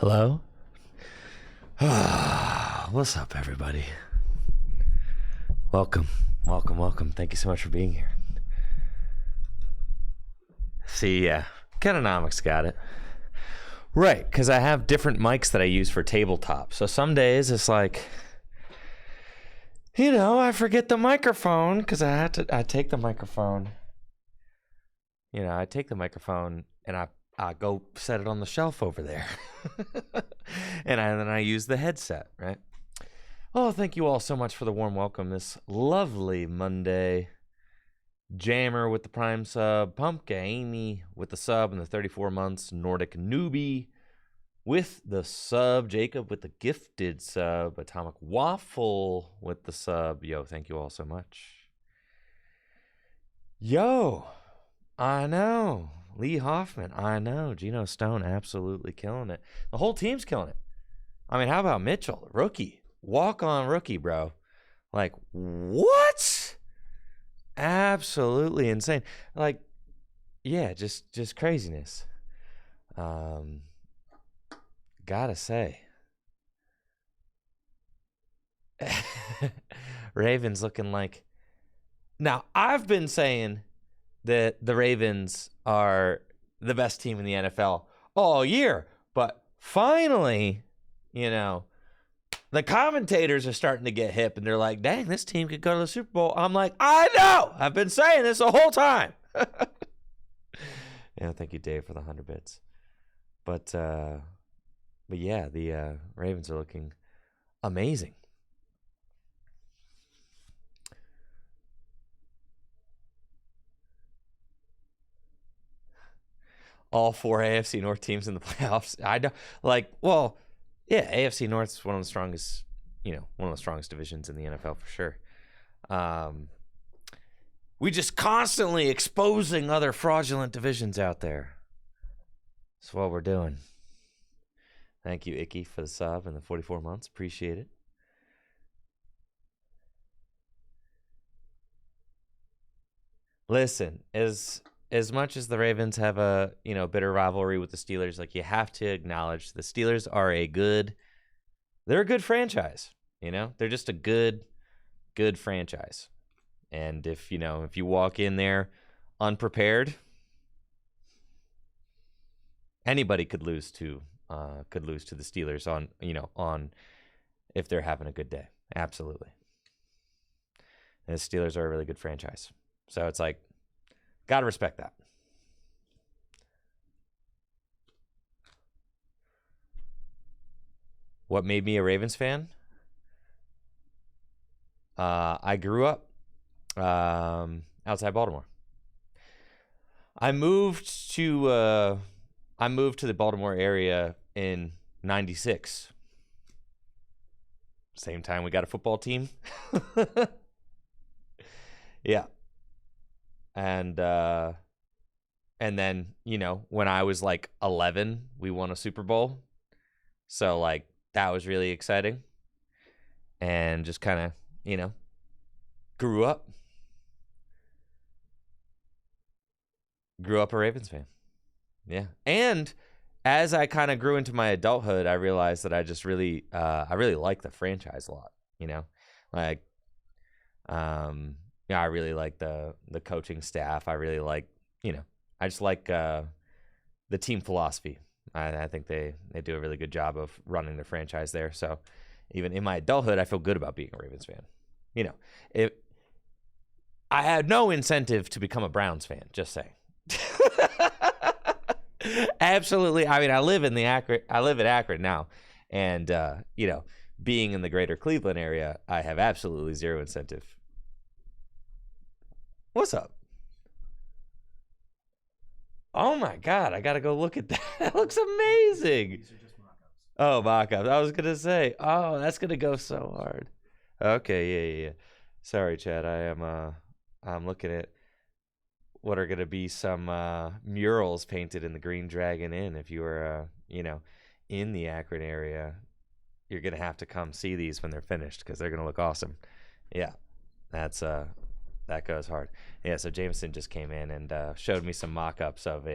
Hello? What's up, everybody? Welcome. Thank you so much for being here. See, Catanomics got it. Right, because I have different mics that I use for tabletop. So some days it's like, I forget the microphone because I take the microphone. I take the microphone and I go set it on the shelf over there. And then I use the headset, right? Oh, thank you all so much for the warm welcome this lovely Monday. Jammer with the Prime sub, Pumpkin Amy with the sub and the 34 months, Nordic Newbie with the sub, Jacob with the gifted sub, Atomic Waffle with the sub. Yo, thank you all so much. Yo, I know. Lee Hoffman, I know. Geno Stone absolutely killing it. The whole team's killing it. I mean, how about Mitchell, rookie? Walk-on rookie, bro. Like, what? Absolutely insane. Like, yeah, just craziness. Gotta say. Ravens looking like... Now, I've been saying that the Ravens are the best team in the NFL all year, but finally, the commentators are starting to get hip, and they're like, dang, this team could go to the Super Bowl. I'm like, I know! I've been saying this the whole time. Yeah, thank you, Dave, for the 100 bits. But yeah, the Ravens are looking amazing. All four AFC North teams in the playoffs. Yeah, AFC North's one of the strongest, one of the strongest divisions in the NFL for sure. We just constantly exposing other fraudulent divisions out there. That's what we're doing. Thank you, Icky, for the sub and the 44 months. Appreciate it. Listen, as much as the Ravens have a, bitter rivalry with the Steelers, like, you have to acknowledge the Steelers are they're a good franchise. They're just a good franchise. And if you walk in there unprepared, anybody could lose to the Steelers on if they're having a good day. Absolutely. And the Steelers are a really good franchise. So it's like, got to respect that. What made me a Ravens fan? I grew up outside Baltimore. I moved to the Baltimore area in '96. Same time we got a football team. Yeah. And then, when I was like 11, we won a Super Bowl. So like that was really exciting. And just kind of, grew up a Ravens fan. Yeah. And as I kind of grew into my adulthood, I realized that I just really I really like the franchise a lot, like I really like the coaching staff. I really like, I just like the team philosophy. I think they do a really good job of running the franchise there. So even in my adulthood, I feel good about being a Ravens fan. I had no incentive to become a Browns fan, just saying. Absolutely. I mean, I live in Akron now. And, being in the greater Cleveland area, I have absolutely zero incentive. What's up? Oh my God, I gotta go look at that. That looks amazing. These are just mock-ups. Oh, mock-ups. I was gonna say, oh, that's gonna go so hard. Okay, yeah. Sorry, Chad. I'm looking at what are gonna be some murals painted in the Green Dragon Inn. If you are, in the Akron area, you're gonna have to come see these when they're finished because they're gonna look awesome. Yeah, that goes hard. Yeah, so Jameson just came in and showed me some mock-ups of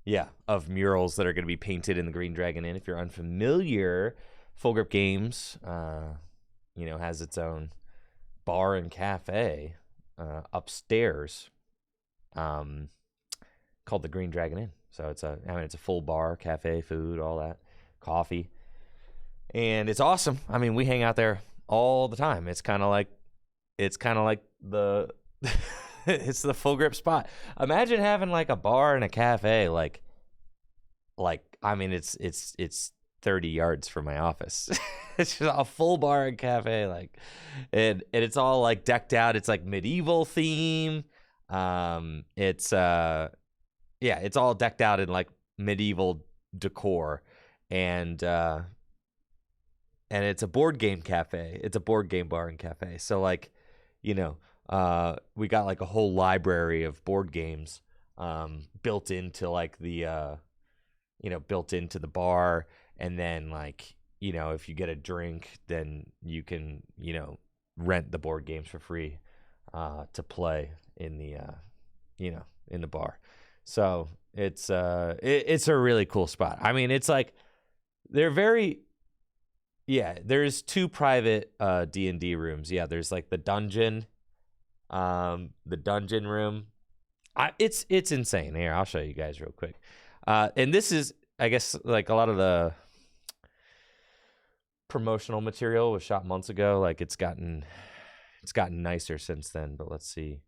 Yeah, of murals that are going to be painted in the Green Dragon Inn. If you're unfamiliar, Full Grip Games, has its own bar and cafe upstairs, called the Green Dragon Inn. So it's a full bar, cafe, food, all that, coffee, and it's awesome. I mean, we hang out there all the time. It's kind of like the it's the Full Grip spot. Imagine having like a bar and a cafe, like I mean, it's 30 yards from my office. It's just a full bar and cafe, like, and it's all like decked out. It's like medieval theme. It's it's all decked out in like medieval decor, and it's a board game cafe. It's a board game bar and cafe. So like, we got like a whole library of board games built into like the built into the bar, and then like, if you get a drink, then you can, rent the board games for free to play in the in the bar. So it's a really cool spot. I mean, it's like there's two private D&D rooms. Yeah, there's like the dungeon room. It's insane. Here, I'll show you guys real quick. And this is, I guess, like a lot of the promotional material was shot months ago. Like it's gotten nicer since then, but let's see.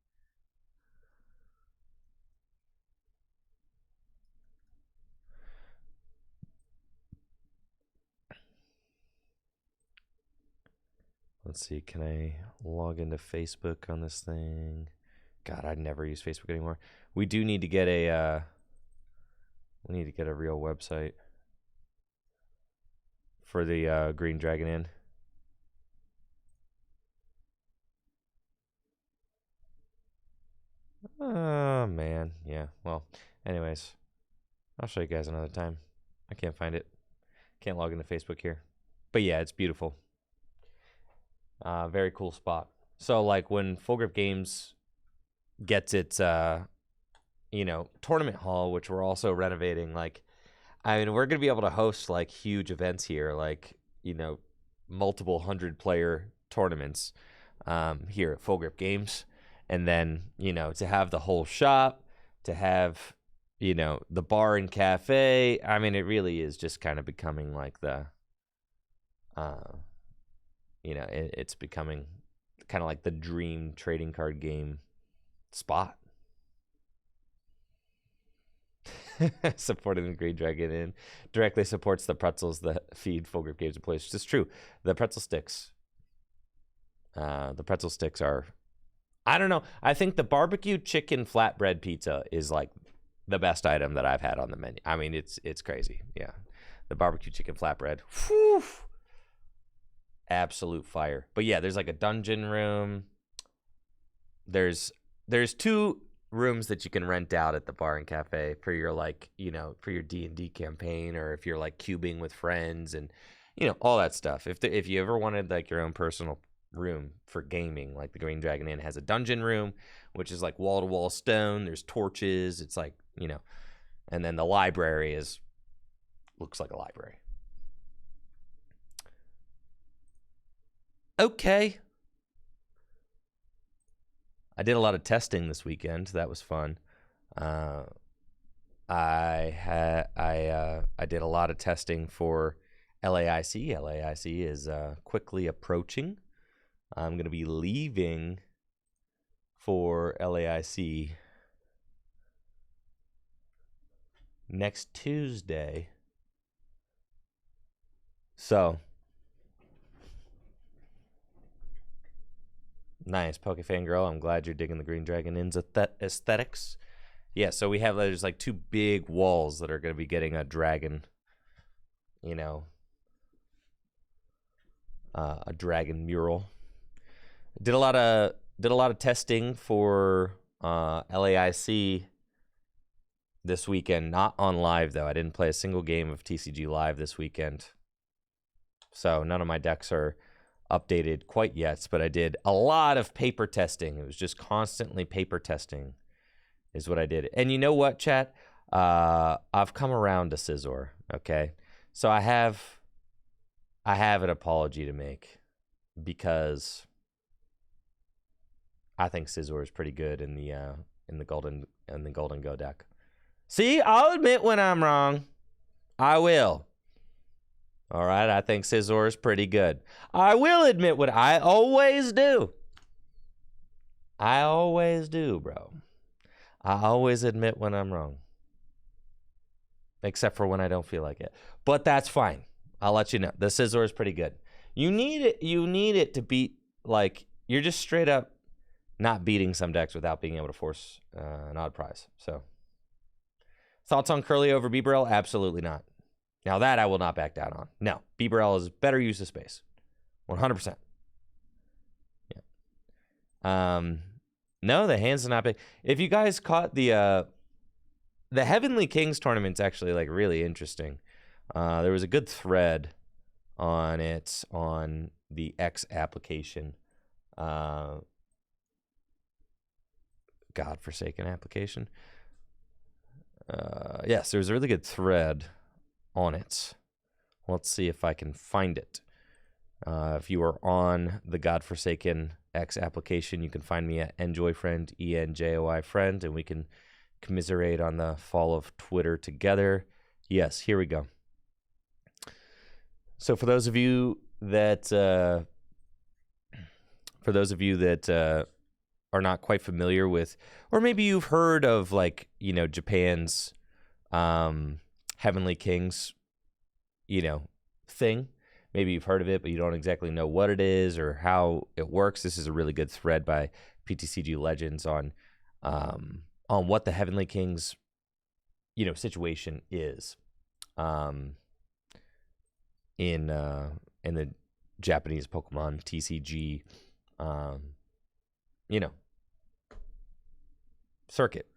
Let's see, can I log into Facebook on this thing? God, I never use Facebook anymore. We do need to get a real website for the Green Dragon Inn. Oh, man. Yeah, well, anyways, I'll show you guys another time. I can't find it. Can't log into Facebook here. But yeah, it's beautiful. Very cool spot. So like when Full Grip Games gets its tournament hall, which we're also renovating, like, I mean, we're gonna be able to host like huge events here, like, multiple 100-player tournaments here at Full Grip Games, and then to have the whole shop, to have the bar and cafe. I mean, it really is just kind of becoming like the it's becoming kind of like the dream trading card game spot. Supporting the Green Dragon Inn directly supports the pretzels that feed Full Grip Games employees. It's true. The pretzel sticks. Are, I don't know. I think the barbecue chicken flatbread pizza is like the best item that I've had on the menu. I mean, it's crazy. Yeah, the barbecue chicken flatbread. Whew. Absolute fire. But yeah, there's like a dungeon room. There's two rooms that you can rent out at the bar and cafe for your for your D&D campaign, or if you're like cubing with friends and all that stuff. If you ever wanted like your own personal room for gaming, like the Green Dragon Inn has a dungeon room, which is like wall-to-wall stone. There's torches. It's like, and then the library looks like a library. Okay. I did a lot of testing this weekend. That was fun. I did a lot of testing for LAIC. LAIC is quickly approaching. I'm going to be leaving for LAIC next Tuesday. So nice, Pokefangirl. I'm glad you're digging the Green Dragon Inn's aesthetics. Yeah, so there's like two big walls that are going to be getting a dragon, a dragon mural. Did a lot of testing for LAIC this weekend. Not on live though. I didn't play a single game of TCG live this weekend, so none of my decks are updated quite yet, but I did a lot of paper testing. It was just constantly paper testing is what I did. And you know what, chat? I've come around to Scizor, okay? So I have an apology to make because I think Scizor is pretty good in the Golden Go deck. See, I'll admit when I'm wrong. I will. All right, I think Scizor is pretty good. I will admit what I always do. I always do, bro. I always admit when I'm wrong. Except for when I don't feel like it. But that's fine. I'll let you know. The Scizor is pretty good. You need it to beat, like, you're just straight up not beating some decks without being able to force an odd prize. So, thoughts on Curly over Bibarel? Absolutely not. Now that I will not back down on. No, Bibarel is better use of space. 100%. Yeah. No, the hands are not big. If you guys caught the Heavenly Kings tournament's actually like really interesting. There was a good thread on it on the X application. Godforsaken application. Yes, there was a really good thread on it. Let's see if I can find it. If you are on the Godforsaken X application, you can find me at enjoyfriend, ENJOI friend, and we can commiserate on the fall of Twitter together. Yes, here we go. So for those of you that are not quite familiar with, or maybe you've heard of, like, you know, Japan's Heavenly Kings, you know, thing. Maybe you've heard of it, but you don't exactly know what it is or how it works. This is a really good thread by PTCG Legends on what the Heavenly Kings, you know, situation is in the Japanese Pokemon TCG, you know, circuit.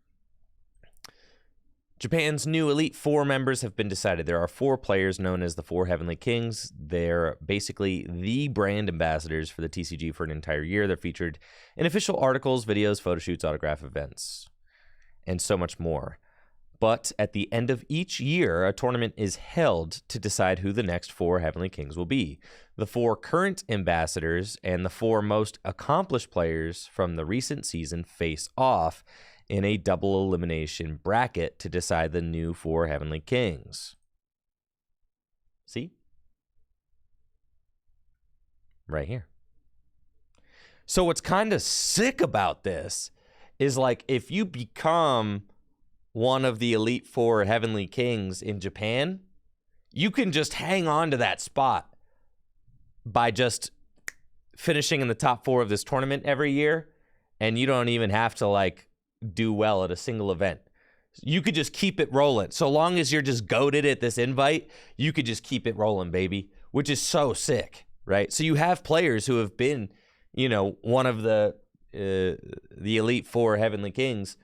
Japan's new Elite Four members have been decided. There are 4 players known as the 4 Heavenly Kings. They're basically the brand ambassadors for the TCG for an entire year. They're featured in official articles, videos, photo shoots, autograph events, and so much more. But at the end of each year, a tournament is held to decide who the next 4 Heavenly Kings will be. The 4 current ambassadors and the 4 most accomplished players from the recent season face off in a double elimination bracket to decide the new 4 Heavenly Kings. See? Right here. So what's kind of sick about this is, like, if you become one of the Elite 4 Heavenly Kings in Japan, you can just hang on to that spot by just finishing in the top 4 of this tournament every year, and you don't even have to, like, do well at a single event. You could just keep it rolling. So long as you're just goated at this invite, you could just keep it rolling, baby, which is so sick, right? So you have players who have been, you know, one of the Elite 4 Heavenly Kings.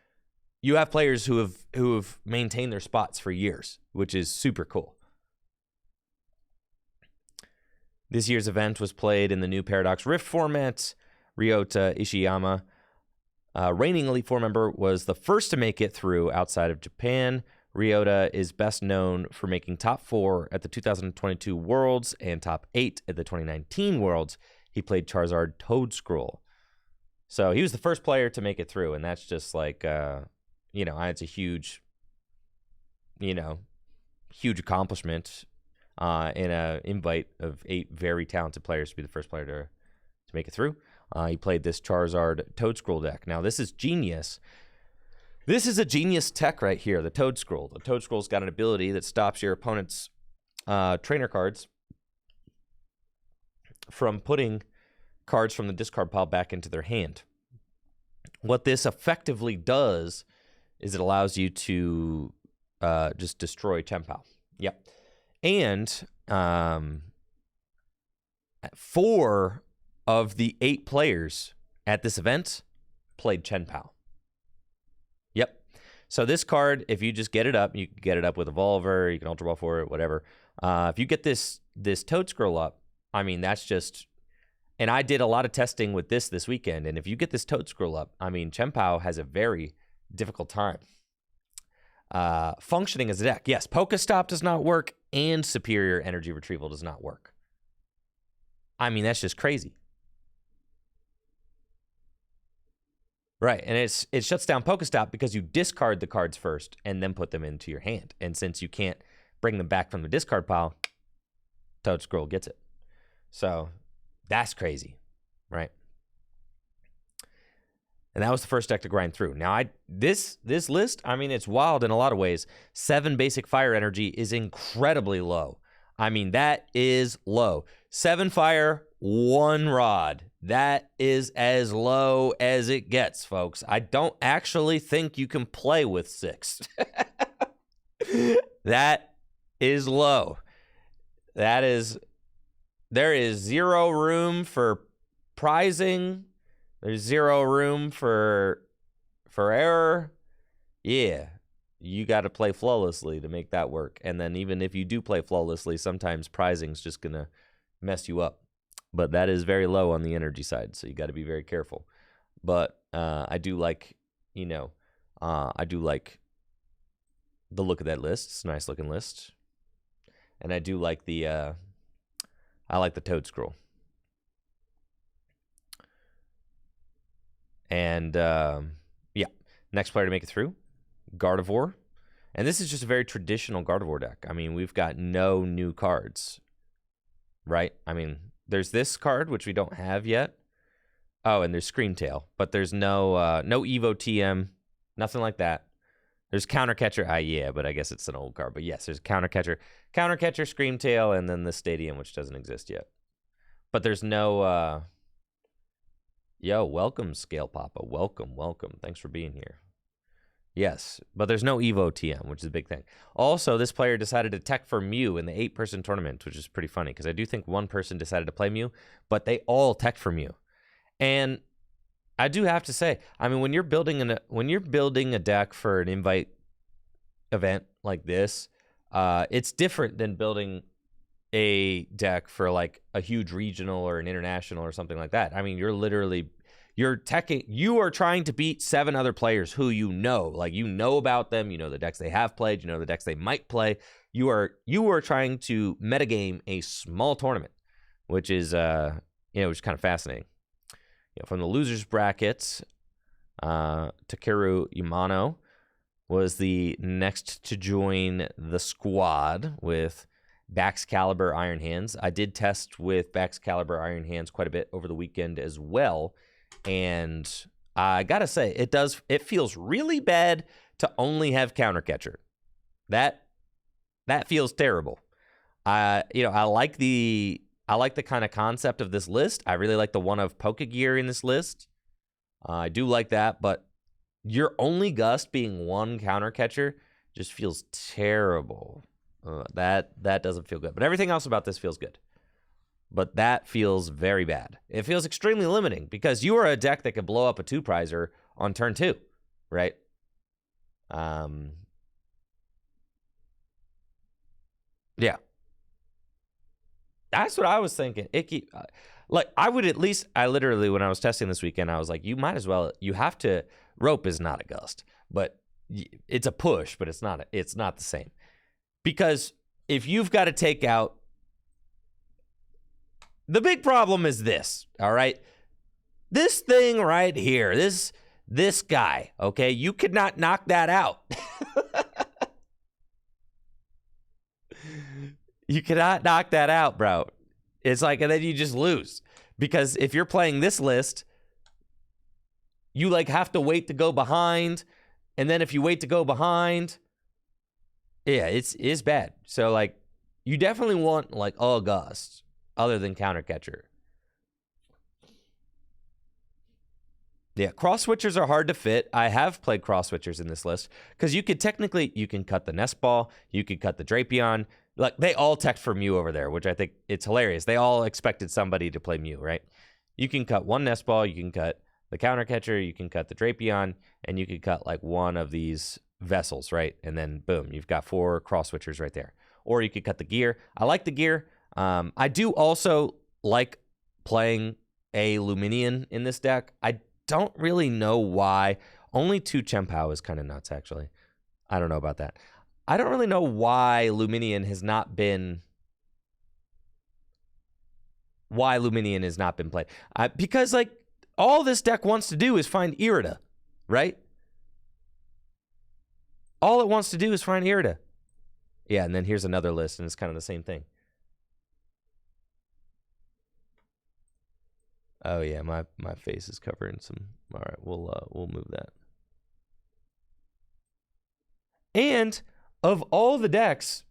You have players who have maintained their spots for years, which is super cool. This year's event was played in the new Paradox Rift format. Ryota Ishiyama, reigning Elite Four member, was the first to make it through outside of Japan. Ryota is best known for making top 4 at the 2022 Worlds and top 8 at the 2019 Worlds. He played Charizard Toedscruel. So he was the first player to make it through, and that's just like, you know, it's a huge, you know, huge accomplishment in an invite of 8 very talented players to be the first player to make it through. He played this Charizard Toedscruel deck. Now, this is genius. This is a genius tech right here, the Toedscruel. The Toedscruel's got an ability that stops your opponent's trainer cards from putting cards from the discard pile back into their hand. What this effectively does is it allows you to just destroy Chien-Pao. Yep. And 4 of the 8 players at this event played Chien-Pao. Yep. So this card, if you just get it up, you can get it up with Evolver, you can Ultra Ball for it, whatever. If you get this Toedscruel up, I mean, that's just... And I did a lot of testing with this weekend, and if you get this Toedscruel up, I mean, Chien-Pao has a very difficult time. functioning as a deck. Yes, Pokestop does not work, and Superior Energy Retrieval does not work. I mean, that's just crazy. Right, and it shuts down Pokestop because you discard the cards first and then put them into your hand. And since you can't bring them back from the discard pile, Toad Scroll gets it. So that's crazy, right? And that was the first deck to grind through. Now, this list, I mean, it's wild in a lot of ways. 7 basic fire energy is incredibly low. I mean, that is low. 7 fire, 1 rod. That is as low as it gets, folks. I don't actually think you can play with 6. That is low. There is 0 room for prizing. There's 0 room for error. Yeah, you got to play flawlessly to make that work. And then even if you do play flawlessly, sometimes prizing's just going to mess you up. But that is very low on the energy side, so you got to be very careful. But I do like, I do like the look of that list. It's a nice looking list. And I do like I like the Toad Scroll. And, yeah, next player to make it through, Gardevoir. And this is just a very traditional Gardevoir deck. I mean, we've got no new cards, right? I mean, there's this card, which we don't have yet. Oh, and there's Screamtail. But there's no no Evo TM, nothing like that. There's Countercatcher. Yeah, but I guess it's an old card. But yes, there's Countercatcher, Screamtail, and then the Stadium, which doesn't exist yet. But there's no... Yo, welcome, Scale Papa. Welcome. Thanks for being here. Yes, but there's no Evo TM, which is a big thing. Also, this player decided to tech for Mew in the 8-person tournament, which is pretty funny because I do think one person decided to play Mew, but they all teched for Mew. And I do have to say, I mean, when you're building a deck for an invite event like this, it's different than building a deck for like a huge regional or an international or something like that. I mean, you are trying to beat 7 other players who like about them, the decks they have played, the decks they might play. You are trying to metagame a small tournament, which is which is kind of fascinating. From the losers brackets, Takeru Yamano was the next to join the squad with Baxcalibur Iron Hands. I did test with Baxcalibur Iron Hands quite a bit over the weekend as well. And I gotta say, it feels really bad to only have Countercatcher. That feels terrible. I like the kind of concept of this list. I really like the one of Pokegear in this list. I do like that, but your only Gust being 1 Countercatcher just feels terrible. That doesn't feel good. But everything else about this feels good. But that feels very bad. It feels extremely limiting because you are a deck that could blow up a 2-prizer on turn 2, right? Yeah. That's what I was thinking. I literally, when I was testing this weekend, I was like, you might as well, Rope is not a Gust, but it's a push, but it's not the same. Because if you've got to take out, the big problem is this, all right? This thing right here, this guy, okay? You could not knock that out. You cannot knock that out, bro. It's like, and then you just lose. Because if you're playing this list, you like have to wait to go behind. And then if you wait to go behind, yeah, it's bad. So like, you definitely want like a Gust other than Countercatcher. Yeah, cross switchers are hard to fit. I have played cross switchers in this list because you can cut the Nest Ball, you could cut the Drapion. Like they all tech for Mew over there, which I think it's hilarious. They all expected somebody to play Mew, right? You can cut 1 Nest Ball, you can cut the Countercatcher, you can cut the Drapion, and you can cut like one of these vessels, right? And then boom, you've got 4 cross switchers right there. Or you could cut the gear. I like the gear. I do also like playing a Luminion in this deck. I don't really know why. Only 2 Chempao is kind of nuts, actually. I don't know about that. I don't really know why Luminion has not been played. Because like all this deck wants to do is find Irida, right? All it wants to do is find Irida. Yeah, and then here's another list, and it's kind of the same thing. Oh yeah, my face is covered in some. All right, we'll move that. And of all the decks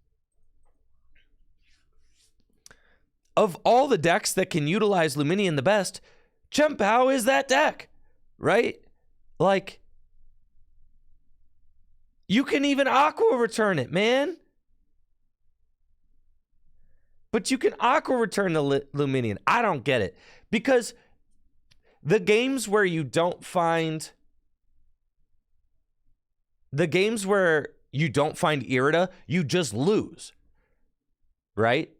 that can utilize Luminion the best, Chien-Pao is that deck, right? Like, you can even Aqua return it, man. But you can Aqua return the Luminion. I don't get it. Because the games where you don't find Irida, you just lose. Right?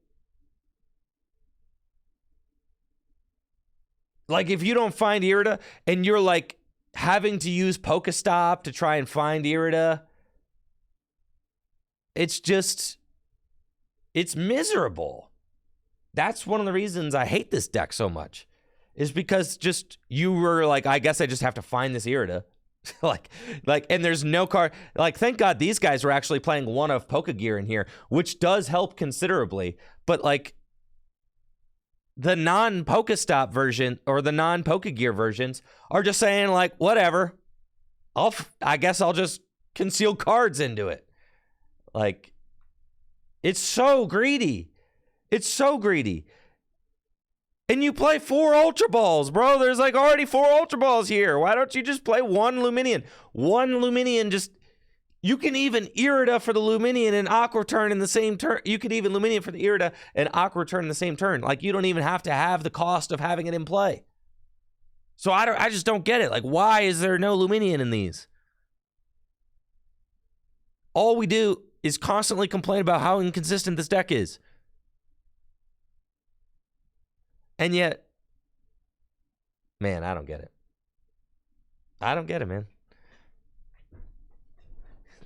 Like if you don't find Irida and you're like having to use Pokestop to try and find Irida, it's miserable. That's one of the reasons I hate this deck so much, is because just you were like, I guess I just have to find this Irida. like, and there's no card. Like, thank God these guys were actually playing one of Pokegear in here, which does help considerably. But like, the non-Pokestop version or the non-Pokegear versions are just saying like, whatever. I guess I'll just conceal cards into it. Like, it's so greedy. It's so greedy. And you play 4 Ultra Balls, bro. There's like already 4 Ultra Balls here. Why don't you just play 1 Luminion? 1 Luminion, just... You can even Irida for the Luminion and Aqua turn in the same turn. You could even Luminion for the Irida and Aqua turn in the same turn. Like, you don't even have to have the cost of having it in play. So I just don't get it. Like, why is there no Luminion in these? All we do is constantly complain about how inconsistent this deck is. And yet, man, I don't get it. I don't get it, man.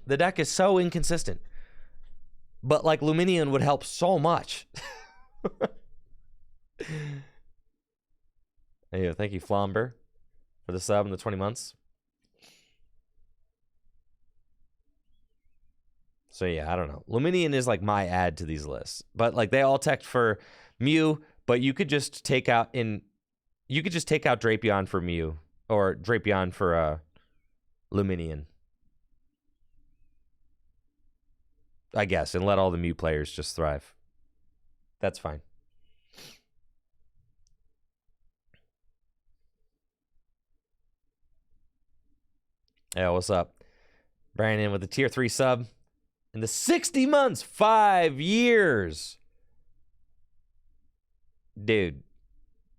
The deck is so inconsistent. But, like, Luminion would help so much. Hey, thank you, Flomber, for the sub and the 20 months. So, yeah, I don't know. Luminion is, like, my add to these lists. But, like, they all teched for Mew, but you could just take out Drapion for Mew, or Drapion for Luminion, I guess, and let all the Mew players just thrive. That's fine. Yeah, what's up? Brandon with the tier 3 sub. In the 60 months, 5 years. Dude,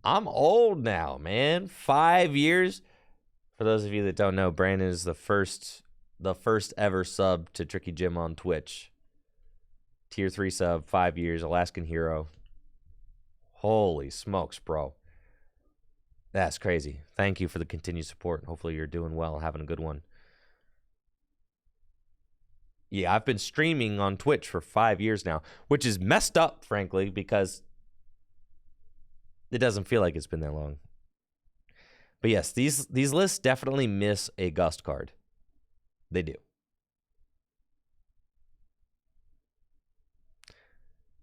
I'm old now, man. 5 years. For those of you that don't know, Brandon is the first ever sub to Tricky Jim on Twitch. Tier 3 sub, 5 years, Alaskan hero. Holy smokes, bro. That's crazy. Thank you for the continued support. Hopefully you're doing well, having a good one. Yeah, I've been streaming on Twitch for 5 years now, which is messed up, frankly, because it doesn't feel like it's been that long. But yes, these lists definitely miss a Gust card. They do.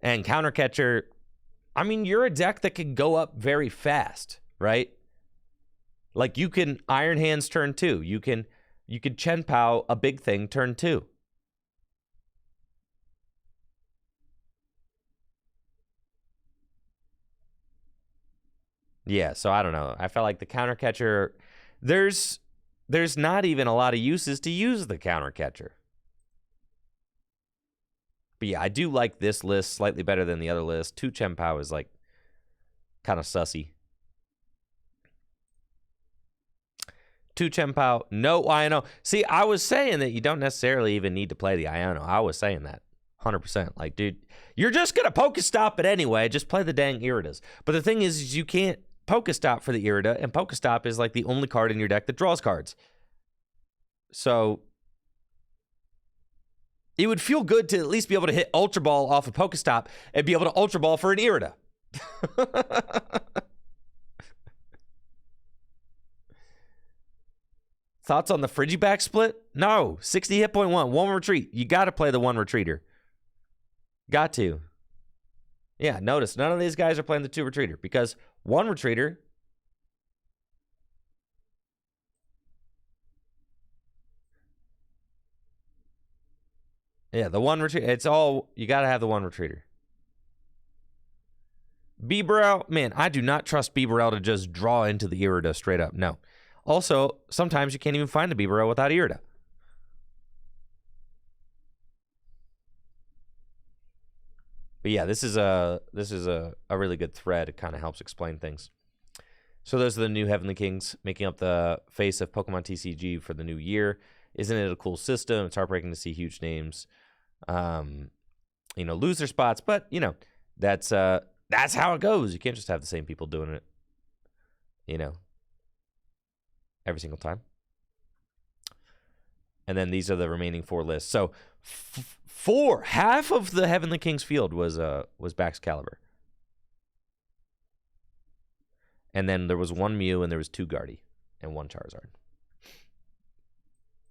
And Countercatcher, I mean, you're a deck that can go up very fast, right? Like, you can Iron Hands turn 2. You can Chien-Pao a big thing turn 2. Yeah, so I don't know. I felt like the Countercatcher, there's not even a lot of uses to use the Countercatcher. But yeah, I do like this list slightly better than the other list. 2 Chien-Pao is like kind of sussy. 2 Chien-Pao, no Iono. See, I was saying that you don't necessarily even need to play the Iono. I was saying that 100%. Like, dude, you're just going to Pokestop it anyway. Just play the dang Iridas. But the thing is you can't Pokestop for the Irida, and Pokestop is like the only card in your deck that draws cards. So It would feel good to at least be able to hit Ultra Ball off a Pokestop and be able to Ultra Ball for an Irida. Thoughts on the Frigiback split? No. 60 hit point one retreat. You got to play the one retreater. Got to. Yeah, notice none of these guys are playing the two retreater because one retreater. Yeah, the one retreat. It's all, you got to have the one retreater. Bibarel, man, I do not trust Bibarel to just draw into the Irida straight up. No. Also, sometimes you can't even find a Bibarel without Irida. But yeah, this is a really good thread. It kind of helps explain things. So those are the new Heavenly Kings making up the face of Pokemon TCG for the new year. Isn't it a cool system? It's heartbreaking to see huge names, lose their spots, but that's how it goes. You can't just have the same people doing it, every single time. And then these are the remaining 4 lists. So half of the Heavenly Kings field was Baxcalibur. And then there was 1 Mew and there was 2 Guardy and 1 Charizard.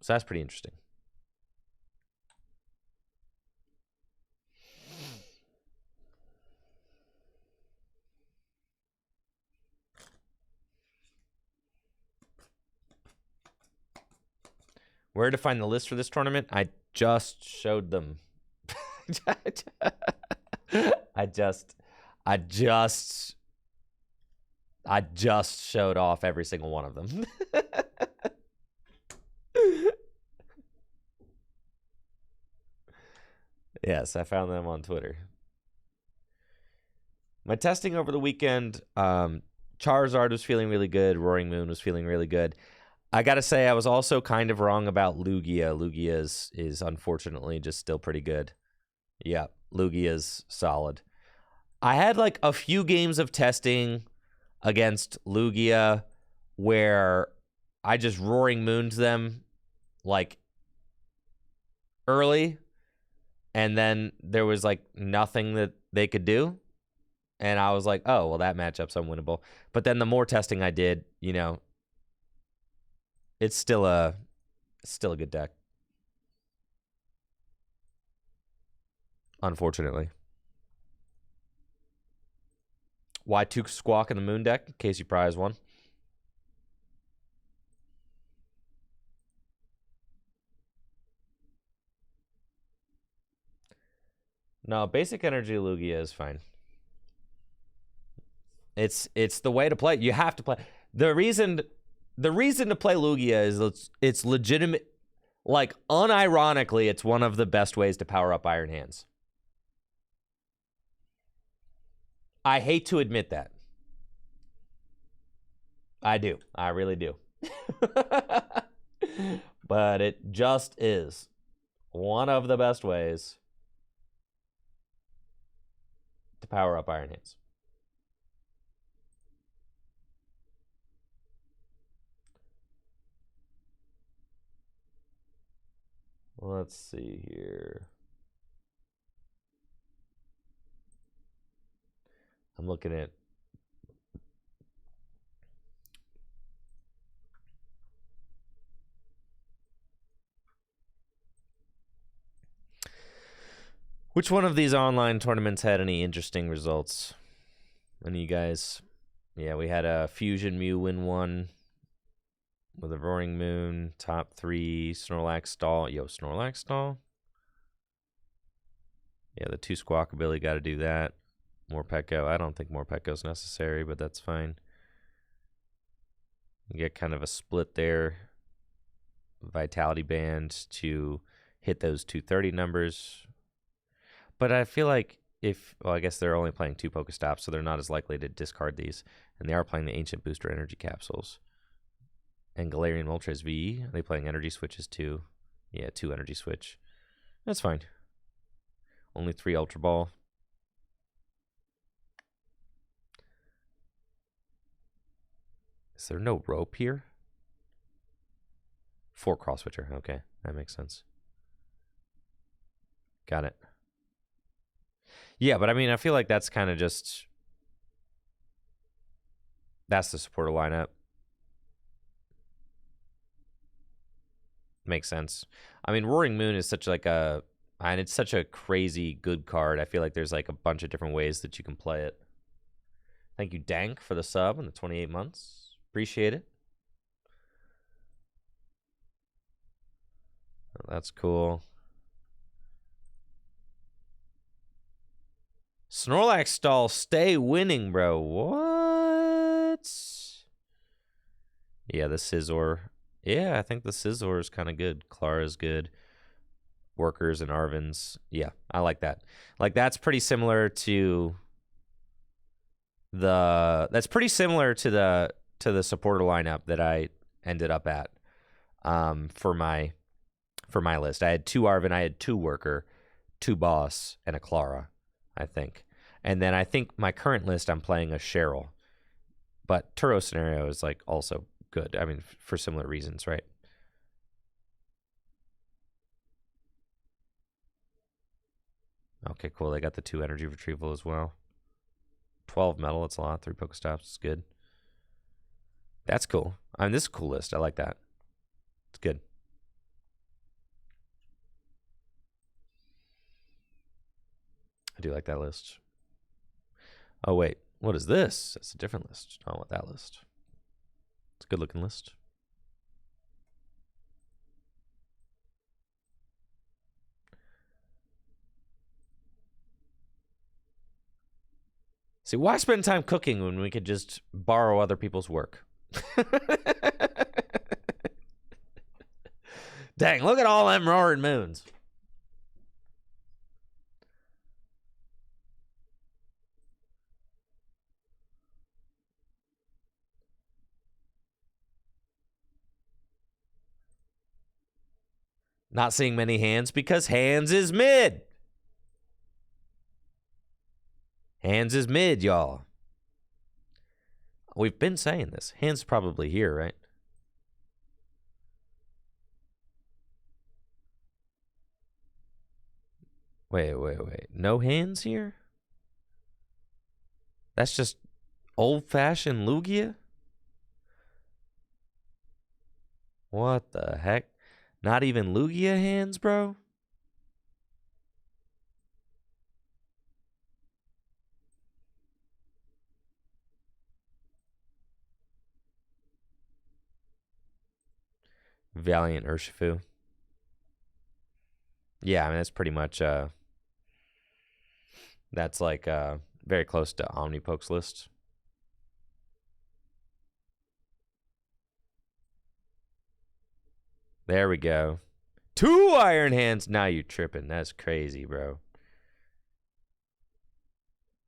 So that's pretty interesting. Where to find the list for this tournament? I just showed them. I just showed off every single one of them. Yes, I found them on Twitter. My testing over the weekend, Charizard was feeling really good. Roaring Moon was feeling really good. I got to say, I was also kind of wrong about Lugia. Lugia is unfortunately just still pretty good. Yeah, Lugia is solid. I had like a few games of testing against Lugia where I just Roaring Mooned them like early, and then there was like nothing that they could do. And I was like, oh, well, that matchup's unwinnable. But then the more testing I did, it's still a good deck. Unfortunately. Why 2 Squawk in the Moon deck? In case you prize one. No, basic energy Lugia is fine. It's the way to play. You have to play. The reason to play Lugia is it's legitimate. Like, unironically, it's one of the best ways to power up Iron Hands. I hate to admit that. I do. I really do. But it just is one of the best ways to power up Iron Hands. Let's see here. I'm looking at which one of these online tournaments had any interesting results? Any of you guys? Yeah, we had a Fusion Mew win one with a Roaring Moon, top 3, Snorlax stall. Yo, Snorlax stall? Yeah, the 2 Squawkabilly got to do that. Morpeko. I don't think Morpeko's necessary, but that's fine. You get kind of a split there. Vitality Band to hit those 230 numbers. But I feel like I guess they're only playing 2 Pokestops, so they're not as likely to discard these. And they are playing the Ancient Booster Energy Capsules. And Galarian Moltres V, are they playing Energy Switches too? Yeah, 2 Energy Switch. That's fine. Only 3 Ultra Ball. Is there no rope here? 4 Cross Switcher. Okay, that makes sense. Got it. Yeah, but I mean, I feel like that's kind of just that's the supporter lineup. Makes sense. I mean, Roaring Moon is such like a and it's such a crazy good card. I feel like there's like a bunch of different ways that you can play it. Thank you, Dank, for the sub and the 28 months. Appreciate it. Oh, that's cool. Snorlax stall, stay winning, bro. What? Yeah, the Scizor. Yeah, I think the Scizor is kind of good. Clara's good. Workers and Arvins. Yeah, I like that. Like that's pretty similar to the supporter lineup that I ended up at for my list. I had 2 Arvin, I had 2 Worker, 2 Boss, and a Clara, I think. And then I think my current list I'm playing a Cheryl. But Turo scenario is like also good. I mean, for similar reasons, right? Okay, cool. They got the 2 energy retrieval as well. 12 metal, it's a lot. 3 Pokestops, it's good. That's cool. I mean, this is a cool list. I like that. It's good. I do like that list. Oh, wait. What is this? That's a different list. I don't want that list. It's a good looking list. See, why spend time cooking when we could just borrow other people's work? Dang, look at all them roaring moons. Not seeing many hands because hands is mid. Hands is mid, y'all. We've been saying this. Hands probably here, right? Wait. No hands here? That's just old-fashioned Lugia? What the heck? Not even Lugia hands, bro? Valiant Urshifu. Yeah, I mean, that's pretty much, that's like very close to Omnipoke's list. There we go. 2 Iron Hands. Now you tripping. That's crazy, bro.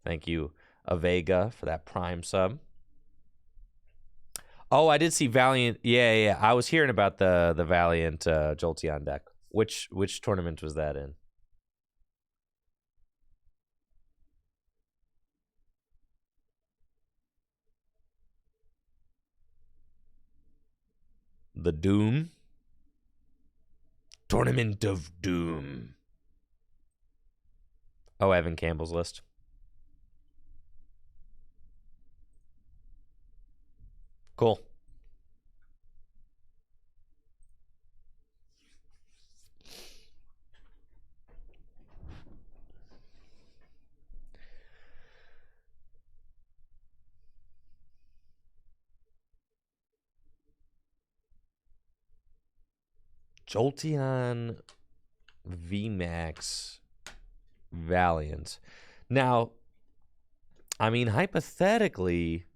Thank you, Avega, for that Prime sub. Oh, I did see Valiant. Yeah. I was hearing about the Valiant Jolteon deck. Which tournament was that in? The Doom? Tournament of Doom. Oh, Evan Campbell's list. Cool. Jolteon VMAX Valiant. Now, I mean, hypothetically,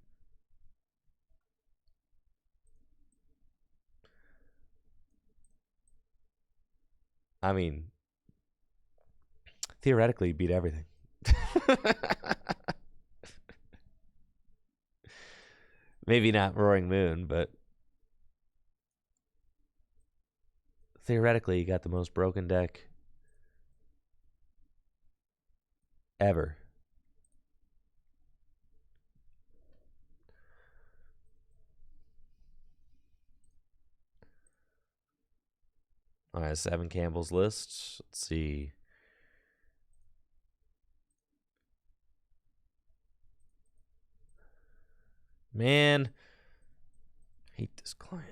I mean, theoretically, beat everything. Maybe not Roaring Moon, but theoretically, you got the most broken deck ever. All right, 7 Campbell's list. Let's see. Man, hate this client.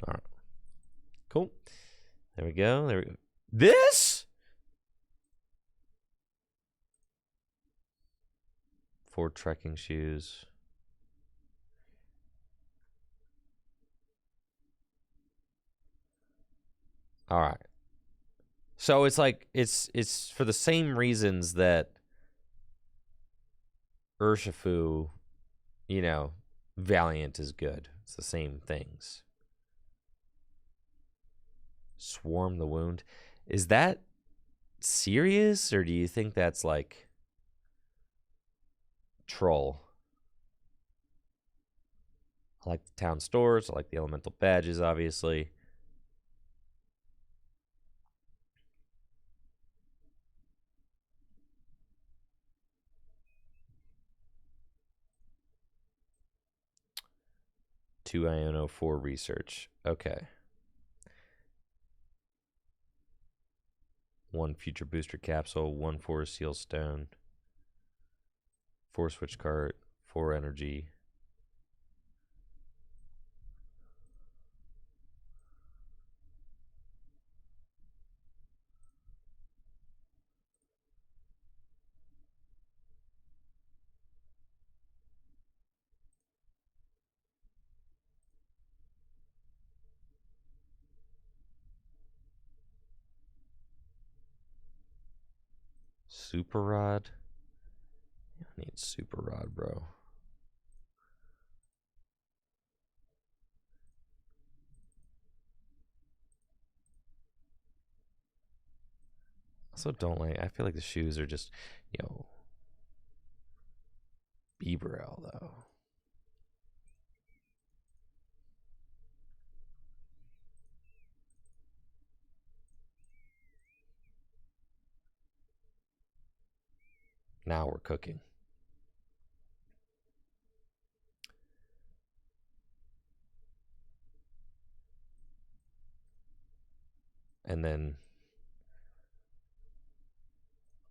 All right. Cool. There we go. There we go. This? 4 trekking shoes. All right. So it's like it's for the same reasons that Urshifu, you know, Valiant is good. It's the same things. Swarm the Wound. Is that serious, or do you think that's like troll? I like the town stores. I like the elemental badges, obviously. Two Iono, 4 research. Okay. 1 future booster capsule, 1 forest seal stone, 4 switch cart, 4 energy. Super Rod. I need Super Rod, bro. Also, don't like. I feel like the shoes are just, you know, Bieberell though. Now we're cooking. And then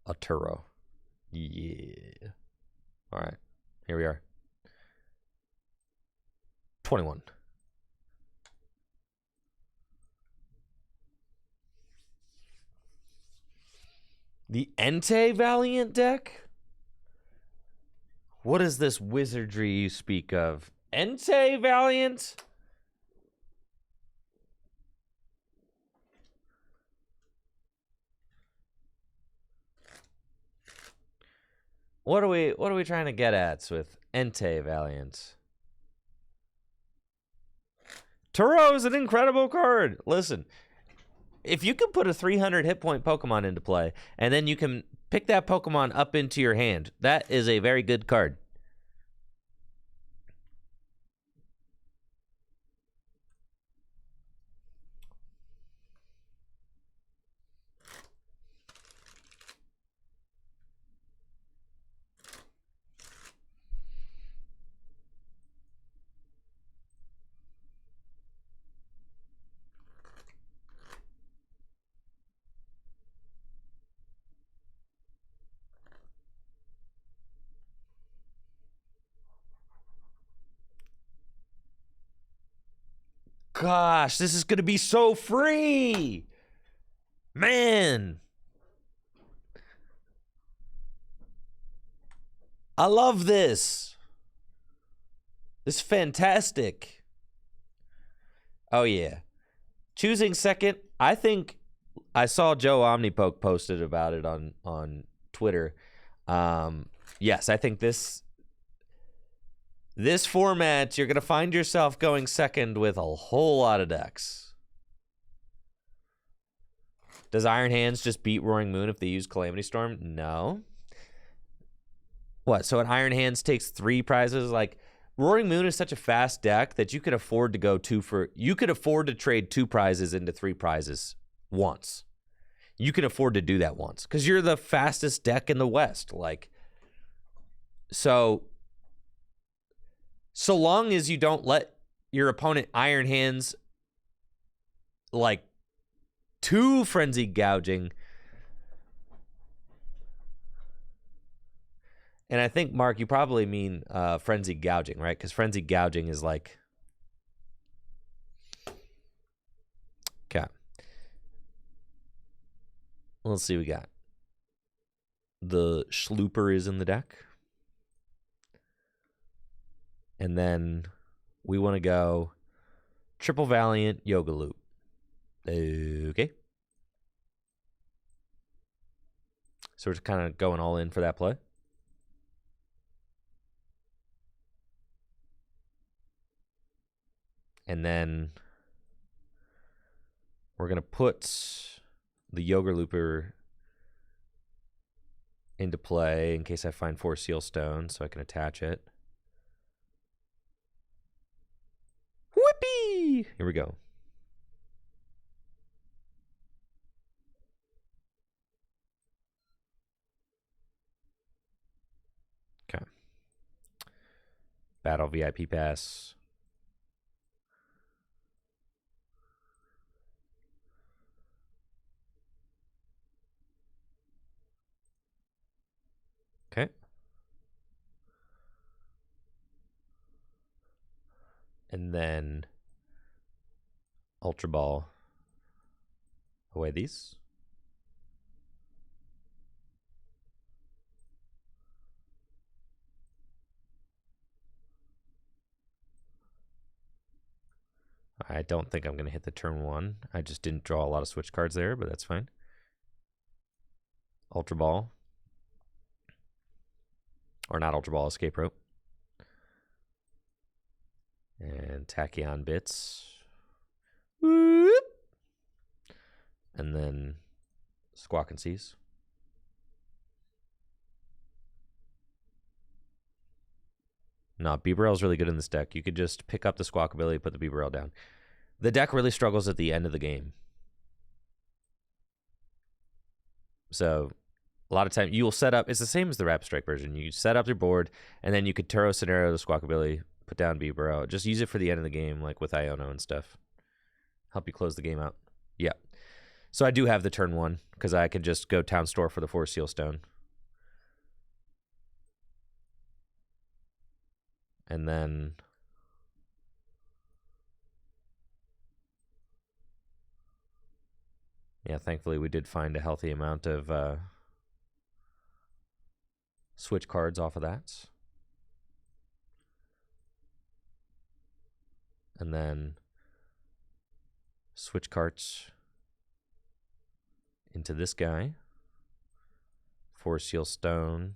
a Turo. Yeah. All right. Here we are. 21. The Entei Valiant deck? What is this wizardry you speak of? Entei Valiant? What are we trying to get at with Entei Valiant? Turo is an incredible card. Listen, if you can put a 300 hit point Pokemon into play, and then you can pick that Pokemon up into your hand, that is a very good card. Gosh, this is going to be so free. Man. I love this. This is fantastic. Oh, yeah. Choosing second, I think I saw Joe Omnipoke posted about it on Twitter. Yes, I think this format, you're going to find yourself going second with a whole lot of decks. Does Iron Hands just beat Roaring Moon if they use Calamity Storm? No. What? So an Iron Hands takes 3 prizes? Like, Roaring Moon is such a fast deck that you could afford to go you could afford to trade 2 prizes into 3 prizes once. You can afford to do that once because you're the fastest deck in the West. Like, so long as you don't let your opponent Iron Hands like 2 Frenzy Gouging, And I think, Mark, you probably mean frenzied gouging, right? Because frenzied gouging is like... Okay. Let's see what we got. The Schlooper is in the deck. And then we want to go Triple Valiant Yoga Loop. Okay. So we're just kind of going all in for that play. And then we're going to put the Yoga Looper into play in case I find 4 Seal Stone so I can attach it. Whoopee! Here we go. Okay. Battle VIP pass. Okay. And then Ultra Ball away these. I don't think I'm going to hit the turn 1. I just didn't draw a lot of switch cards there, but that's fine. Ultra Ball. Or not Ultra Ball, Escape Rope. And Tachyon Bits. Whoop. And then Squawk and Seize. No, Beaverell is really good in this deck. You could just pick up the Squawk ability, put the Beaverell down. The deck really struggles at the end of the game. So a lot of time you will set up, it's the same as the Rapid Strike version. You set up your board, and then you could Turo Scenario the Squawk ability, put down Beaverell. Just use it for the end of the game, like with Iono and stuff. Help you close the game out. Yeah. So I do have the turn 1, because I could just go Town Store for the 4 Seal Stone. And then yeah, thankfully we did find a healthy amount of switch cards off of that. And then switch cards into this guy. 4 Seal Stone.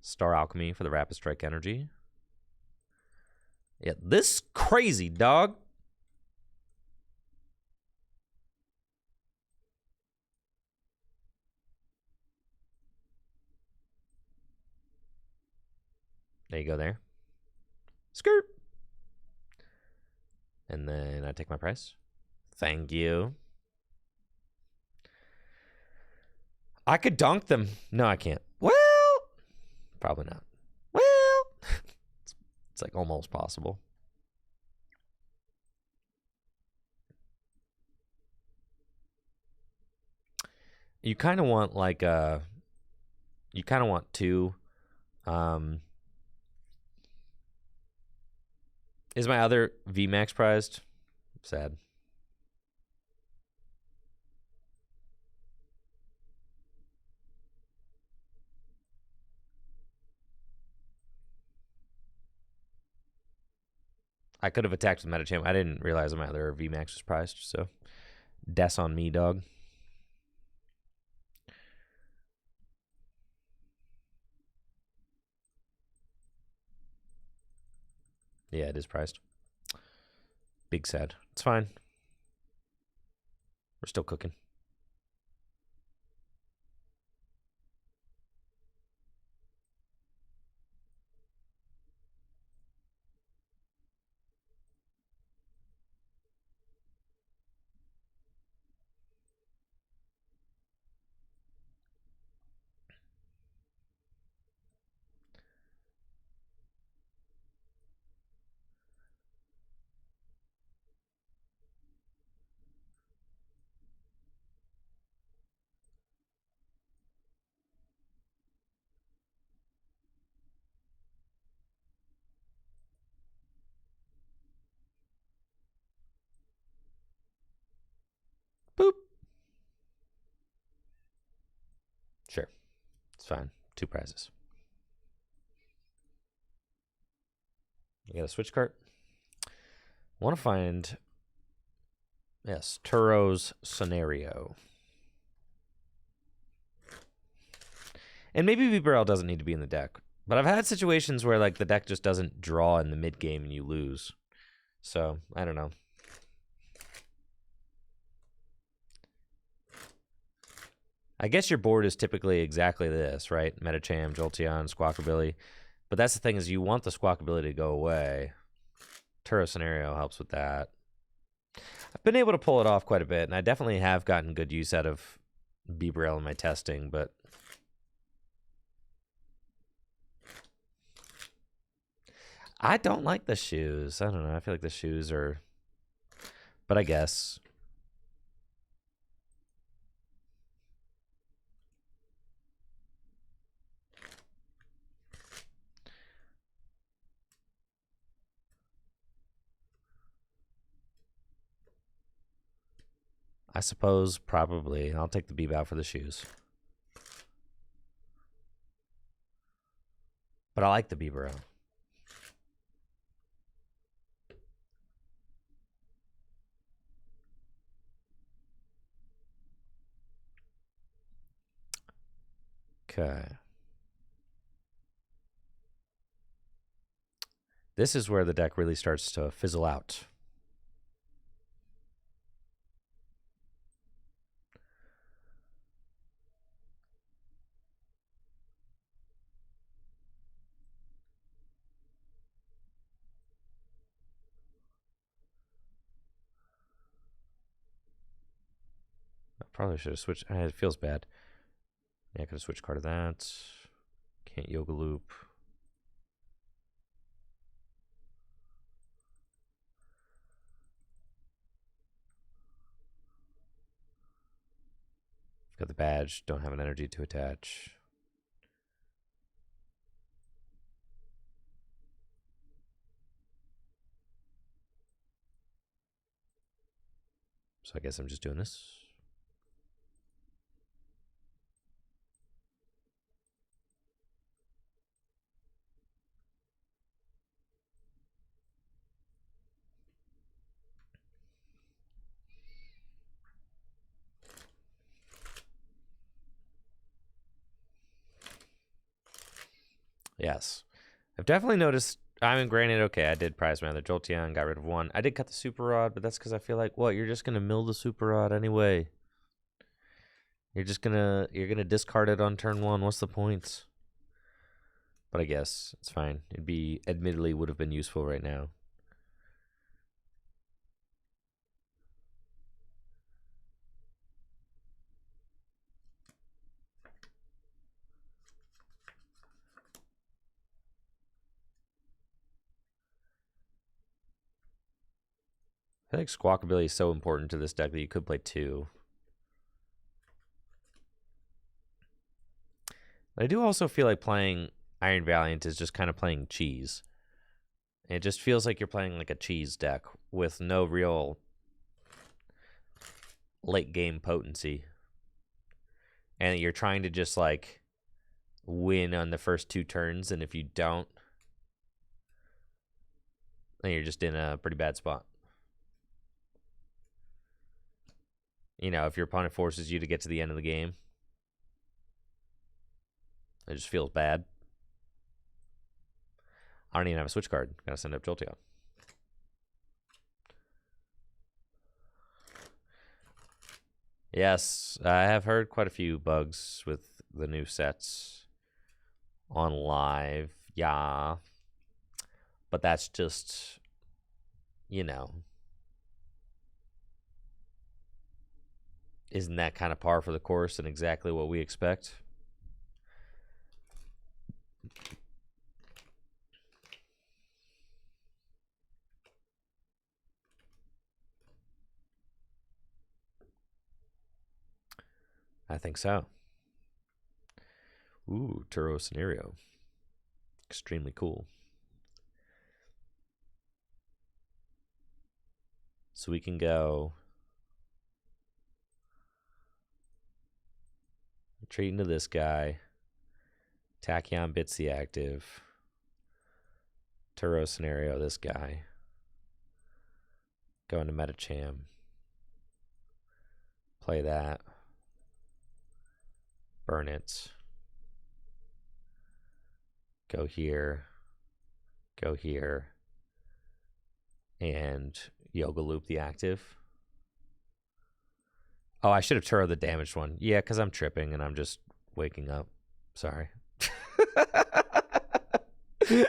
Star Alchemy for the Rapid Strike energy. Yeah, this crazy, dog. There you go there. Skirt. And then I take my price. Thank you. I could dunk them. No, I can't. Well, probably not. Well, it's like almost possible. You kind of want like you kind of want 2. Is my other VMAX prized? Sad. I could have attacked with Metacham. I didn't realize my other VMAX was prized, so des on me, dog. Yeah, it is priced. Big sad. It's fine. We're still cooking. Sure. It's fine. 2 prizes. You got a switch cart? Want to find, yes, Turo's Scenario. And maybe Bibarel doesn't need to be in the deck. But I've had situations where like the deck just doesn't draw in the mid game and you lose. So, I don't know. I guess your board is typically exactly this, right? Metacham, Jolteon, Squawkabilly. But that's the thing is you want the Squawkabilly to go away. Turo Scenario helps with that. I've been able to pull it off quite a bit, and I definitely have gotten good use out of Bibarel in my testing, but I don't like the shoes. I don't know. I feel like the shoes are... But I guess... I suppose probably. I'll take the Bebow for the shoes. But I like the Bibarel. Okay. This is where the deck really starts to fizzle out. I probably should have switched. It feels bad. Yeah, I could have switched card of that. Can't Yoga Loop. Got the badge. Don't have an energy to attach. So I guess I'm just doing this. Yes. I've definitely noticed. I mean, granted, okay, I did prize my other Jolteon, got rid of one. I did cut the Super Rod, but that's because I feel like, what, you're just going to mill the Super Rod anyway. You're gonna discard it on turn 1. What's the point? But I guess it's fine. It'd be, admittedly, would have been useful right now. I think Squawkabilly is so important to this deck that you could play 2. I do also feel like playing Iron Valiant is just kind of playing cheese. It just feels like you're playing like a cheese deck with no real late game potency. And you're trying to just like win on the first 2 turns, and if you don't, then you're just in a pretty bad spot. You know, if your opponent forces you to get to the end of the game, it just feels bad. I don't even have a switch card. Gotta send up Jolteon. Yes, I have heard quite a few bugs with the new sets on live. Yeah. But that's just, you know, isn't that kind of par for the course and exactly what we expect? I think so. Ooh, Turo Scenario. Extremely cool. So we can go Retreat into this guy. Tachyon bits the active. Turo scenario, this guy. Go into Metacham. Play that. Burn it. Go here. Go here. And Yoga Loop the active. Oh, I should have Turo the damaged one. Yeah, because I'm tripping and I'm just waking up. Sorry. Yeah,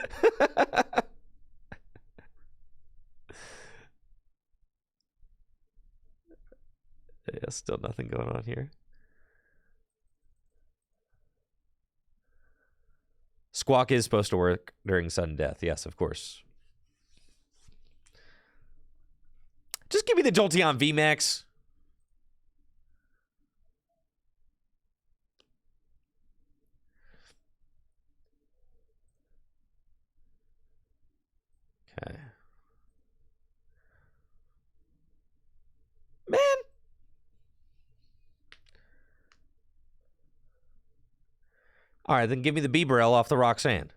still nothing going on here. Squawk is supposed to work during sudden death. Yes, of course. Just give me the Jolteon VMAX. Okay. Man. All right, then give me the Beebrel off the Roxanne.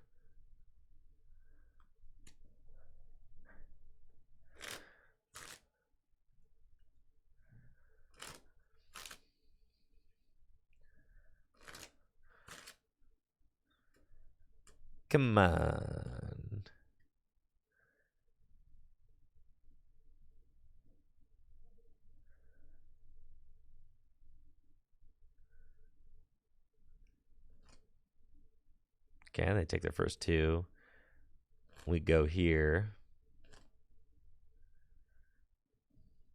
Come on. Okay, they take their first two. We go here.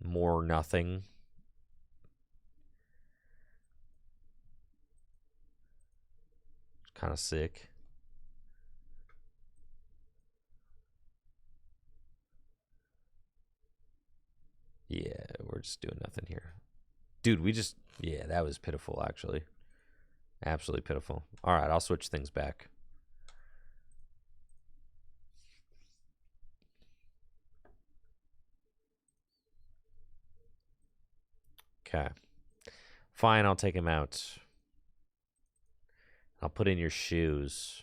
More nothing. Kind of sick. Yeah, we're just doing nothing here. Dude, we just... Yeah, that was pitiful, actually. Absolutely pitiful. All right, I'll switch things back. Okay. Fine, I'll take him out. I'll put in your shoes.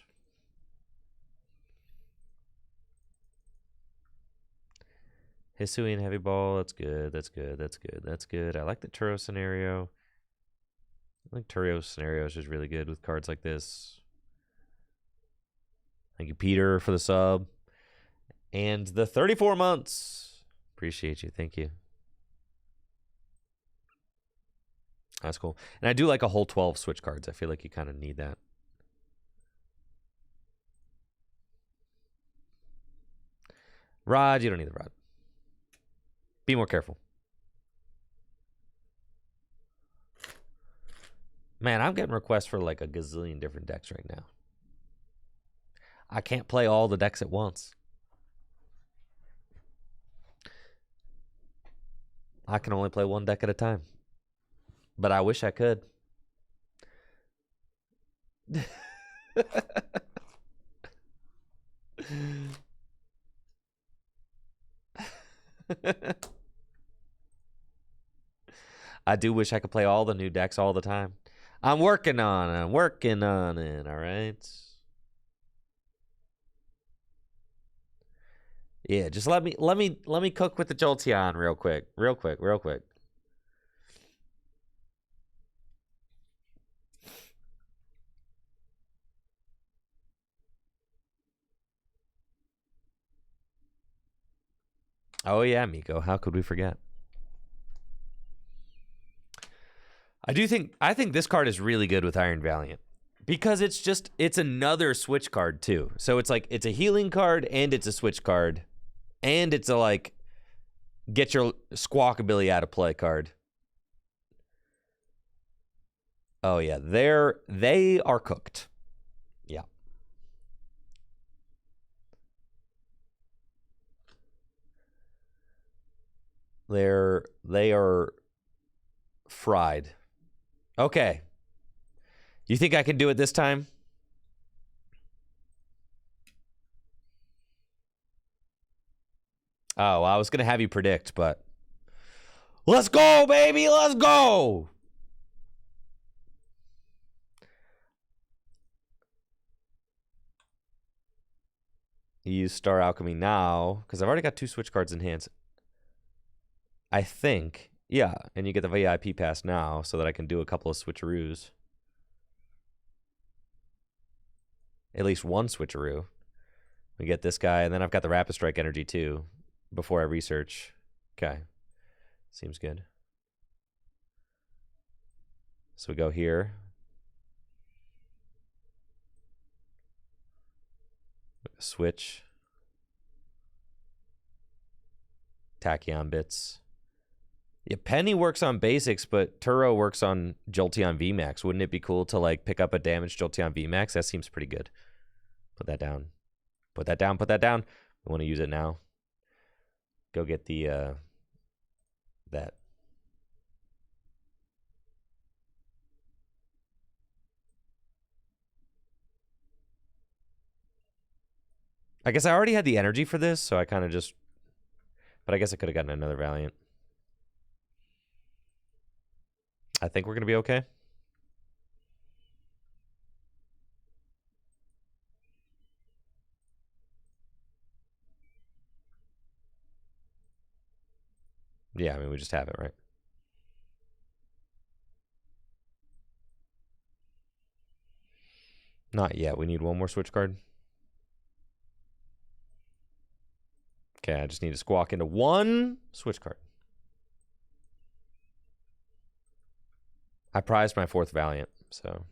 Hisuian Heavy Ball, that's good, that's good, that's good, that's good. I like the Turo scenario. I think Turo scenario is just really good with cards like this. Thank you, Peter, for the sub. And the 34 months. Appreciate you, thank you. That's cool. And I do like a whole 12 switch cards. I feel like you kind of need that. Rod, you don't need the rod. Be more careful. Man, I'm getting requests for like a gazillion different decks right now. I can't play all the decks at once. I can only play one deck at a time. But I wish I could. I do wish I could play all the new decks all the time. I'm working on it. I'm working on it. All right. Yeah, just let me cook with the Jolteon real quick. Real quick. Oh yeah, Miko. How could we forget? I think this card is really good with Iron Valiant. Because it's another switch card too. So it's like it's a healing card and it's a switch card. And it's a like get your Squawk ability out of play card. Oh yeah, they are cooked. Yeah. They are fried. Okay. You think I can do it this time? Oh, I was going to have you predict, but... Let's go, baby! Let's go! You use Star Alchemy now, because I've already got 2 switch cards in hands. I think. Yeah, and you get the VIP pass now so that I can do a couple of switcheroos. At least one switcheroo. We get this guy, and then I've got the Rapid Strike energy too before I research. Okay. Seems good. So we go here. Switch. Tachyon bits. Yeah, Penny works on basics, but Turo works on Jolteon VMAX. Wouldn't it be cool to like pick up a damaged Jolteon VMAX? That seems pretty good. Put that down. Put that down. Put that down. We want to use it now. Go get the that. I guess I already had the energy for this, so I kind of just... But I guess I could have gotten another Valiant. I think we're going to be okay. Yeah, I mean, we just have it, right? Not yet. We need one more switch card. Okay, I just need to squawk into one switch card. I prized my 4th Valiant, so...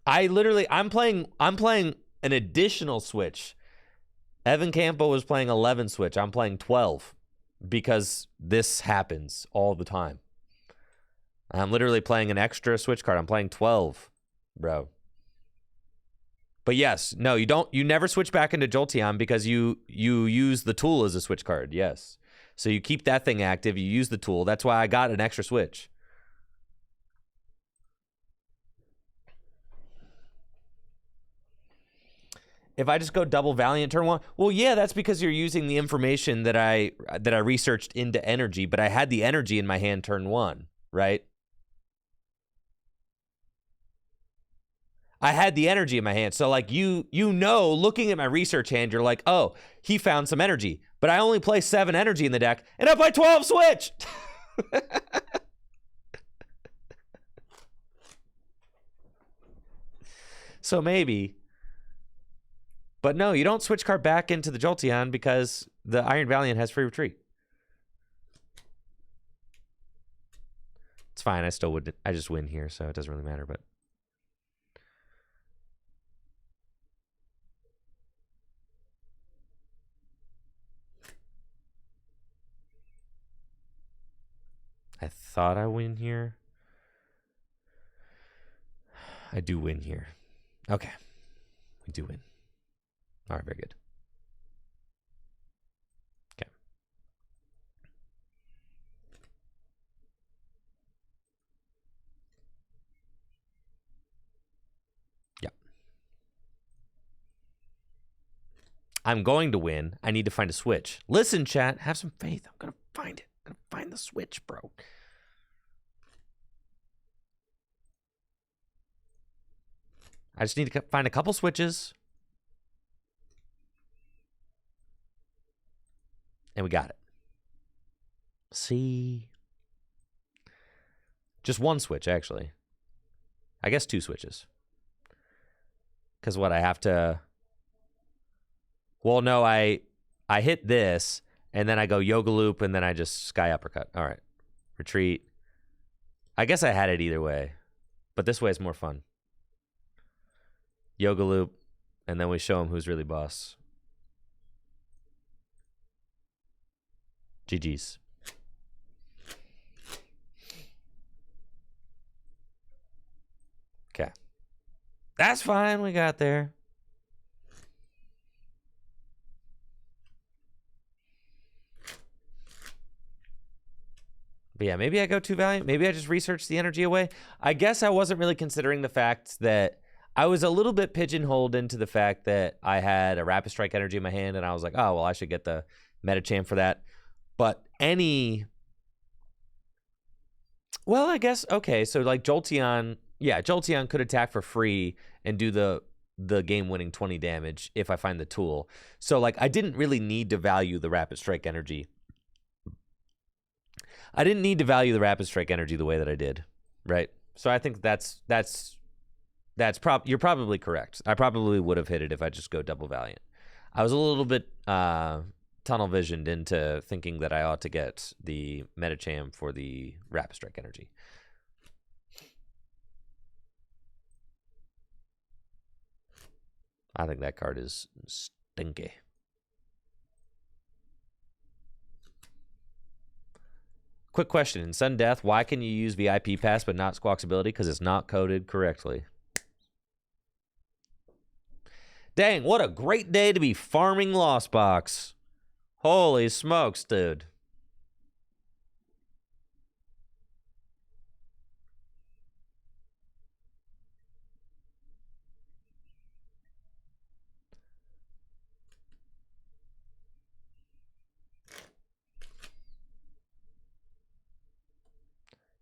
I'm playing an additional switch. Evan Campo was playing 11 switch. I'm playing 12 because this happens all the time. I'm literally playing an extra switch card. I'm playing 12, bro. But yes, no, you never switch back into Jolteon because you use the tool as a switch card. Yes. So you keep that thing active, you use the tool. That's why I got an extra switch. If I just go double Valiant turn 1, well, yeah, that's because you're using the information that I researched into energy, but I had the energy in my hand turn 1, right? I had the energy in my hand. So like you know, looking at my research hand, you're like, oh, he found some energy. But I only play 7 energy in the deck, and I play 12 switch. So maybe. But no, you don't switch card back into the Jolteon because the Iron Valiant has free retreat. It's fine. I still would. I just win here, so it doesn't really matter. But I thought I win here. I do win here. Okay. We do win. All right, very good. Okay. Yeah. I'm going to win. I need to find a switch. Listen, chat. Have some faith. I'm going to find it. I'm going to find the switch, bro. I just need to find a couple switches. And we got it. See? Just one switch, actually. I guess 2 switches. Because what, I have to... Well, no, I hit this, and then I go Yoga Loop, and then I just Sky Uppercut. All right. Retreat. I guess I had it either way. But this way is more fun. Yoga Loop, and then we show him who's really boss. GG's. Okay. That's fine. We got there. But yeah, maybe I go too Valiant. Maybe I just research the energy away. I guess I wasn't really considering the fact that I was a little bit pigeonholed into the fact that I had a Rapid Strike energy in my hand, and I was like, oh, well, I should get the Metacham for that. But well, I guess, okay, so like Jolteon, yeah, Jolteon could attack for free and do the game-winning 20 damage if I find the tool. So, like, I didn't really need to value the Rapid Strike energy. I didn't need to value the Rapid Strike energy the way that I did, right? So I think you're probably correct. I probably would have hit it if I just go double Valiant. I was a little bit tunnel visioned into thinking that I ought to get the Metacham for the Rapid Strike energy. I think that card is stinky. Quick question. In sudden death, why can you use VIP pass but not Squawk's ability? Because it's not coded correctly. Dang, what a great day to be farming Lost Box. Holy smokes, dude.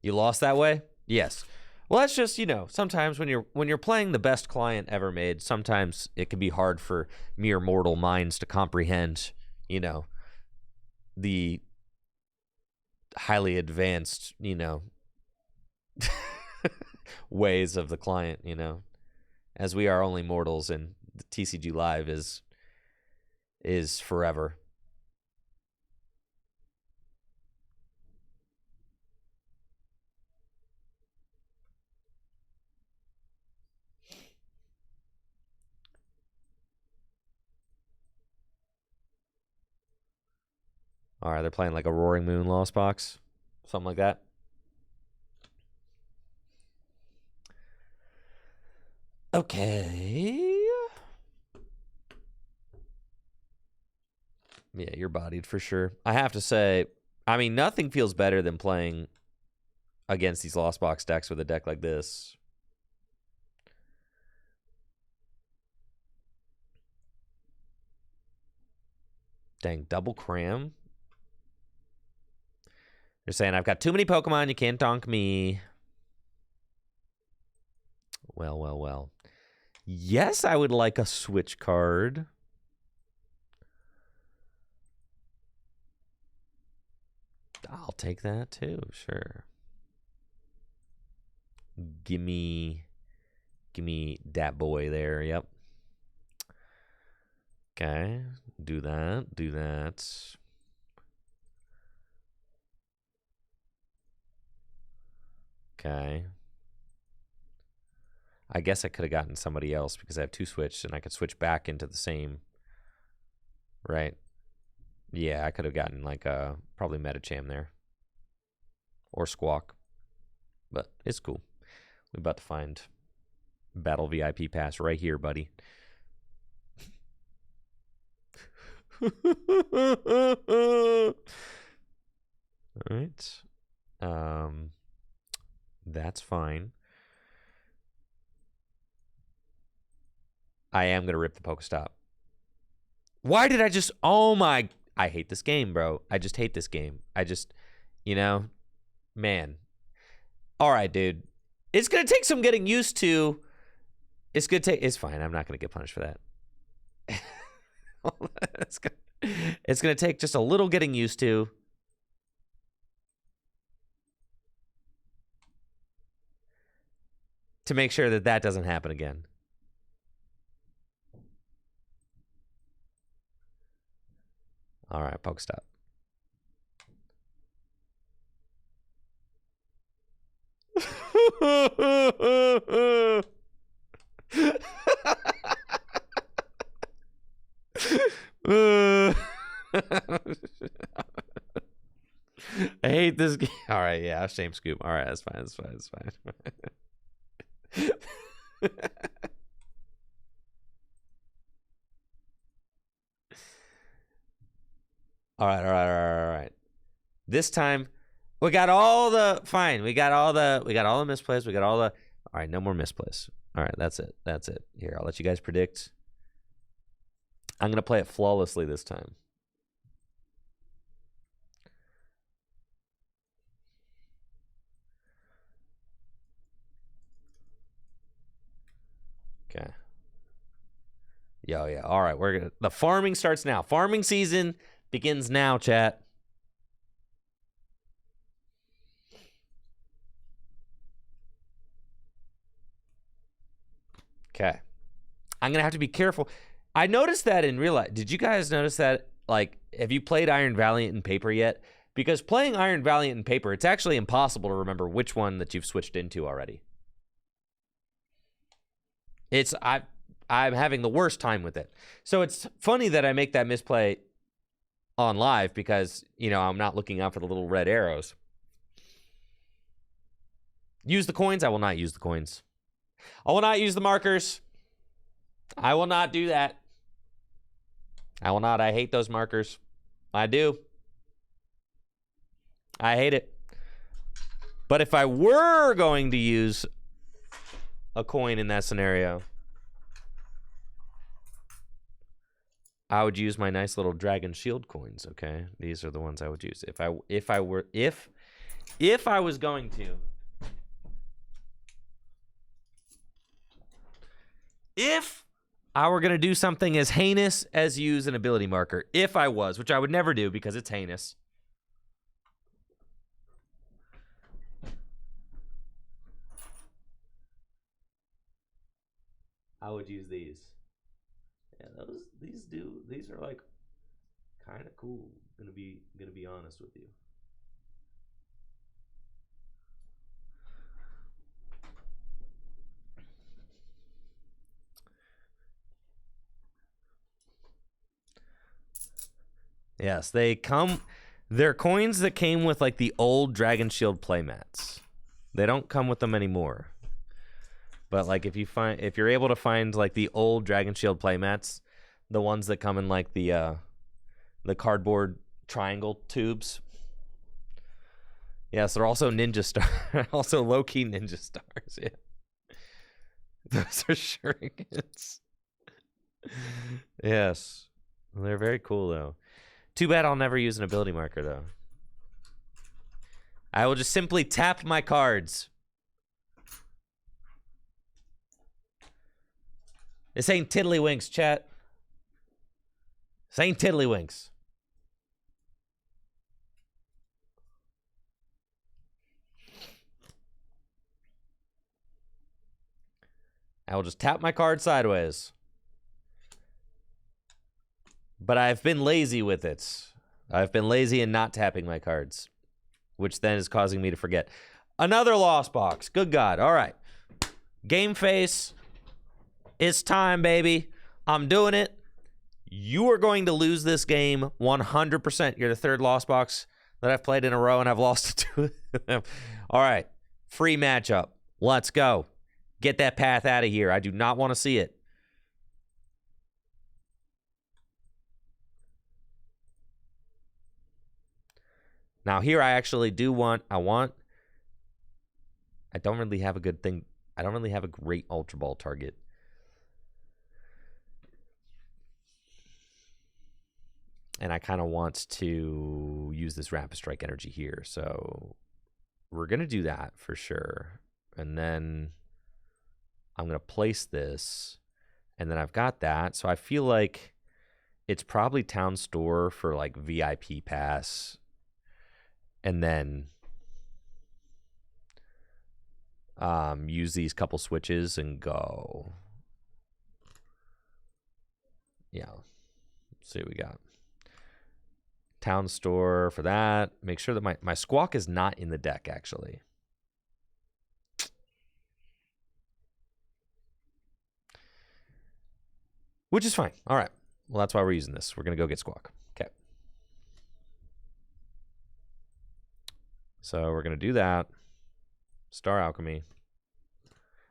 You lost that way? Yes. Well, that's just, you know, sometimes when you're playing the best client ever made, sometimes it can be hard for mere mortal minds to comprehend, you know, the highly advanced, you know, ways of the client, you know, as we are only mortals, and the TCG Live is forever. All right, they're playing like a Roaring Moon Lost Box, something like that. Okay. Yeah, you're bodied for sure. I have to say, I mean, nothing feels better than playing against these Lost Box decks with a deck like this. Dang, double cram? You're saying, I've got too many Pokemon, you can't donk me. Well, well, well. Yes, I would like a switch card. I'll take that too, sure. Gimme that boy there, yep. Okay, do that, do that. Okay. I guess I could have gotten somebody else because I have two switched and I could switch back into the same, right? Yeah, I could have gotten like a probably Metacham there. Or Squawk. But it's cool. We're about to find Battle VIP Pass right here, buddy. Alright. That's fine. I am gonna rip the Pokestop. Why did I just... Oh my... I hate this game, bro. I just hate this game. I just... You know? Man. Alright, dude. It's gonna take some getting used to. It's gonna take... It's fine. I'm not gonna get punished for that. It's gonna take just a little getting used to. To make sure that that doesn't happen again. All right, Pokestop. I hate this game. All right, yeah, shame scoop. All right, that's fine. That's fine. That's fine. All right, all right, all right, all right. This time, we got all the fine. We got all the misplays. We got all the. All right, no more misplays. All right, that's it. That's it. Here, I'll let you guys predict. I'm gonna play it flawlessly this time. Okay. Yo, yeah. All right, we're gonna. The farming starts now. Farming season begins now, chat. Okay. I'm going to have to be careful. I noticed that in real life. Did you guys notice that? Like, have you played Iron Valiant in paper yet? Because playing Iron Valiant in paper, it's actually impossible to remember which one that you've switched into already. I'm having the worst time with it. So it's funny that I make that misplay on live because, you know, I'm not looking out for the little red arrows. Use the coins? I will not use the coins. I will not use the markers. I will not do that. I will not. I hate those markers. I do. I hate it. But if I were going to use a coin in that scenario, I would use my nice little dragon shield coins, okay? These are the ones I would use. If I was going to. If I were going to do something as heinous as use an ability marker, if I was, which I would never do because it's heinous. I would use these. Yeah, these are like kind of cool. Gonna be honest with you. Yes, they're coins that came with like the old Dragon Shield playmats. They don't come with them anymore. But like if you're able to find like the old Dragon Shield playmats, the ones that come in like the cardboard triangle tubes. Yes, they're also ninja star, also low-key ninja stars. Yeah, those are shurikens. Yes, they're very cool though. Too bad I'll never use an ability marker though. I will just simply tap my cards. This ain't tiddlywinks, chat. This ain't tiddlywinks. I will just tap my card sideways. But I've been lazy with it. I've been lazy in not tapping my cards, which then is causing me to forget. Another lost box. Good God. All right. Game face. It's time, baby. I'm doing it. You are going to lose this game 100%. You're the third lost box that I've played in a row, and I've lost to two of them. All right. Free matchup. Let's go. Get that path out of here. I do not want to see it. Now here I actually do want, I don't really have a good thing. I don't really have a great Ultra Ball target. And I kind of want to use this Rapid Strike energy here. So we're going to do that for sure. And then I'm going to place this. And then I've got that. So I feel like it's probably Town Store for like VIP pass. And then use these couple switches and go. Yeah. Let's see what we got. Town Store for that. Make sure that my Squawk is not in the deck, actually. Which is fine. All right. Well, that's why we're using this. We're going to go get Squawk. Okay. So we're going to do that. Star Alchemy.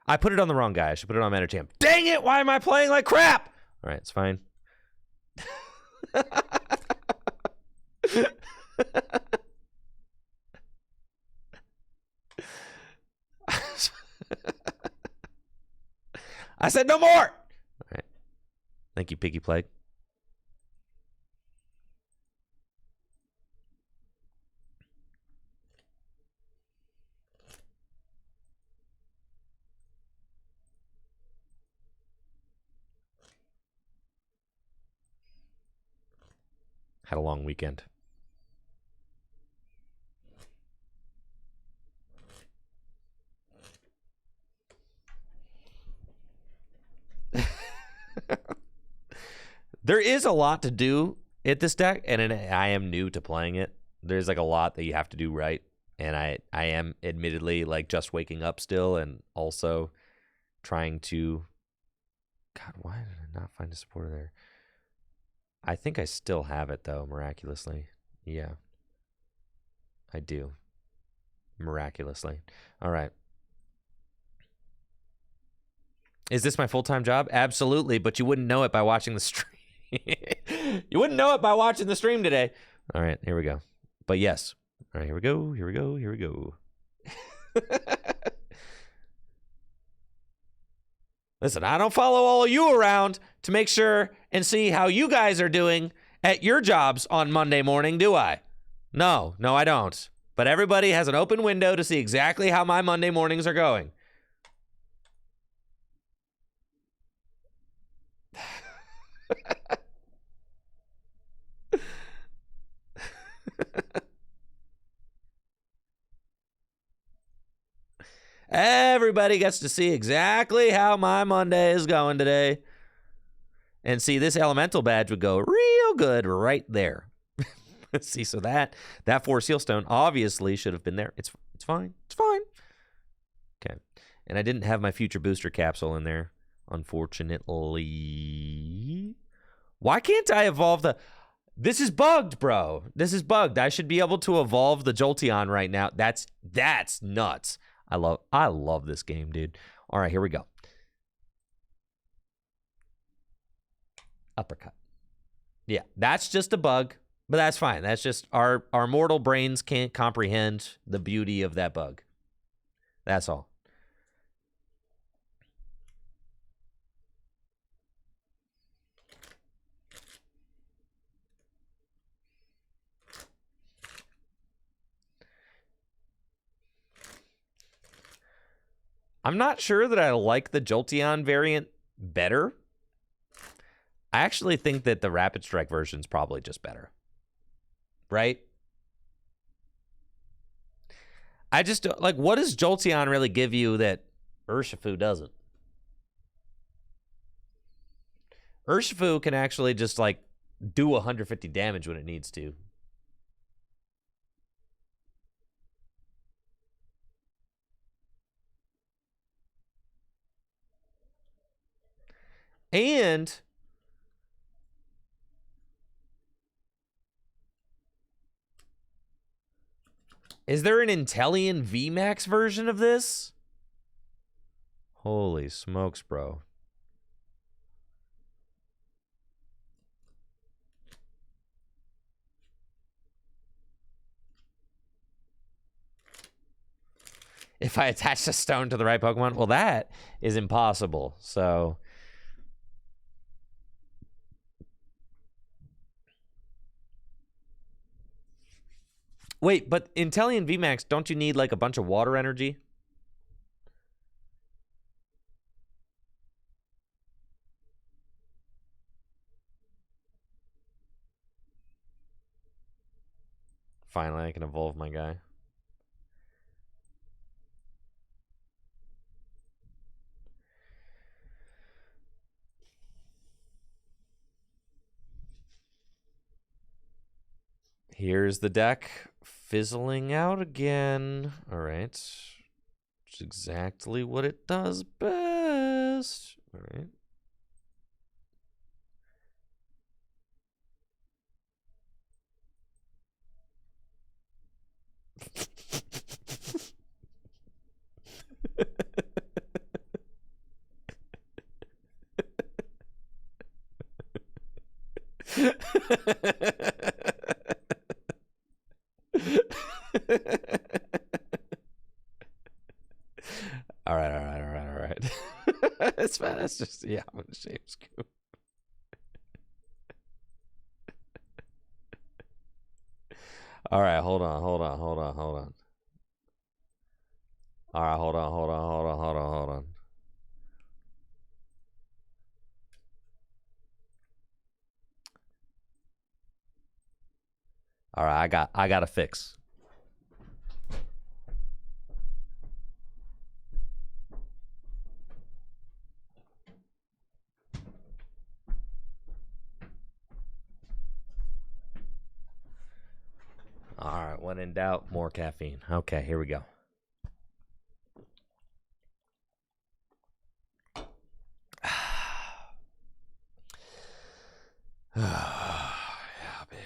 I put it on the wrong guy. I should put it on Mana Champ. Dang it! Why am I playing like crap? All right, it's fine. I said no more. All right. Thank you, Piggy Plague. Had a long weekend. There is a lot to do at this deck, and I am new to playing it. There's like a lot that you have to do right, and I am admittedly like just waking up still, and also trying to. God, why did I not find a supporter there? I think I still have it though, miraculously. Yeah, I do. Miraculously. All right. Is this my full-time job? Absolutely, but you wouldn't know it by watching the stream. You wouldn't know it by watching the stream today. All right, here we go. But yes. All right, here we go. Here we go. Here we go. Listen, I don't follow all of you around to make sure and see how you guys are doing at your jobs on Monday morning, do I? No, I don't. But everybody has an open window to see exactly how my Monday mornings are going. Everybody gets to see exactly how my Monday is going today. And see, this elemental badge would go real good right there. See, so that 4 Sealstone obviously should have been there. It's fine. It's fine. Okay. And I didn't have my future booster capsule in there, unfortunately. Why can't I evolve the... This is bugged, bro. This is bugged. I should be able to evolve the Jolteon right now. That's nuts. I love this game, dude. All right, here we go. Uppercut. Yeah, that's just a bug, but that's fine. That's just our mortal brains can't comprehend the beauty of that bug. That's all. I'm not sure that I like the Jolteon variant better. I actually think that the Rapid Strike version is probably just better. Right? I just, like, what does Jolteon really give you that Urshifu doesn't? Urshifu can actually just, like, do 150 damage when it needs to. And is there an Inteleon VMAX version of this? Holy smokes, bro. If I attach a stone to the right Pokemon, well, that is impossible. So... Wait, but Inteleon VMAX, don't you need like a bunch of water energy? Finally, I can evolve my guy. Here's the deck fizzling out again. All right. It's exactly what it does best. All right. All right, all right, all right, all right. It's fine. That's just, yeah, I'm gonna shave scoop. All right, hold on, hold on, hold on, hold on. All right, hold on, hold on, hold on, hold on, hold on. All right, I got a fix. All right, when in doubt, more caffeine. Okay, here we go. Yeah, baby.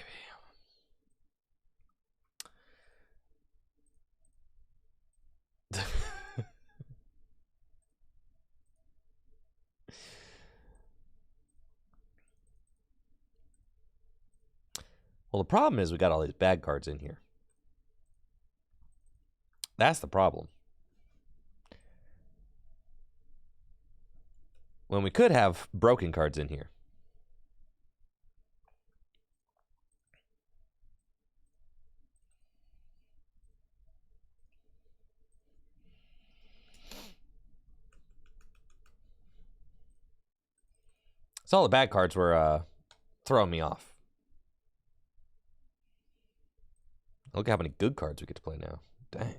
Well, the problem is we got all these bad cards in here. That's the problem. When we could have broken cards in here. So all the bad cards were throwing me off. Look how many good cards we get to play now. Dang.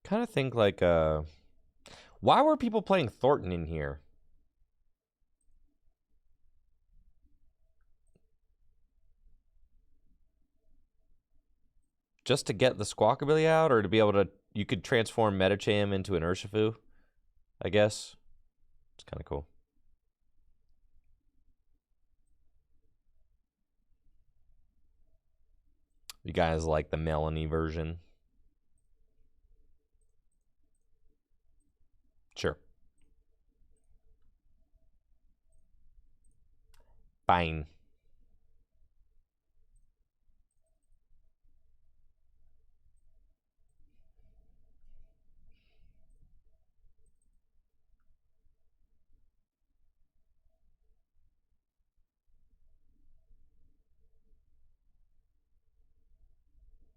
Kind of think like, why were people playing Thornton in here? Just to get the Squawkabilly out, or to be able to, you could transform Metacham into an Urshifu, I guess. It's kind of cool. You guys like the Melanie version? Sure. Fine.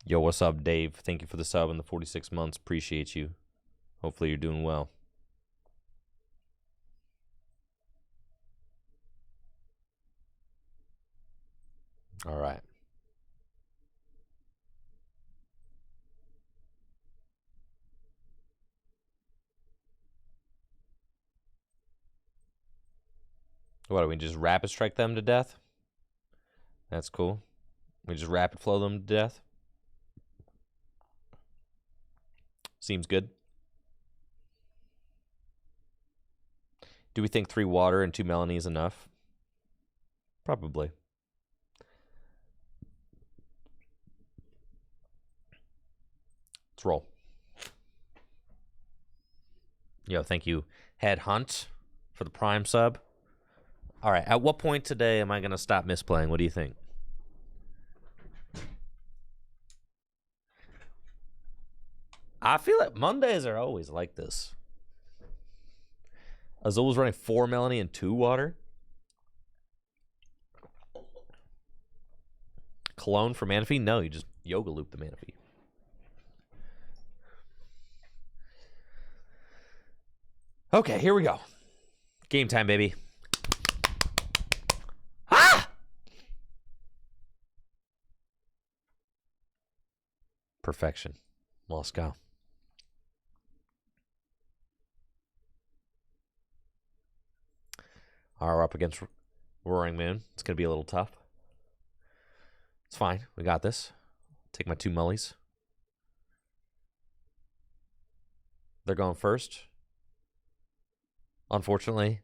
Yo, what's up, Dave? Thank you for the sub and the 46 months. Appreciate you. Hopefully you're doing well. All right. What, do we just rapid strike them to death? That's cool. We just rapid flow them to death. Seems good. Do we think 3 water and 2 Melanie is enough? Probably. Let's roll. Yo, thank you, Head Hunt, for the Prime sub. All right, at what point today am I going to stop misplaying? What do you think? I feel like Mondays are always like this. Azul running 4 Melanie and 2 water. Cologne for Manaphy? No, you just yoga loop the Manaphy. Okay, here we go. Game time, baby. Ah! Perfection. Let's go. All right, we're up against Roaring Moon. It's going to be a little tough. It's fine. We got this. Take my 2 mullies. They're going first. Unfortunately.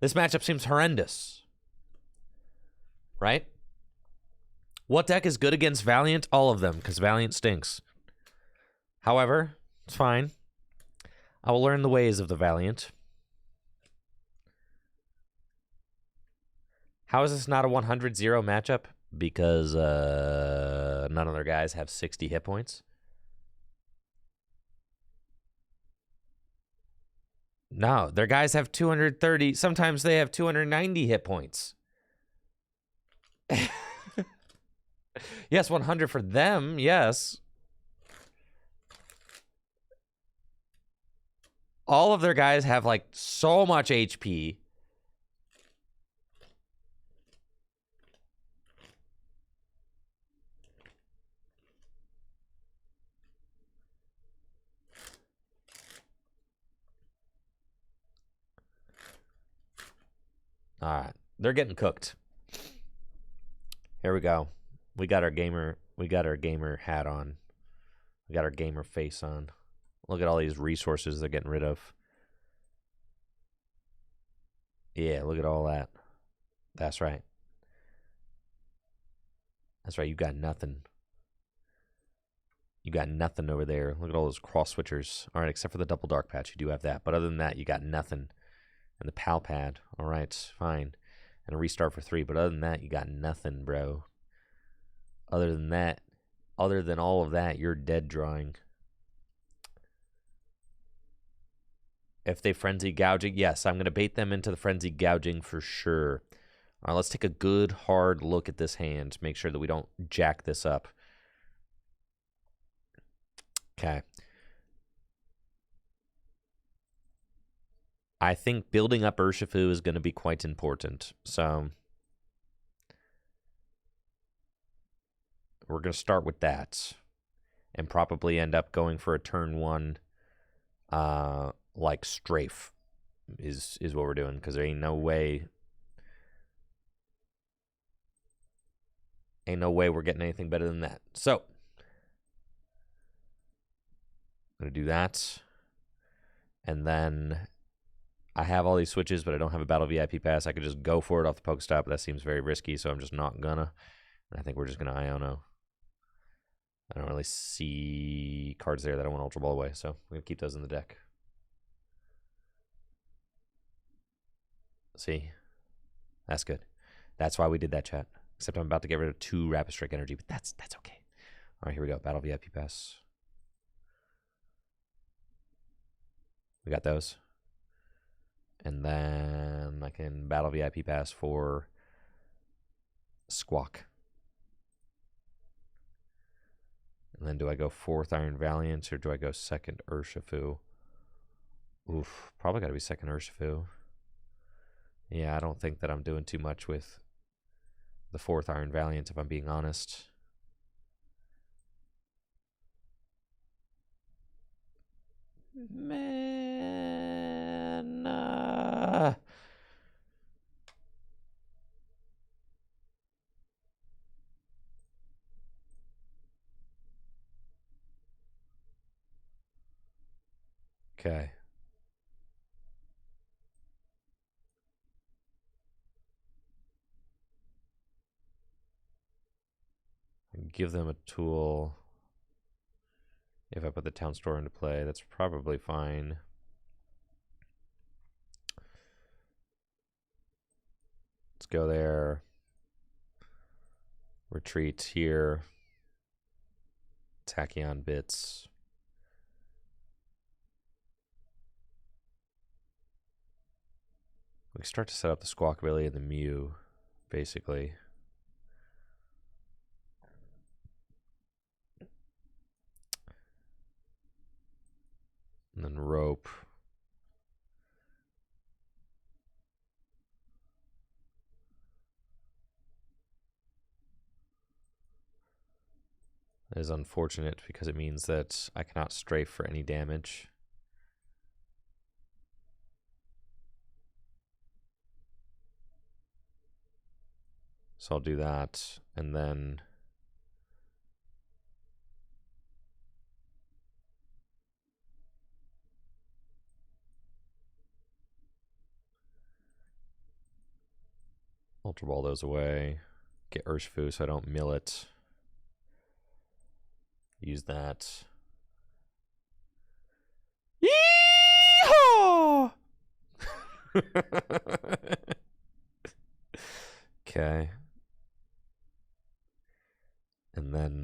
This matchup seems horrendous. Right? What deck is good against Valiant? All of them, because Valiant stinks. However, it's fine. I will learn the ways of the Valiant. How is this not a 100-0 matchup? Because none of their guys have 60 hit points. No, their guys have 230. Sometimes they have 290 hit points. Yes, 100 for them, yes. All of their guys have, like, so much HP. All right, they're getting cooked. Here we go. We got our gamer hat on. We got our gamer face on. Look at all these resources they're getting rid of. Yeah, look at all that. That's right. That's right, you got nothing. You got nothing over there. Look at all those cross switchers. All right, except for the double dark patch, you do have that. But other than that, you got nothing. And the pal pad. All right, fine. And a restart for 3. But other than that, you got nothing, bro. Other than all of that, you're dead drawing. If they frenzy gouging, yes, I'm going to bait them into the frenzy gouging for sure. All right, let's take a good, hard look at this hand. Make sure that we don't jack this up. Okay. I think building up Urshifu is going to be quite important. So we're going to start with that. And probably end up going for a turn 1 like strafe is what we're doing, because there ain't no way we're getting anything better than that. So I'm going to do that. And then I have all these switches, but I don't have a Battle VIP pass. I could just go for it off the Pokestop, but that seems very risky, so I'm just not gonna. And I think we're just going to Iono. I don't really see cards there that I want Ultra Ball away, so I'm going to keep those in the deck. See? That's good. That's why we did that, chat. Except I'm about to get rid of 2 Rapid Strike Energy, but that's okay. All right, here we go. Battle VIP Pass. We got those. And then I can Battle VIP Pass for Squawk. And then do I go 4th Iron Valiant or do I go 2nd Urshifu? Oof, probably got to be 2nd Urshifu. Yeah, I don't think that I'm doing too much with the 4th Iron Valiant, if I'm being honest. Man. Okay. Give them a tool. If I put the town store into play, that's probably fine. Let's go there. Retreat here. Tachyon bits. We start to set up the Squawkabilly and the Mew, basically. And then Rope. That is unfortunate because it means that I cannot strafe for any damage. So I'll do that, and then Ultra Ball those away. Get Urshifu so I don't mill it. Use that. Yeehaw! Okay. And then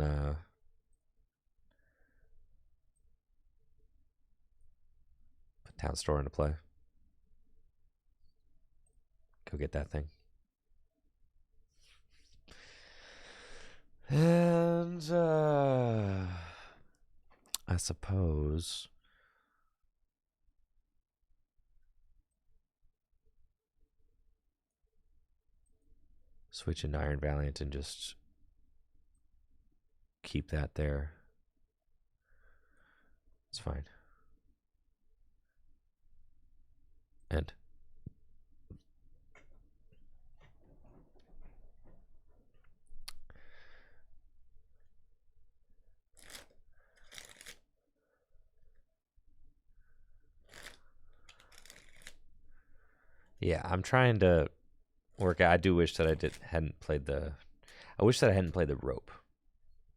put Town Store into play. Go get that thing. And I suppose switch into Iron Valiant and just keep that there. It's fine. End. Yeah, I'm trying to work. I do wish that I hadn't played the. I wish that I hadn't played the rope.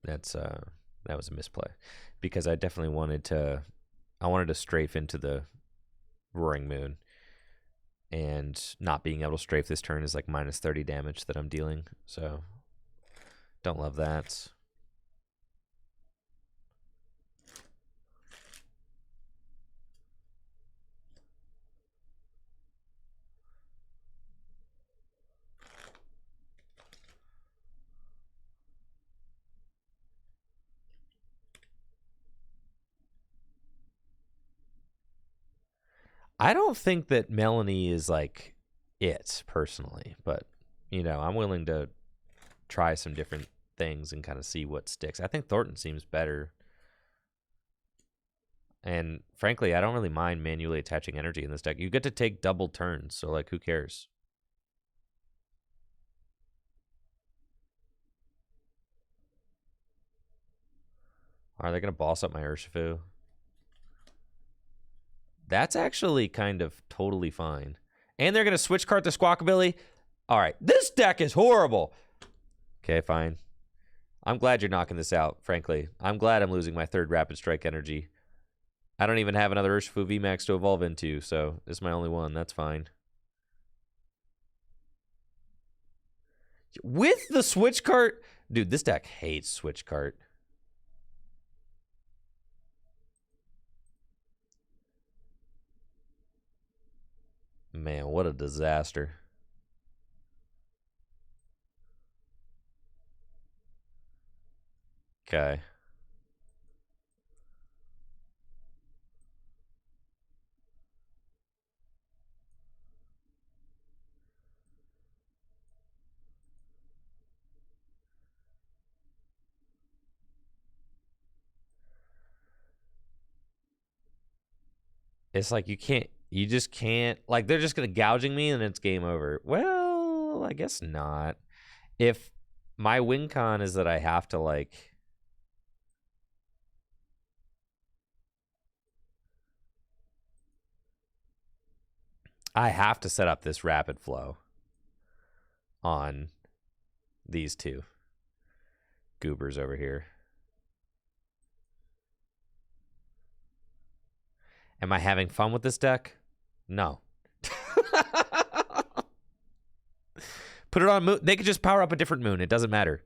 That was a misplay, because I definitely wanted to. I wanted to strafe into the Roaring Moon, and not being able to strafe this turn is like minus 30 damage that I'm dealing. So, don't love that. I don't think that Melanie is like it personally, but you know, I'm willing to try some different things and kind of see what sticks. I think Thornton seems better. And frankly, I don't really mind manually attaching energy in this deck. You get to take double turns, so like who cares? Are they going to boss up my Urshifu? That's actually kind of totally fine. And they're going to switch card to Squawkabilly. All right, this deck is horrible. Okay, fine. I'm glad you're knocking this out, frankly. I'm glad I'm losing my third Rapid Strike energy. I don't even have another Urshifu VMAX to evolve into, so this is my only one. That's fine. With the switch cart? Dude, this deck hates switch cart. Man, what a disaster. Okay. It's like you just can't, like they're just going to gouging me and it's game over. Well, I guess not. If my win con is that I have to like, I have to set up this rapid flow on these two goobers over here. Am I having fun with this deck? No. Put it on moon. They could just power up a different moon. It doesn't matter.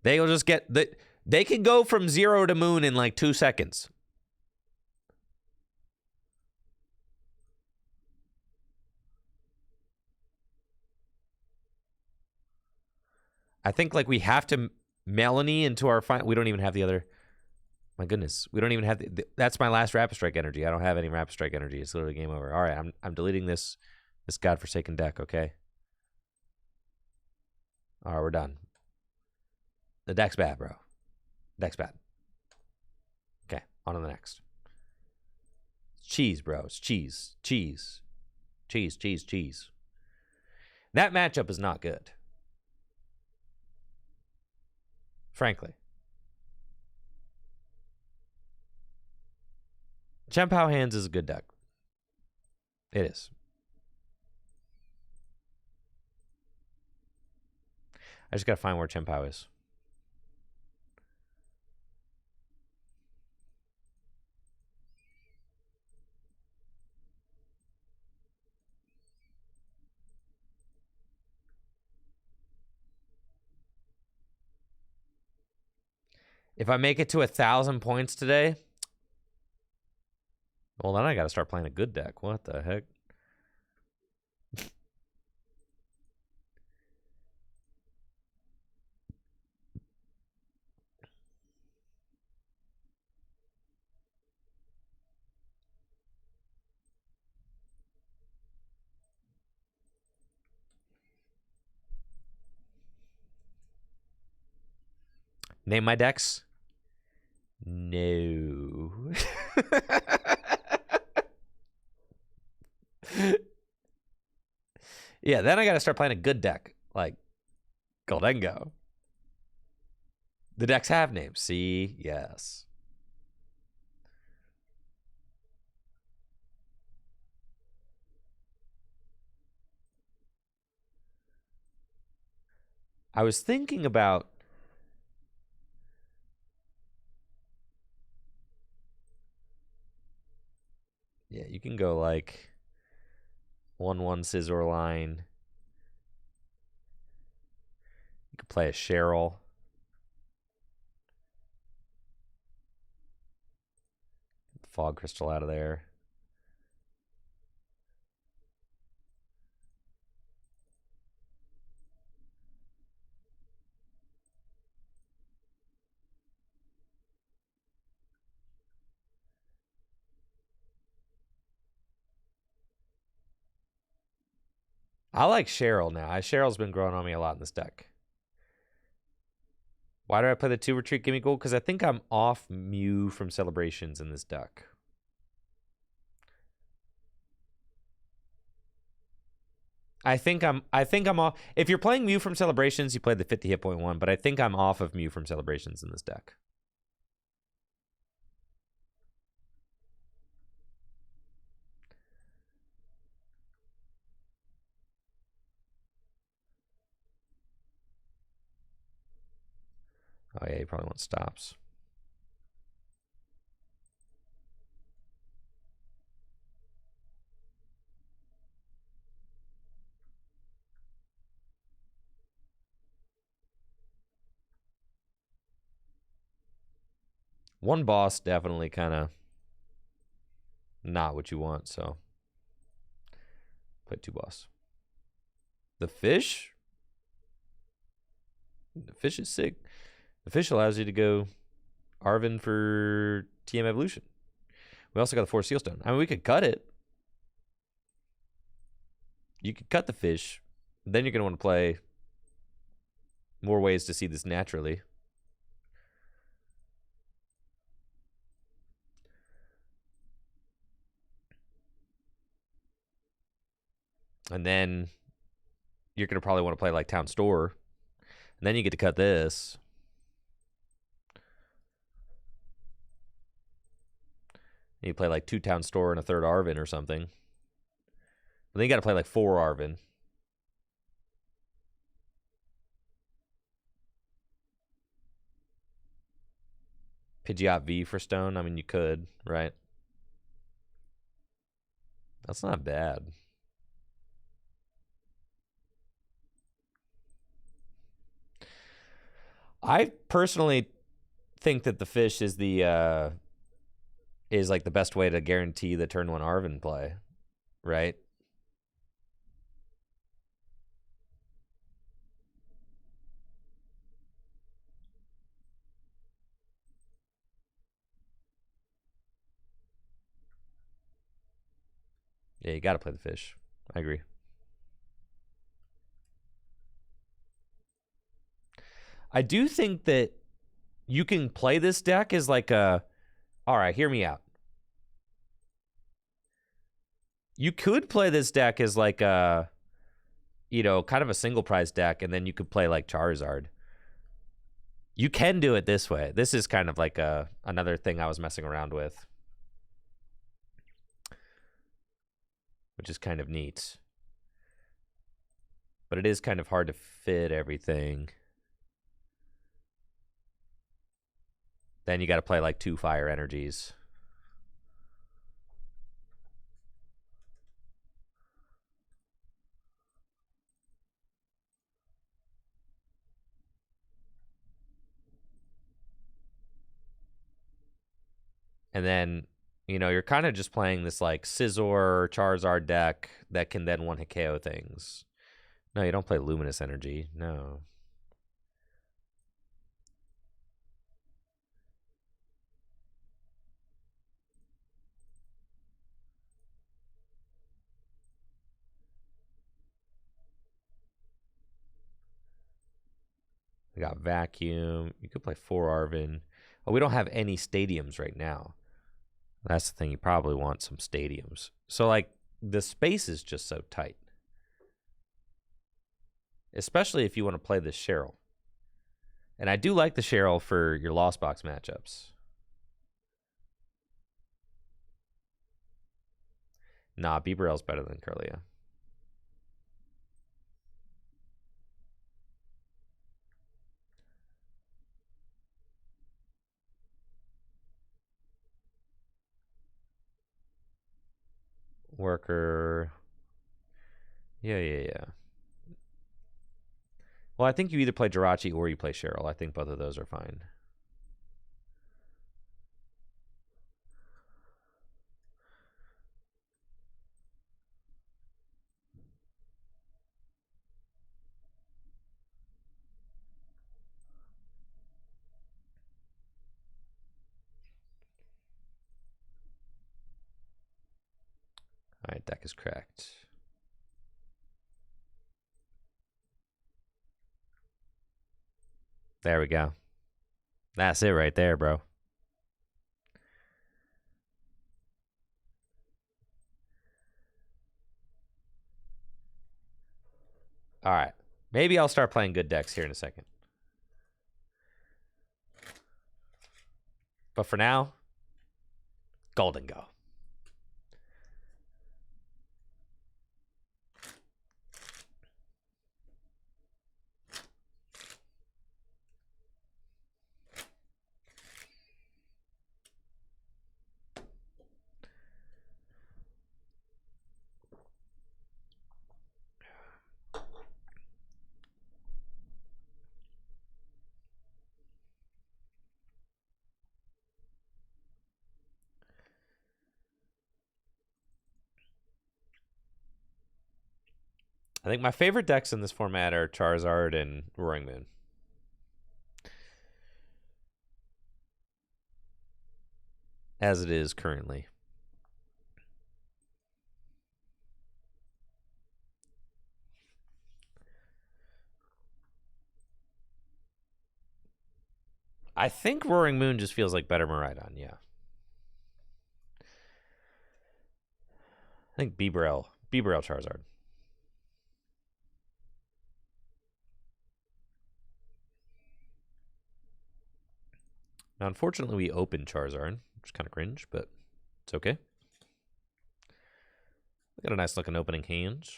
They'll just get they can go from 0 to moon in like 2 seconds. I think like we have to Melanie into our final. We don't even have the other. My goodness, we don't even have that's my last Rapid Strike energy. I don't have any Rapid Strike energy. It's literally game over. All right, I'm deleting this godforsaken deck. Okay. All right, we're done. The deck's bad, bro. Deck's bad. Okay, on to the next. It's cheese, bro. It's cheese. Cheese. Cheese, cheese, cheese. That matchup is not good. Frankly. Chien-Pao Hands is a good deck. It is. I just gotta find where Chien-Pao is. If I make it to 1,000 points today, well, then I gotta start playing a good deck. What the heck? Name my decks? No. Yeah, then I gotta start playing a good deck, like Goldengo. The decks have names. See? Yes. I was thinking about... Yeah, you can go like 1/1 Scizor line. You could play a Cheryl. Fog Crystal out of there. I like Cheryl now. Cheryl's been growing on me a lot in this deck. Why do I play the 2 retreat gimme gold? Because I think I'm off Mew from Celebrations in this deck. I think I'm off. If you're playing Mew from Celebrations, you play the 50 hit point one, but I think I'm off of Mew from Celebrations in this deck. Oh yeah, you probably want stops. One boss definitely kind of not what you want, so play 2 boss. The fish? The fish is sick. The fish allows you to go Arvin for TM Evolution. We also got the 4 Sealstone. I mean, we could cut it. You could cut the fish. Then you're going to want to play more ways to see this naturally. And then you're going to probably want to play like Town Store. And then you get to cut this. And you play like 2 Town Store and a 3rd Arvin or something. But then you got to play like 4 Arvin. Pidgeot V for stone. I mean, you could, right? That's not bad. I personally think that the fish is the is like the best way to guarantee the turn 1 Arvin play, right? Yeah, you got to play the fish. I agree. I do think that you can play this deck as like a... All right, hear me out. You could play this deck as like a, you know, kind of a single prize deck, and then you could play like Charizard. You can do it this way. This is kind of like another thing I was messing around with. which is kind of neat. But it is kind of hard to fit everything. Then you got to play like 2 fire energies. And then, you know, you're kind of just playing this like Scizor Charizard deck that can then one-hit KO things. No, you don't play Luminous Energy. No. We got Vacuum. You could play 4 Arvin. Oh, we don't have any stadiums right now. That's the thing. You probably want some stadiums. So, like, the space is just so tight. Especially if you want to play this Cheryl. And I do like the Cheryl for your Lost Box matchups. Nah, Bibarel's better than Kirlia. Worker. Yeah. Well, I think you either play Jirachi or you play Cheryl. I think both of those are fine. All right, deck is cracked. There we go. That's it right there, bro. All right. Maybe I'll start playing good decks here in a second. But for now, Golden Go. I think my favorite decks in this format are Charizard and Roaring Moon. As it is currently. I think Roaring Moon just feels like better Miraidon, yeah. I think Bibarel Charizard. Now, unfortunately, we opened Charizard, which is kind of cringe, but it's okay. We got a nice looking opening hand.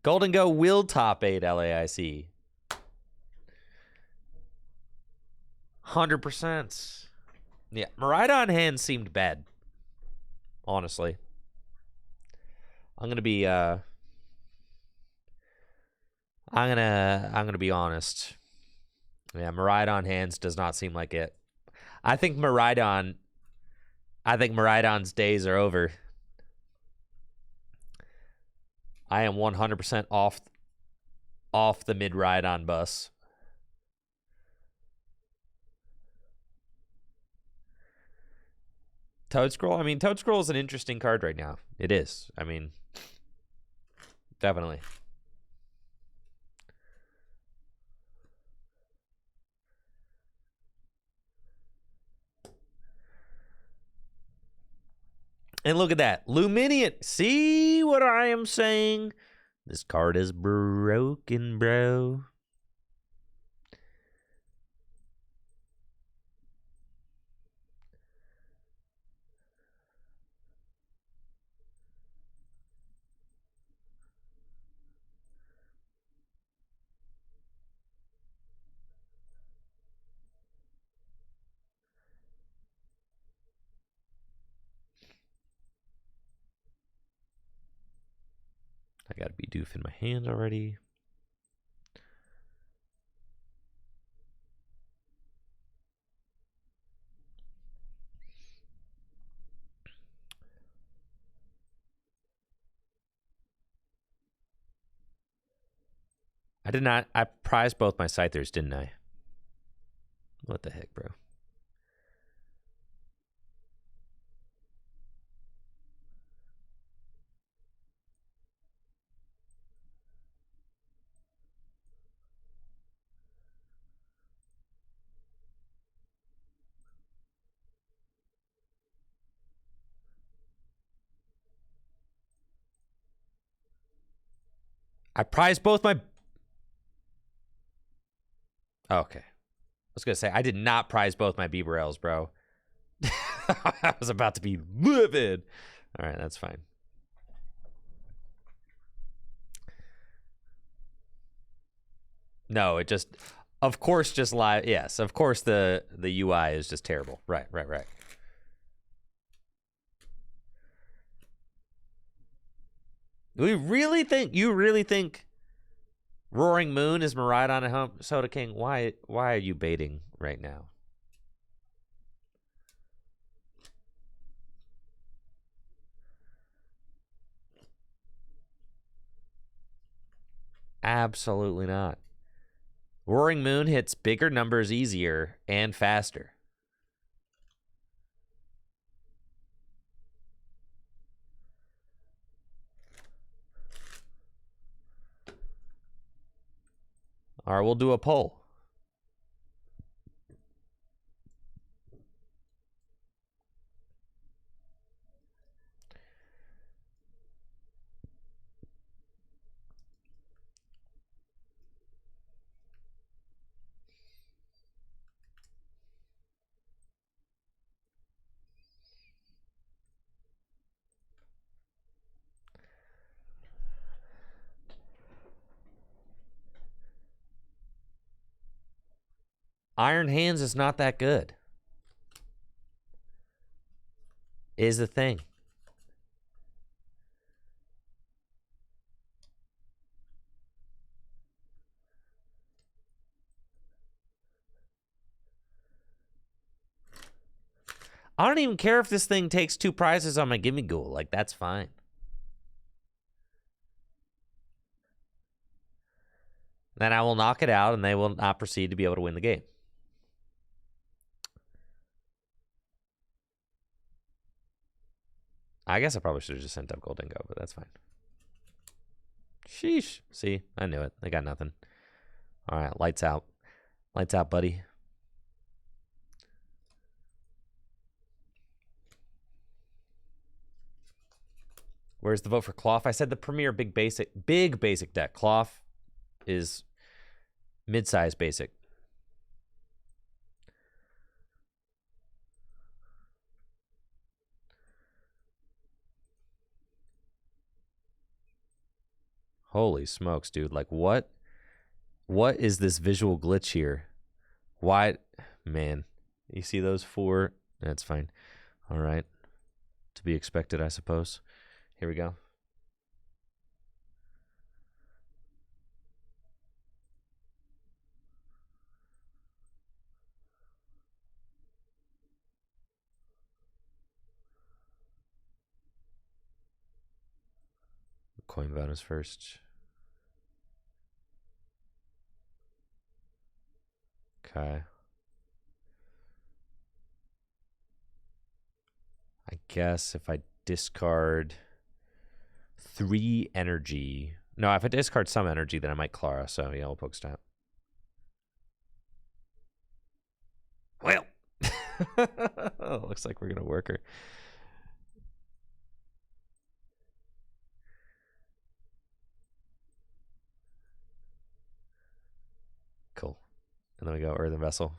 Golden Go will top 8 LAIC. 100%. Yeah, Miraidon hand seemed bad. Honestly. I'm gonna be honest. Yeah, Miraidon hands does not seem like it. I think Miraidon's days are over. I am 100% off the mid-Rhydon bus. Toad Scroll? I mean, Toad Scroll is an interesting card right now. It is. I mean, definitely. And look at that. Luminian. See what I am saying? This card is broken, bro. I got a Bidoof in my hand already. I did not. I prized both my Scythers, didn't I? What the heck, bro? I prized both my... Oh, okay. I was going to say, I did not prize both my Bibarels, bro. I was about to be livid. All right, that's fine. No, it just... Of course, just live... Yes, of course the UI is just terrible. Right. You really think Roaring Moon is Miraidon and Hump Soda King? Why are you baiting right now? Absolutely not. Roaring Moon hits bigger numbers easier and faster. All right, we'll do a poll. Iron Hands is not that good. Is the thing. I don't even care if this thing takes 2 prizes on my Gimme Ghoul. Like, that's fine. Then I will knock it out, and they will not proceed to be able to win the game. I guess I probably should have just sent up Goldingo, but that's fine. Sheesh. See, I knew it. They got nothing. All right, lights out. Lights out, buddy. Where's the vote for Cloth? I said the premier big basic deck. Cloth is mid-size basic. Holy smokes, dude. Like, what is this visual glitch here? Why? Man, you see those 4? That's fine. All right. To be expected, I suppose. Here we go. Coin bonus first. Okay. I guess if I discard 3 energy. No, if I discard some energy, then I might Clara. So yeah, we'll Pokestop. Well, looks like we're gonna work her. Cool. And then we go Earthen Vessel.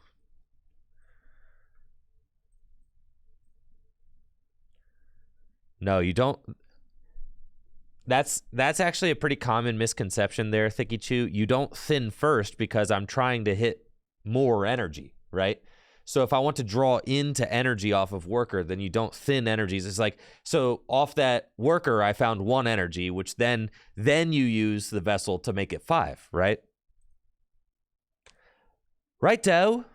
No, you don't. That's actually a pretty common misconception there, Thicky Chew. You don't thin first because I'm trying to hit more energy, right? So if I want to draw into energy off of worker, then you don't thin energies. It's like, so off that worker, I found 1 energy, which then you use the vessel to make it 5, right? Right, Doe?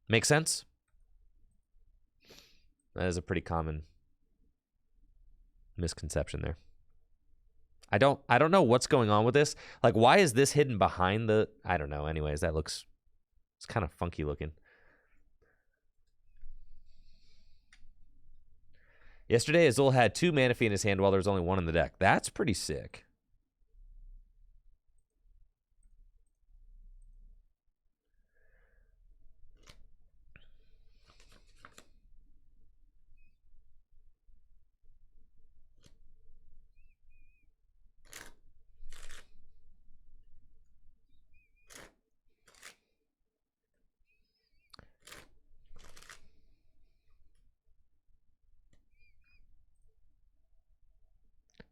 Make sense? That is a pretty common misconception there. I don't know what's going on with this. Like, why is this hidden behind the... I don't know. Anyways, that looks... It's kind of funky looking. Yesterday, Azul had 2 Manaphy in his hand while there was only 1 in the deck. That's pretty sick.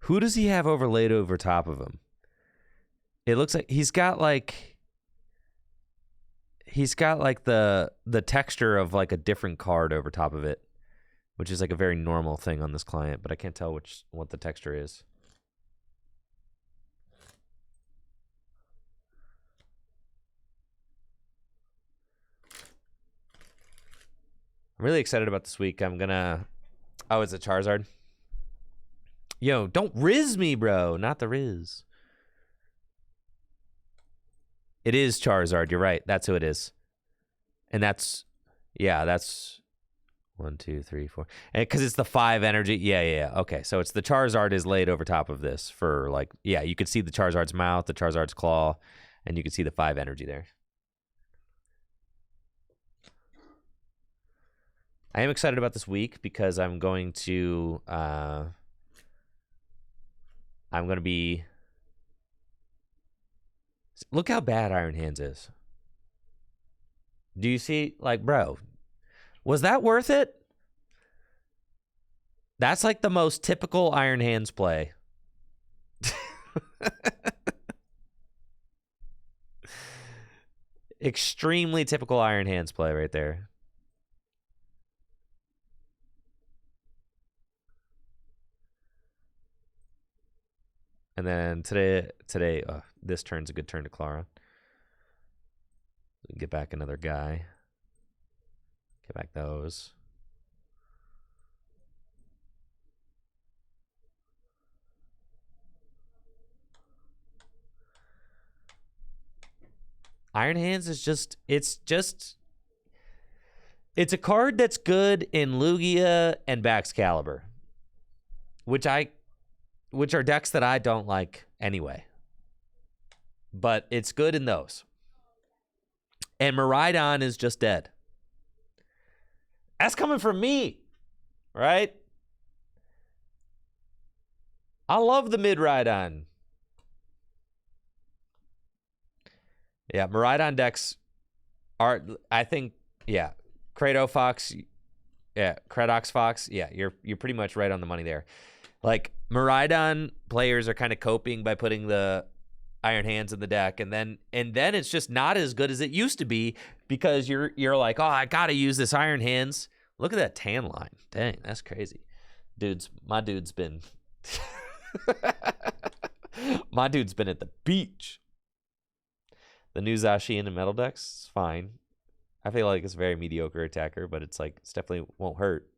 Who does he have overlaid over top of him? It looks like he's got like the texture of like a different card over top of it, which is like a very normal thing on this client, but I can't tell what the texture is. I'm really excited about this week. I'm gonna... Oh, it's a Charizard. Yo, don't Riz me, bro. Not the Riz. It is Charizard. You're right. That's who it is. And that's... Yeah, that's... 1, 2, 3, 4. And because it's the 5 energy. Yeah. Okay, so it's the Charizard is laid over top of this for like... Yeah, you could see the Charizard's mouth, the Charizard's claw, and you could see the 5 energy there. I am excited about this week because I'm going to be... Look how bad Iron Hands is. Do you see? Like, bro, was that worth it? That's like the most typical Iron Hands play. Extremely typical Iron Hands play right there. And then today, this turn's a good turn to Clara. Get back another guy. Get back those. Iron Hands is just, it's a card that's good in Lugia and Baxcalibur, which are decks that I don't like anyway. But it's good in those. And Miraidon is just dead. That's coming from me, right? I love the mid-Rhydon. Yeah, Miraidon decks are, I think, yeah, Kratos Fox, yeah, you're pretty much right on the money there. Like, Miraidon players are kind of coping by putting the Iron Hands in the deck, and then it's just not as good as it used to be because you're like, oh, I gotta use this Iron Hands. Look at that tan line. Dang, that's crazy. My dude's been my dude's been at the beach. The new Zacian and metal decks is fine. I feel like it's a very mediocre attacker, but it's definitely won't hurt.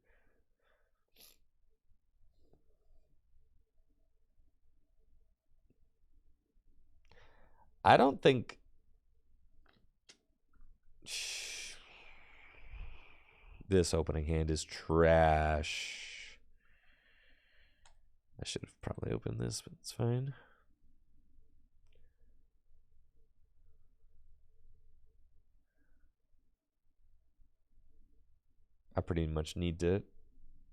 I don't think... This opening hand is trash. I should have probably opened this, but it's fine. I pretty much need to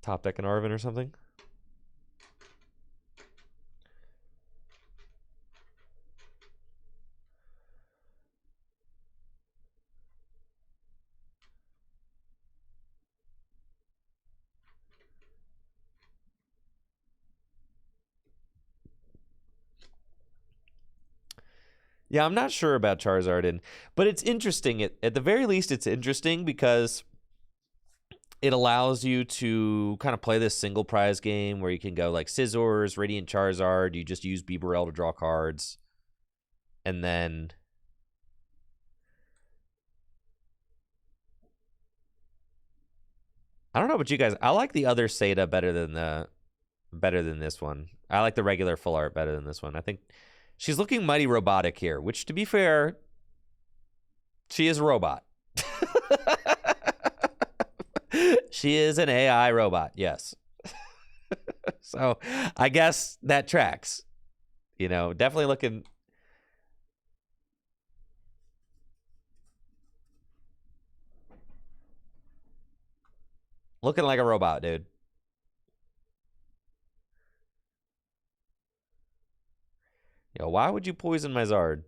top deck an Arvin or something. Yeah, I'm not sure about Charizard, but it's interesting. At the very least, it's interesting because it allows you to kind of play this single prize game where you can go like Scizors, Radiant Charizard. You just use Bibarel to draw cards. And then I don't know about you guys. I like the other Seda better than this one. I like the regular full art better than this one. I think she's looking mighty robotic here, which to be fair, she is a robot. She is an AI robot, yes. So I guess that tracks. You know, definitely looking like a robot, dude. Yo, why would you poison my Zard?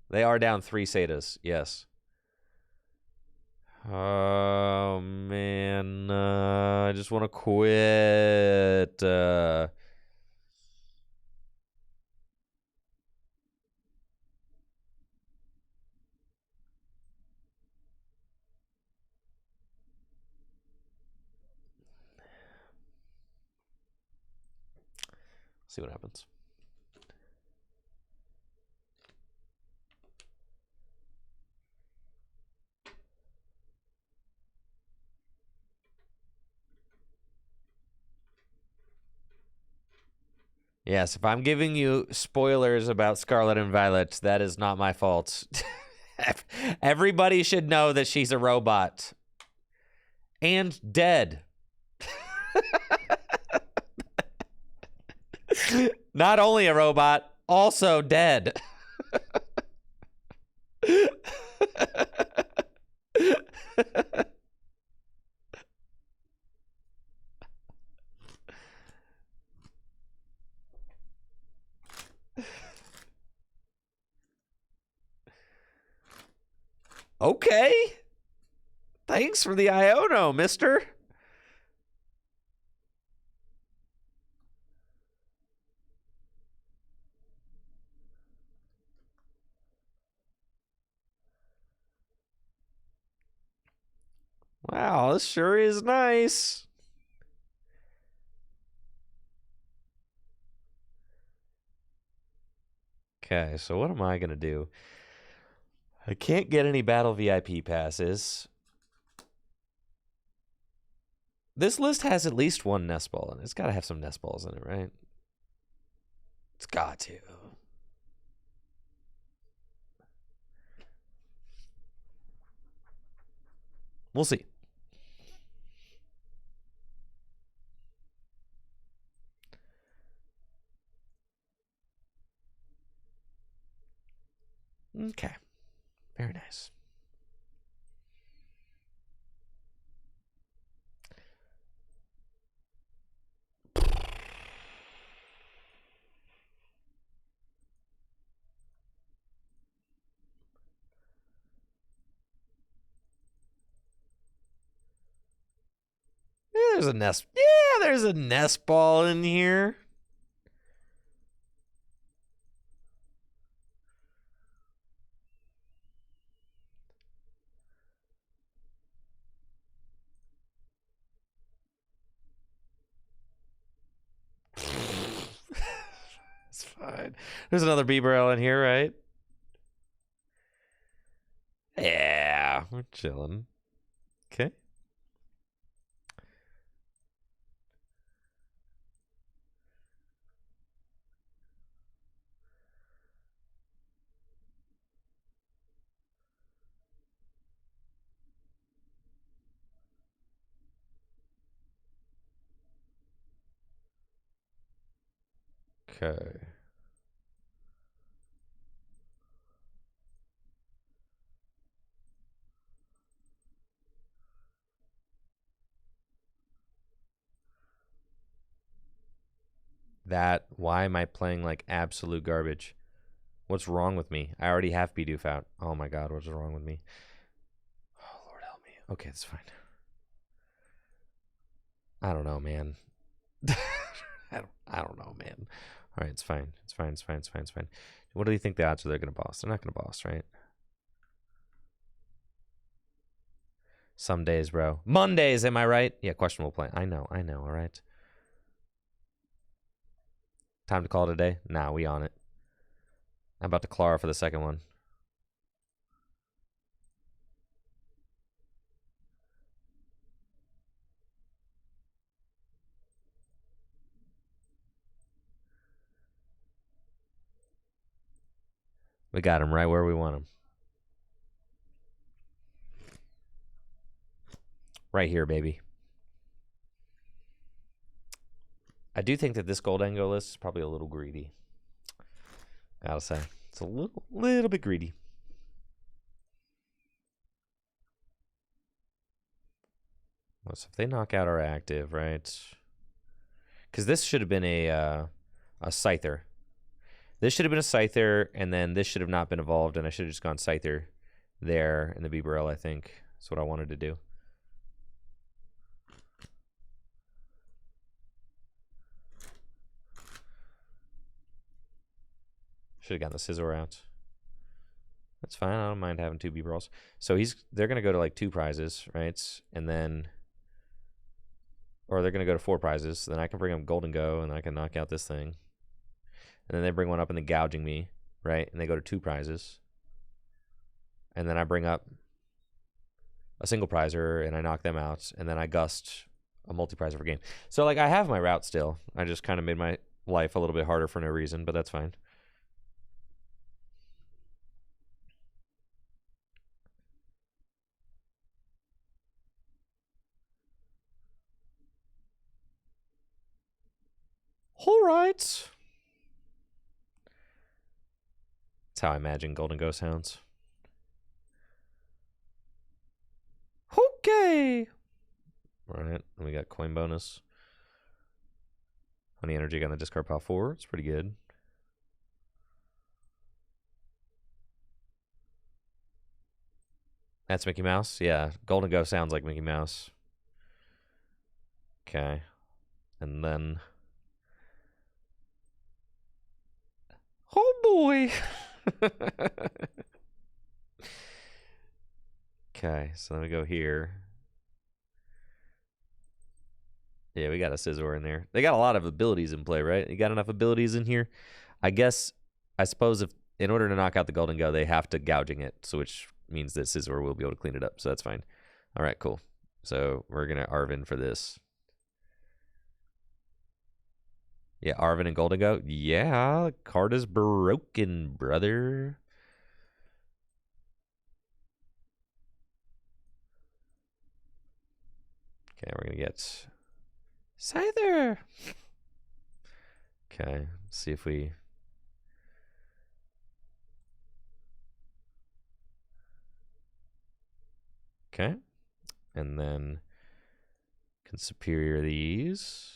They are down 3 Setas, yes. Oh, man. I just want to quit. See what happens. Yes, if I'm giving you spoilers about Scarlet and Violet, that is not my fault. Everybody should know that she's a robot. And dead. Not only a robot, also dead. Okay. Thanks for the Iono, mister. Wow, this sure is nice. Okay, so what am I going to do? I can't get any battle VIP passes. This list has at least one nest ball in it. It's got to have some nest balls in it, right? It's got to. We'll see. Okay. Very nice. Yeah, there's a nest. Yeah, there's a nest ball in here. It's fine. There's another Bibarel in here, right? Yeah, we're chilling. Okay. Okay. Why am I playing like absolute garbage? What's wrong with me? I already have Bidoof out. Oh my god, what's wrong with me? Oh, Lord help me. Okay, it's fine. I don't know, man. I don't know, man. All right, it's fine. It's fine. It's fine. It's fine. It's fine. What do you think the odds are they're going to boss? They're not going to boss, right? Some days, bro. Mondays, am I right? Yeah, questionable play. I know. All right. Time to call it a day? Nah, we on it. I'm about to Clara for the second one. We got him right where we want him. Right here, baby. I do think that this Goldango list is probably a little greedy. Gotta say. It's a little bit greedy. So if they knock out our active, right? Because this should have been a Scyther. This should have been a Scyther, and then this should have not been evolved, and I should have just gone Scyther there in the Bibarel, I think. That's what I wanted to do. Should have gotten the Scizor out. That's fine. I don't mind having 2 Bibarels. So they're going to go to like 2 prizes, right? And then, or they're going to go to 4 prizes. Then I can bring up Goldango, and I can knock out this thing. And then they bring one up and they're gouging me, right? And they go to 2 prizes. And then I bring up a single prizer and I knock them out. And then I gust a multi-prizer for game. So, like, I have my route still. I just kind of made my life a little bit harder for no reason, but that's fine. All right. That's how I imagine Goldango sounds. Okay. All right. And we got coin bonus. Honey Energy on the discard pile 4. It's pretty good. That's Mickey Mouse? Yeah. Goldango sounds like Mickey Mouse. Okay. And then... Oh, boy. Okay, so then we go here. Yeah, we got a Scizor in there. They got a lot of abilities in play, right? You got enough abilities in here? I suppose if in order to knock out the Goldango, they have to gouging it, so which means that Scizor will be able to clean it up, so that's fine. All right, cool. So we're going to Arven for this. Yeah, Arven and Goldango. Yeah, the card is broken, brother. Okay, we're going to get Scyther. Okay, let's see if we... Okay, and then can superior these.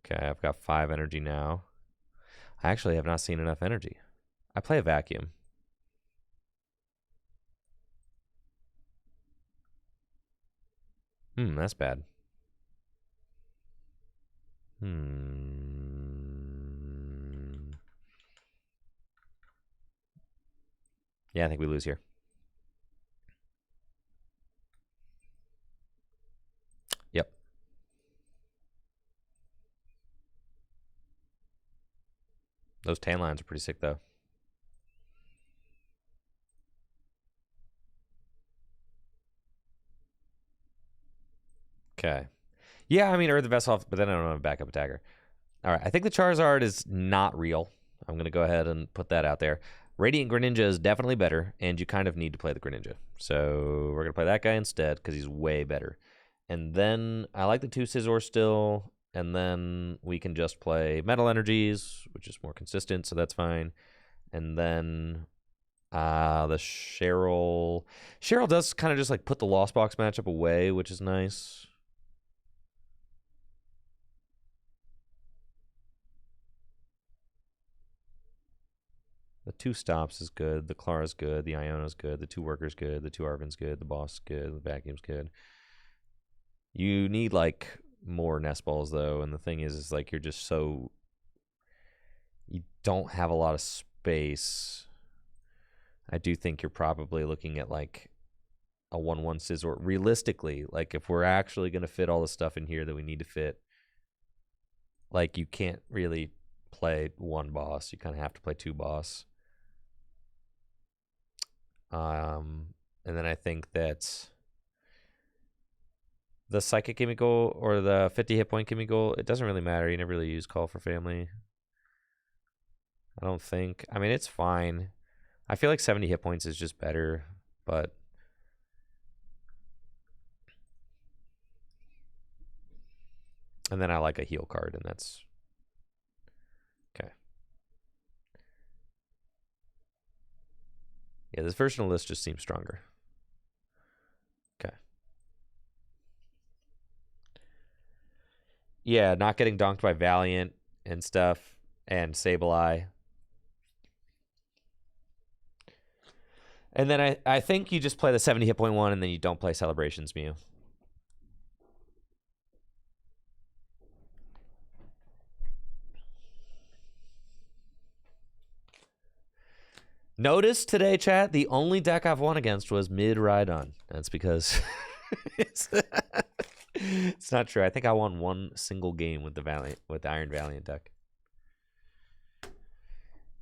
Okay, I've got 5 energy now. I actually have not seen enough energy. I play a vacuum. That's bad. Yeah, I think we lose here. Yep. Those tan lines are pretty sick, though. Okay. Yeah, I mean, Earth the Vessel, but then I don't have a backup attacker. All right, I think the Charizard is not real. I'm going to go ahead and put that out there. Radiant Greninja is definitely better, and you kind of need to play the Greninja. So we're going to play that guy instead because he's way better. And then I like the 2 Scizor still, and then we can just play Metal Energies, which is more consistent, so that's fine. And then the Cheryl. Cheryl does kind of just like put the Lost Box matchup away, which is nice. The 2 stops is good. The Clara's good. The Iona's good. The 2 workers good. The 2 Arven's good. The boss is good. The vacuum's good. You need like more nest balls though, and the thing is like you're just so you don't have a lot of space. I do think you're probably looking at like a 1/1 Scizor. Realistically, like if we're actually gonna fit all the stuff in here that we need to fit, like you can't really play 1 boss. You kind of have to play 2 boss. And then I think that the Psychic Gimmighoul or the 50 hit point Gimmighoul, it doesn't really matter. You never really use Call for Family. I don't think. I mean, it's fine. I feel like 70 hit points is just better, but and then I like a heal card, and that's okay. Yeah, this version of the list just seems stronger. Okay. Yeah, not getting donked by Valiant and stuff, and Sableye. And then I think you just play the 70 hit point one, and then you don't play Celebrations Mew. Notice today, chat, the only deck I've won against was mid Rhydon. That's because it's not true. I think I won 1 single game with the Iron Valiant deck.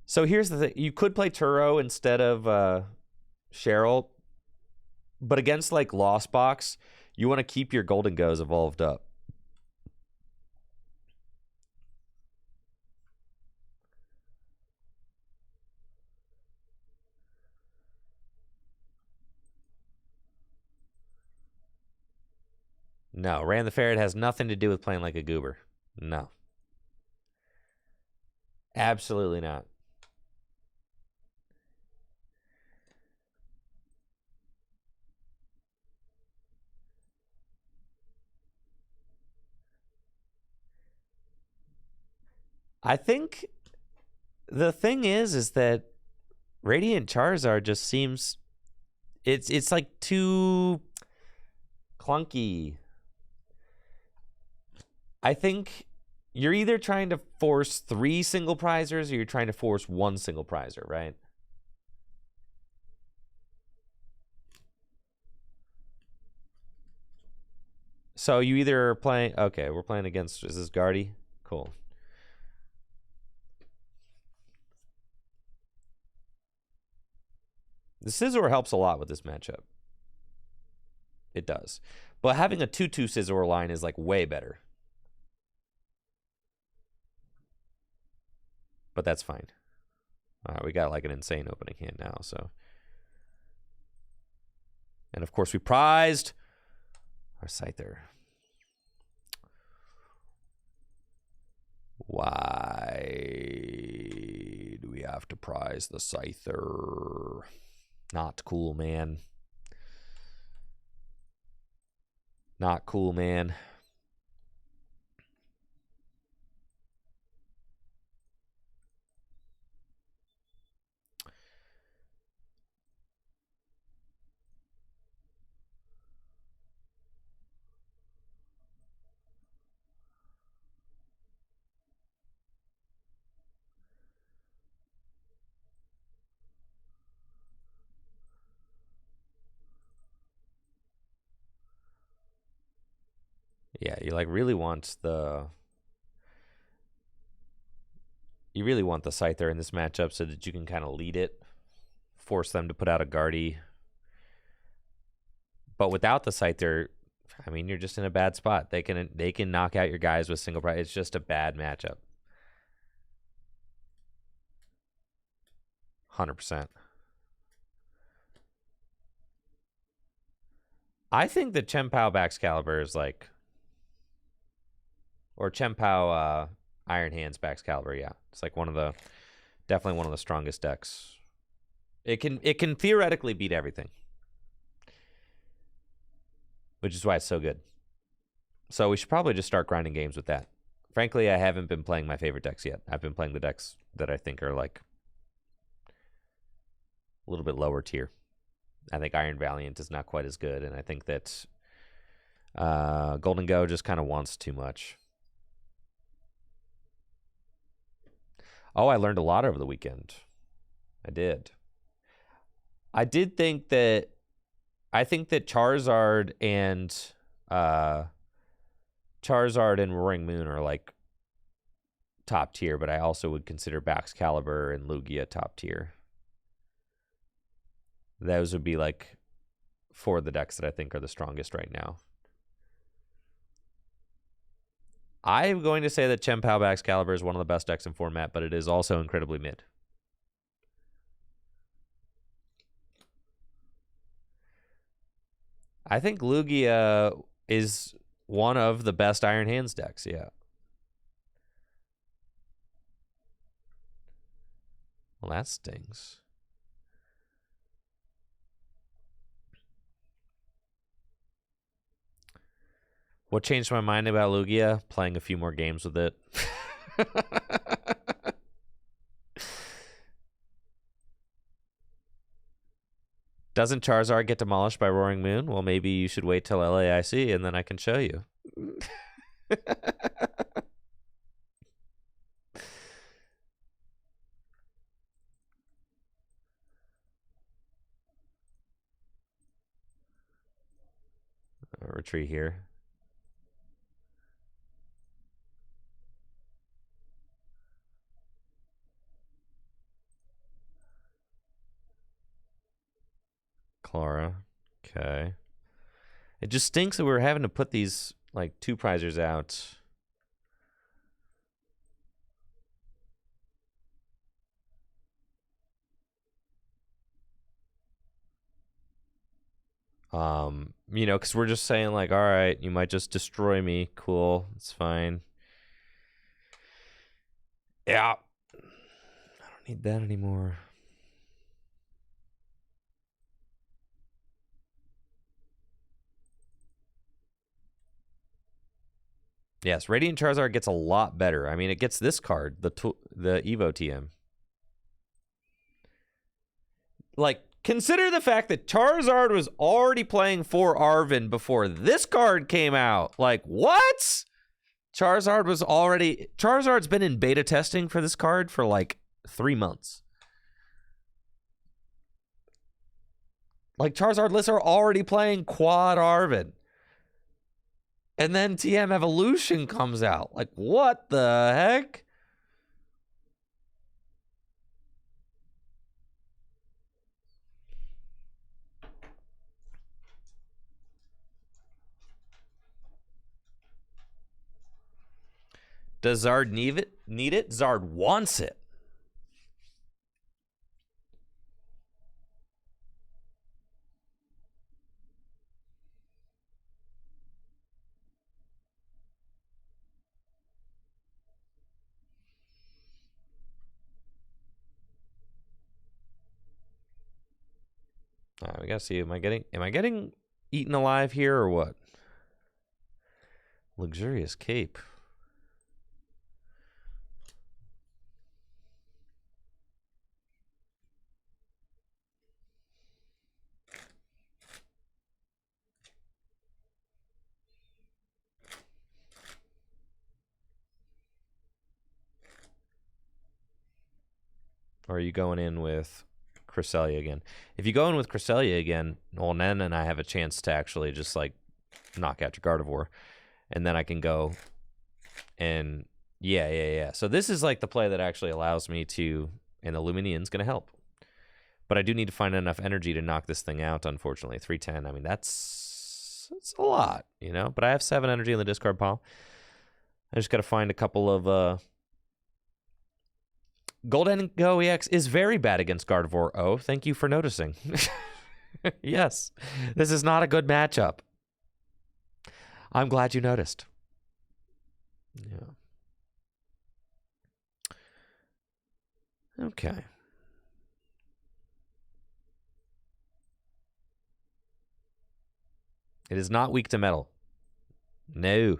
So here's the thing. You could play Turo instead of Cheryl, but against like Lost Box, you want to keep your Golden Goes evolved up. No, Ran the Ferret has nothing to do with playing like a goober. No. Absolutely not. I think the thing is that Radiant Charizard just seems it's like too clunky. I think you're either trying to force 3 single prizers or you're trying to force 1 single prizer, right? So you either are playing, okay, we're playing against, is this Guardy? Cool. The Scizor helps a lot with this matchup. It does. But having a 2/2 Scizor line is like way better. But that's fine. We got like an insane opening hand now, so. And of course we prized our Scyther. Why do we have to prize the Scyther? Not cool, man. Not cool, man. Yeah, you like really want the Scyther in this matchup so that you can kind of lead it, force them to put out a Guardy. But without the Scyther, I mean, you're just in a bad spot. They can knock out your guys with single prize. It's just a bad matchup. 100%. I think that Chien-Pao Baxcalibur is like, or Chien-Pao Iron Hands Baxcalibur, yeah. It's like definitely one of the strongest decks. It can theoretically beat everything, which is why it's so good. So we should probably just start grinding games with that. Frankly, I haven't been playing my favorite decks yet. I've been playing the decks that I think are like a little bit lower tier. I think Iron Valiant is not quite as good, and I think that Golden Go just kind of wants too much. Oh, I learned a lot over the weekend. I did. I think that Charizard and Roaring Moon are like top tier, but I also would consider Baxcalibur and Lugia top tier. Those would be like 4 of the decks that I think are the strongest right now. I'm going to say that Chien-Pao Baxcalibur is one of the best decks in format, but it is also incredibly mid. I think Lugia is one of the best Iron Hands decks, yeah. Well, that stings. What changed my mind about Lugia? Playing a few more games with it. Doesn't Charizard get demolished by Roaring Moon? Well, maybe you should wait till LAIC and then I can show you. Retreat here. Clara. Okay. It just stinks that we're having to put these, like, 2 prizers out. You know, because we're just saying, like, all right, you might just destroy me. Cool. It's fine. Yeah. I don't need that anymore. Yes, Radiant Charizard gets a lot better. I mean, it gets this card, the Evo TM. Like, consider the fact that Charizard was already playing for Arven before this card came out. Like, what? Charizard's been in beta testing for this card for like 3 months. Like, Charizard lists are already playing Quad Arven. And then TM Evolution comes out. Like, what the heck? Does Zard need it? Zard wants it. All right, we gotta see. Am I getting eaten alive here or what? Luxurious cape. Or are you going in with Cresselia again? If you go in with Cresselia again, well, then and I have a chance to actually just like knock out your Gardevoir, and then I can go and yeah. So this is like the play that actually allows me to, and the Luminian's going to help. But I do need to find enough energy to knock this thing out, unfortunately. 310, I mean, that's a lot, you know? But I have 7 energy in the discard pile. I just got to find a couple of... Golden Go EX is very bad against Gardevoir. Oh, thank you for noticing. Yes, this is not a good matchup. I'm glad you noticed. Yeah. Okay. It is not weak to metal. No.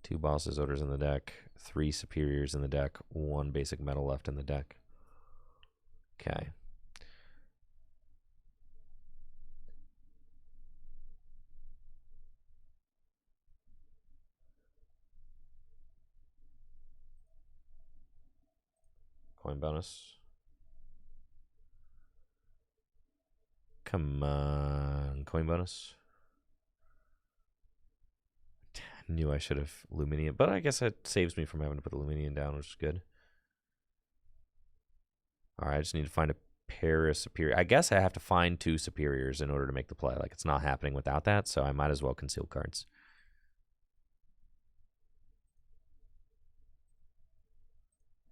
2 bosses orders in the deck. 3 superiors in the deck. 1 basic metal left in the deck. Okay. Coin bonus. Come on. Coin bonus. I knew I should have Luminium, but I guess it saves me from having to put the Luminium down, which is good. Alright, I just need to find a pair of superior. I guess I have to find 2 superiors in order to make the play. Like, it's not happening without that, so I might as well conceal cards.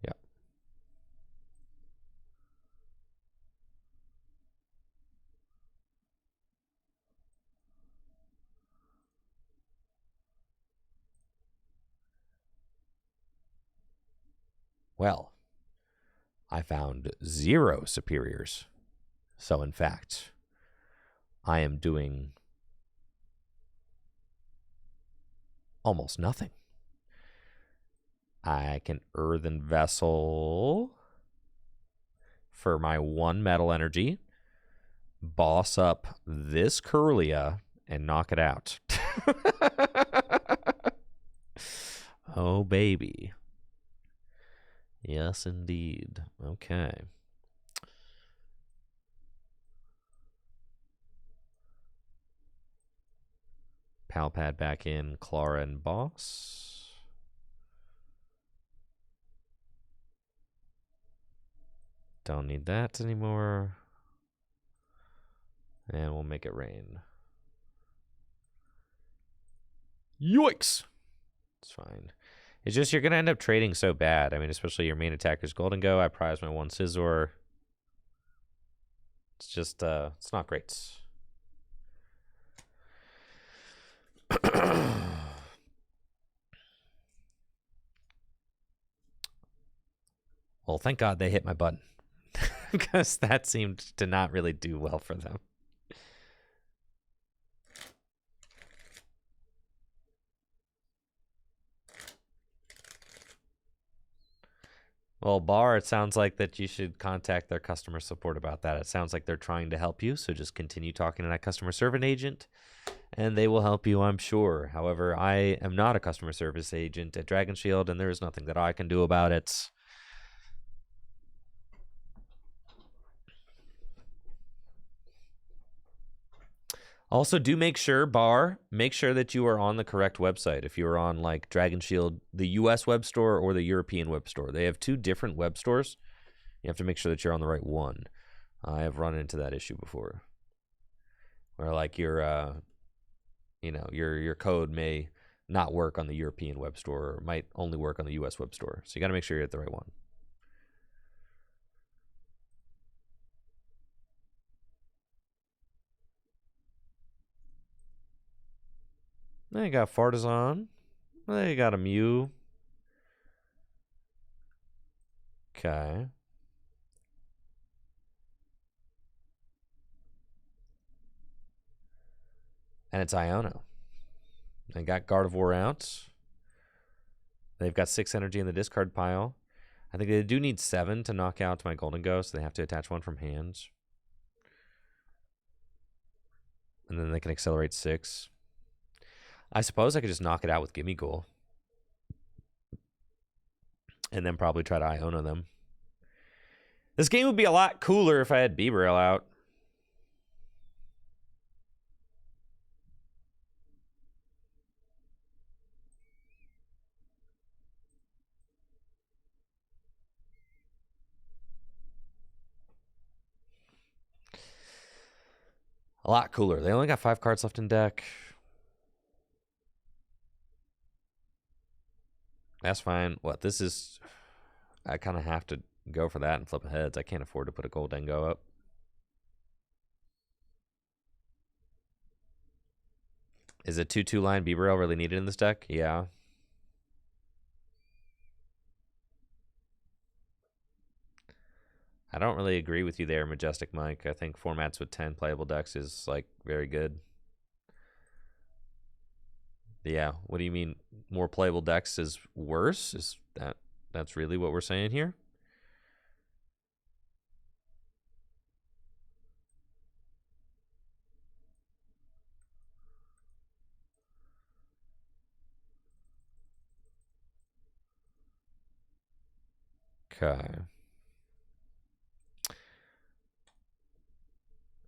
Yeah. Well, I found 0 superiors. So, in fact, I am doing almost nothing. I can Earthen Vessel for my 1 metal energy, boss up this Curlia, and knock it out. Oh, baby. Yes, indeed. Okay. Palpad back in, Clara and Boss. Don't need that anymore. And we'll make it rain. Yoicks! It's fine. It's just you're going to end up trading so bad. I mean, especially your main attacker's Golden Go. I prize my 1 Scizor. It's just, it's not great. Well, thank God they hit my button. Because that seemed to not really do well for them. Well, Bar, it sounds like that you should contact their customer support about that. It sounds like they're trying to help you, so just continue talking to that customer service agent, and they will help you, I'm sure. However, I am not a customer service agent at Dragon Shield, and there is nothing that I can do about it. Also, do make sure, Bar, make sure that you are on the correct website. If you are on, like, Dragon Shield, the US web store or the European web store. They have 2 different web stores. You have to make sure that you're on the right one. I have run into that issue before. Where, like, your, you know, your code may not work on the European web store or might only work on the US web store. So you got to make sure you're at the right one. Then you got Fartazon. Then you got a Mew. Okay. And it's Iono. They got Gardevoir out. They've got 6 energy in the discard pile. I think they do need 7 to knock out my Golden Ghost. So they have to attach 1 from hands. And then they can accelerate 6. I suppose I could just knock it out with Gimme Ghoul. And then probably try to Iono them. This game would be a lot cooler if I had Bebrail out. A lot cooler. They only got 5 cards left in deck. That's fine. What, this is... I kind of have to go for that and flip heads. I can't afford to put a Goldengo up. Is a 2/2 line Bebrail really needed in this deck? Yeah. I don't really agree with you there, Majestic Mike. I think formats with 10 playable decks is, like, very good. Yeah, what do you mean more playable decks is worse? Is that's really what we're saying here? Okay.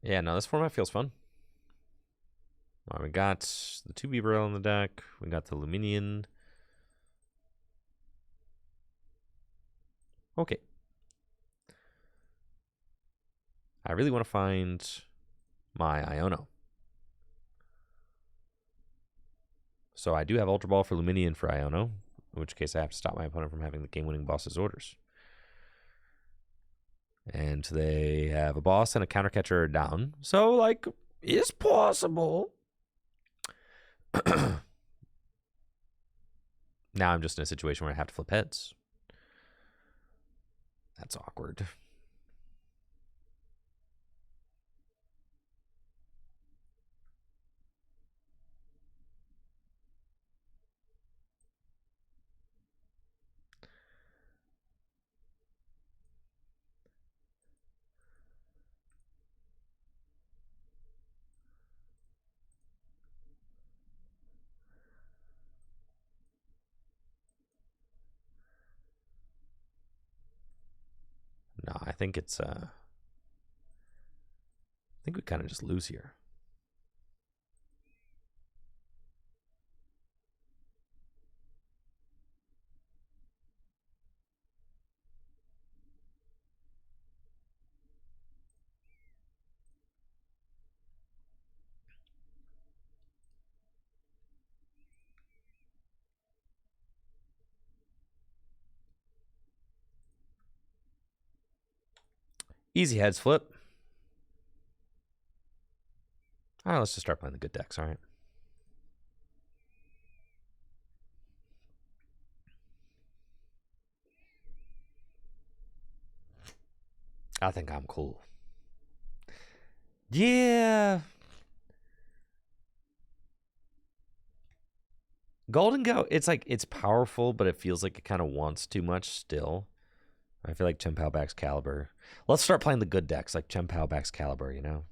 Yeah, no, this format feels fun. All right, we got the 2 Beaverell on the deck. We got the Luminion. Okay. I really want to find my Iono. So I do have Ultra Ball for Luminion for Iono, in which case I have to stop my opponent from having the game-winning boss's orders. And they have a boss and a counter catcher down. So, like, it's possible. Now I'm just in a situation where I have to flip heads. That's awkward. No, I think it's I think we kind of just lose here. Easy heads flip. All right, let's just start playing the good decks, all right? I think I'm cool. Yeah. Golden Go, it's like, it's powerful, but it feels like it kind of wants too much still. I feel like Chien-Pao backs Caliber. Let's start playing the good decks, like Chien-Pao backs Caliber, you know?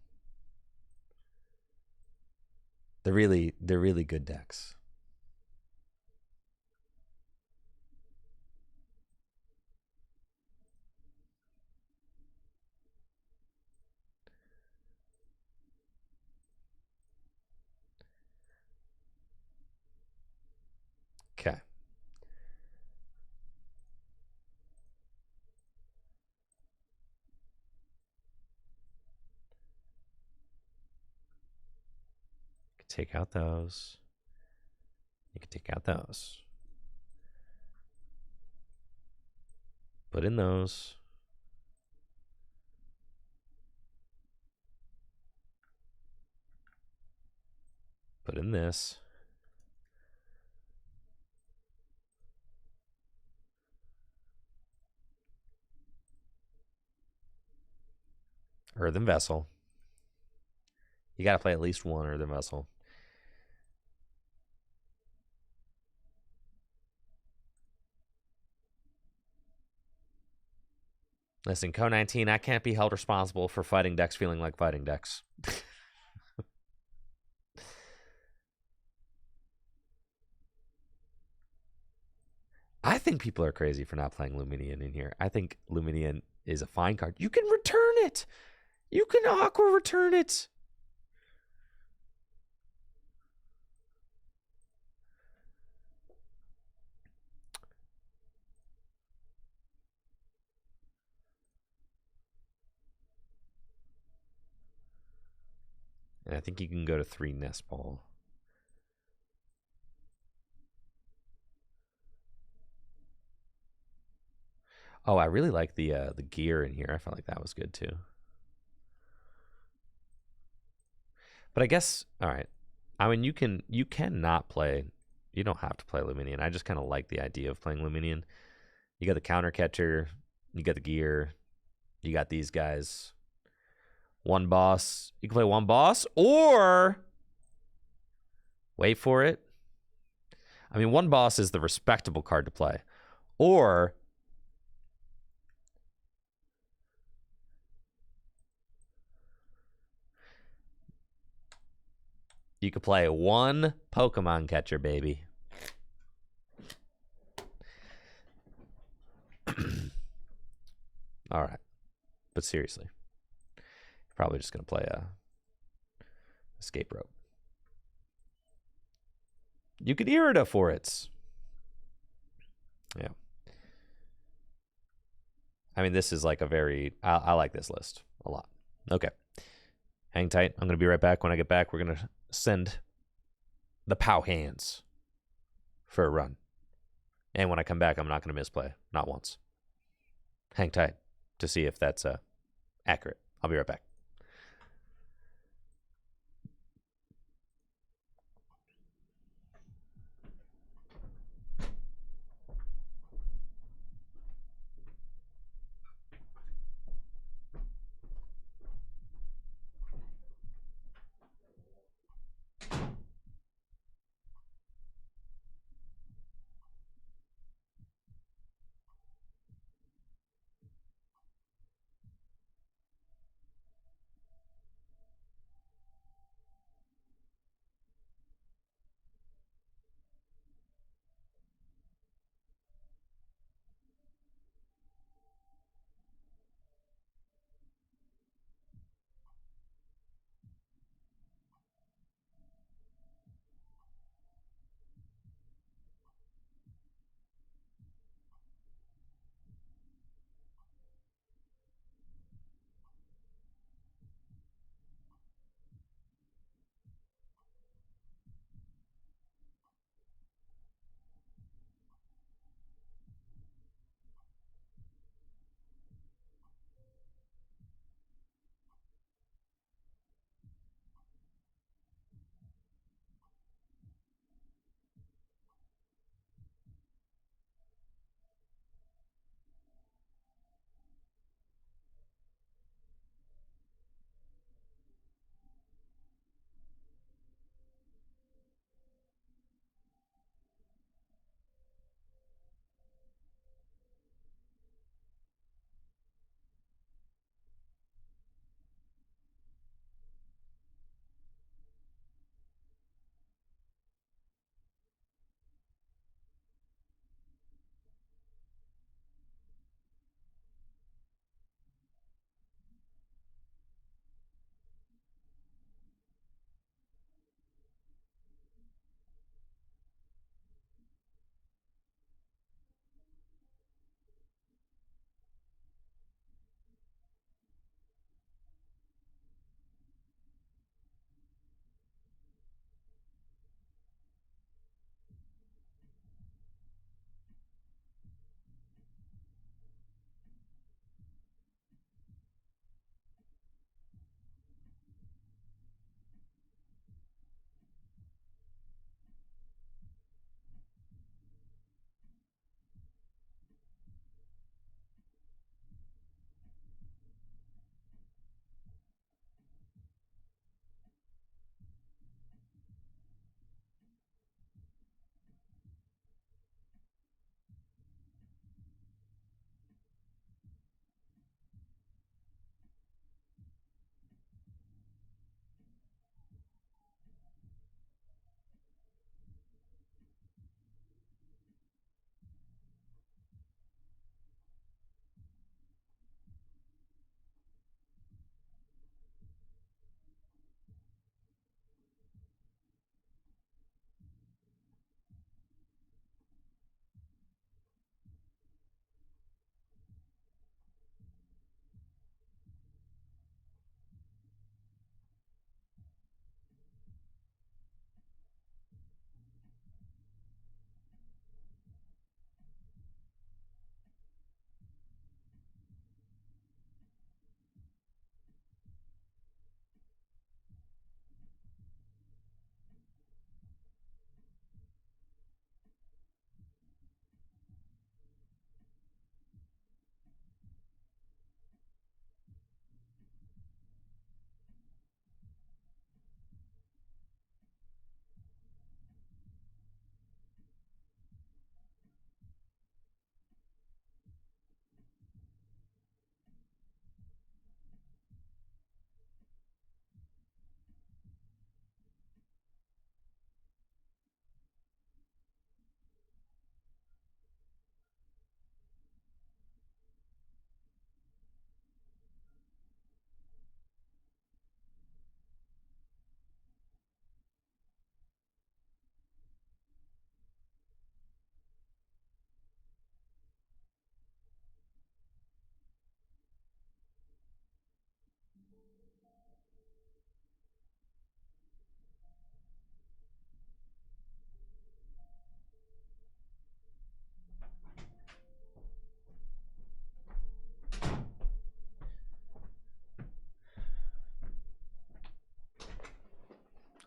They're really good decks. Okay. Take out those. You can take out those. Put in those. Put in this. Earthen Vessel. You got to play at least one Earthen Vessel. Listen, Co-19, I can't be held responsible for fighting decks feeling like fighting decks. I think people are crazy for not playing Luminion in here. I think Luminion is a fine card. You can return it. You can Aqua return it. And I think you can go to 3 Nest Ball. Oh, I really like the gear in here. I felt like that was good too. But I guess, all right. I mean, you cannot play. You don't have to play Luminion. I just kind of like the idea of playing Luminion. You got the counter catcher. You got the gear. You got these guys. One boss. You can play one boss, or wait for it. I mean, one boss is the respectable card to play, or you could play one Pokemon catcher, baby. All right. But seriously, you're probably just going to play a escape rope. You could Irida for it. Yeah. I mean, this is like a very... I like this list a lot. Okay. Hang tight. I'm going to be right back. When I get back, we're going to send the POW hands for a run. And when I come back, I'm not going to misplay. Not once. Hang tight to see if that's accurate. I'll be right back.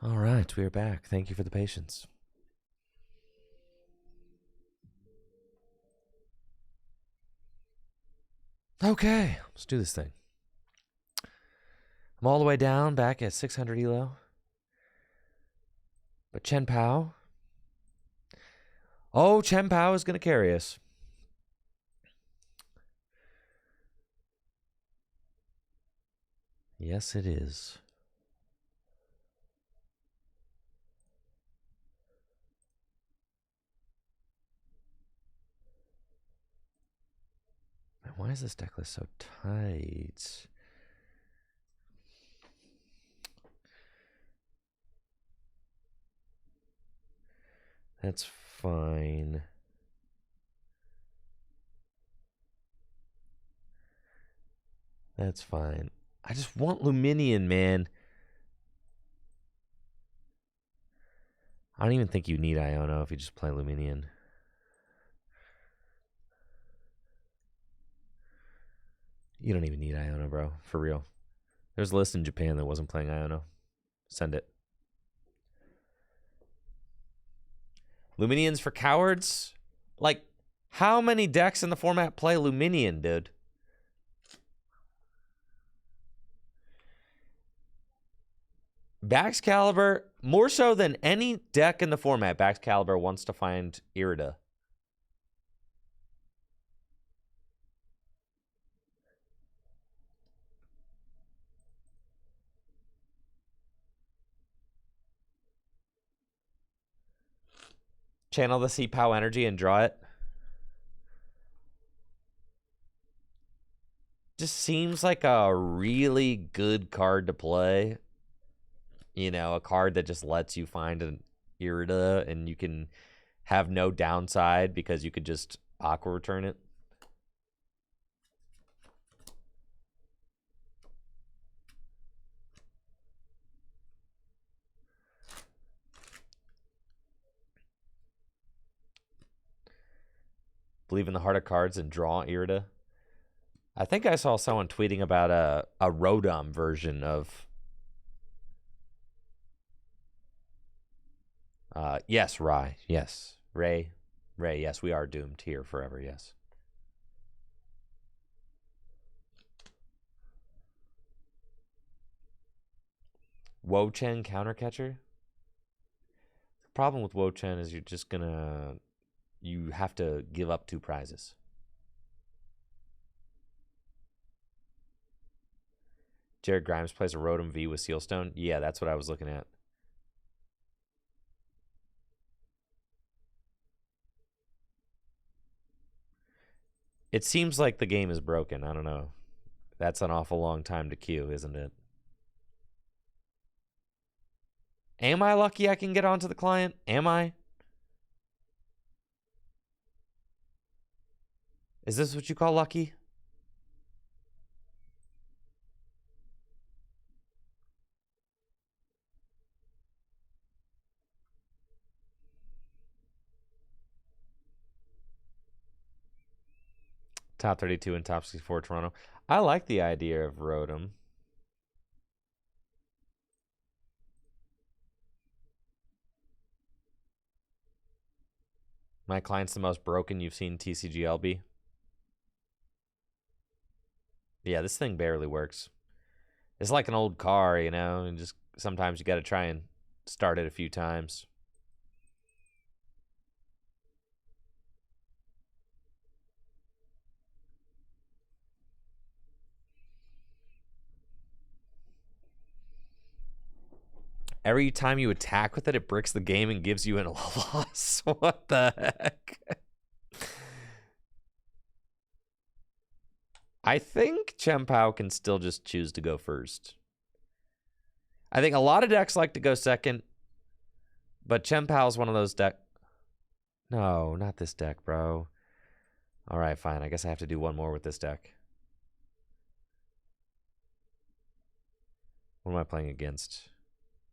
All right, we are back. Thank you for the patience. Okay, let's do this thing. I'm all the way down, back at 600 elo. But Chen Pao. Oh, Chen Pao is going to carry us. Yes, it is. Man, why is this deck list so tight? That's fine. That's fine. I just want Luminion, man. I don't even think you need Iono if you just play Luminion. You don't even need Iono, bro. For real. There's a list in Japan that wasn't playing Iono. Send it. Luminions for cowards? Like, how many decks in the format play Luminion, dude? Baxcalibur, more so than any deck in the format, Baxcalibur wants to find Irida. Channel the Sea Pow energy and draw it. Just seems like a really good card to play. You know, a card that just lets you find an Irida and you can have no downside because you could just Aqua return it. Believe in the heart of cards and draw Irida. I think I saw someone tweeting about a Rotom version of... yes, Rai. Yes. Ray, yes, we are doomed here forever, yes. Wo-Chen countercatcher? The problem with Wo-Chen is you're just gonna... You have to give up 2 prizes. Jared Grimes plays a Rotom V with Sealstone? Yeah, that's what I was looking at. It seems like the game is broken. I don't know. That's an awful long time to queue, isn't it? Am I lucky I can get onto the client? Am I? Is this what you call lucky? Top 32 and top 64 Toronto. I like the idea of Rotom. My client's the most broken you've seen TCGL be. Yeah, this thing barely works. It's like an old car, you know, and just sometimes you got to try and start it a few times. Every time you attack with it, it bricks the game and gives you a loss. What the heck? I think Chen Pao can still just choose to go first. I think a lot of decks like to go second, but Chen Pao is one of those decks. No, not this deck, bro. All right, fine. I guess I have to do one more with this deck. What am I playing against?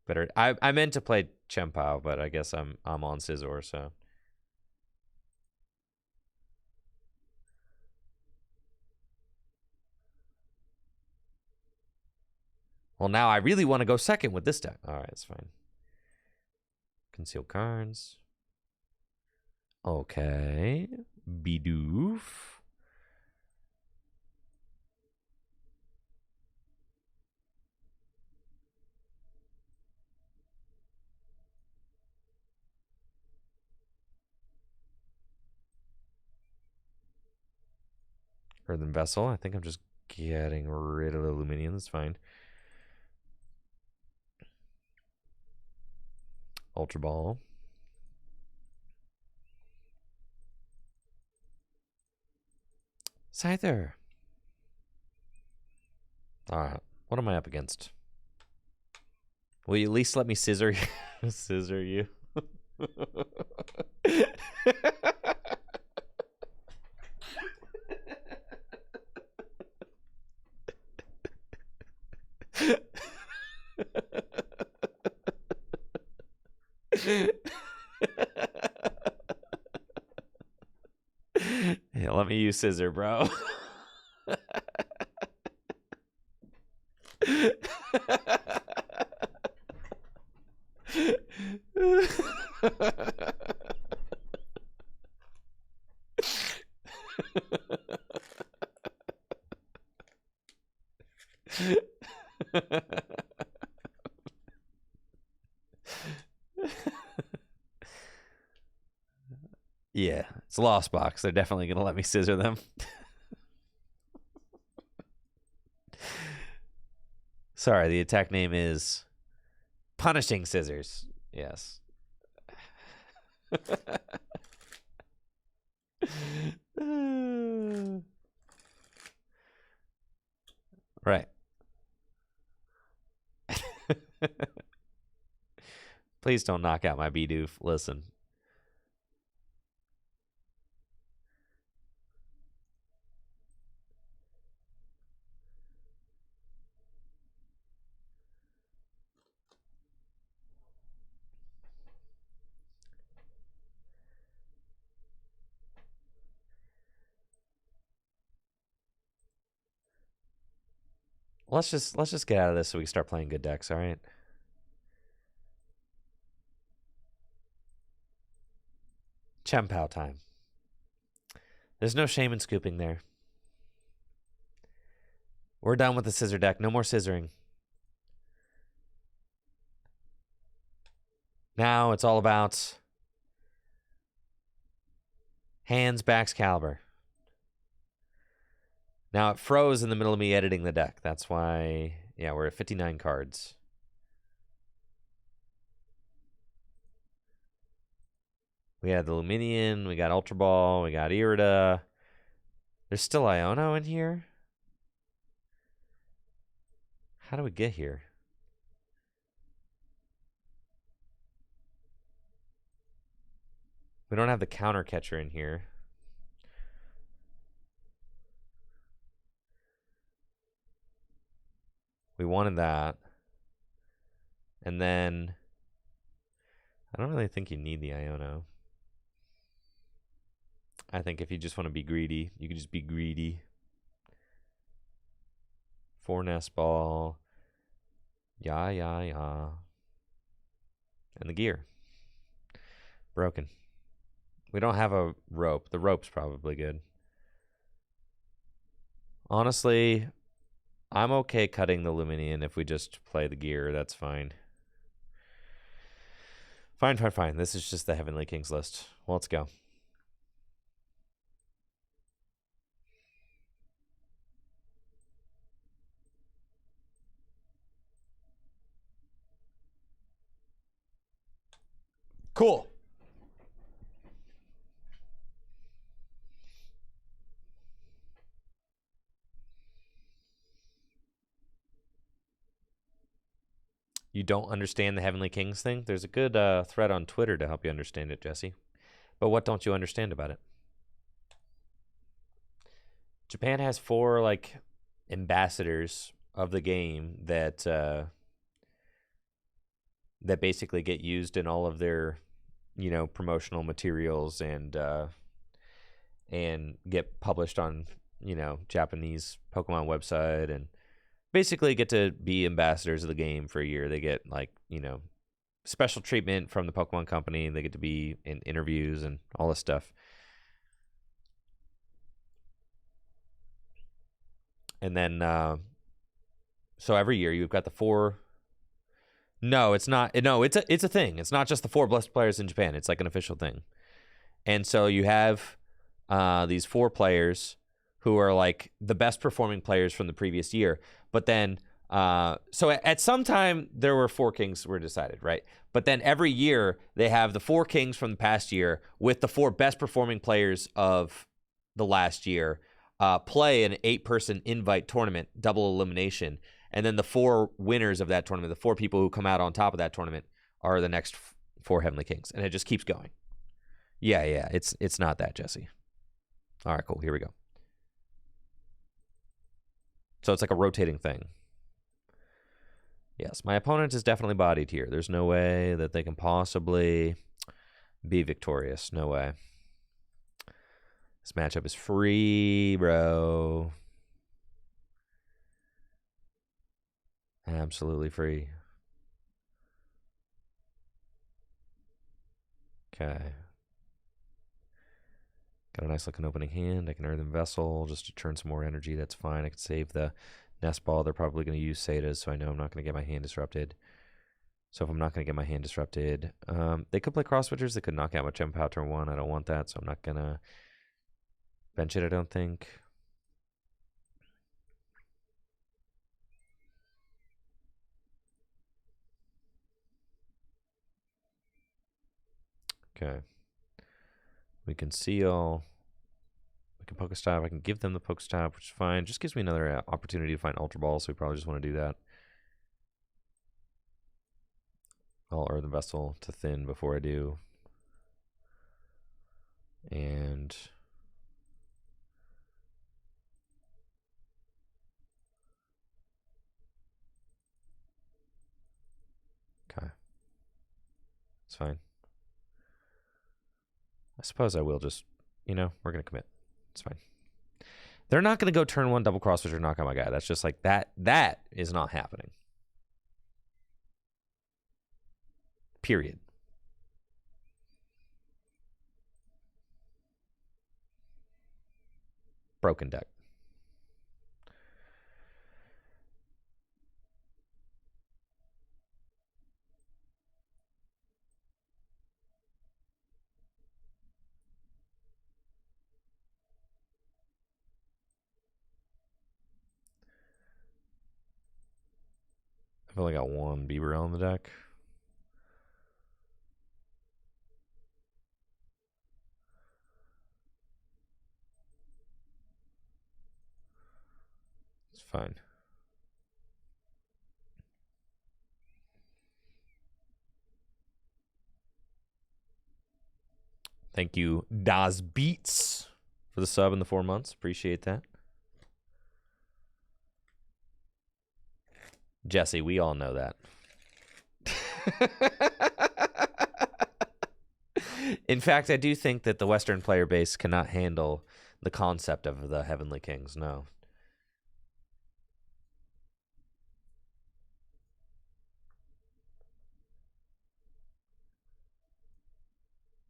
Better. I meant to play Chen Pao, but I guess I'm on Scizor, so. Well, now I really want to go second with this deck. All right, it's fine. Conceal cards. Okay. Bidoof. Earthen Vessel. I think I'm just getting rid of the Luminion. That's fine. Ultra Ball. Scyther. Alright. What am I up against? Will you at least let me scissor scissor you? Yeah, let me use scissor, bro. Yeah, it's a Lost Box. They're definitely going to let me scissor them. Sorry, the attack name is Punishing Scissors. Yes. Right. Please don't knock out my Bidoof. Listen. Let's just get out of this so we can start playing good decks, all right? Chempow time. There's no shame in scooping there. We're done with the scissor deck. No more scissoring. Now it's all about hands, backs, caliber. Now it froze in the middle of me editing the deck. That's why, yeah, we're at 59 cards. We had the Luminion, we got Ultra Ball, we got Irida. There's still Iono in here? How do we get here? We don't have the counter catcher in here. We wanted that. And then I don't really think you need the Iono. I think if you just want to be greedy, you can just be greedy. 4 Nest Ball. Yeah. And the gear. Broken. We don't have a rope. The rope's probably good. Honestly, I'm okay cutting the Luminion if we just play the gear. That's fine. Fine. This is just the Heavenly Kings list. Well, let's go. Cool. You don't understand the Heavenly Kings thing? There's a good thread on Twitter to help you understand it, Jesse. But what don't you understand about it? Japan has 4 like ambassadors of the game that that basically get used in all of their, you know, promotional materials and get published on, you know, Japanese Pokemon website and basically get to be ambassadors of the game for a year. They get like, you know, special treatment from the Pokemon Company. They get to be in interviews and all this stuff. And then, so every year you've got the 4. No, it's not. No, it's a thing. It's not just the 4 best players in Japan. It's like an official thing. And so you have these 4 players who are like the best performing players from the previous year. But then, so at some time there were 4 kings were decided, right? But then every year they have the 4 kings from the past year with the 4 best performing players of the last year play an 8-person invite tournament, double elimination. And then the 4 winners of that tournament, the 4 people who come out on top of that tournament, are the next 4 Heavenly Kings. And it just keeps going. Yeah, it's not that, Jesse. All right, cool. Here we go. So it's like a rotating thing. Yes, my opponent is definitely bodied here. There's no way that they can possibly be victorious. No way. This matchup is free, bro. Absolutely free. Okay. Got a nice looking opening hand. I can Earthen Vessel just to turn some more energy. That's fine. I can save the Nest Ball. They're probably going to use Setas, so I know I'm not going to get my hand disrupted. So if I'm not going to get my hand disrupted, they could play Cross Switchers. They could knock out my Gem Pow turn 1. I don't want that, so I'm not going to bench it, I don't think. Okay. We can seal. We can Pokestop. I can give them the Pokestop, which is fine. Just gives me another opportunity to find Ultra Ball, so we probably just want to do that. I'll Earthen Vessel to thin before I do. And okay. It's fine. I suppose I will just, we're going to commit. It's fine. They're not going to go turn 1 double cross switcher knock out my guy. That's just like that. That is not happening. Period. Broken deck. I've only got 1 Bieber on the deck. It's fine. Thank you, Das Beats, for the sub in the 4 months. Appreciate that. Jesse, we all know that. In fact, I do think that the Western player base cannot handle the concept of the Heavenly Kings. No.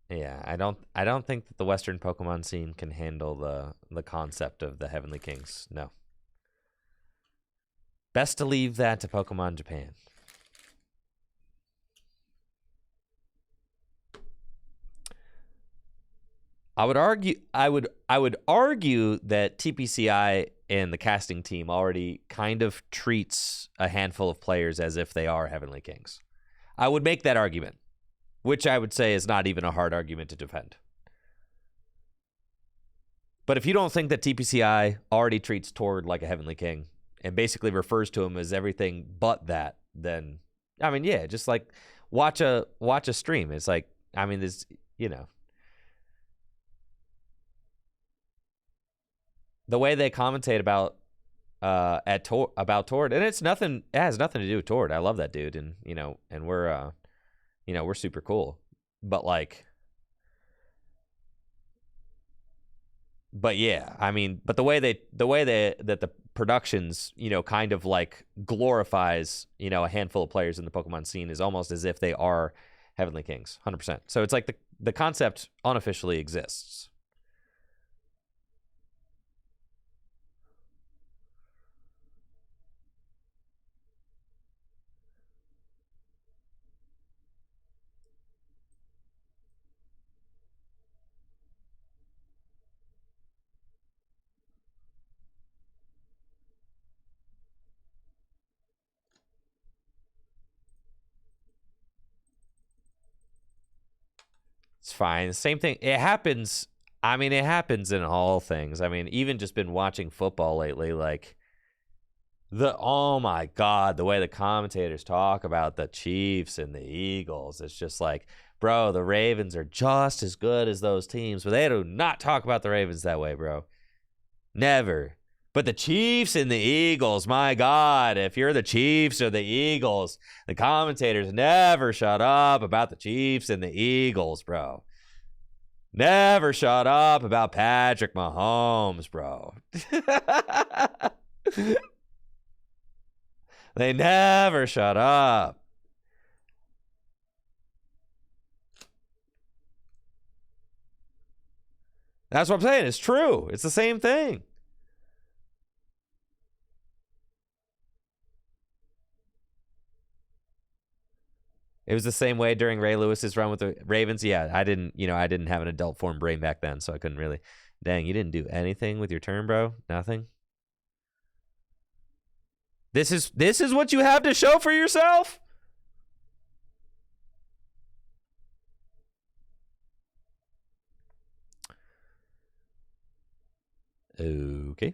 Yeah, I don't think that the Western Pokemon scene can handle the concept of the Heavenly Kings. No. Best to leave that to Pokemon Japan. I would argue that TPCI and the casting team already kind of treats a handful of players as if they are Heavenly Kings. I would make that argument, which I would say is not even a hard argument to defend. But if you don't think that TPCI already treats Tord like a Heavenly King and basically refers to him as everything but that, then I mean, yeah, just like watch a stream. It's like, I mean, there's, the way they commentate about Tord, and it has nothing to do with Tord. I love that dude, and and we're we're super cool. But like, But yeah, I mean, but the way that the productions, kind of like glorifies, a handful of players in the Pokemon scene is almost as if they are Heavenly Kings, 100%. So it's like the concept unofficially exists. It's fine. Same thing. It happens. I mean, it happens in all things. I mean, even just been watching football lately, like oh my God, the way the commentators talk about the Chiefs and the Eagles, it's just like, bro, the Ravens are just as good as those teams, but they do not talk about the Ravens that way, bro. Never. But the Chiefs and the Eagles, my God, if you're the Chiefs or the Eagles, the commentators never shut up about the Chiefs and the Eagles, bro. Never shut up about Patrick Mahomes, bro. They never shut up. That's what I'm saying. It's true. It's the same thing. It was the same way during Ray Lewis's run with the Ravens. Yeah, I didn't have an adult form brain back then, so I couldn't really. Dang, you didn't do anything with your turn, bro? Nothing? This is what you have to show for yourself? Okay.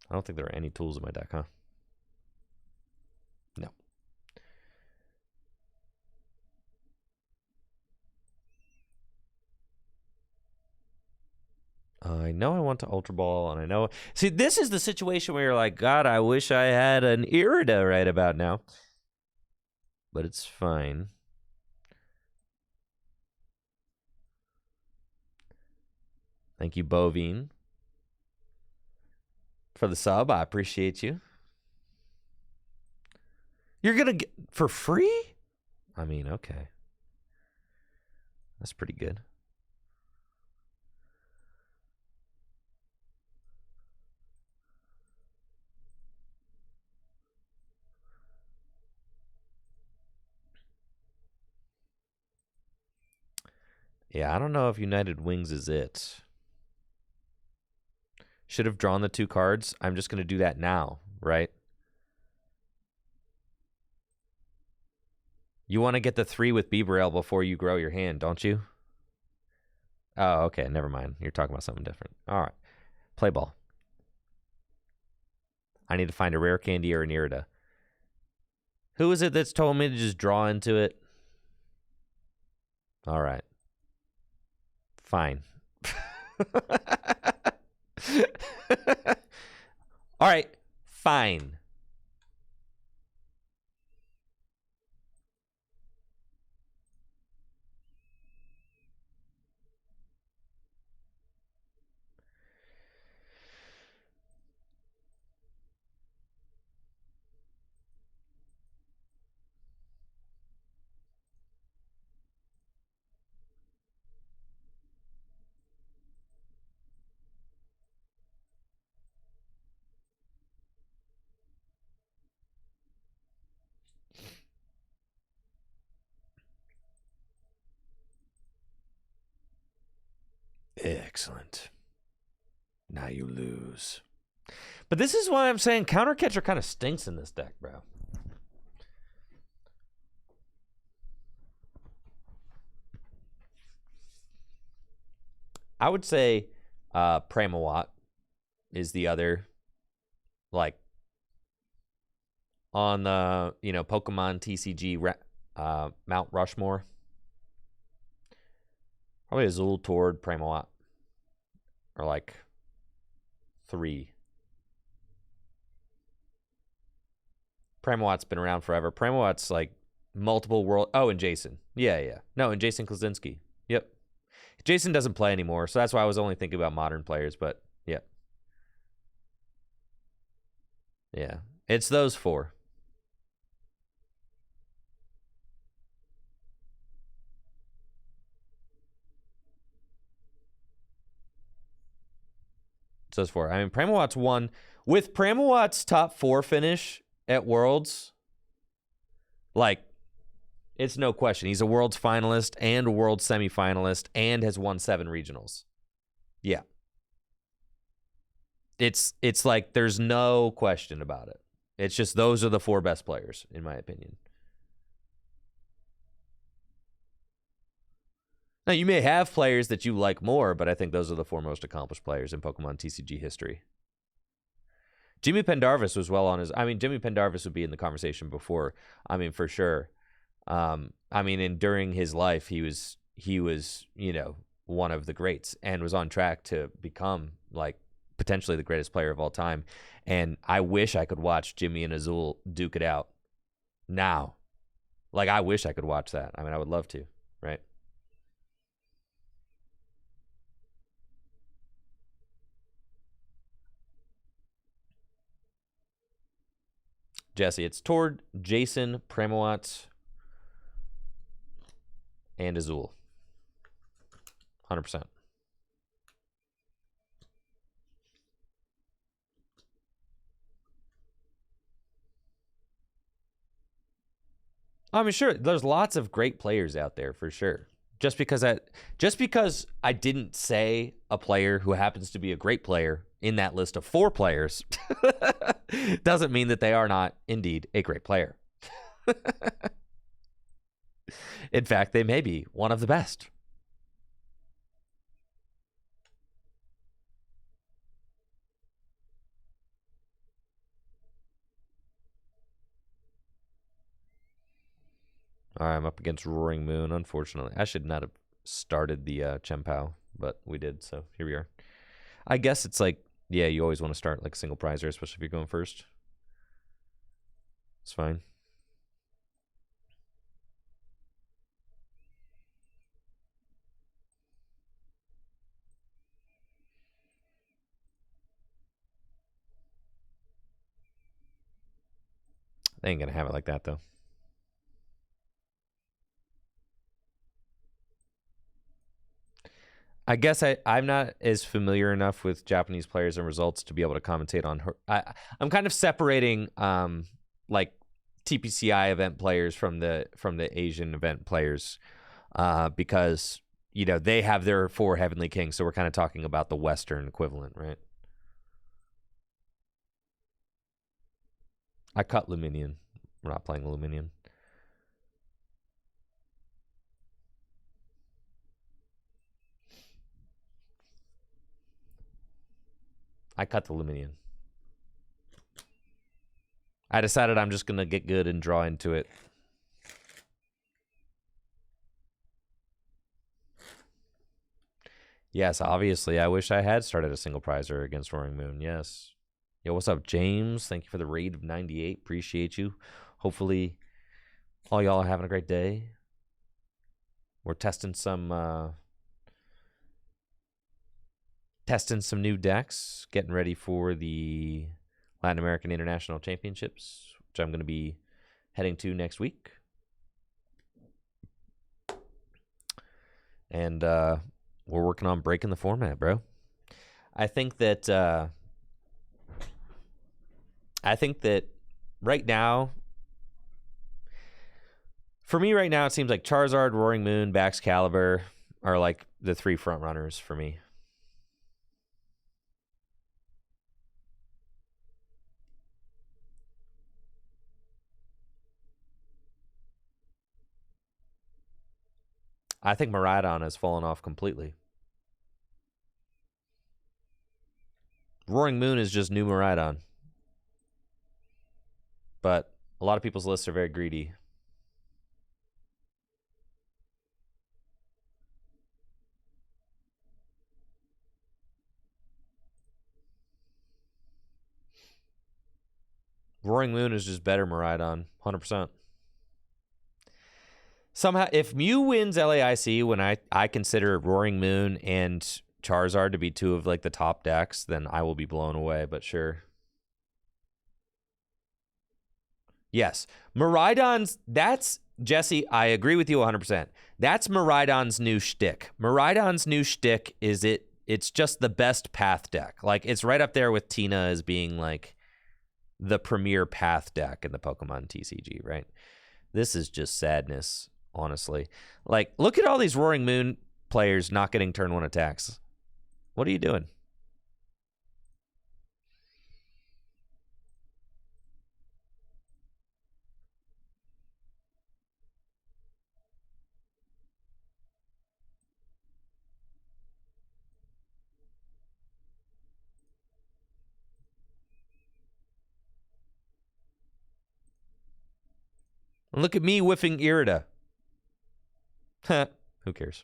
I don't think there are any tools in my deck, huh? No. I know I want to Ultra Ball, and I know... See, this is the situation where you're like, God, I wish I had an Irida right about now. But it's fine. Thank you, Bovine, for the sub. I appreciate you. You're going to get... For free? I mean, okay. That's pretty good. Yeah, I don't know if United Wings is it. Should have drawn the 2 cards. I'm just going to do that now, right? You want to get the 3 with Beaverell before you grow your hand, don't you? Oh, okay. Never mind. You're talking about something different. All right. Play ball. I need to find a rare candy or an Irida. Who is it that's told me to just draw into it? All right. Fine. All right. Fine. Excellent. Now you lose. But this is why I'm saying Counter Catcher kind of stinks in this deck, bro. I would say Pramawat is the other, like, on the, Pokemon TCG Mount Rushmore. Probably Azul Tord, Pramawat. Or like 3. Pramawat's been around forever. Pramawat's like multiple world. Oh, and Jason. Yeah. No, and Jason Klaczynski. Yep. Jason doesn't play anymore, so that's why I was only thinking about modern players. But yeah, yeah, it's those four. It's those four. I mean, Pramawat's won with Pramawat's top 4 finish at Worlds. Like, it's no question. He's a Worlds finalist and a Worlds semifinalist and has won 7 regionals. Yeah. It's like there's no question about it. It's just those are the 4 best players, in my opinion. Now, you may have players that you like more, but I think those are the 4 most accomplished players in Pokemon TCG history. Jimmy Pendarvis was well on his... I mean, Jimmy Pendarvis would be in the conversation before. I mean, for sure. I mean, and during his life, he was, you know, one of the greats and was on track to become, like, potentially the greatest player of all time. And I wish I could watch Jimmy and Azul duke it out now. Like, I wish I could watch that. I mean, I would love to, right? Jesse, it's toward Jason, Pramawat, and Azul. 100%. I mean, sure, there's lots of great players out there for sure. Just because I didn't say a player who happens to be a great player in that list of 4 players doesn't mean that they are not indeed a great player. In fact, they may be one of the best. All right, I'm up against Roaring Moon, unfortunately. I should not have started the Chempao, but we did, so here we are. I guess it's like, yeah, you always want to start like single prizer, especially if you're going first. It's fine. They ain't gonna have it like that, though. I guess I'm not as familiar enough with Japanese players and results to be able to commentate on her. I'm kind of separating like TPCI event players from the Asian event players because you know they have their 4 Heavenly Kings, so we're kind of talking about the Western equivalent, right? I cut Luminion. We're not playing Luminion. I cut the Luminion. I decided I'm just going to get good and draw into it. Yes, obviously. I wish I had started a single prizer against Roaring Moon. Yes. Yo, what's up, James? Thank you for the raid of 98. Appreciate you. Hopefully, all y'all are having a great day. We're testing some new decks, getting ready for the Latin American International Championships, which I'm going to be heading to next week. And we're working on breaking the format, bro. I think that right now, for me right now, it seems like Charizard, Roaring Moon, Baxcalibur are like the 3 front runners for me. I think Miraidon has fallen off completely. Roaring Moon is just new Miraidon. But a lot of people's lists are very greedy. Roaring Moon is just better Miraidon, 100%. Somehow, if Mew wins LAIC, when I consider Roaring Moon and Charizard to be two of like the top decks, then I will be blown away. But sure. Yes, Miraidon's. That's Jesse. I agree with you 100%. That's Miraidon's new shtick. Miraidon's new shtick is it's just the best path deck. Like, it's right up there with Tina as being like the premier path deck in the Pokemon TCG, right? This is just sadness, honestly. Like, look at all these Roaring Moon players not getting turn 1 attacks. What are you doing? Look at me whiffing Irida. Who cares?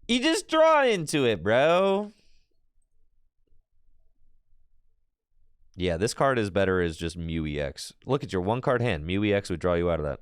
You just draw into it, bro. Yeah, this card is better as just Mew EX. Look at your 1-card hand. Mew EX would draw you out of that.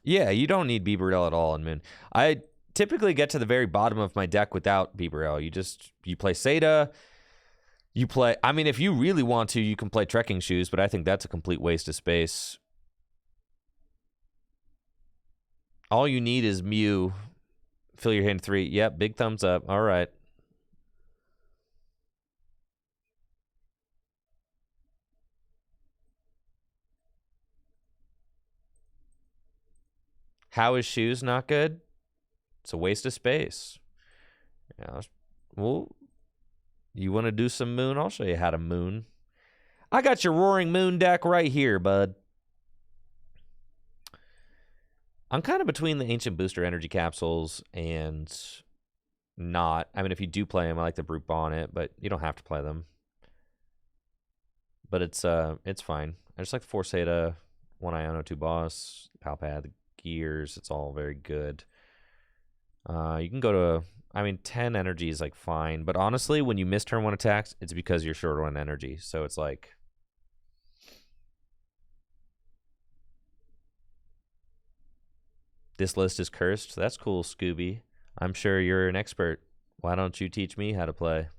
Yeah, you don't need Bieberell at all in Moon. I typically get to the very bottom of my deck without Bieberell. You play Seda. You play. I mean, if you really want to, you can play Trekking Shoes, but I think that's a complete waste of space. All you need is Mew. Fill your hand 3. Yep, big thumbs up. All right. How is Shoes not good? It's a waste of space. Yeah. Well, you want to do some Moon? I'll show you how to Moon. I got your Roaring Moon deck right here, bud. I'm kind of between the Ancient Booster Energy Capsules and not. I mean, if you do play them, I like the Brute Bonnet, but you don't have to play them. But it's fine. I just like the 4 Seda, 1 Iono, 2 Boss, Palpad, the Gears. It's all very good. You can go to, I mean, 10 energy is like fine. But honestly, when you miss turn 1 attacks, it's because you're short on energy. So it's like, this list is cursed. That's cool, Scooby. I'm sure you're an expert. Why don't you teach me how to play?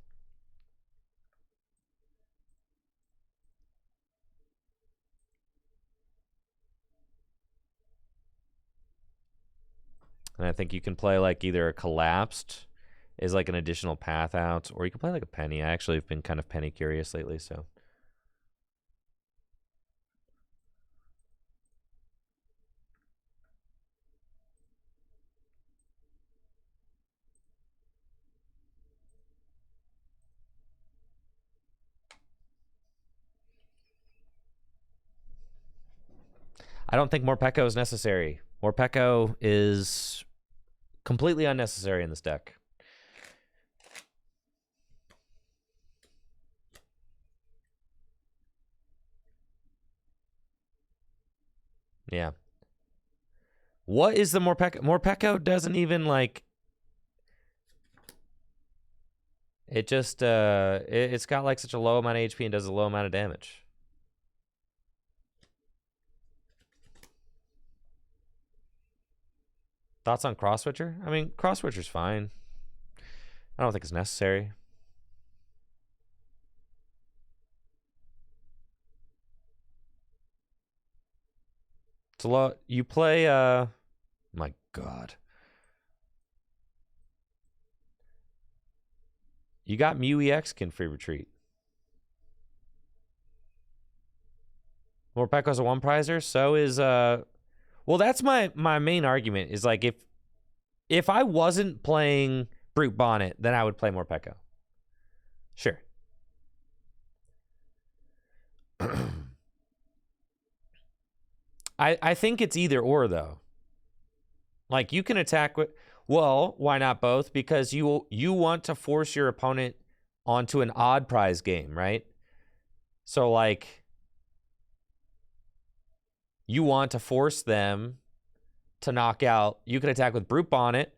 And I think you can play like either a Collapsed is like an additional path out, or you can play like a Penny. I actually have been kind of Penny curious lately, so. I don't think Morpeko is necessary. Morpeko is completely unnecessary in this deck. Yeah. What is the Morpeko? Morpeko doesn't even like. It just it's got like such a low amount of HP and does a low amount of damage. Thoughts on Cross Switcher? I mean, Cross Switcher's fine. I don't think it's necessary. It's a lot. You play, my God. You got Mew EX can free retreat. Morpeko's a 1-prizer. So is, well, that's my main argument is like if I wasn't playing Brute Bonnet, then I would play Morpeko. Sure. I think it's either or though. Like you can attack with, well, why not both? Because you want to force your opponent onto an odd prize game, right? So, like, you want to force them to knock out. You can attack with Brute Bonnet,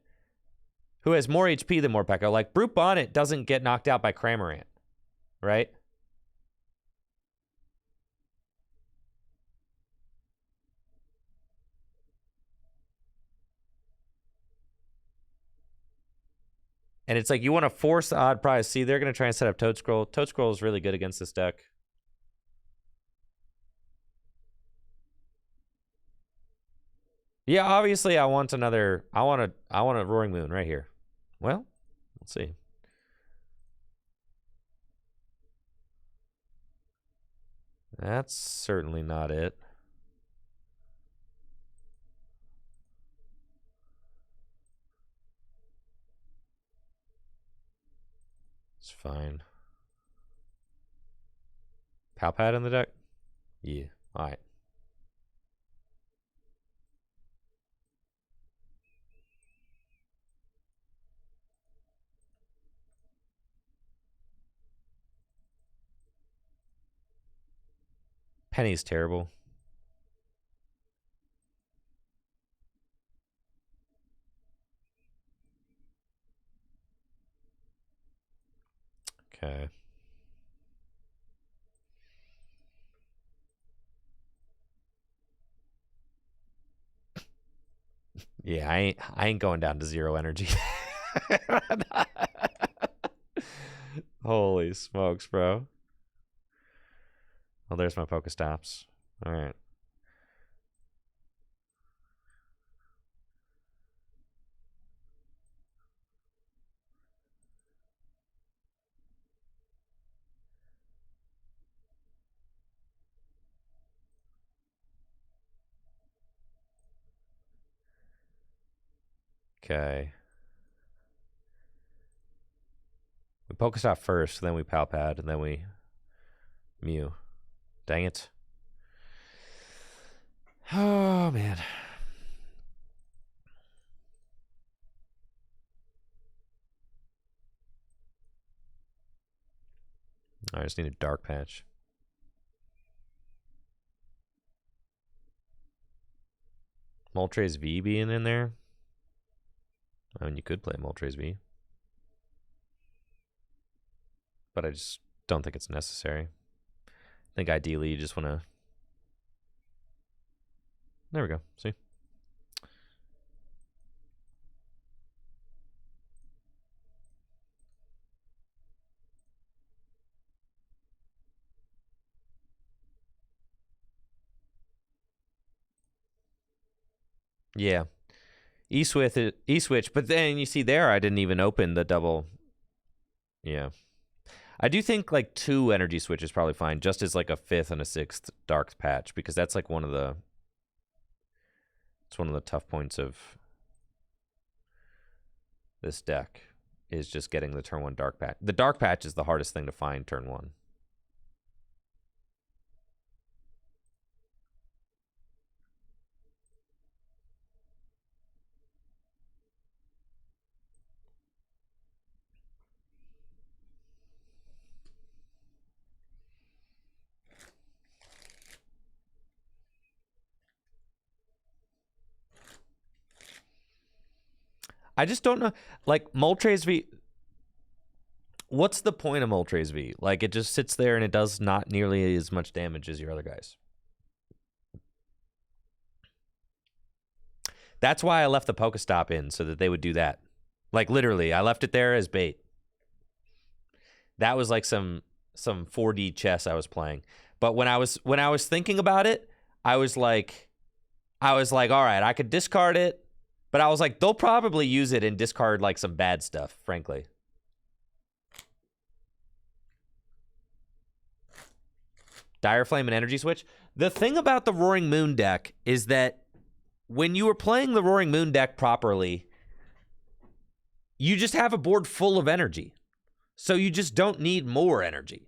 who has more HP than Morpeko. Like, Brute Bonnet doesn't get knocked out by Cramorant, right? And it's like you want to force the odd prize. See, they're going to try and set up Toad Scroll. Toad Scroll is really good against this deck. Yeah, obviously I want another. I want a Roaring Moon right here. Well, let's see. That's certainly not it. It's fine. Palpad in the deck? Yeah. All right. Penny's terrible. Okay. Yeah, I ain't going down to 0 energy. Holy smokes, bro. Well, there's my Pokestops. All right. Okay. We Pokestop first, then we Palpad, and then we Mew. Dang it. Oh, man. I just need a Dark Patch. Moltres V being in there? I mean, you could play Moltres V. But I just don't think it's necessary. I think ideally you just want to... There we go. See? Yeah. E-switch, but then you see there I didn't even open the double. Yeah. I do think like 2 energy switch is probably fine, just as like a 5th and a 6th dark patch, because that's like one of the tough points of this deck is just getting the turn 1 dark patch. The dark patch is the hardest thing to find turn 1. I just don't know. Like, Moltres V... What's the point of Moltres V? Like, it just sits there and it does not nearly as much damage as your other guys. That's why I left the Pokestop in, so that they would do that. Like, literally, I left it there as bait. That was like some 4D chess I was playing. But when I was thinking about it, I was like, all right, I could discard it, but I was like, they'll probably use it and discard like some bad stuff, frankly. Dire Flame and Energy Switch. The thing about the Roaring Moon deck is that when you were playing the Roaring Moon deck properly, you just have a board full of energy. So you just don't need more energy.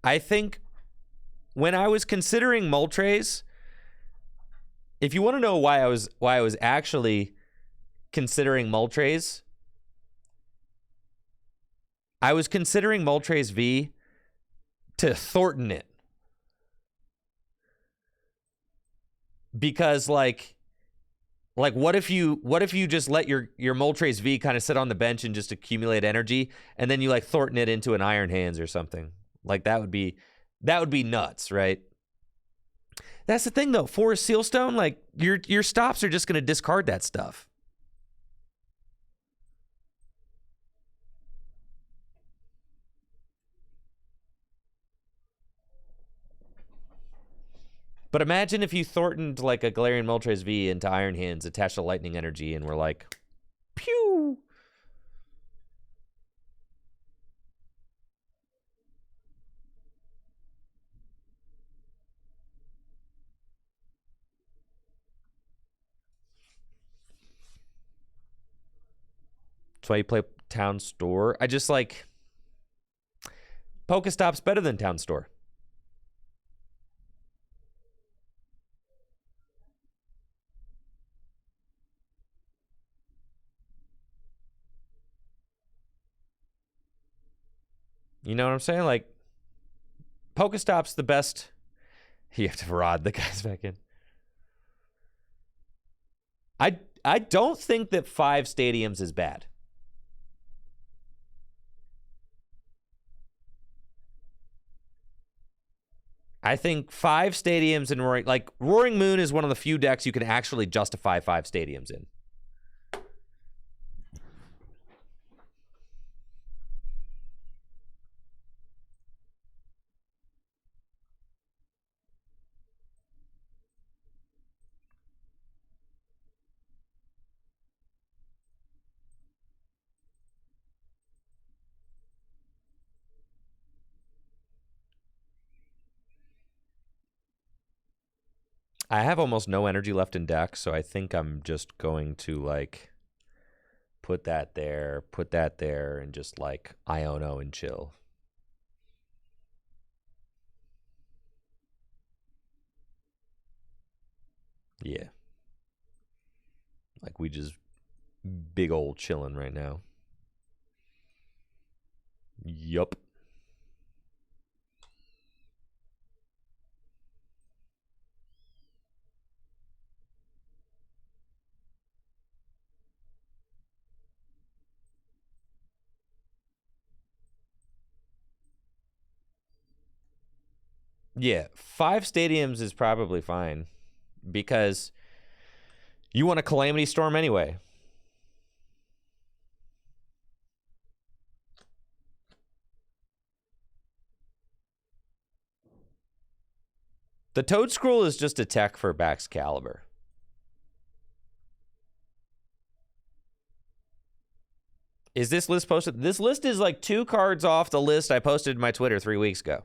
I think when I was considering Moltres, if you want to know why I was actually considering Moltres, I was considering Moltres V to Thornton it. Because like what if you just let your Moltres V kind of sit on the bench and just accumulate energy, and then you like Thornton it into an Iron Hands or something? Like that would be nuts, right? That's the thing though. Forest Sealstone, like your stops are just going to discard that stuff. But imagine if you Thorntoned like a Galarian Moltres V into Iron Hands, attached to Lightning Energy, and we're like, pew! That's why you play Town Store. I just like... Pokestop's better than Town Store. You know what I'm saying? Like, Pokestop's the best. You have to rod the guys back in. I don't think that 5 stadiums is bad. I think 5 stadiums in Roaring Moon is one of the few decks you can actually justify 5 stadiums in. I have almost no energy left in deck, so I think I'm just going to like put that there, and just like Iono and chill. Yeah. Like we just big old chilling right now. Yup. Yeah, 5 stadiums is probably fine because you want a Calamity Storm anyway. The Toad Scroll is just a tech for Baxcalibur. Is this list posted? This list is like 2 cards off the list I posted in my Twitter 3 weeks ago.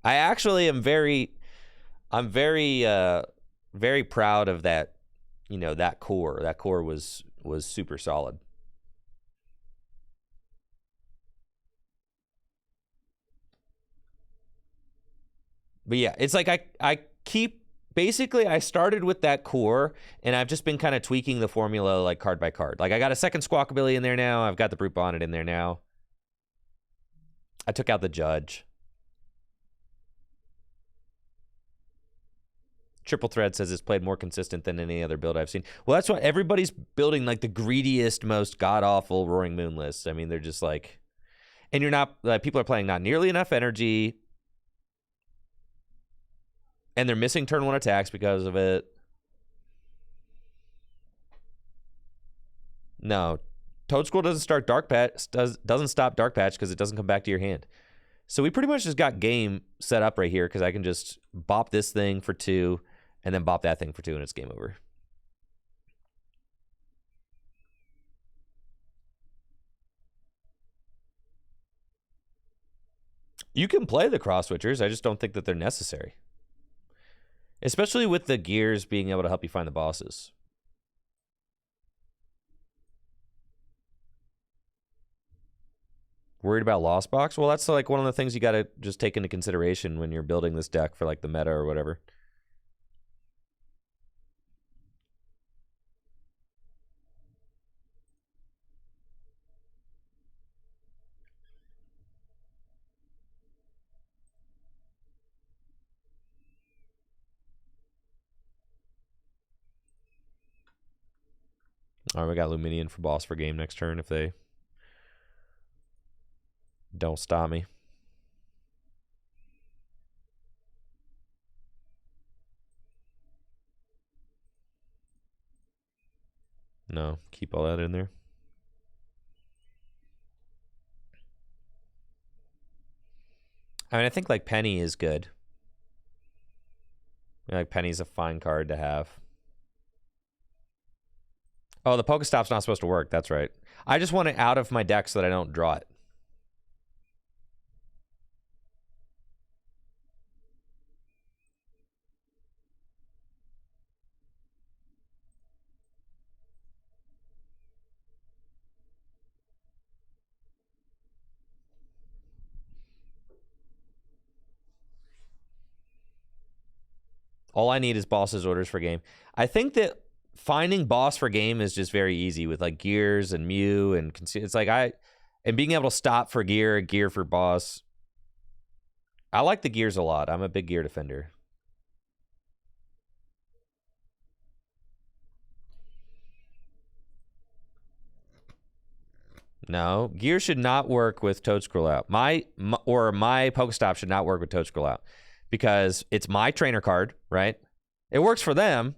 I actually am very proud of that, you know, that core. That core was super solid. But yeah, it's like I keep basically I started with that core and I've just been kind of tweaking the formula like card by card. Like I got a second Squawkabilly in there now. I've got the Brute Bonnet in there now. I took out the Judge. Triple Thread says it's played more consistent than any other build I've seen. Well, that's why everybody's building like the greediest, most god-awful Roaring Moon lists. I mean, they're just like... And you're not... people are playing not nearly enough energy. And they're missing turn 1 attacks because of it. No. Toad Scroll doesn't start Dark Patch... doesn't stop Dark Patch because it doesn't come back to your hand. So we pretty much just got game set up right here because I can just bop this thing for 2... and then bop that thing for 2, and it's game over. You can play the cross switchers. I just don't think that they're necessary. Especially with the gears being able to help you find the bosses. Worried about Lost Box? Well, that's like one of the things you got to just take into consideration when you're building this deck for like the meta or whatever. All right, we got Luminion for boss for game next turn if they don't stop me. No, keep all that in there. I mean, I think like Penny is good. Like Penny's a fine card to have. Oh, the Pokestop's not supposed to work. That's right. I just want it out of my deck so that I don't draw it. All I need is boss's orders for game. I think that finding boss for game is just very easy with like gears and Mew and it's like and being able to stop for gear for boss. I like the gears a lot. I'm a big gear defender. No, gear should not work with Toad Scroll out. My Pokestop should not work with Toad Scroll out because it's my trainer card, right? It works for them,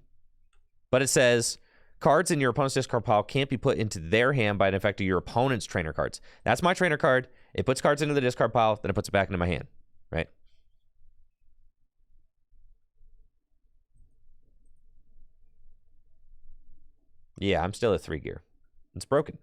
but it says cards in your opponent's discard pile can't be put into their hand by an effect of your opponent's trainer cards. That's my trainer card. It puts cards into the discard pile, then it puts it back into my hand, right? Yeah, I'm still at 3 gear. It's broken.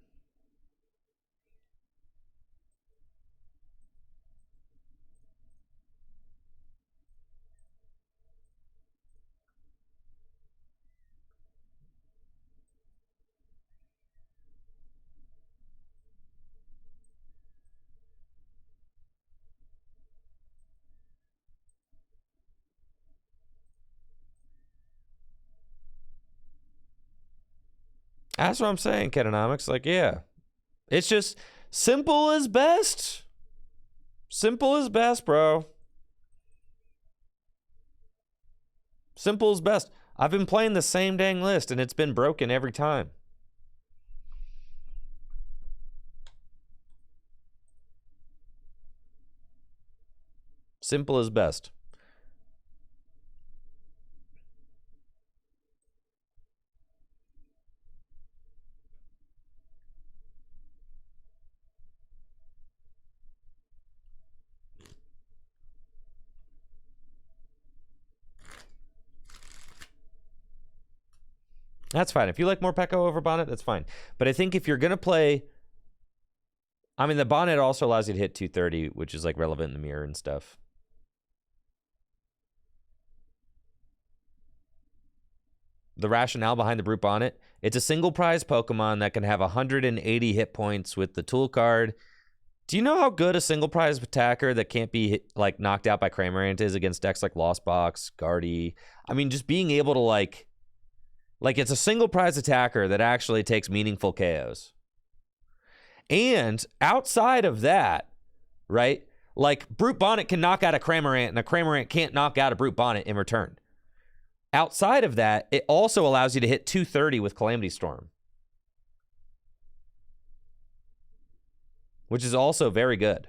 That's what I'm saying, Ketonomics. Like, yeah. It's just simple is best. Simple is best, bro. Simple is best. I've been playing the same dang list, and it's been broken every time. Simple is best. That's fine. If you like more Pekka over Bonnet, that's fine. But I think if you're going to play... I mean, the Bonnet also allows you to hit 230, which is like relevant in the mirror and stuff. The rationale behind the Brute Bonnet, it's a single prize Pokemon that can have 180 hit points with the tool card. Do you know how good a single prize attacker that can't be like knocked out by Cramorant is against decks like Lost Box, Guardy? I mean, just being able to like it's a single prize attacker that actually takes meaningful KOs. And outside of that, right? Like Brute Bonnet can knock out a Cramorant and a Cramorant can't knock out a Brute Bonnet in return. Outside of that, it also allows you to hit 230 with Calamity Storm, which is also very good.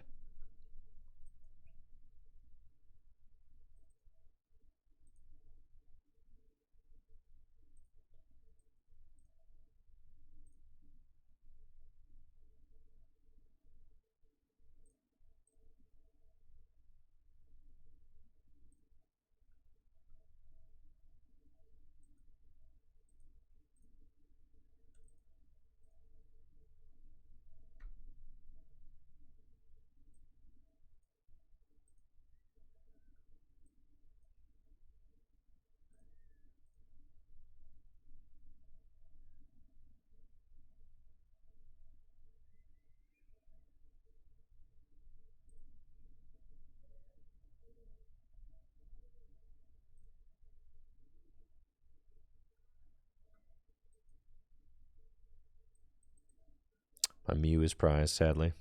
My Mew is prized, sadly.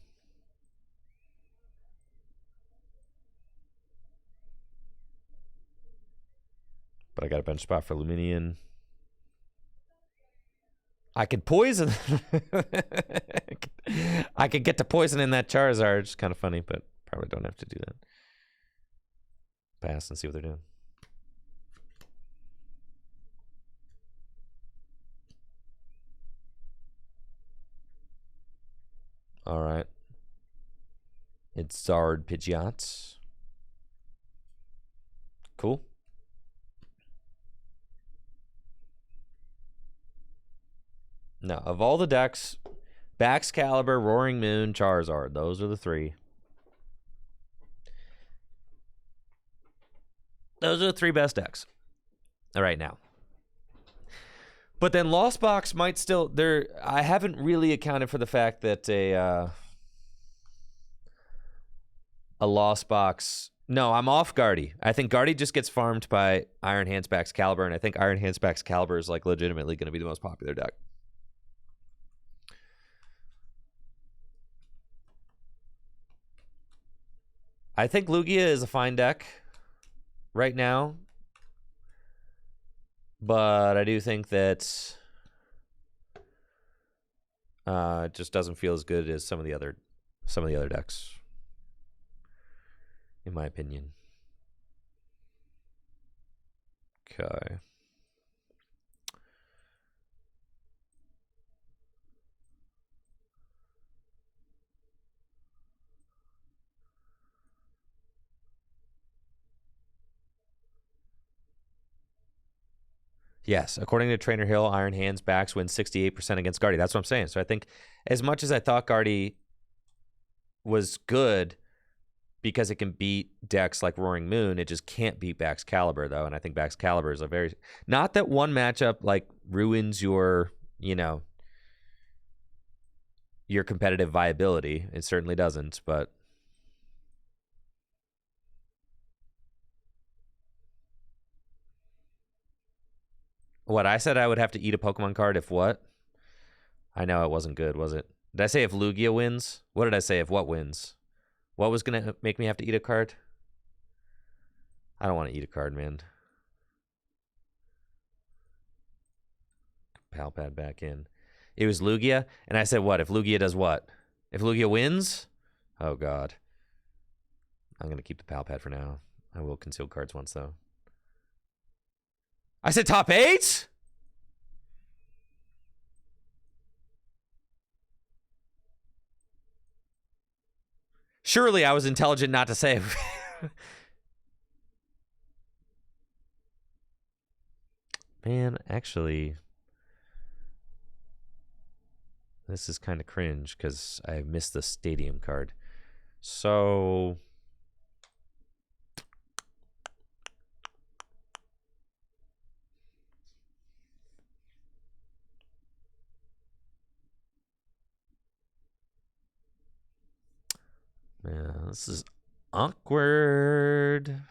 But I got a bench spot for Luminion. I could poison. I could get to poison in that Charizard. It's kind of funny, but probably don't have to do that. Pass and see what they're doing. All right. It's Zard Pidgeot. Cool. Now, of all the decks, Baxcalibur, Roaring Moon, Charizard. Those are the three. Those are the three best decks right now. But then Lost Box might still... I haven't really accounted for the fact that a Lost Box... No, I'm off Guardy. I think Guardy just gets farmed by Iron Hands Baxcalibur, and I think Iron Hands Baxcalibur is like legitimately going to be the most popular deck. I think Lugia is a fine deck right now, but I do think that it just doesn't feel as good as some of the other decks, in my opinion. Okay. Yes, according to Trainer Hill, Iron Hands backs win 68% against Guardy. That's what I'm saying. So I think as much as I thought Guardy was good because it can beat decks like Roaring Moon, it just can't beat Baxcalibur, though. And I think Baxcalibur is a very... Not that one matchup, like, ruins your, your competitive viability. It certainly doesn't, but... What, I said I would have to eat a Pokemon card if what? I know it wasn't good, was it? Did I say if Lugia wins? What did I say if what wins? What was going to make me have to eat a card? I don't want to eat a card, man. Palpad back in. It was Lugia, and I said what? If Lugia does what? If Lugia wins? Oh, God. I'm going to keep the Palpad for now. I will conceal cards once, though. I said top 8? Surely I was intelligent not to say. Man, actually, this is kind of cringe because I missed the stadium card. So... Yeah, this is awkward.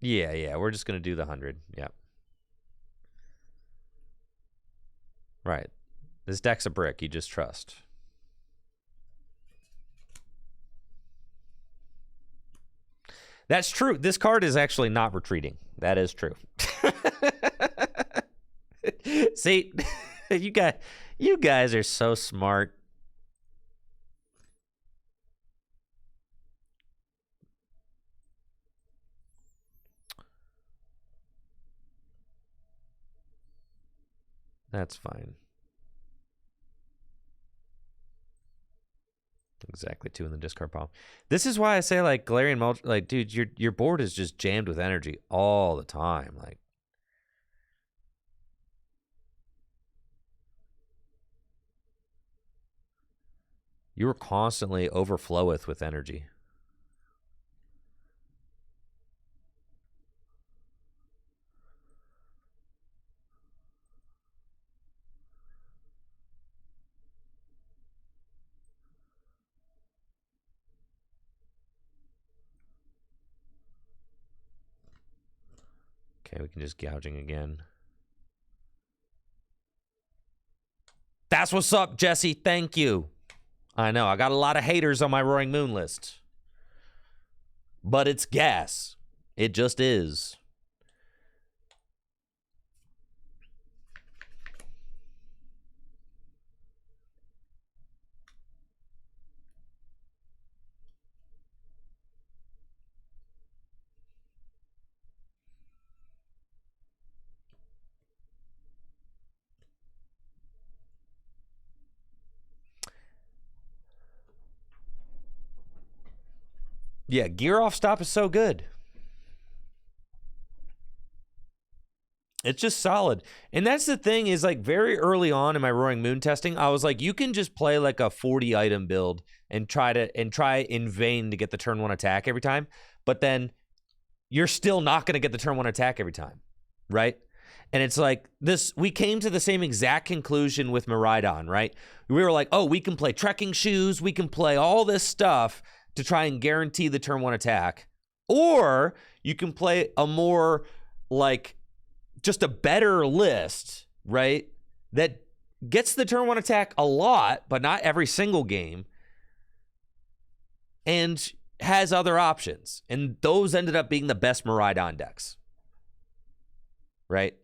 Yeah, we're just going to do the 100. Yeah. Right. This deck's a brick. You just trust. That's true. This card is actually not retreating. That is true. See, you guys are so smart. That's fine. Exactly, 2 in the discard pile. This is why I say, like, Galarian Mulch, like, dude, your board is just jammed with energy all the time. Like, you were constantly overfloweth with energy. Okay, we can just gouging again. That's what's up, Jesse. Thank you. I know, I got a lot of haters on my Roaring Moon list. But it's gas. It just is. Yeah, gear off stop is so good. It's just solid. And that's the thing is, like, very early on in my Roaring Moon testing, I was like, you can just play like a 40 item build and try in vain to get the turn 1 attack every time. But then you're still not going to get the turn 1 attack every time, right? And it's like this, we came to the same exact conclusion with Miraidon, right? We were like, oh, we can play trekking shoes, we can play all this stuff to try and guarantee the turn 1 attack. Or you can play a more, like, just a better list, right? That gets the turn 1 attack a lot, but not every single game, and has other options. And those ended up being the best Miraidon decks, right?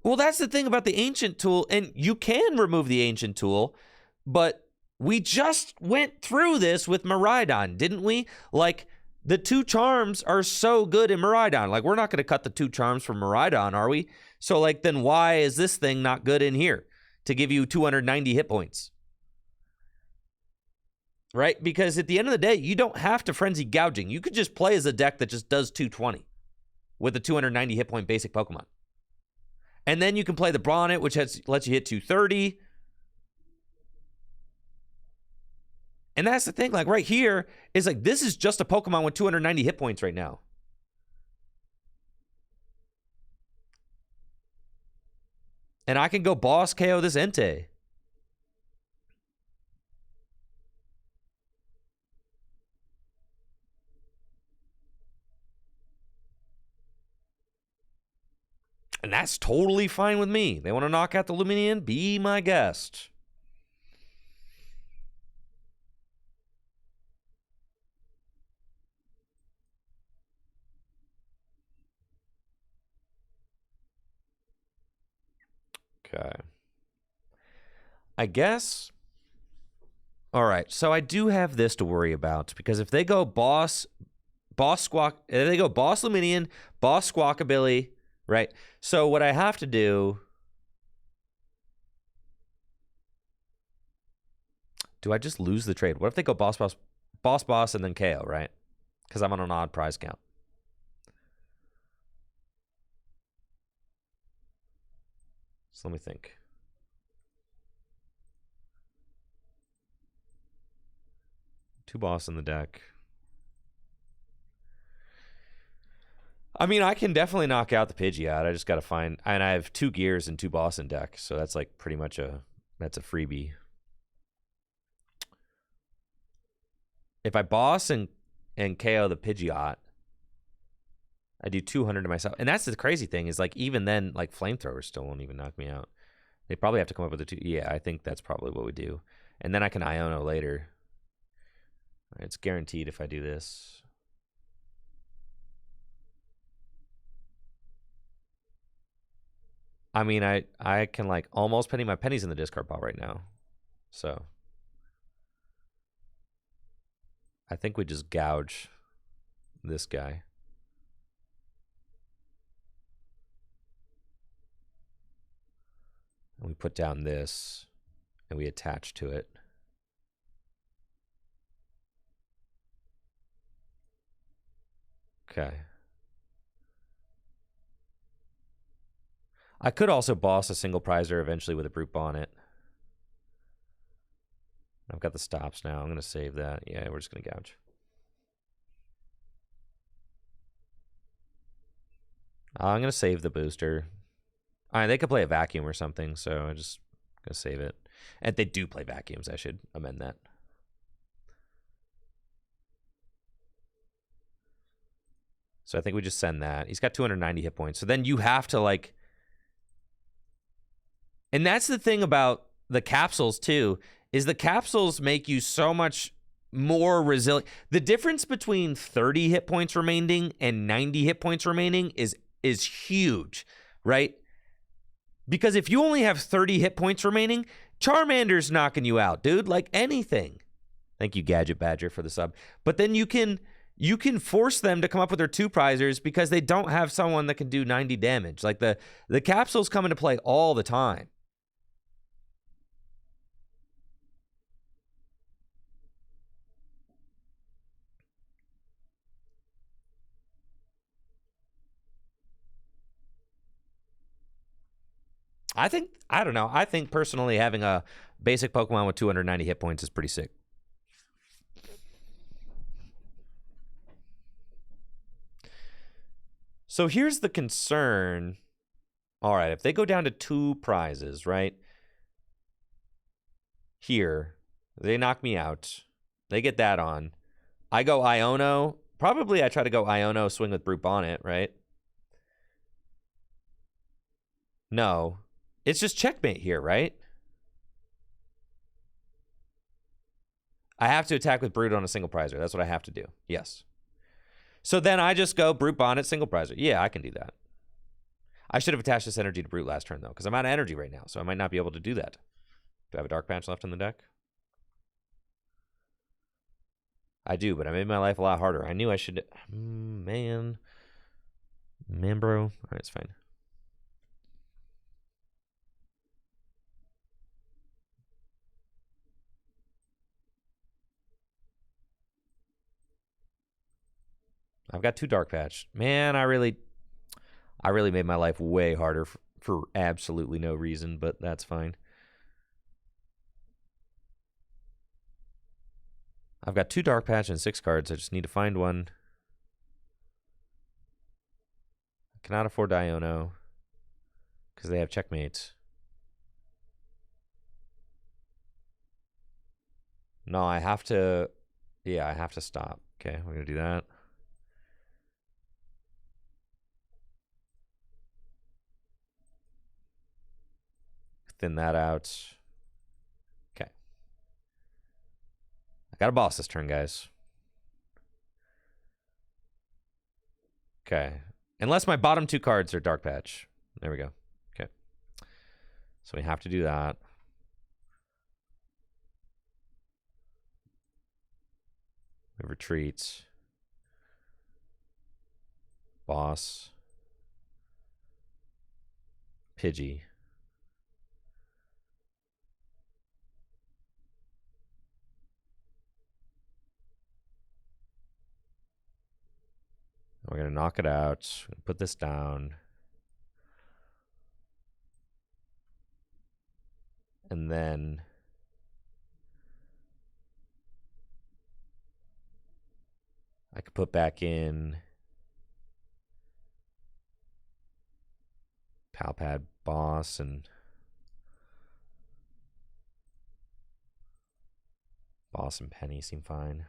Well, that's the thing about the Ancient tool, and you can remove the Ancient tool, but we just went through this with Miraidon, didn't we? Like, the 2 charms are so good in Miraidon. Like, we're not going to cut the 2 charms from Miraidon, are we? So, like, then why is this thing not good in here to give you 290 hit points? Right? Because at the end of the day, you don't have to Frenzy Gouging. You could just play as a deck that just does 220 with a 290 hit point basic Pokemon. And then you can play the Bonnet, which lets you hit 230. And that's the thing, like, right here is like, this is just a Pokemon with 290 hit points right now. And I can go boss KO this Entei. And that's totally fine with me. They want to knock out the Luminian? Be my guest. Okay. I guess. All right. So I do have this to worry about, because if they go boss Squawk, they go boss Luminian, boss Squawkabilly, right? So what I have to do. Do I just lose the trade? What if they go boss, and then KO, right? Because I'm on an odd prize count. So let me think. Two boss in the deck. I mean, I can definitely knock out the Pidgeot. I just got to find... And I have 2 gears and 2 boss in deck, so that's like pretty much that's a freebie. If I boss and KO the Pidgeot, I do 200 to myself. And that's the crazy thing, is like, even then, like, flamethrowers still won't even knock me out. They probably have to come up with a 2. Yeah, I think that's probably what we do. And then I can Iono later. It's guaranteed if I do this. I mean, I can, like, almost penny my pennies in the discard pile right now. So I think we just gouge this guy. And we put down this, and we attach to it. Okay. I could also boss a single prizer eventually with a Brute Bonnet. I've got the stops now. I'm going to save that. Yeah, we're just going to gouge. I'm going to save the booster. All right, they could play a vacuum or something, so I'm just going to save it. And they do play vacuums. I should amend that. So I think we just send that. He's got 290 hit points. So then you have to, like... And that's the thing about the capsules, too, is the capsules make you so much more resilient. The difference between 30 hit points remaining and 90 hit points remaining is huge, right? Because if you only have 30 hit points remaining, Charmander's knocking you out, dude. Like anything. Thank you, Gadget Badger, for the sub. But then you can force them to come up with their 2 prizers because they don't have someone that can do 90 damage. Like the capsules come into play all the time. I don't know. I think personally having a basic Pokemon with 290 hit points is pretty sick. So here's the concern. All right, if they go down to 2 prizes, right? Here, they knock me out. They get that on. I go Iono. Probably I try to go Iono, swing with Brute Bonnet, right? No. It's just checkmate here, right? I have to attack with Brute on a single prizer. That's what I have to do. Yes. So then I just go Brute Bonnet, single prizer. Yeah, I can do that. I should have attached this energy to Brute last turn, though, because I'm out of energy right now, so I might not be able to do that. Do I have a Dark Patch left in the deck? I do, but I made my life a lot harder. I knew I should... Man, bro. All right, it's fine. I've got 2 Dark Patch. Man, I really made my life way harder for absolutely no reason, but that's fine. I've got 2 Dark Patch and 6 cards. I just need to find one. I cannot afford Iono because they have checkmates. No, I have to... Yeah, I have to stop. Okay, we're going to do that. Thin that out. Okay. I got a boss this turn, guys. Okay. Unless my bottom 2 cards are Dark Patch. There we go. Okay. So we have to do that. We retreat. Boss. Pidgey. We're going to knock it out. Put this down. And then I could put back in Palpad Boss and Boss and Penny seem fine.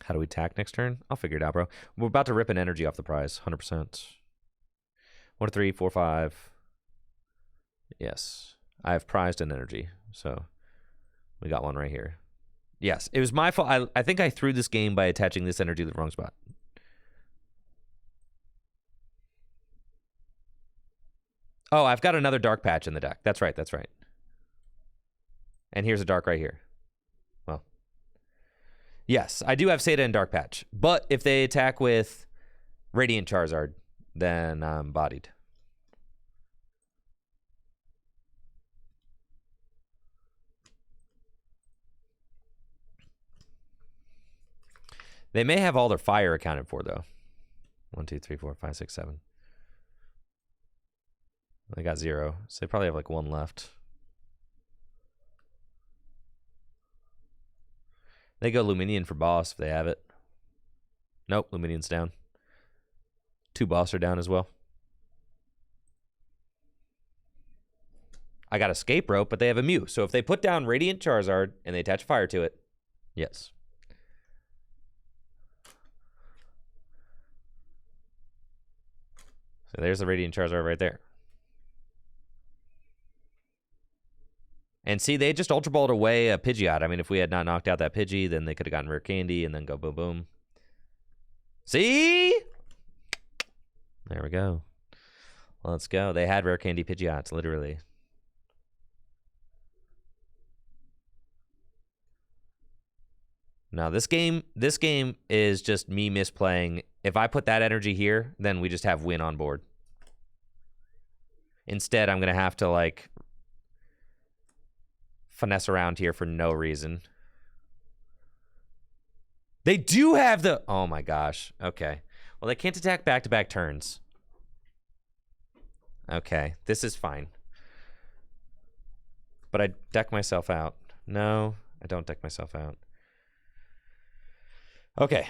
How do we attack next turn? I'll figure it out, bro. We're about to rip an energy off the prize, 100%. 1, 3, 4, 5. Yes. I have prized an energy, so we got one right here. Yes, it was my fault. I think I threw this game by attaching this energy to the wrong spot. Oh, I've got another Dark Patch in the deck. That's right, that's right. And here's a Dark right here. Well, yes, I do have Seda and Dark Patch. But if they attack with Radiant Charizard, then I'm bodied. They may have all their fire accounted for, though. 1, 2, 3, 4, 5, 6, 7. They got 0, so they probably have like 1 left. They go Luminion for boss if they have it. Nope, Luminion's down. 2 boss are down as well. I got Escape Rope, but they have a Mew. So if they put down Radiant Charizard and they attach fire to it, yes. So there's the Radiant Charizard right there. And see, they just Ultra Balled away a Pidgeot. I mean, if we had not knocked out that Pidgey, then they could have gotten Rare Candy and then go boom, boom. See? There we go. Let's go. They had Rare Candy Pidgeots, literally. Now, this game is just me misplaying. If I put that energy here, then we just have win on board. Instead, I'm going to have to, like, finesse around here for no reason. They do have the... Oh, my gosh. Okay. Well, they can't attack back-to-back turns. Okay. This is fine. But I deck myself out. No, I don't deck myself out. Okay.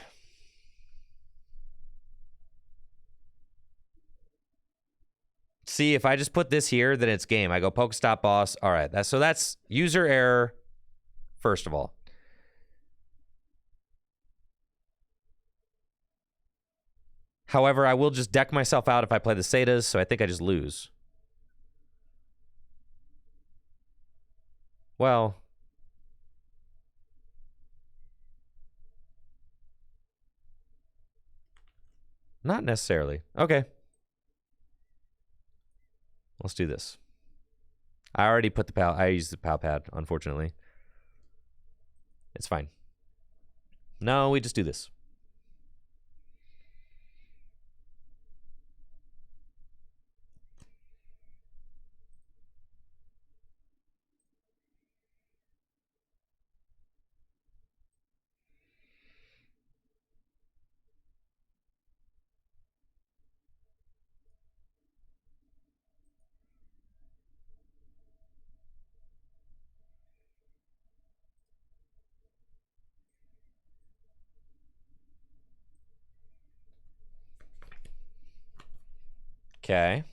See, if I just put this here, then it's game. I go Pokestop boss. All right. So that's user error, first of all. However, I will just deck myself out if I play the Setas, so I think I just lose. Well... Not necessarily. Okay. Let's do this. I already put the I used the PAL pad, unfortunately. It's fine. No, we just do this. Okay.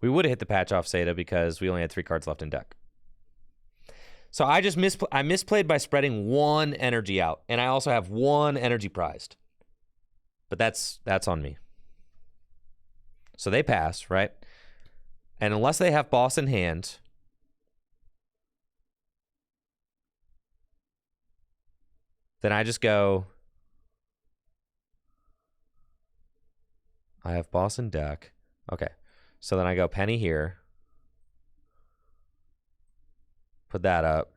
We would have hit the patch off Seda because we only had 3 cards left in deck. So I just misplayed by spreading 1 energy out, and I also have 1 energy prized. But that's on me. So they pass, right? And unless they have boss in hand, then I just go... I have boss in deck. Okay. So then I go Penny here. Put that up.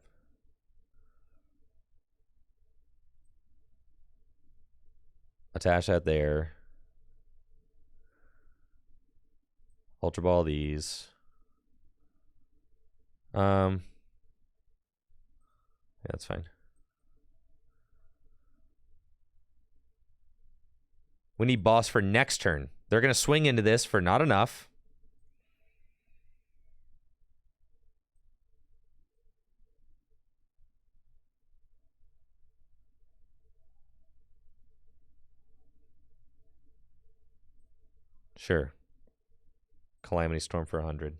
Attach that there. Ultra Ball these. Yeah, that's fine. We need boss for next turn. They're going to swing into this for not enough. Sure. Calamity Storm for 100.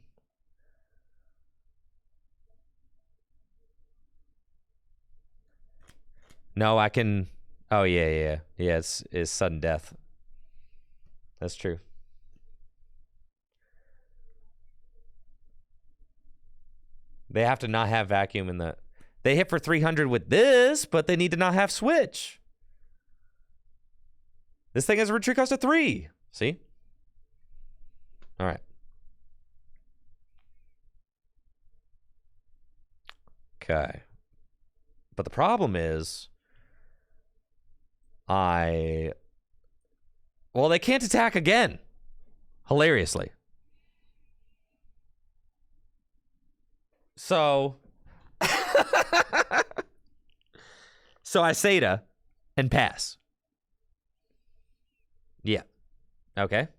No, I can... Oh, yeah. Yeah, it's sudden death. That's true. They have to not have vacuum in the... They hit for 300 with this, but they need to not have switch. This thing has a retreat cost of 3. See? All right. Okay. But the problem is... Well, they can't attack again. Hilariously. So... so I Seda and pass. Yeah. Okay.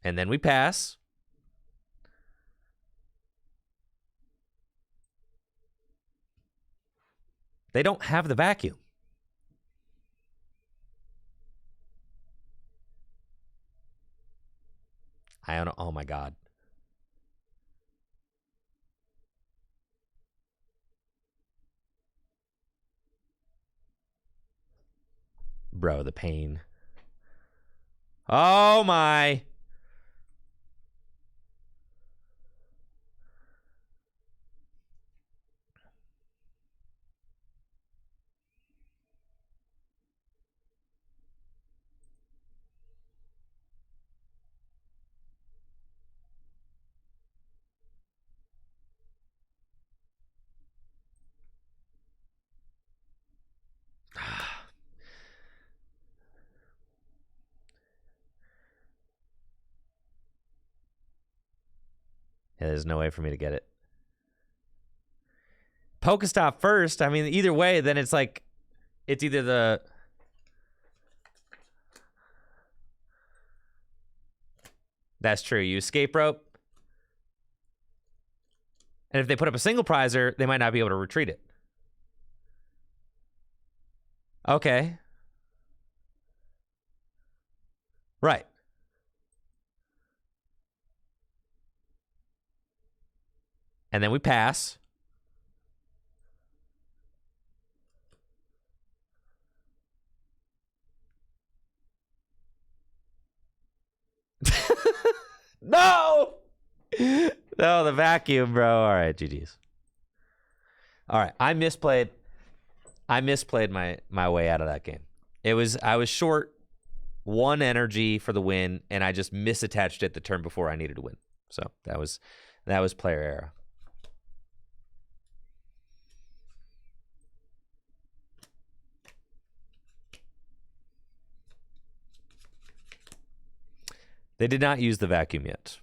And then we pass. They don't have the vacuum. I don't know. Oh my God. Bro, the pain. Oh, my. Yeah, there's no way for me to get it. Pokestop first. I mean, either way, then it's like, it's either the... That's true. You escape rope. And if they put up a single prizer, they might not be able to retreat it. Okay. Right. And then we pass. No! No, the vacuum, bro. All right, GG's. All right, I misplayed my way out of that game. I was short 1 energy for the win, and I just misattached it the turn before I needed to win. So that was player error. They did not use the vacuum yet.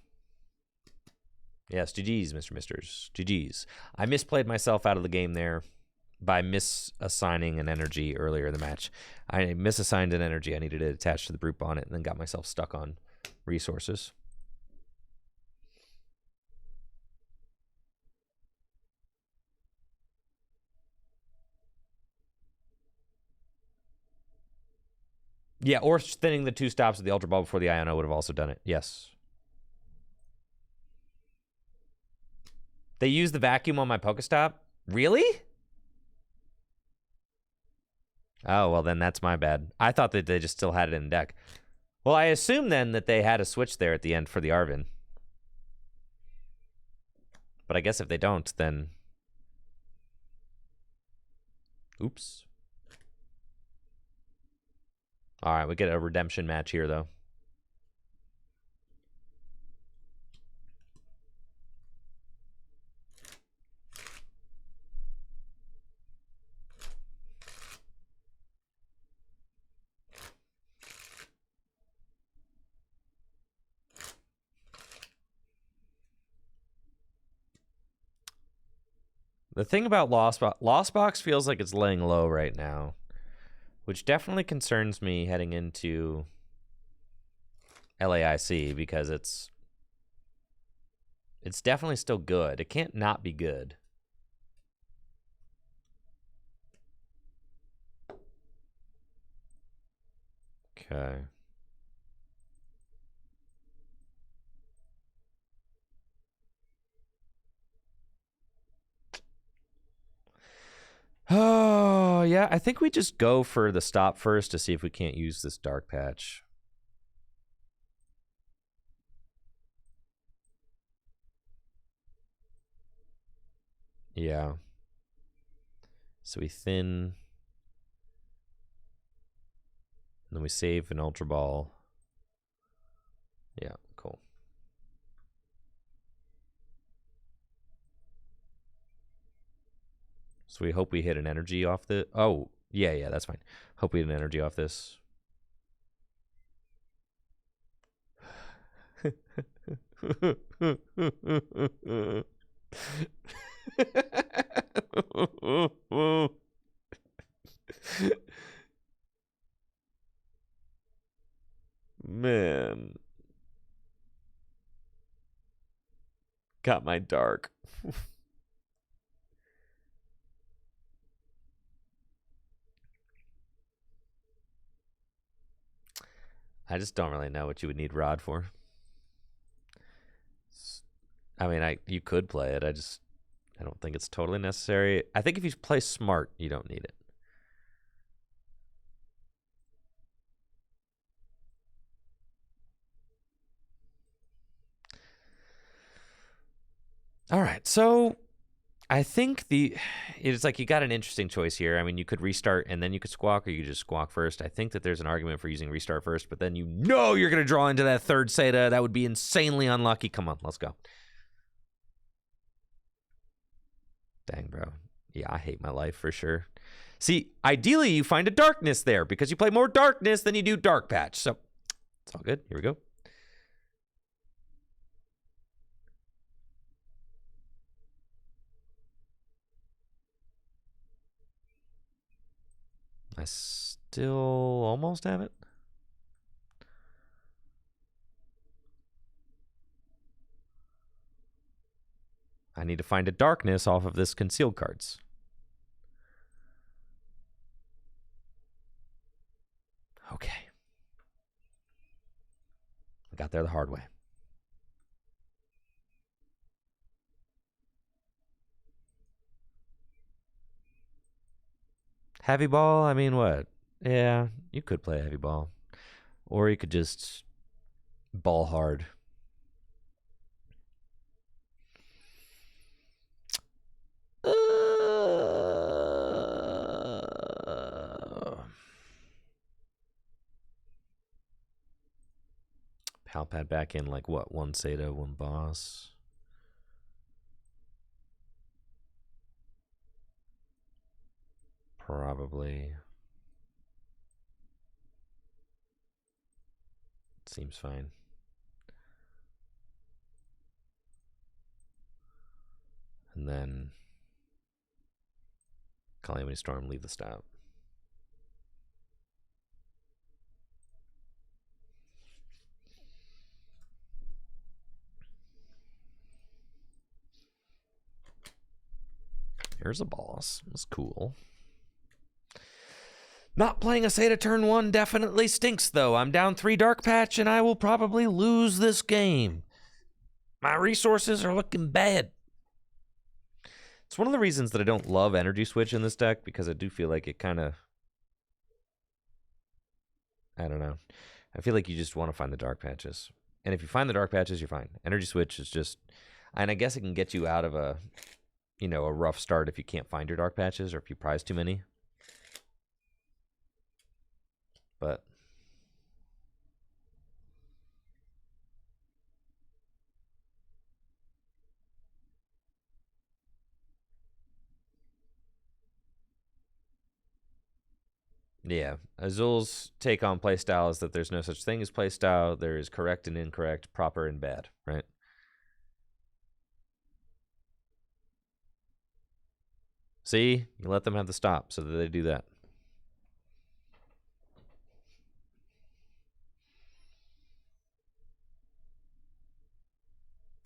Yes, GG's, Mr. Misters. GG's. I misplayed myself out of the game there by misassigning an energy earlier in the match. I misassigned an energy. I needed it attached to the brute bonnet and then got myself stuck on resources. Yeah, or thinning the 2 stops of the Ultra Ball before the Iono would have also done it. Yes. They used the vacuum on my Pokestop? Really? Oh, well, then that's my bad. I thought that they just still had it in deck. Well, I assume then that they had a switch there at the end for the Arvin. But I guess if they don't, then... Oops. All right, we get a redemption match here, though. The thing about Lost Box feels like it's laying low right now, which definitely concerns me heading into LAIC because it's definitely still good. It can't not be good. Okay. Oh, yeah. I think we just go for the stop first to see if we can't use this dark patch. Yeah. So we thin. And then we save an Ultra Ball. Yeah, cool. So we hope we hit an energy off the... Oh, yeah, that's fine. Hope we hit an energy off this. Man. Got my dark. I just don't really know what you would need Rod for. I mean, you could play it. I don't think it's totally necessary. I think if you play smart, you don't need it. All right, so I think it's like you got an interesting choice here. I mean, you could restart and then you could squawk, or you could just squawk first. I think that there's an argument for using restart first, but then you're going to draw into that third Seda. That would be insanely unlucky. Come on, let's go. Dang, bro. Yeah, I hate my life for sure. See, ideally, you find a darkness there because you play more darkness than you do dark patch. So it's all good. Here we go. I still almost have it. I need to find a darkness off of this concealed cards. Okay. I got there the hard way. Heavy ball? I mean, what? Yeah, you could play heavy ball. Or you could just ball hard. Palpad back in like what? One Seda, one boss. Probably. Seems fine. And then Calamity Storm, leave the stop. Here's a boss. That's cool. Not playing a Seda turn 1 definitely stinks, though. I'm down 3 dark patch, and I will probably lose this game. My resources are looking bad. It's one of the reasons that I don't love Energy Switch in this deck, because I do feel like it kind of... I don't know. I feel like you just want to find the dark patches. And if you find the dark patches, you're fine. Energy Switch is just... And I guess it can get you out of a rough start if you can't find your dark patches or if you prize too many. But yeah, Azul's take on playstyle is that there's no such thing as playstyle. There is correct and incorrect, proper and bad, right? See, you let them have the stop so that they do that.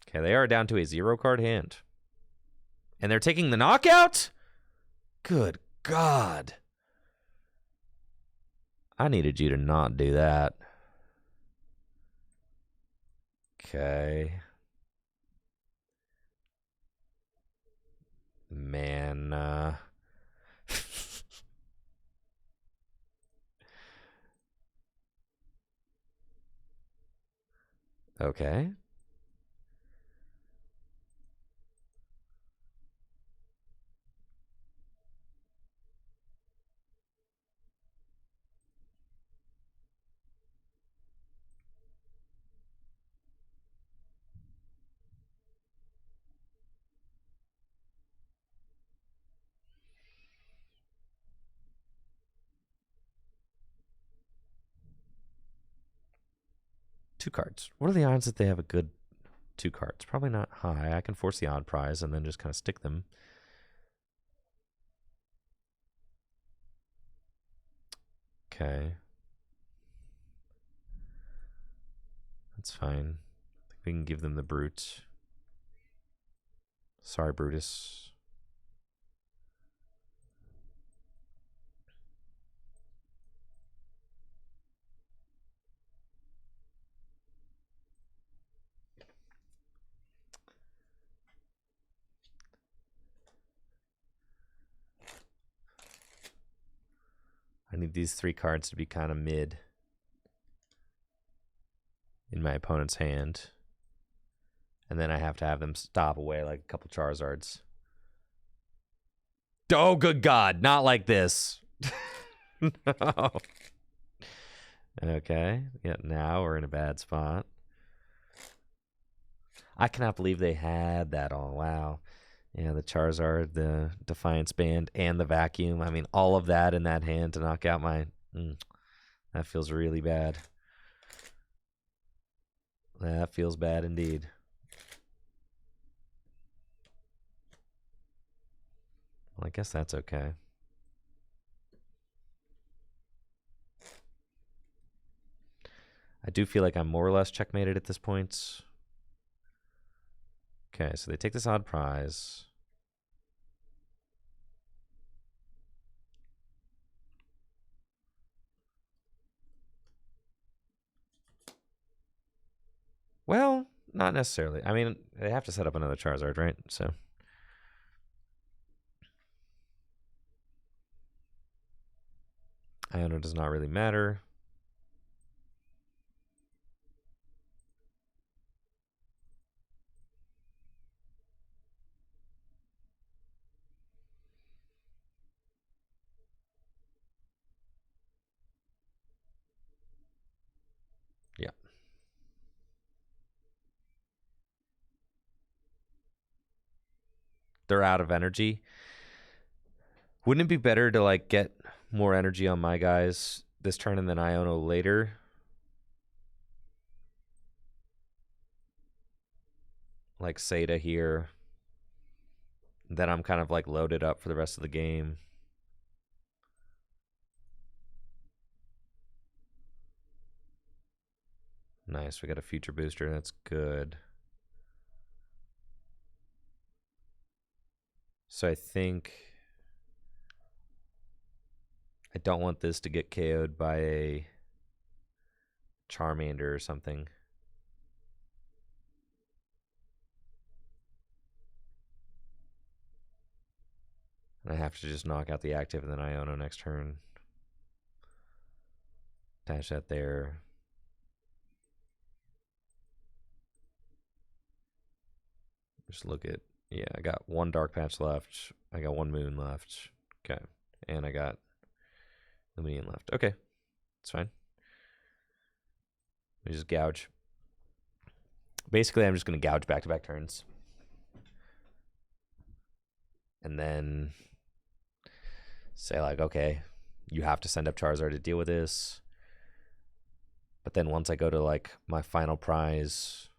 Okay, they are down to a 0-card hand. And they're taking the knockout? Good God. I needed you to not do that. Okay. Man, okay. Two cards. What are the odds that they have a good 2 cards? Probably not high. I can force the odd prize and then just kind of stick them. Okay. That's fine. I think we can give them the brute. Sorry, Brutus. I need these 3 cards to be kind of mid in my opponent's hand. And then I have to have them stop away like a couple Charizards. Oh, good God. Not like this. No. Okay. Yeah, now we're in a bad spot. I cannot believe they had that all. Wow. Yeah, the Charizard, the Defiance Band, and the Vacuum. I mean, all of that in that hand to knock out my... that feels really bad. That feels bad indeed. Well, I guess that's okay. I do feel like I'm more or less checkmated at this point. Okay, so they take this odd prize. Well, not necessarily. I mean, they have to set up another Charizard, right? So... Iono does not really matter. Yeah. They're out of energy. Wouldn't it be better to like get more energy on my guys this turn and then Iono later? Like Seda here. Then I'm kind of like loaded up for the rest of the game. Nice, we got a future booster. That's good. So I think I don't want this to get KO'd by a Charmander or something. And I have to just knock out the active and then Iono next turn. Attach that there. Just look at, yeah, I got one Dark Patch left. I got one Moon left. Okay. And I got Luminian left. Okay. It's fine. Let me just gouge. Basically, I'm just going to gouge back-to-back turns. And then say, like, okay, you have to send up Charizard to deal with this. But then once I go to, like, my final prize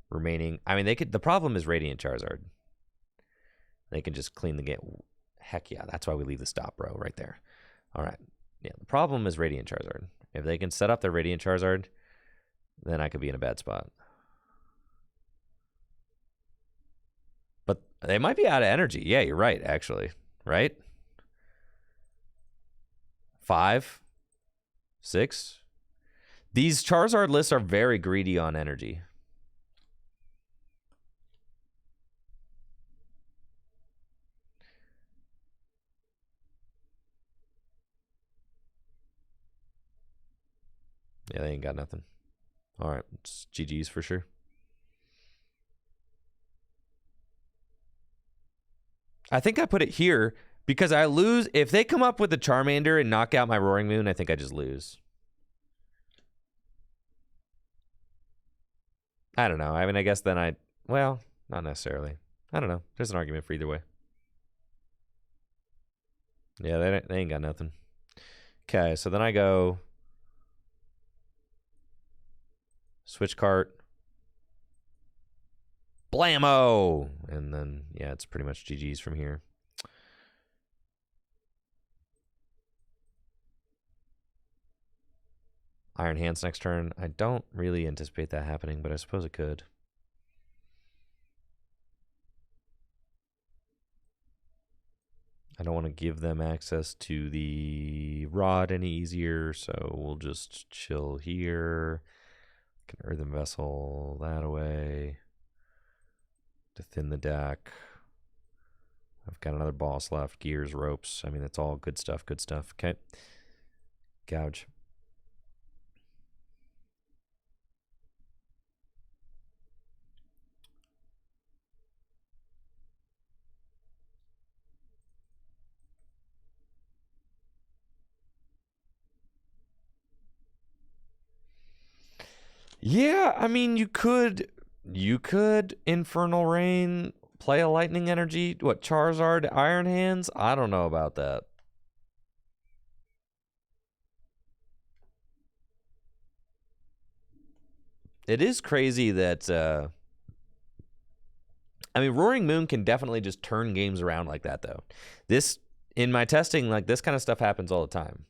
remaining... I mean, they could... The problem is Radiant Charizard. They can just clean the game. Heck yeah, that's why we leave the stop, bro, right there. All right. Yeah, the problem is Radiant Charizard. If they can set up their Radiant Charizard, then I could be in a bad spot. But they might be out of energy. Yeah, you're right, actually. Right? 5? 6? These Charizard lists are very greedy on energy. Yeah, they ain't got nothing. All right, it's GG's for sure. I think I put it here because I lose. If they come up with the Charmander and knock out my Roaring Moon, I think I just lose. I don't know. I mean, I guess then I... Well, not necessarily. I don't know. There's an argument for either way. Yeah, they ain't got nothing. Okay, so then I go... Switch cart. Blammo! And then, yeah, it's pretty much GG's from here. Iron Hands next turn. I don't really anticipate that happening, but I suppose it could. I don't want to give them access to the rod any easier, so we'll just chill here. Can Earthen Vessel that away to thin the deck. I've got another boss left. Gears, ropes. I mean, that's all good stuff. Good stuff. Okay. Gouge. Yeah, I mean, you could Infernal Rain, play a Lightning Energy. What, Charizard, Iron Hands? I don't know about that. It is crazy that I mean, Roaring Moon can definitely just turn games around like that, though. This, in my testing, like, this kind of stuff happens all the time.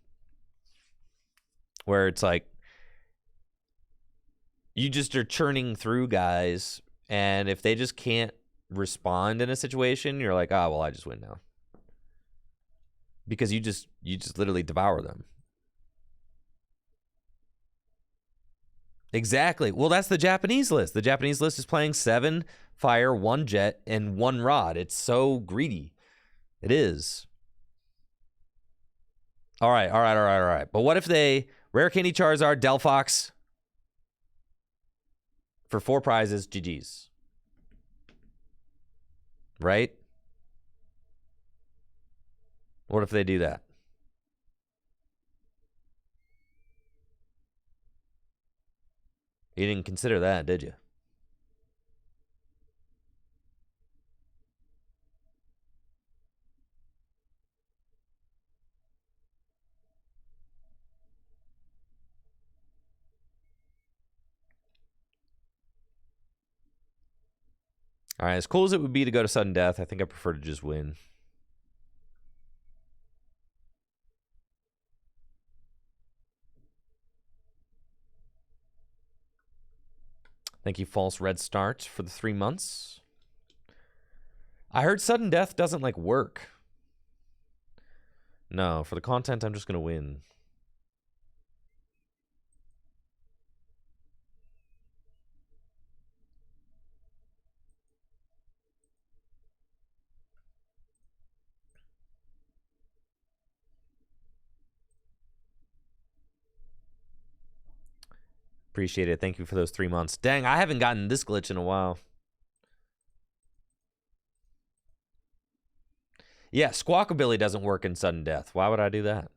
Where it's like, you just are churning through guys, and if they just can't respond in a situation, you're like, oh, well, I just win now. Because you just literally devour them. Exactly. Well, that's the Japanese list. The Japanese list is playing 7 fire, 1 jet, and 1 rod. It's so greedy. It is. All right. But what if they rare candy Charizard, Delphox for 4 prizes, GG's. Right? What if they do that? You didn't consider that, did you? All right, as cool as it would be to go to sudden death, I think I prefer to just win. Thank you, False Red Start, for the 3 months. I heard sudden death doesn't, like, work. No, for the content, I'm just going to win. Appreciate it. Thank you for those 3 months. Dang, I haven't gotten this glitch in a while. Yeah, Squawkabilly doesn't work in sudden death. Why would I do that?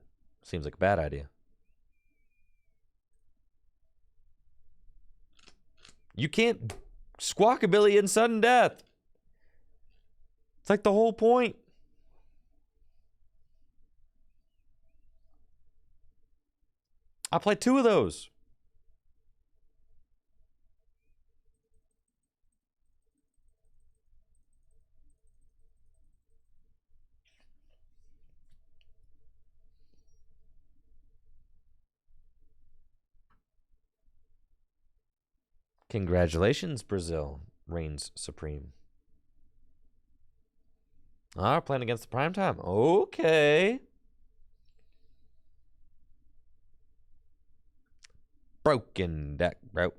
Seems like a bad idea. You can't Squawkabilly in sudden death. It's like the whole point. I played 2 of those. Congratulations, Brazil reigns supreme. Ah, playing against the prime time. Okay. Broken deck, bro.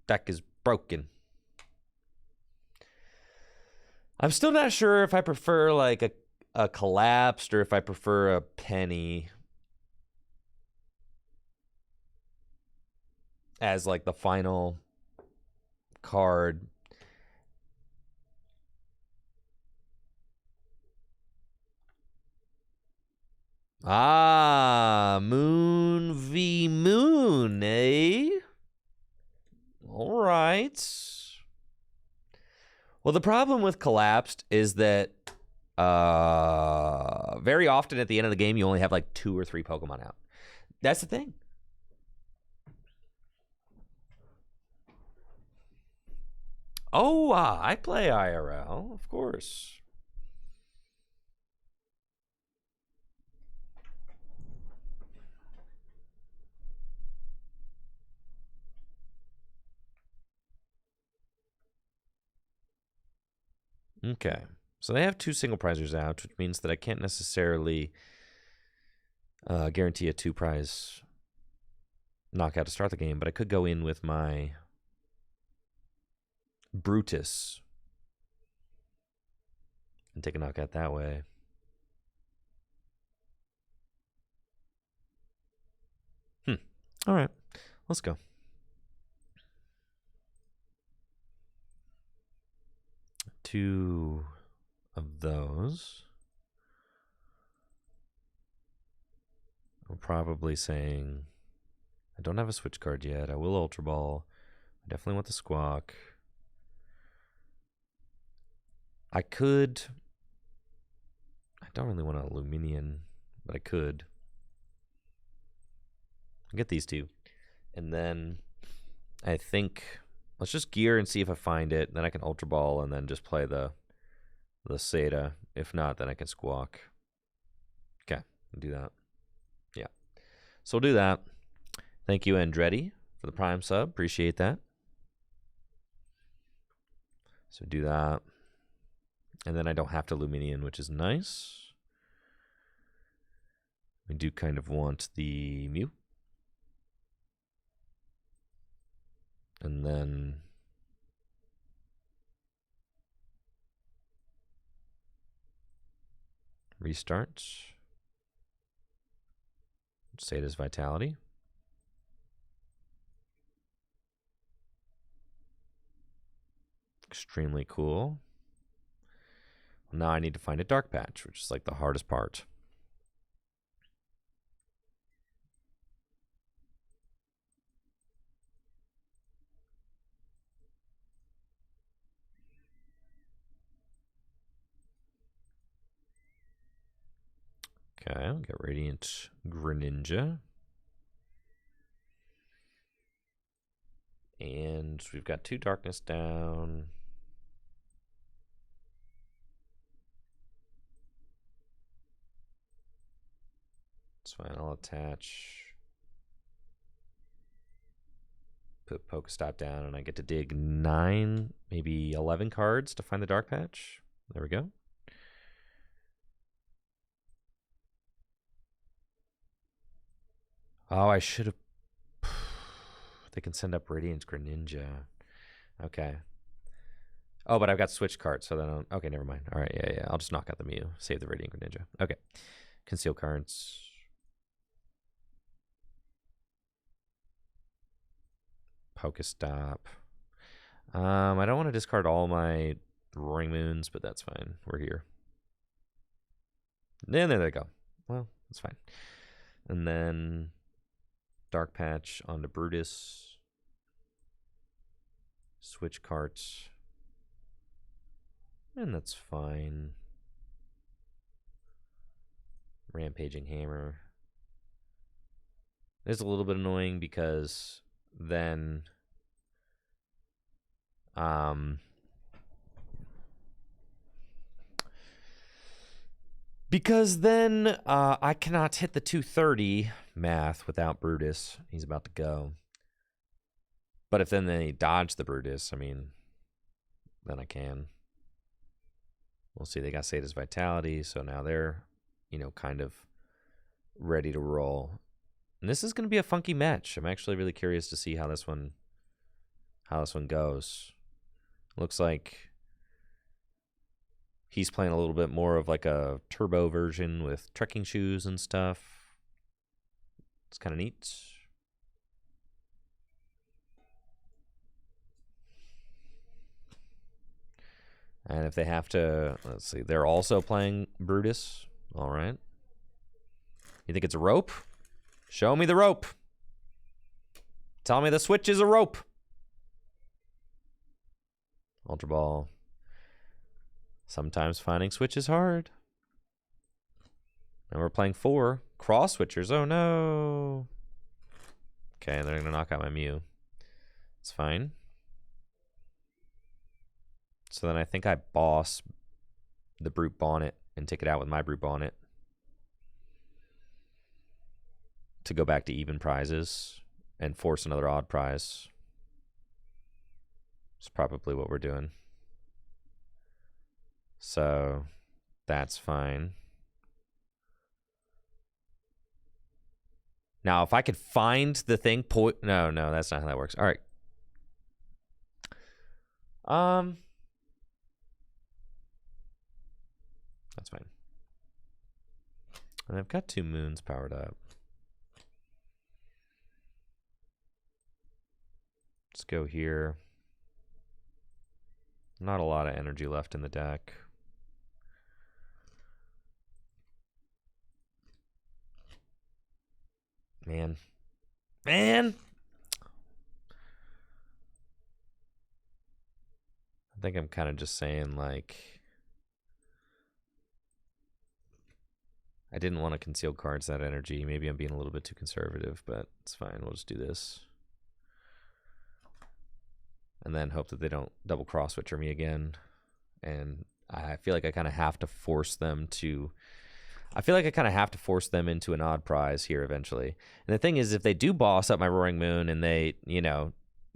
Deck is broken. I'm still not sure if I prefer like a collapsed or if I prefer a penny as like the final card. Ah, Moon v Moon, eh? All right. Well, the problem with collapsed is that very often at the end of the game you only have like 2 or 3 Pokemon out. That's the thing. Oh, I play IRL, of course. Okay. So they have 2 single prizers out, which means that I can't necessarily guarantee a 2 prize knockout to start the game, but I could go in with my Brutus and take a knockout that way. All right. Let's go. 2 of those. I'm probably saying I don't have a switch card yet. I will Ultra Ball. I definitely want the Squawk. I could. I don't really want a Luminion, but I could. I'll get these two. And then I think let's just gear and see if I find it. Then I can Ultra Ball and then just play the Seda. If not, then I can Squawk. Okay, I'll do that. Yeah. So we'll do that. Thank you, Andretti, for the Prime sub. Appreciate that. So do that. And then I don't have to Luminion, which is nice. I do kind of want the Mew. And then restart. Seda's Vitality. Extremely cool. Now I need to find a dark patch, which is like the hardest part. Okay, I'll get Radiant Greninja. And we've got 2 darkness down. That's fine, I'll attach. Put Pokestop down, and I get to dig 9, maybe 11 cards to find the dark patch. There we go. Oh, I should have. They can send up Radiant Greninja. Okay. Oh, but I've got switch cards, so then okay, never mind. All right, yeah. I'll just knock out the Mew, save the Radiant Greninja. Okay. Conceal cards. Pokestop. I don't want to discard all my Roaring Moons, but that's fine. We're here. And there they go. Well, that's fine. And then Dark Patch onto Brutus. Switch carts. And that's fine. Rampaging Hammer. It's a little bit annoying because then I cannot hit the 230 math without Brutus. He's about to go. But if then they dodge the Brutus, I mean, then I can. We'll see. They got Seda's Vitality, so now they're, kind of ready to roll. And this is going to be a funky match. I'm actually really curious to see how this one goes. Looks like he's playing a little bit more of like a turbo version with trekking shoes and stuff. It's kind of neat. And if they have to, let's see, they're also playing Brutus. All right. You think it's a rope? Show me the rope. Tell me the switch is a rope. Ultra Ball. Sometimes finding switch is hard. And we're playing 4 cross switchers. Oh no. Okay, they're gonna knock out my Mew. It's fine. So then I think I boss the Brute Bonnet and take it out with my Brute Bonnet to go back to even prizes and force another odd prize. It's probably what we're doing. So that's fine. Now, if I could find the thing, no, that's not how that works. All right. That's fine. And I've got 2 moons powered up. Let's go here. Not a lot of energy left in the deck. Man, Man. I think I'm kind of just saying, like, I didn't want to conceal cards that energy. Maybe I'm being a little bit too conservative, but it's fine. We'll just do this. And then hope that they don't double cross witcher me again. And I feel like I kind of have to force them to... I feel like I kind of have to force them into an odd prize here eventually. And the thing is, if they do boss up my Roaring Moon and they, you know,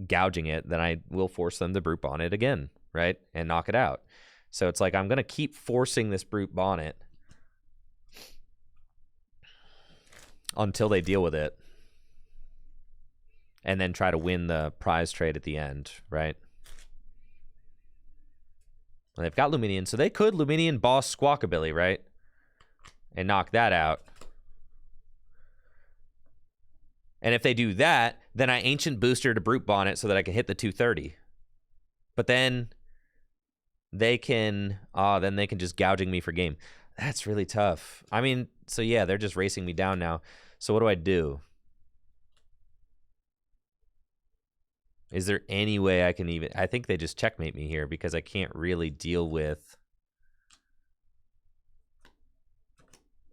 gouging it, then I will force them to Brute Bonnet again, right? And knock it out. So it's like I'm going to keep forcing this Brute Bonnet until they deal with it. And then try to win the prize trade at the end, right? And they've got Luminion, so they could Luminion boss Squawkabilly, right? And knock that out. And if they do that, then I Ancient Booster to Brute Bonnet so that I can hit the 230. But then they can just gouging me for game. That's really tough. I mean, so yeah, they're just racing me down now. So what do I do? Is there any way I can even... I think they just checkmate me here because I can't really deal with...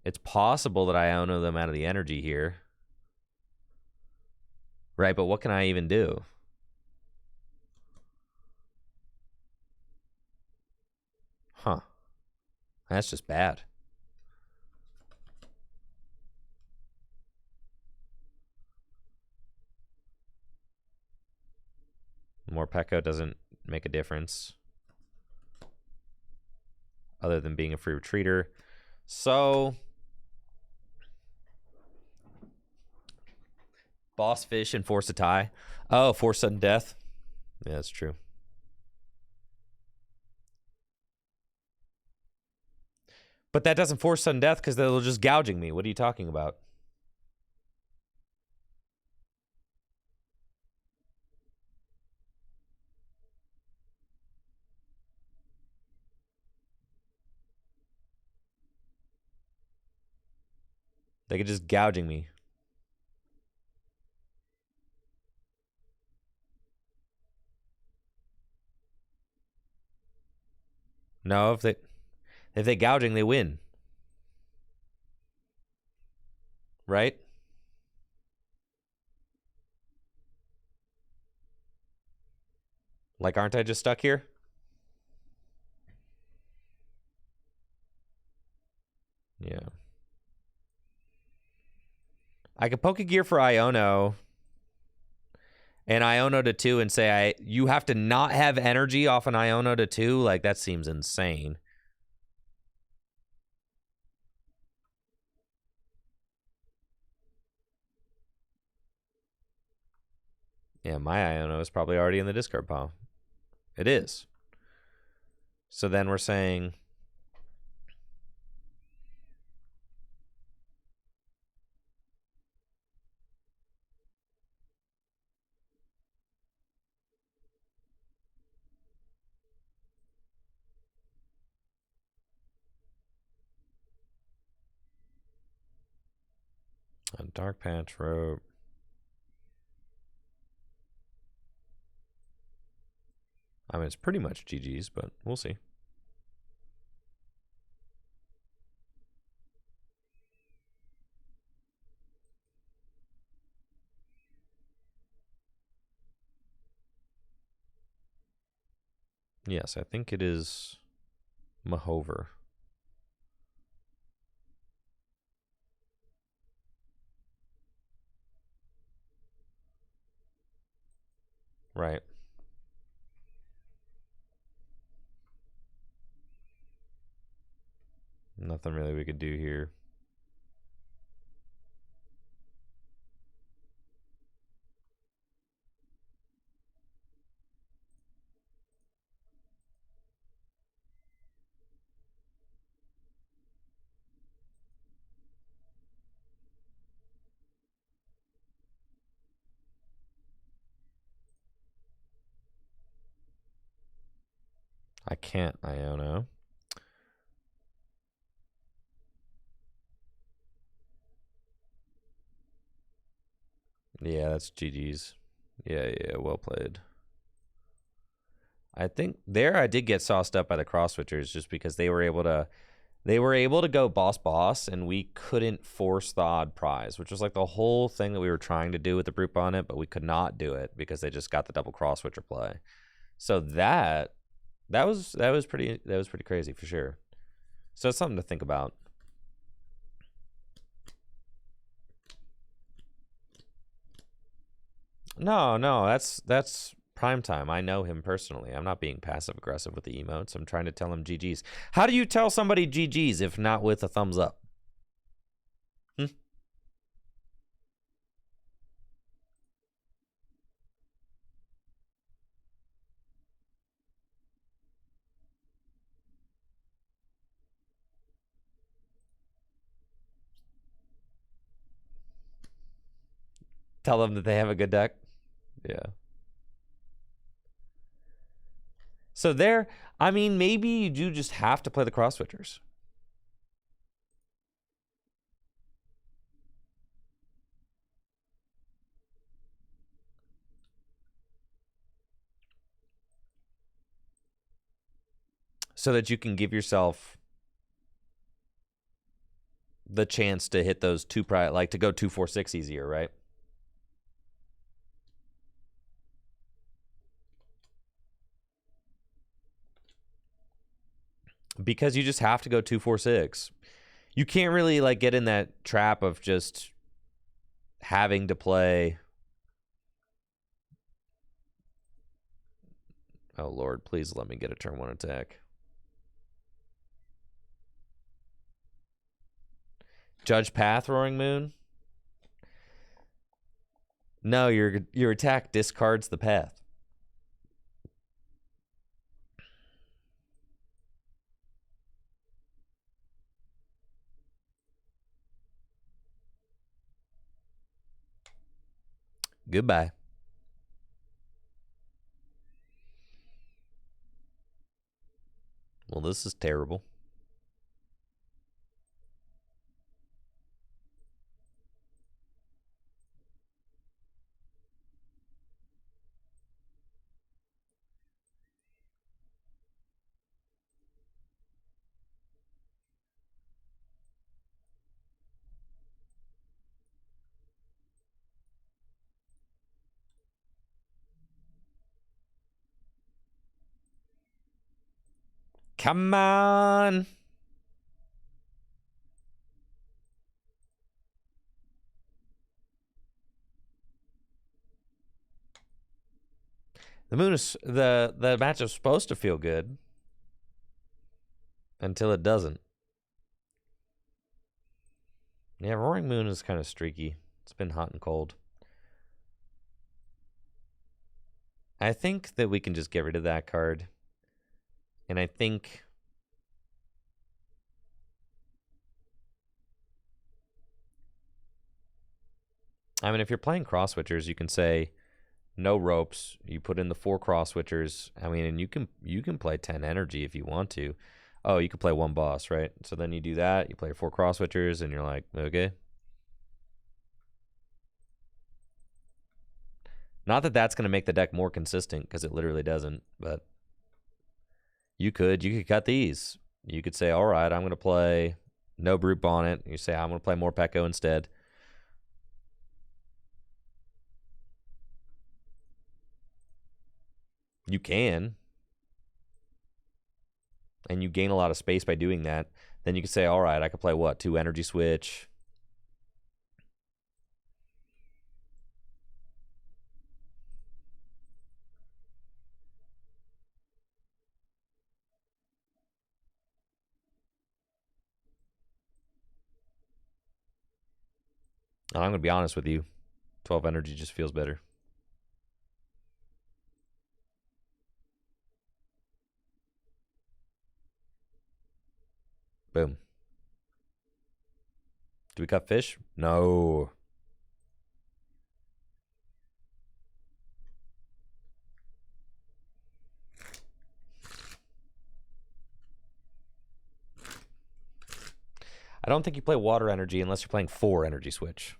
It's possible that I Iono them out of the energy here. Right, but what can I even do? Huh. That's just bad. More Pekko doesn't make a difference. Other than being a free retreater. So... Boss Fish and force a tie. Oh, force sudden death. Yeah, that's true. But that doesn't force sudden death because they'll just gouging me. What are you talking about? They could just gouging me. No, if they gouging, they win. Right? Like, aren't I just stuck here? Yeah. I could Pokegear for Iono. And Iono to 2 and say, you have to not have energy off an Iono to 2? Like, that seems insane. Yeah, my Iono is probably already in the discard pile. It is. So then we're saying... A Dark Patch Rope. I mean, it's pretty much GG's, but we'll see. Yes, I think it is Mahover. Right. Nothing really we could do here. I can't Iono. Yeah, that's GG's. Yeah, well played. I think there I did get sauced up by the cross switchers just because they were able to go boss and we couldn't force the odd prize, which was like the whole thing that we were trying to do with the brute on it, but we could not do it because they just got the double cross switcher play. So that was pretty crazy for sure. So it's something to think about. No, that's prime time. I know him personally. I'm not being passive aggressive with the emotes. I'm trying to tell him GG's. How do you tell somebody GG's if not with a thumbs up? Tell them that they have a good deck. Yeah. So there, I mean, maybe you do just have to play the cross switchers. So that you can give yourself the chance to hit those like to go 2-4-6 easier, right? Because you just have to go 2-4-6. You can't really like get in that trap of just having to play. Oh Lord, please let me get a turn 1 attack. Judge Path, Roaring Moon. No, your attack discards the path. Goodbye. Well, this is terrible. Come on. The moon is the matchup's supposed to feel good until it doesn't. Yeah, Roaring Moon is kind of streaky. It's been hot and cold. I think that we can just get rid of that card. And I think if you're playing cross switchers, you can say no ropes. You put in the 4 cross switchers. I mean, and you can play 10 energy if you want to. Oh, you could play 1 boss, right? So then you do that. You play 4 cross switchers, and you're like, okay. Not that that's going to make the deck more consistent, because it literally doesn't. But you could cut these. You could say, all right, I'm going to play no brute bonnet. You say, I'm going to play more Pekko instead. You can. And you gain a lot of space by doing that. Then you can say, all right, I could play what? 2 energy switch. And I'm going to be honest with you. 12 energy just feels better. Boom. Do we cut fish? No. I don't think you play water energy unless you're playing 4 energy switch.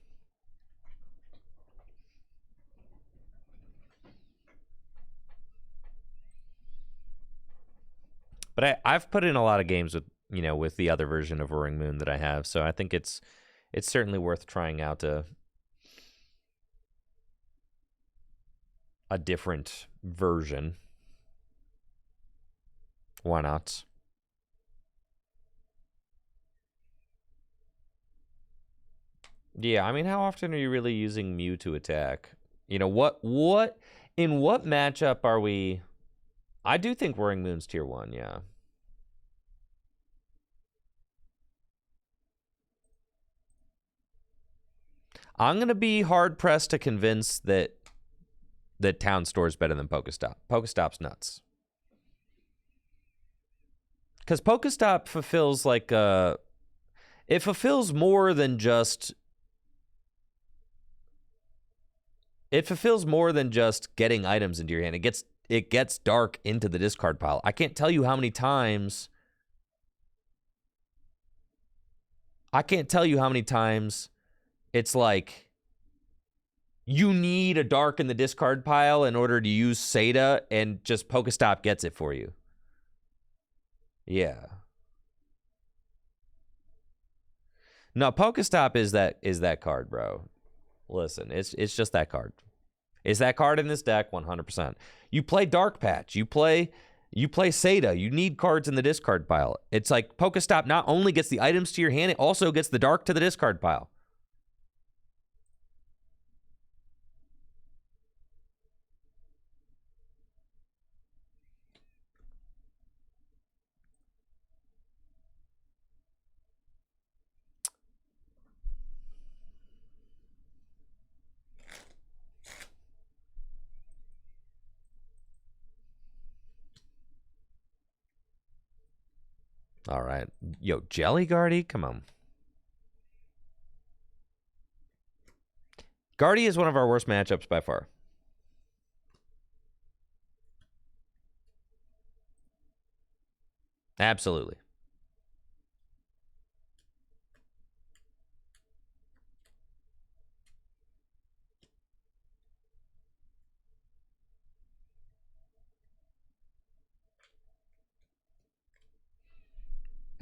But I've put in a lot of games with with the other version of Roaring Moon that I have, so I think it's certainly worth trying out a different version. Why not? Yeah, I mean, how often are you really using Mew to attack? In what matchup are we? I do think Roaring Moon's tier 1, yeah. I'm going to be hard-pressed to convince that Town Store is better than Pokestop. Pokestop's nuts. Because Pokestop fulfills it fulfills more than just... It fulfills more than just getting items into your hand. It gets dark into the discard pile. I can't tell you how many times... it's like you need a dark in the discard pile in order to use Seda, and just Pokestop gets it for you. Yeah. No, Pokestop is that card, bro. Listen, it's just that card. It's that card in this deck, 100%. You play Dark Patch. You play Seda. You need cards in the discard pile. It's like Pokestop not only gets the items to your hand, it also gets the dark to the discard pile. All right. Yo, Jelly Guardy? Come on. Guardy is one of our worst matchups by far. Absolutely.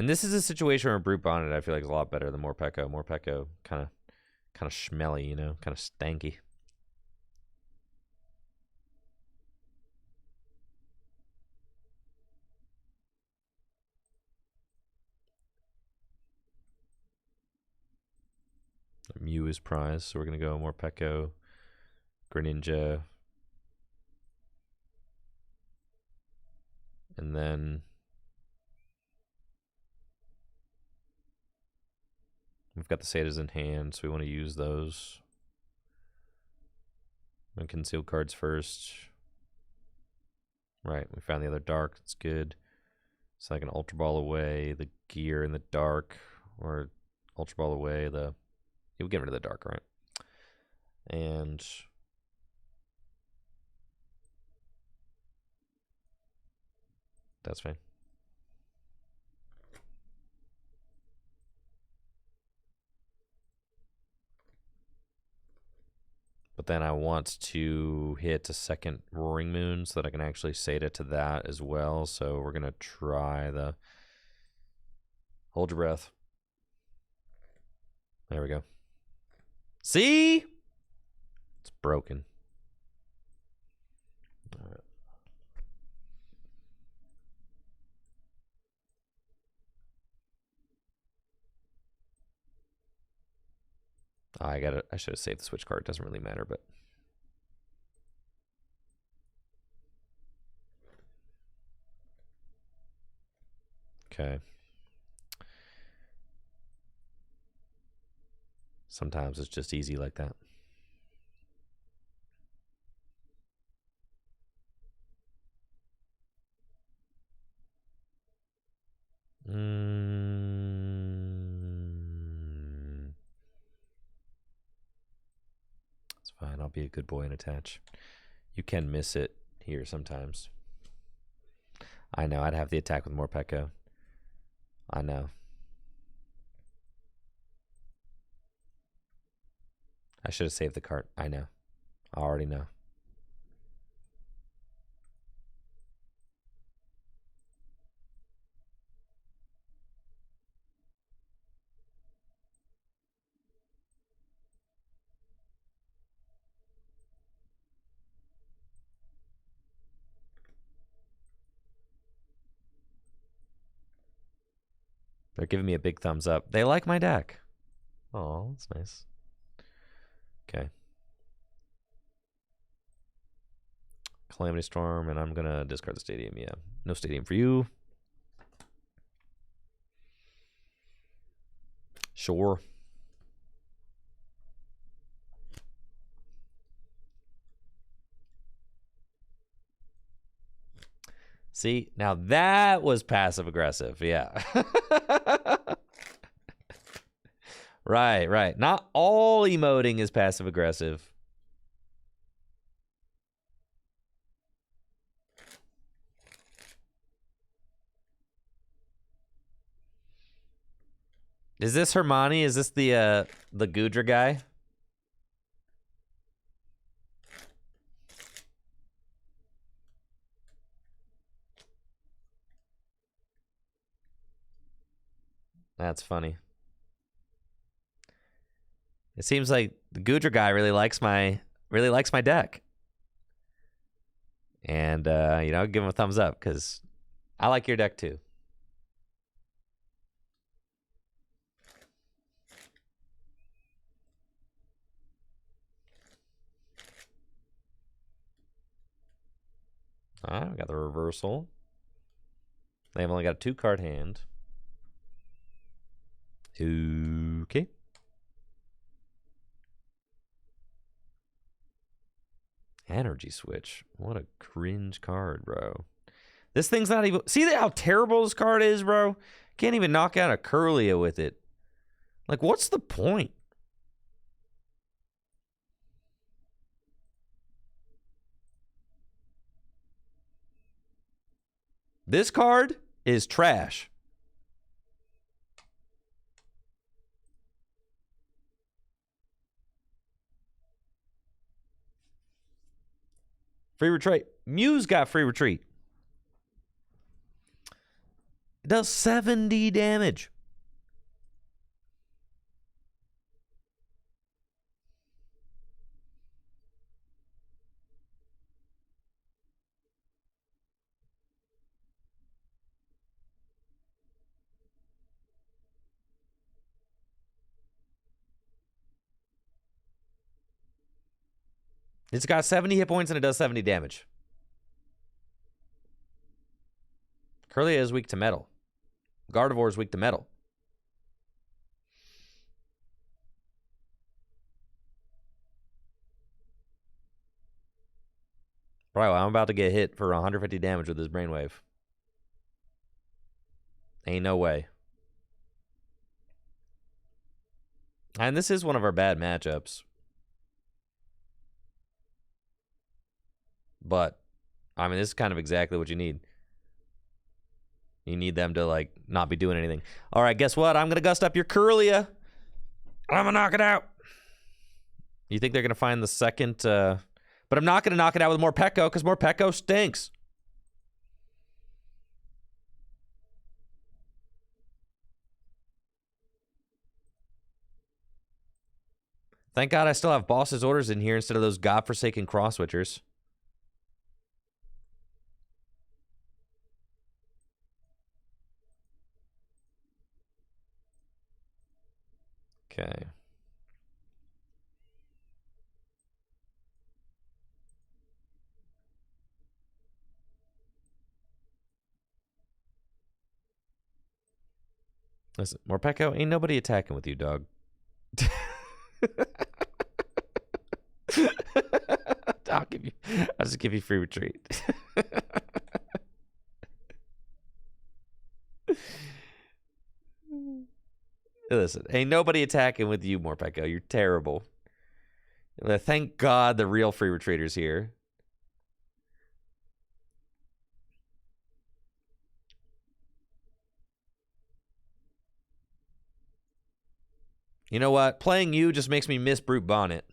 And this is a situation where Brute Bonnet, I feel like, is a lot better than Morpeko. Morpeko kind of schmelly, kind of stanky. Mew is prize, so we're gonna go Morpeko, Greninja, and then we've got the Sedas in hand, so we want to use those. I'm gonna conceal cards first. Right, we found the other dark. That's good. So I can Ultra Ball away the gear in the dark, or Ultra Ball away the... We'll get rid of the dark, right? And that's fine. But then I want to hit a second Roaring Moon so that I can actually Seda to that as well. So we're going to try the... Hold your breath. There we go. See? It's broken. All right. I should have saved the switch card. It doesn't really matter, but... Okay. Sometimes it's just easy like that. It's fine. I'll be a good boy and attach. You can miss it here sometimes. I know. I'd have the attack with Morpeko. I know. I should have saved the card. I know. I already know. They're giving me a big thumbs up. They like my deck. Oh, that's nice. Okay. Calamity Storm, and I'm going to discard the Stadium. Yeah. No Stadium for you. Sure. See, now that was passive aggressive. Yeah. Right. Not all emoting is passive aggressive. Is this Hermione? Is this the Gudra guy? That's funny. It seems like the Gudra guy really likes my deck. And you know, give him a thumbs up because I like your deck too. All right, we got the reversal. They've only got a 2-card hand. Okay. Energy Switch. What a cringe card, bro. This thing's not even... See how terrible this card is, bro? Can't even knock out a Curlia with it. Like, what's the point? This card is trash. Free retreat. Muse got free retreat. It does 70 damage. It's got 70 hit points and it does 70 damage. Curlia is weak to metal. Gardevoir is weak to metal. Bro, I'm about to get hit for 150 damage with this brainwave. Ain't no way. And this is one of our bad matchups. But, I mean, this is kind of exactly what you need. You need them to, like, not be doing anything. All right, guess what? I'm going to gust up your Curlia. I'm going to knock it out. You think they're going to find the second... But I'm not going to knock it out with more Morpeko, because Morpeko stinks. Thank God I still have Boss's Orders in here instead of those godforsaken cross-switchers. Okay. Listen, Morpeko, ain't nobody attacking with you, dog. I'll just give you free retreat. Listen, ain't nobody attacking with you, Morpeko. You're terrible. Thank God the real free retreater's here. You know what? Playing you just makes me miss Brute Bonnet.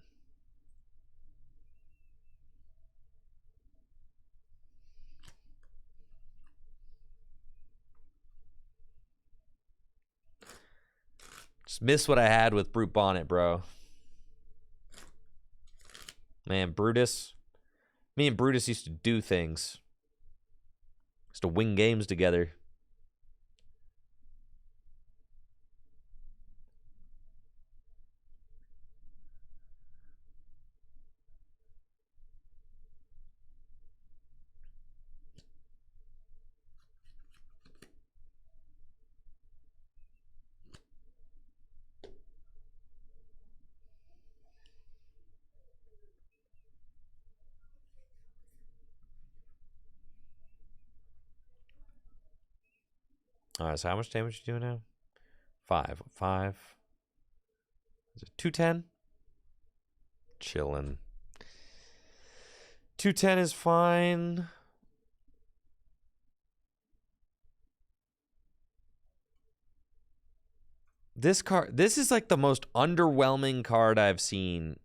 Just miss what I had with Brute Bonnet, bro. Man, Brutus. Me and Brutus used to do things. Used to win games together. All right, so how much damage you doing now? 5. 5. Is it 210? Chillin'. 210 is fine. This card, this is like the most underwhelming card I've seen.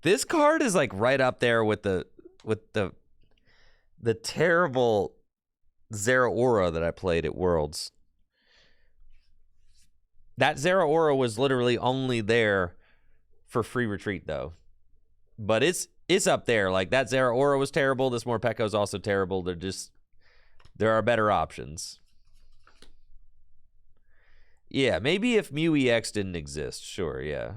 This card is like right up there with the terrible Zeraora that I played at Worlds. That Zeraora was literally only there for free retreat though. But it's up there. Like that Zeraora was terrible. This Morpeko is also terrible. There are better options. Yeah, maybe if Mew EX didn't exist, sure, yeah.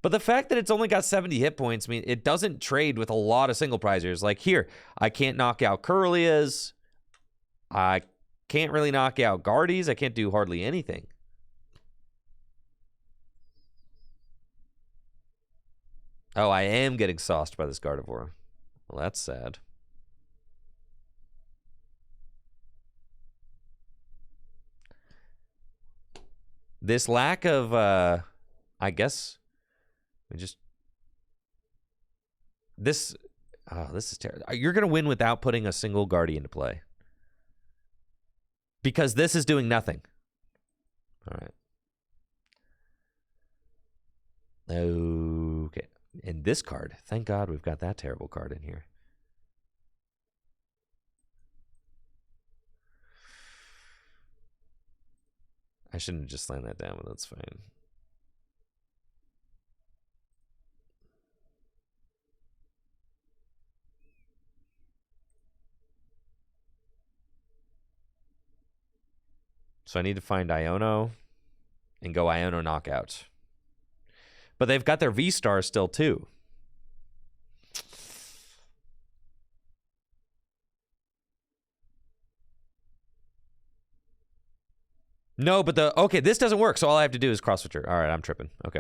But the fact that it's only got 70 hit points, I mean, it doesn't trade with a lot of single prizers. Like here, I can't knock out Curlias. I can't really knock out Guardies. I can't do hardly anything. Oh, I am getting sauced by this Gardevoir. Well, that's sad. This lack of, I guess, we just... This... Oh, this is terrible. You're going to win without putting a single Guardian into play. Because this is doing nothing. All right. Okay. And this card. Thank God we've got that terrible card in here. I shouldn't have just slammed that down, but that's fine. So I need to find Iono and go Iono knockout. But they've got their V-Star still, too. No, but okay, this doesn't work, so all I have to do is cross-switcher. All right, I'm tripping. Okay.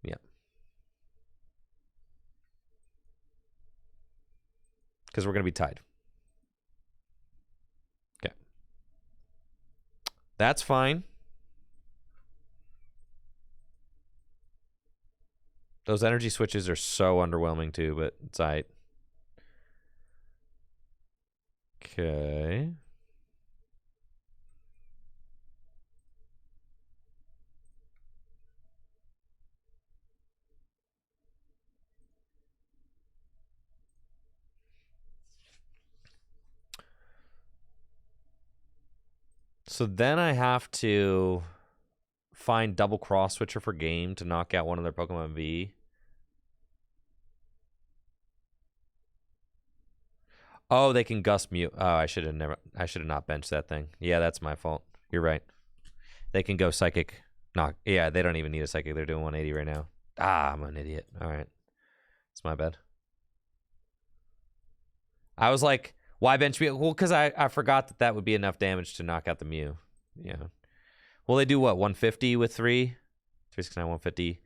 Yeah. Because we're going to be tied. Okay. That's fine. Those energy switches are so underwhelming, too, but it's all right. Okay. So then I have to find double cross switcher for game to knock out one of their Pokemon V. Oh, they can gust Mew. Oh, I should have not benched that thing. Yeah, that's my fault. You're right. They can go psychic. Knock. Yeah, they don't even need a psychic. They're doing 180 right now. Ah, I'm an idiot. All right. It's my bad. I was like, why bench Mew? Well, because I forgot that would be enough damage to knock out the Mew. Yeah. Well, they do what? 150 with 3? 369, 150.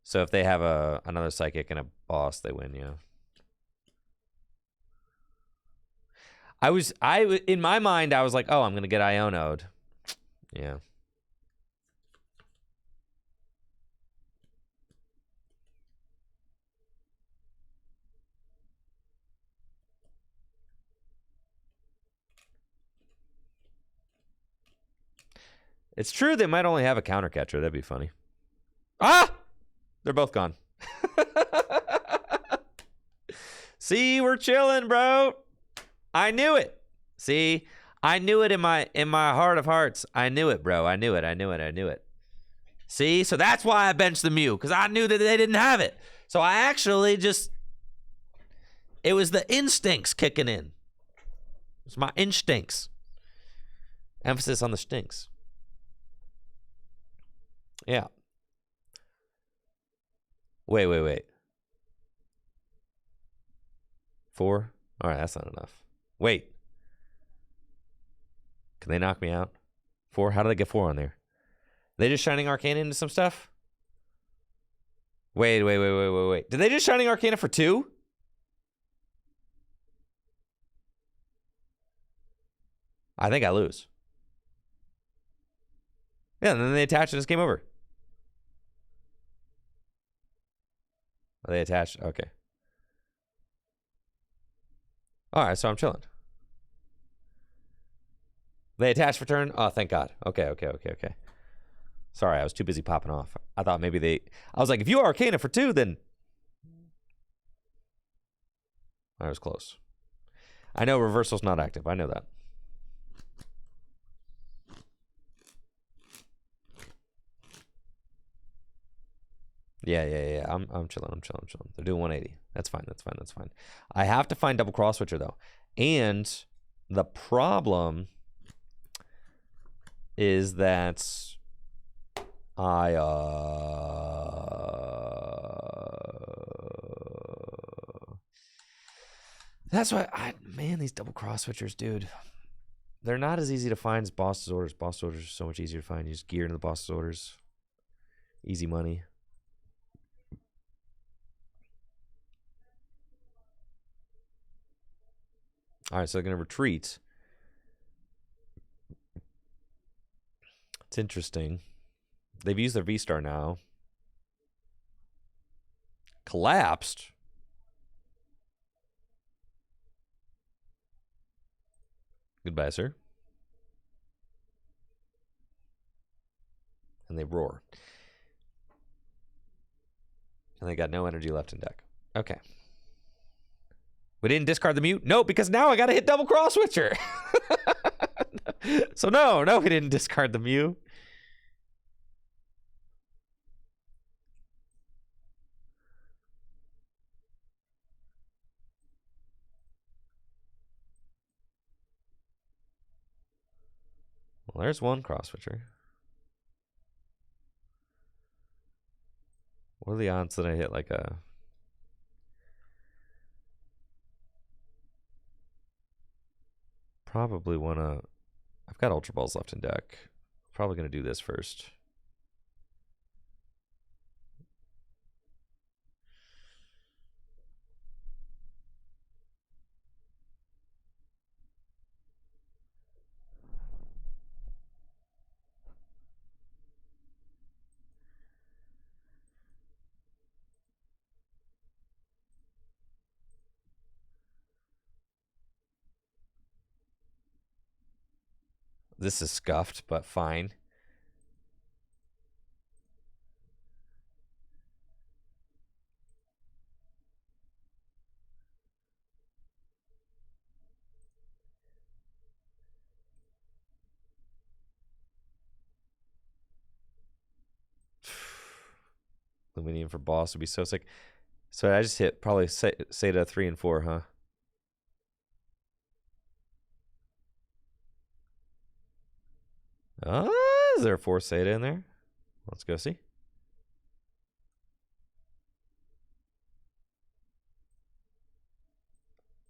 So if they have another psychic and a boss, they win, yeah. In my mind, I was like, oh, I'm going to get Iono'd. Yeah. It's true they might only have a counter catcher. That'd be funny. Ah! They're both gone. See, we're chilling, bro. I knew it. See, I knew it in my heart of hearts. I knew it, bro. I knew it. See, so that's why I benched the Mew, because I knew that they didn't have it. So I actually it was the instincts kicking in. It's my instincts. Emphasis on the stinks. Yeah. Wait. 4? All right, that's not enough. Wait. Can they knock me out? 4? How do they get 4 on there? Are they just Shining Arcane into some stuff? Wait. Did they just Shining Arcana for 2? I think I lose. Yeah, and then they attach and it's game over. Oh, they attached. Okay. All right, so I'm chilling. They attached for turn? Oh, thank God. Okay. Sorry, I was too busy popping off. I thought maybe they... I was like, if you Arcana for 2, then... I was close. I know reversal's not active. I know that. Yeah. I'm chilling. They're doing 180. That's fine. I have to find double cross switcher though. And the problem is that I that's why man, these double cross switchers, dude. They're not as easy to find as boss's orders. Boss's orders are so much easier to find. You just gear into the boss's orders. Easy money. All right, so they're going to retreat. It's interesting. They've used their V-Star now. Collapsed. Goodbye, sir. And they roar. And they got no energy left in deck. Okay. We didn't discard the mute? No, because now I got to hit double cross switcher. So no, we didn't discard the mute. Well, there's one cross switcher. What are the odds that I hit like a... Probably want to... I've got Ultra Balls left in deck. Probably going to do this first. This is scuffed, but fine. Luminium for boss would be so sick. So I just hit probably Seda 3 and 4, huh? Is there a 4 Seda in there? Let's go see.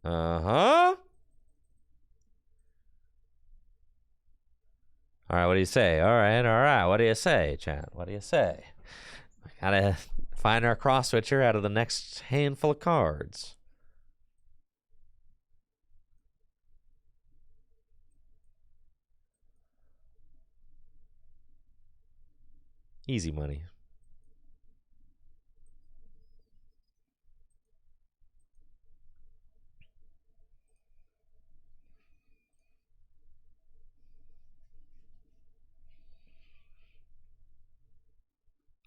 Uh-huh. All right, what do you say? All right. What do you say, chat? What do you say? Gotta find our cross switcher out of the next handful of cards. Easy money.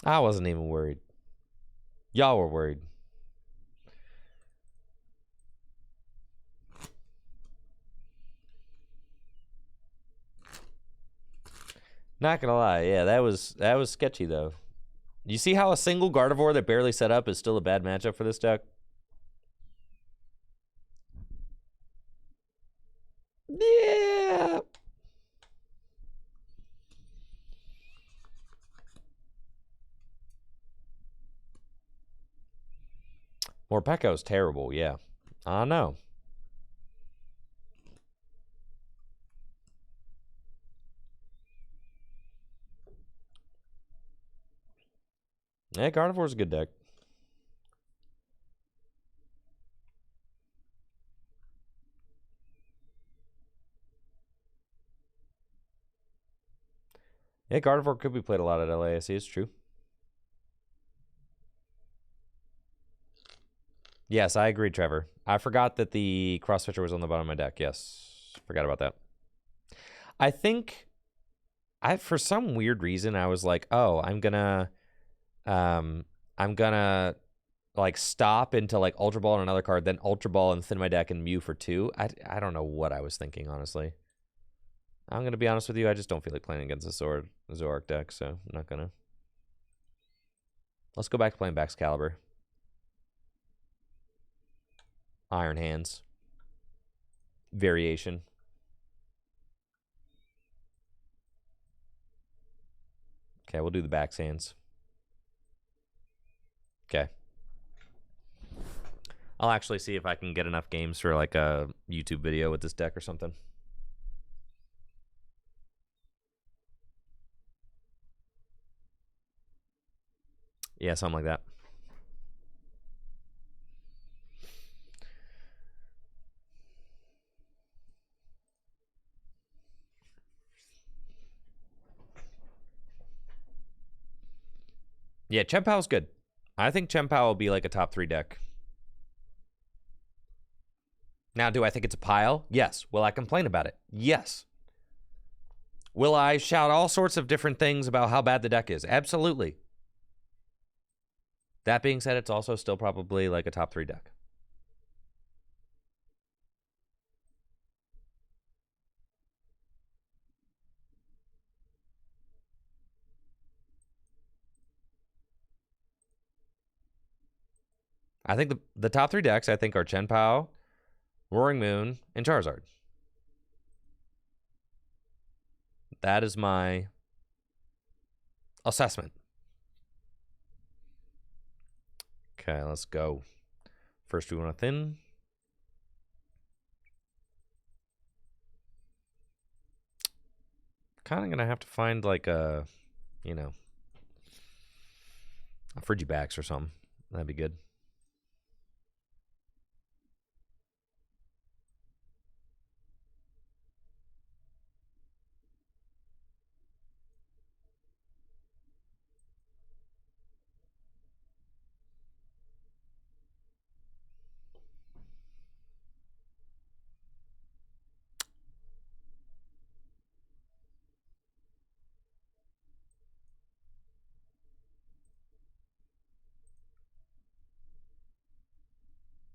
I wasn't even worried. Y'all were worried. Not gonna lie, yeah, that was sketchy though. You see how a single Gardevoir that barely set up is still a bad matchup for this deck? Yeah. Morpeko's terrible, yeah. I know. Yeah, Gardevoir's a good deck. Yeah, Gardevoir could be played a lot at LASC. It's true. Yes, I agree, Trevor. I forgot that the Cross Switcher was on the bottom of my deck. Yes, forgot about that. I think for some weird reason, I was like, oh, I'm gonna like stop into like Ultra Ball and another card, then Ultra Ball and thin my deck and Mew for 2. I don't know what I was thinking, honestly. I'm gonna be honest with you. I just don't feel like playing against the Zoroark deck, so I'm not gonna. Let's go back to playing Baxcalibur. Iron Hands. Variation. Okay, we'll do the Bax Hands. Okay. I'll actually see if I can get enough games for like a YouTube video with this deck or something. Yeah, something like that. Yeah, Chien-Pao's good. I think Chien-Pao will be like a top 3 deck. Now, do I think it's a pile? Yes. Will I complain about it? Yes. Will I shout all sorts of different things about how bad the deck is? Absolutely. That being said, it's also still probably like a top 3 deck. I think the top 3 decks, I think, are Chien-Pao, Roaring Moon, and Charizard. That is my assessment. Okay, let's go. First, we want a thin. Kind of going to have to find like a, you know, a Frigibax or something. That'd be good.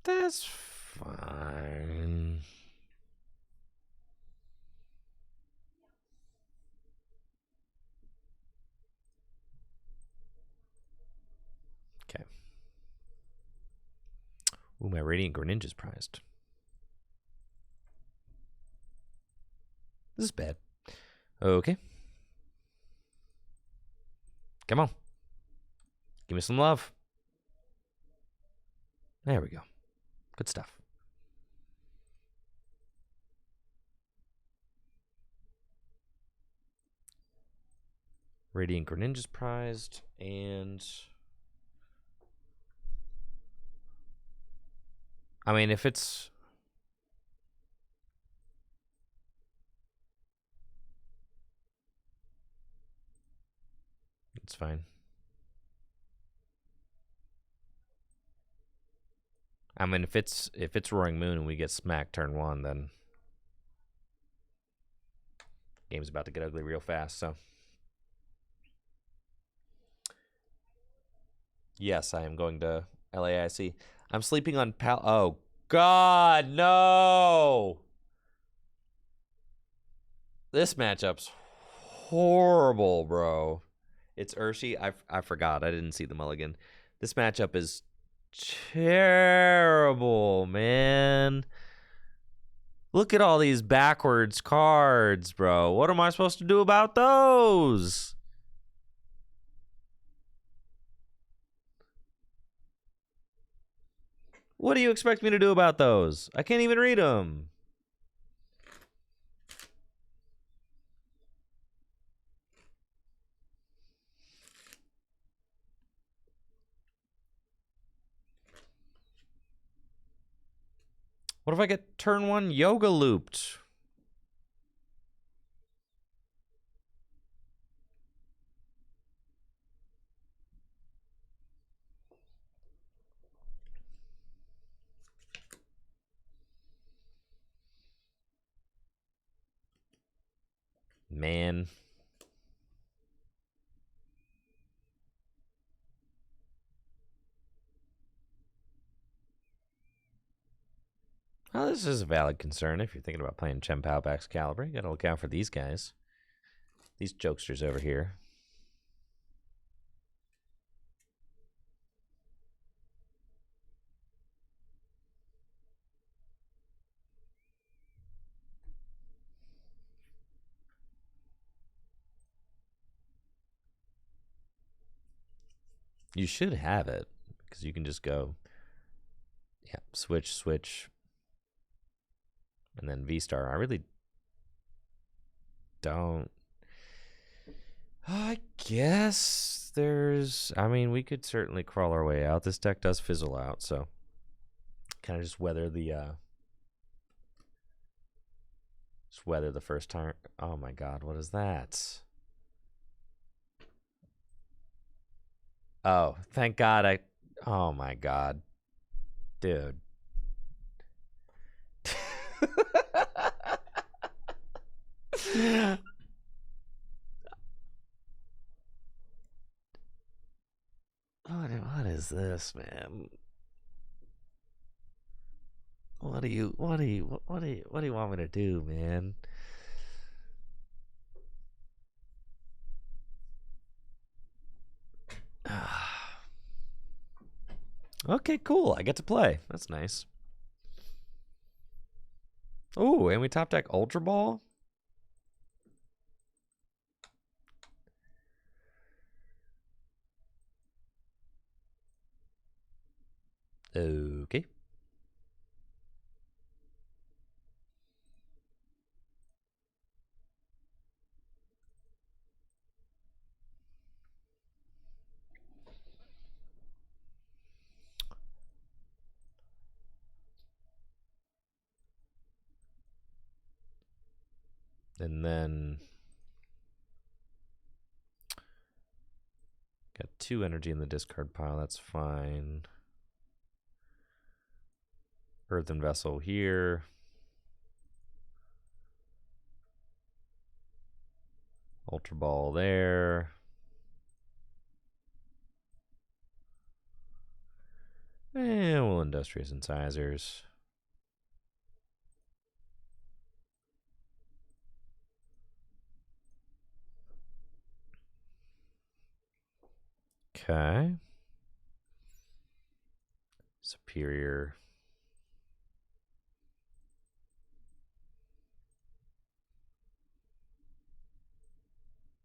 That's fine. Okay. Ooh, my Radiant Greninja's prized. This is bad. Okay. Come on. Give me some love. There we go. Good stuff. Radiant Greninja's prized, and I mean, if it's fine. I mean, if it's Roaring Moon and we get smacked turn 1, then game's about to get ugly real fast. So yes, I am going to LAIC. I'm sleeping on Oh God, no! This matchup's horrible, bro. It's Urshi. I forgot. I didn't see the mulligan. This matchup is terrible, man. Look at all these backwards cards, bro. What am I supposed to do about those? What do you expect me to do about those? I can't even read them. What if I get turn 1 yoga looped? Man. Well, this is a valid concern if you're thinking about playing Chen Pao Excalibur. You gotta look out for these guys. These jokesters over here. You should have it, because you can just go, yeah, switch, and then V-Star. I really don't. I guess there's. I mean, we could certainly crawl our way out. This deck does fizzle out, so kind of just weather the first time. Oh my God, what is that? Oh, thank God Oh my God, dude. What is this, man? What do you want me to do, man? Okay, cool. I get to play. That's nice. Oh, and we top deck Ultra Ball. Okay. And then got 2 energy in the discard pile. That's fine. Earthen Vessel here. Ultra Ball there. And we'll Industrious Incisors. Okay. Superior.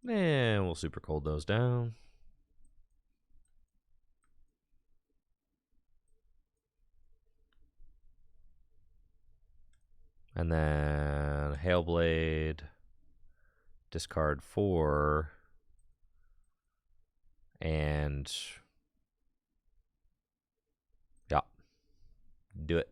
And we'll super cold those down. And then Hailblade. Discard 4. And yeah, do it.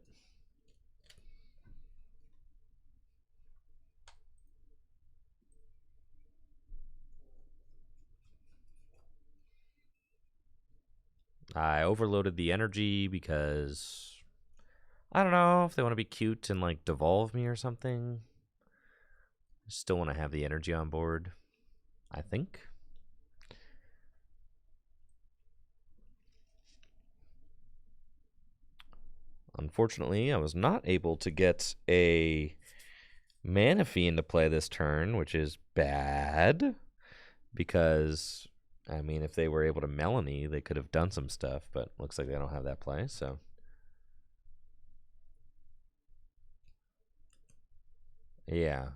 I overloaded the energy because I don't know if they want to be cute and like devolve me or something. Still want to have the energy on board, I think. Unfortunately, I was not able to get a Manaphy into play this turn, which is bad because, I mean, if they were able to Melanie, they could have done some stuff, but looks like they don't have that play, so. Yeah.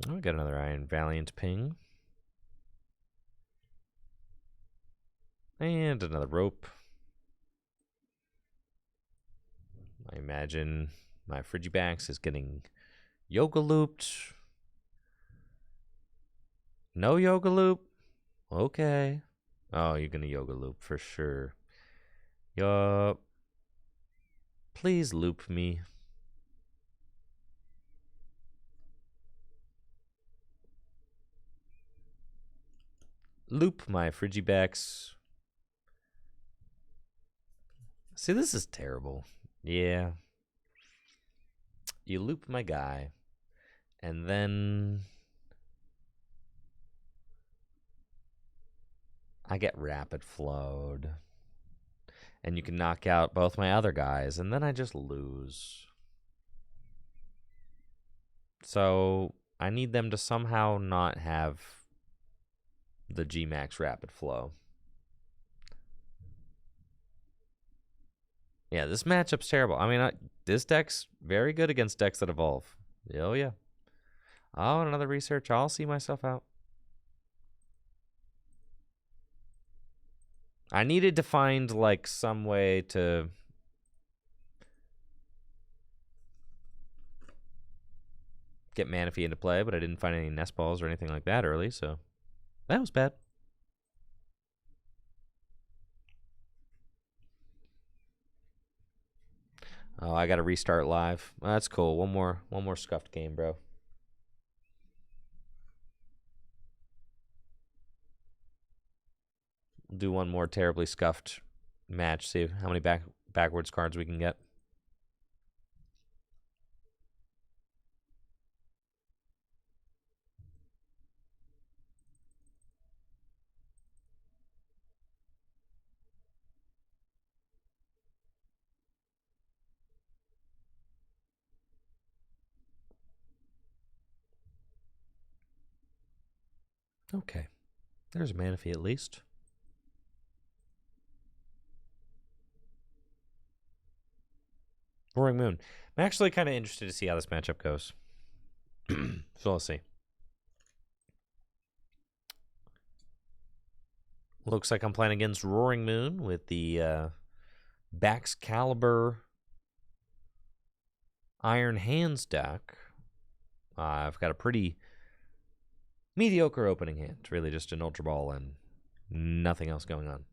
Oh, we got another Iron Valiant ping. And another rope. I imagine my Frigibax is getting yoga looped. No yoga loop? Okay. Oh, you're going to yoga loop for sure. Yup. Please loop me. loop my Frigibax. See, this is terrible. Yeah. You loop my guy. And then I get rapid flowed. And you can knock out both my other guys, and then I just lose. So I need them to somehow not have the G-Max rapid flow. Yeah, this matchup's terrible. I mean, this deck's very good against decks that evolve. Oh, yeah. Oh, another research. I'll see myself out. I needed to find, like, some way to get Manaphy into play, but I didn't find any nest balls or anything like that early, so that was bad. Oh, I got to restart live. Oh, that's cool. One more scuffed game, bro. Do one more terribly scuffed match. See how many backwards cards we can get. Okay. There's a Manaphy at least. Roaring Moon. I'm actually kind of interested to see how this matchup goes. So we'll see. Looks like I'm playing against Roaring Moon with the Baxcalibur Iron Hands deck. I've got a pretty mediocre opening hand. Really just an Ultra Ball and nothing else going on.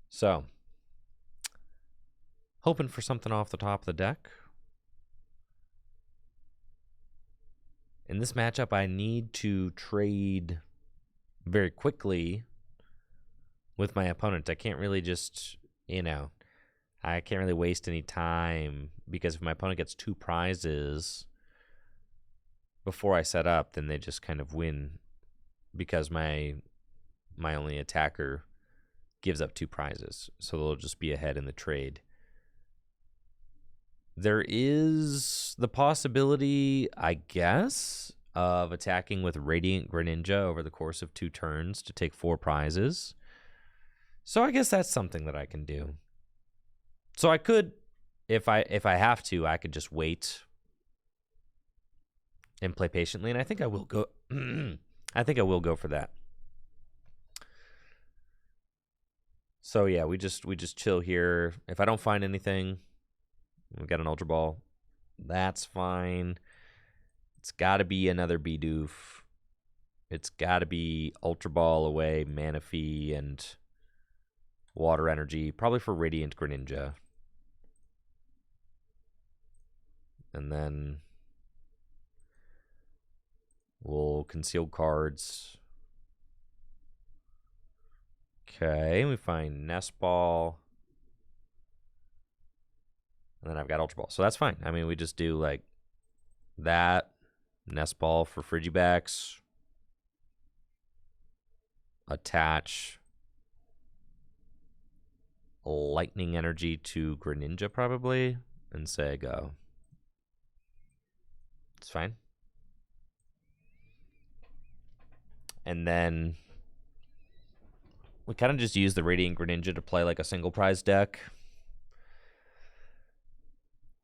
So, hoping for something off the top of the deck. In this matchup, I need to trade very quickly with my opponent. I can't really just, I can't really waste any time, because if my opponent gets 2 prizes before I set up, then they just kind of win, because my only attacker gives up 2 prizes. So they'll just be ahead in the trade. There is the possibility, I guess, of attacking with Radiant Greninja over the course of 2 turns to take 4 prizes. So I guess that's something that I can do. So I could, if I have to, I could just wait and play patiently, and I think I will go. I think I will go for that. So yeah, we just chill here. If I don't find anything, we got an Ultra Ball. That's fine. It's got to be another Bidoof. It's got to be Ultra Ball away, Manaphy, and Water Energy. Probably for Radiant Greninja. And then we'll conceal cards. Okay, we find Nest Ball. And then I've got Ultra Ball. So that's fine. I mean, we just do like that. Nest Ball for Frigibax. Attach Lightning Energy to Greninja probably. And say go. It's fine. And then we kind of just use the Radiant Greninja to play like a single prize deck.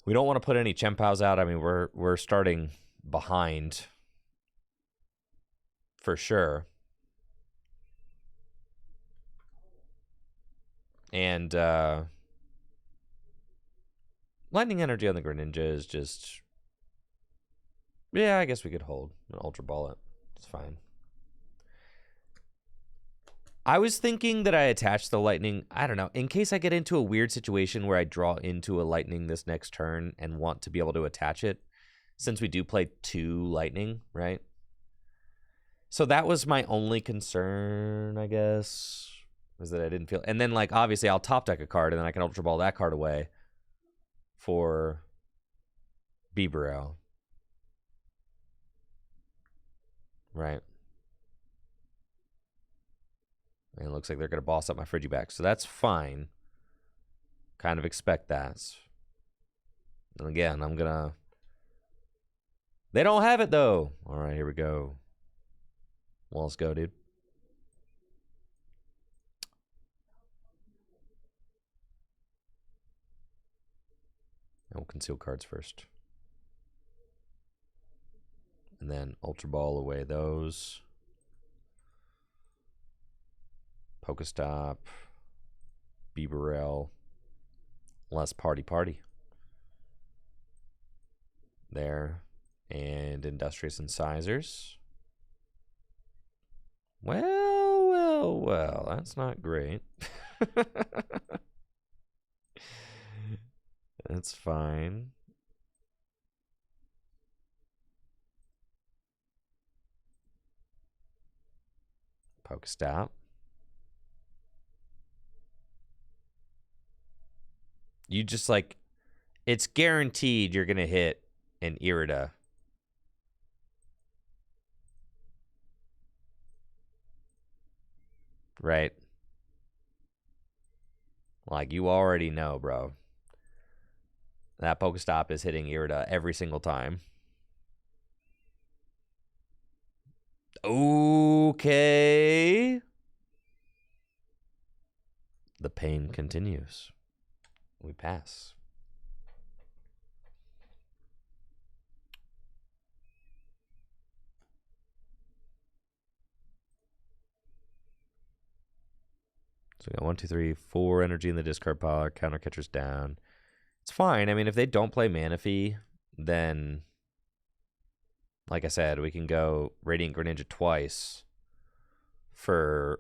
We don't want to put any Chempows out. I mean, we're starting behind for sure. And Lightning Energy on the Greninja is just, yeah, I guess we could hold an Ultra Ball it. It's fine. I was thinking that I attached the Lightning, I don't know, in case I get into a weird situation where I draw into a Lightning this next turn and want to be able to attach it, since we do play 2 Lightning, right? So that was my only concern, I guess, was that I didn't feel. And then, like, obviously, I'll top deck a card, and then I can Ultra Ball that card away for Bibarel. Right. And it looks like they're going to boss up my Frigibax. So that's fine. Kind of expect that. And again, I'm going to... They don't have it, though. All right, here we go. Well, let's go, dude. And we'll conceal cards first. And then Ultra Ball away those. Pokestop. Bibarel. Less Party. There. And Industrious Incisors. Well. That's not great. That's fine. Pokestop. You just like, it's guaranteed you're going to hit an Irida. Right? Like, you already know, bro. That Pokestop is hitting Irida every single time. Okay. The pain continues. We pass. So we got 1, 2, 3, 4 energy in the discard pile. Our counter catcher's down. It's fine. I mean, if they don't play Manaphy, then, like I said, we can go Radiant Greninja twice for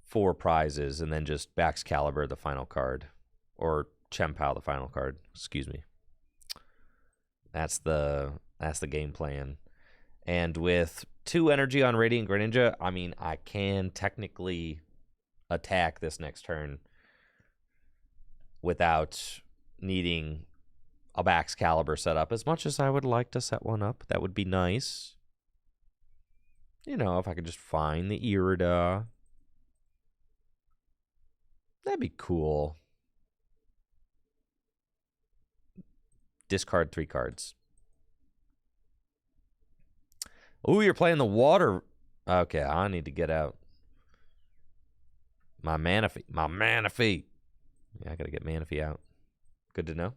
4 prizes, and then just Baxcalibur the final card, or Chempao the final card. Excuse me. That's the game plan. And with 2 energy on Radiant Greninja, I mean, I can technically attack this next turn without needing a Baxcalibur setup. As much as I would like to set one up, that would be nice. You know, if I could just find the Irida, that'd be cool. Discard 3 cards. Oh, you're playing the water. Okay, I need to get out my Manaphy. Yeah, I gotta get Manaphy out. Good to know.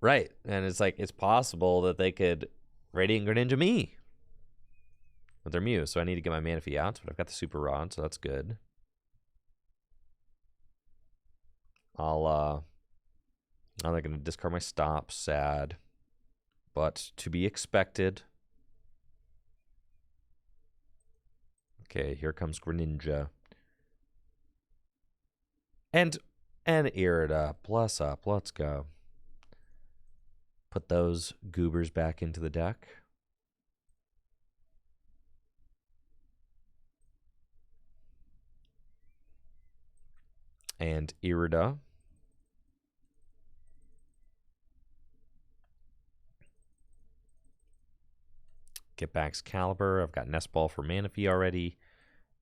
Right, and it's like, it's possible that they could Radiant Greninja me with their Mew, so I need to get my Manaphy out, but I've got the Super Rod, so that's good. Now they're going to discard my stop. Sad. But to be expected. Okay, here comes Greninja. And Irida. Bless up. Let's go. Put those goobers back into the deck. And Irida. Get Baxcalibur. I've got Nest Ball for Manaphy already.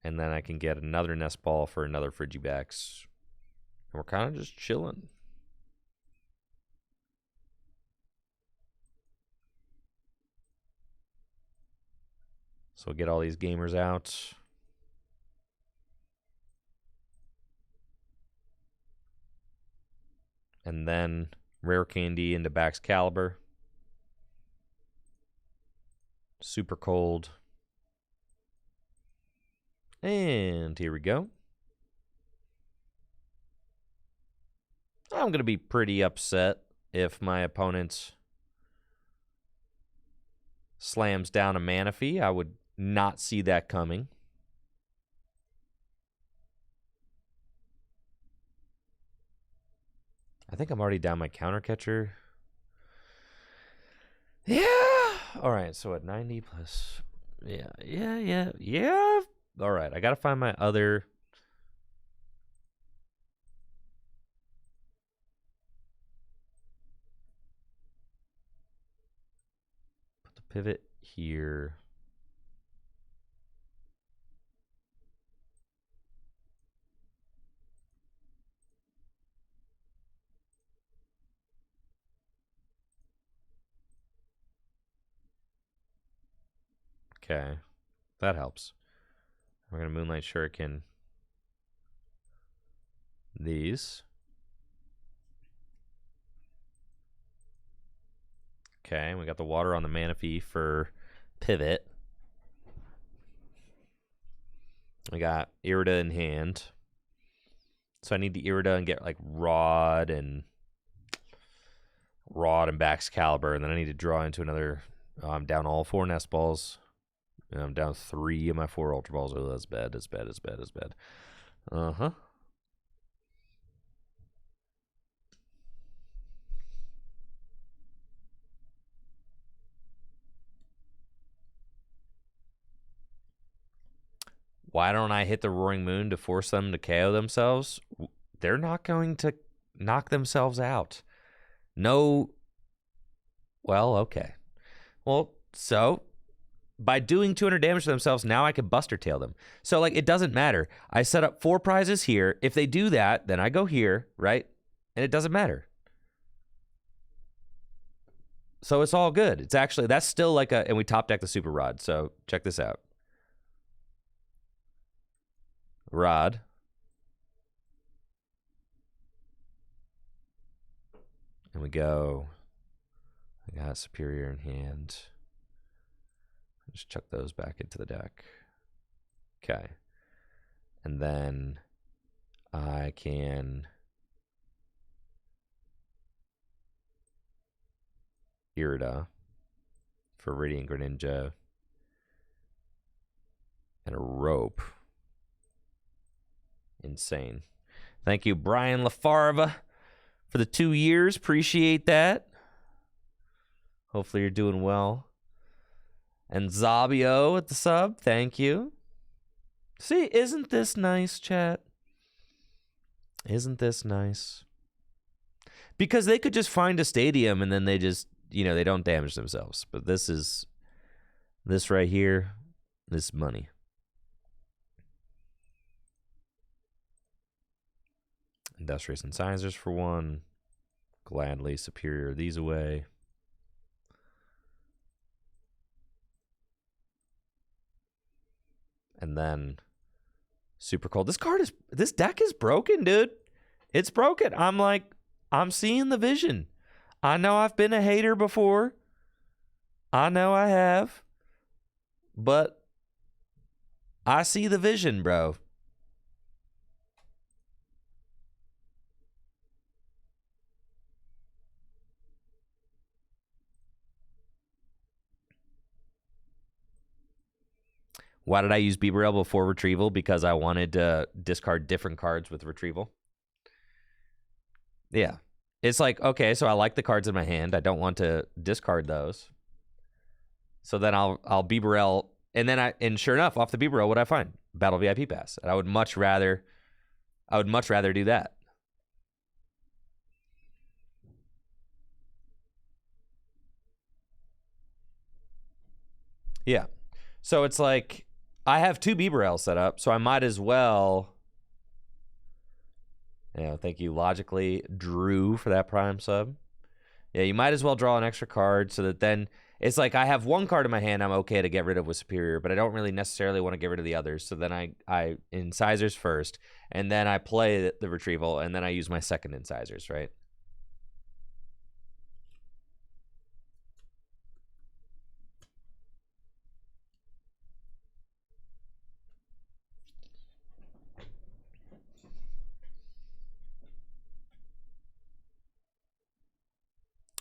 And then I can get another Nest Ball for another Frigibax. And we're kind of just chilling. So we'll get all these gamers out. And then Rare Candy into Baxcalibur. Super cold. And here we go. I'm going to be pretty upset if my opponent slams down a Manaphy. I would not see that coming. I think I'm already down my counter catcher. Yeah. All right. So at 90 plus. Yeah. All right. I got to find my other. Put the pivot here. Okay. That helps. We're going to Moonlight Shuriken these. Okay. We got the water on the Manaphy for pivot. We got Irida in hand. So I need the Irida and get like Rod and Baxcalibur, and then I need to draw into another. I'm down all 4 nest balls. And I'm down 3 of my 4 ultra balls. Oh, that's bad. That's bad. That's bad. That's bad. Uh-huh. Why don't I hit the Roaring Moon to force them to KO themselves? They're not going to knock themselves out. No. Well, okay. Well, so by doing 200 damage to themselves, now I can Buster Tail them. So, like, it doesn't matter. I set up 4 prizes here. If they do that, then I go here, right? And it doesn't matter. So it's all good. It's actually, that's still like a, and we top deck the Super Rod. So check this out. Rod. And we go. I got Superior in hand. Just chuck those back into the deck. Okay. And then I can Irida for Radiant Greninja and a rope. Insane. Thank you, Brian LaFarva, for the 2 years. Appreciate that. Hopefully you're doing well. And Zabio at the sub. Thank you. See, isn't this nice, chat? Isn't this nice? Because they could just find a stadium and then they just, they don't damage themselves. But this right here, this money. Industrious Incisors for 1. Gladly Superior these away. And then Super Cold. This deck is broken, dude. It's broken. I'm seeing the vision. I know I've been a hater before. I know I have. But I see the vision, bro. Why did I use Bibarel before Retrieval? Because I wanted to discard different cards with Retrieval. Yeah. It's like, okay, so I like the cards in my hand. I don't want to discard those. So then I'll Bibarel, and sure enough, off the Bibarel, what I find? Battle VIP Pass. And I would much rather do that. Yeah. So it's like, I have 2 Bibarel set up, so I might as well. Thank you, Logically Drew, for that Prime sub. Yeah, you might as well draw an extra card so that then it's like I have 1 card in my hand I'm okay to get rid of with Superior, but I don't really necessarily want to get rid of the others. So then I Incisors first, and then I play the Retrieval, and then I use my second Incisors, right?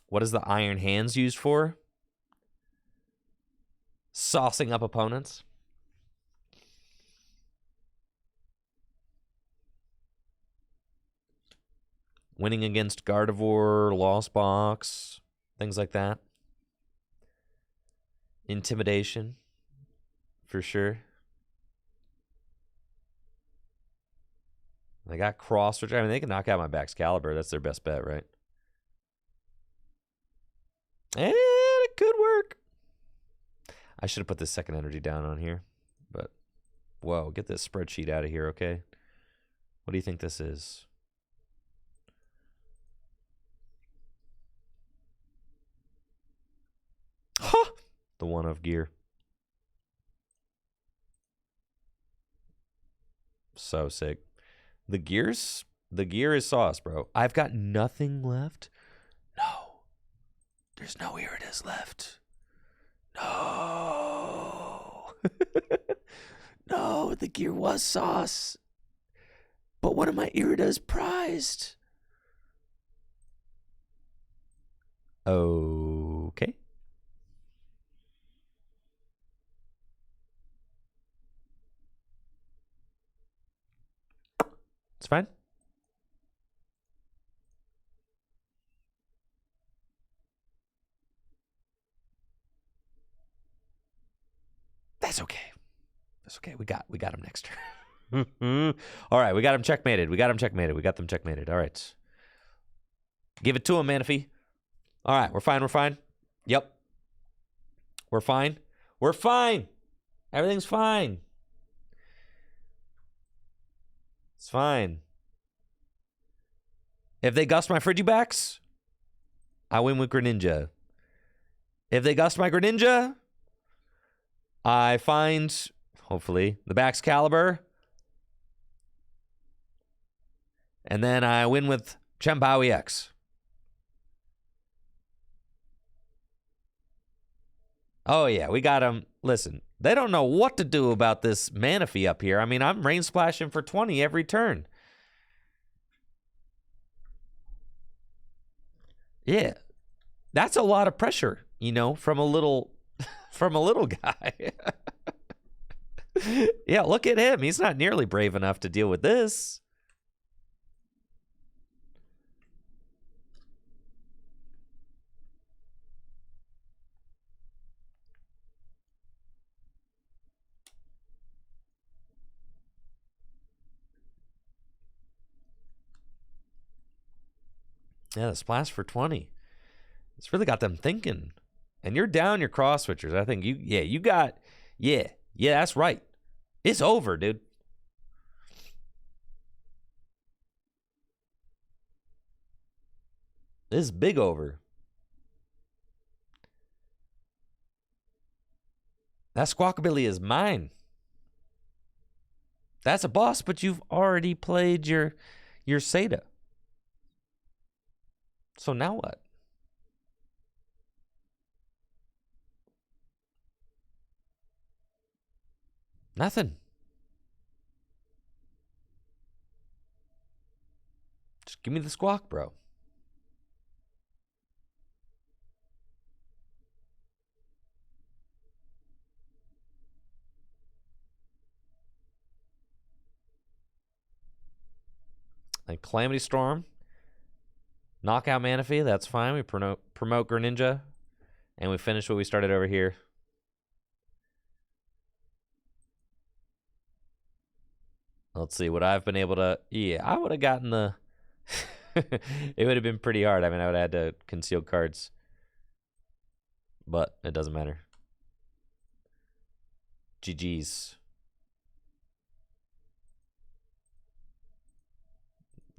What is the Iron Hands used for? Saucing up opponents. Winning against Gardevoir, Lost Box, things like that. Intimidation, for sure. They got Cross, which, I mean, they can knock out my Baxcalibur. That's their best bet, right? And it could work. I should have put this second energy down on here. But, whoa, get this spreadsheet out of here, okay? What do you think this is? Huh! The one of gear. So sick. The gear is sauce, bro. I've got nothing left. No. There's no Iridas left. No. No, the gear was sauce. But one of my Iridas prized. Okay. It's fine. That's okay. That's okay. We got him next turn. All right, we got him checkmated. We got them checkmated. All right. Give it to him, Manaphy. All right, we're fine. Yep. We're fine. Everything's fine. It's fine. If they gust my Frigibacks, I win with Greninja. If they gust my Greninja, I find, hopefully, the Baxcalibur. And then I win with Chien-Pao EX. Oh, yeah, we got him. Listen, they don't know what to do about this Manaphy up here. I mean, I'm rain splashing for 20 every turn. Yeah, that's a lot of pressure, from a little guy. Yeah, look at him. He's not nearly brave enough to deal with this. Yeah, the splash for 20. It's really got them thinking. And you're down your cross switchers. I think yeah, that's right. It's over, dude. This is big over. That Squawkabilly is mine. That's a boss, but you've already played your Seda. So now what? Nothing. Just give me the squawk, bro. Like Calamity Storm. Knockout Manaphy, that's fine. We promote Greninja. And we finish what we started over here. Let's see what I've been able to... Yeah, I would have gotten the... It would have been pretty hard. I mean, I would have had to conceal cards. But it doesn't matter. GG's.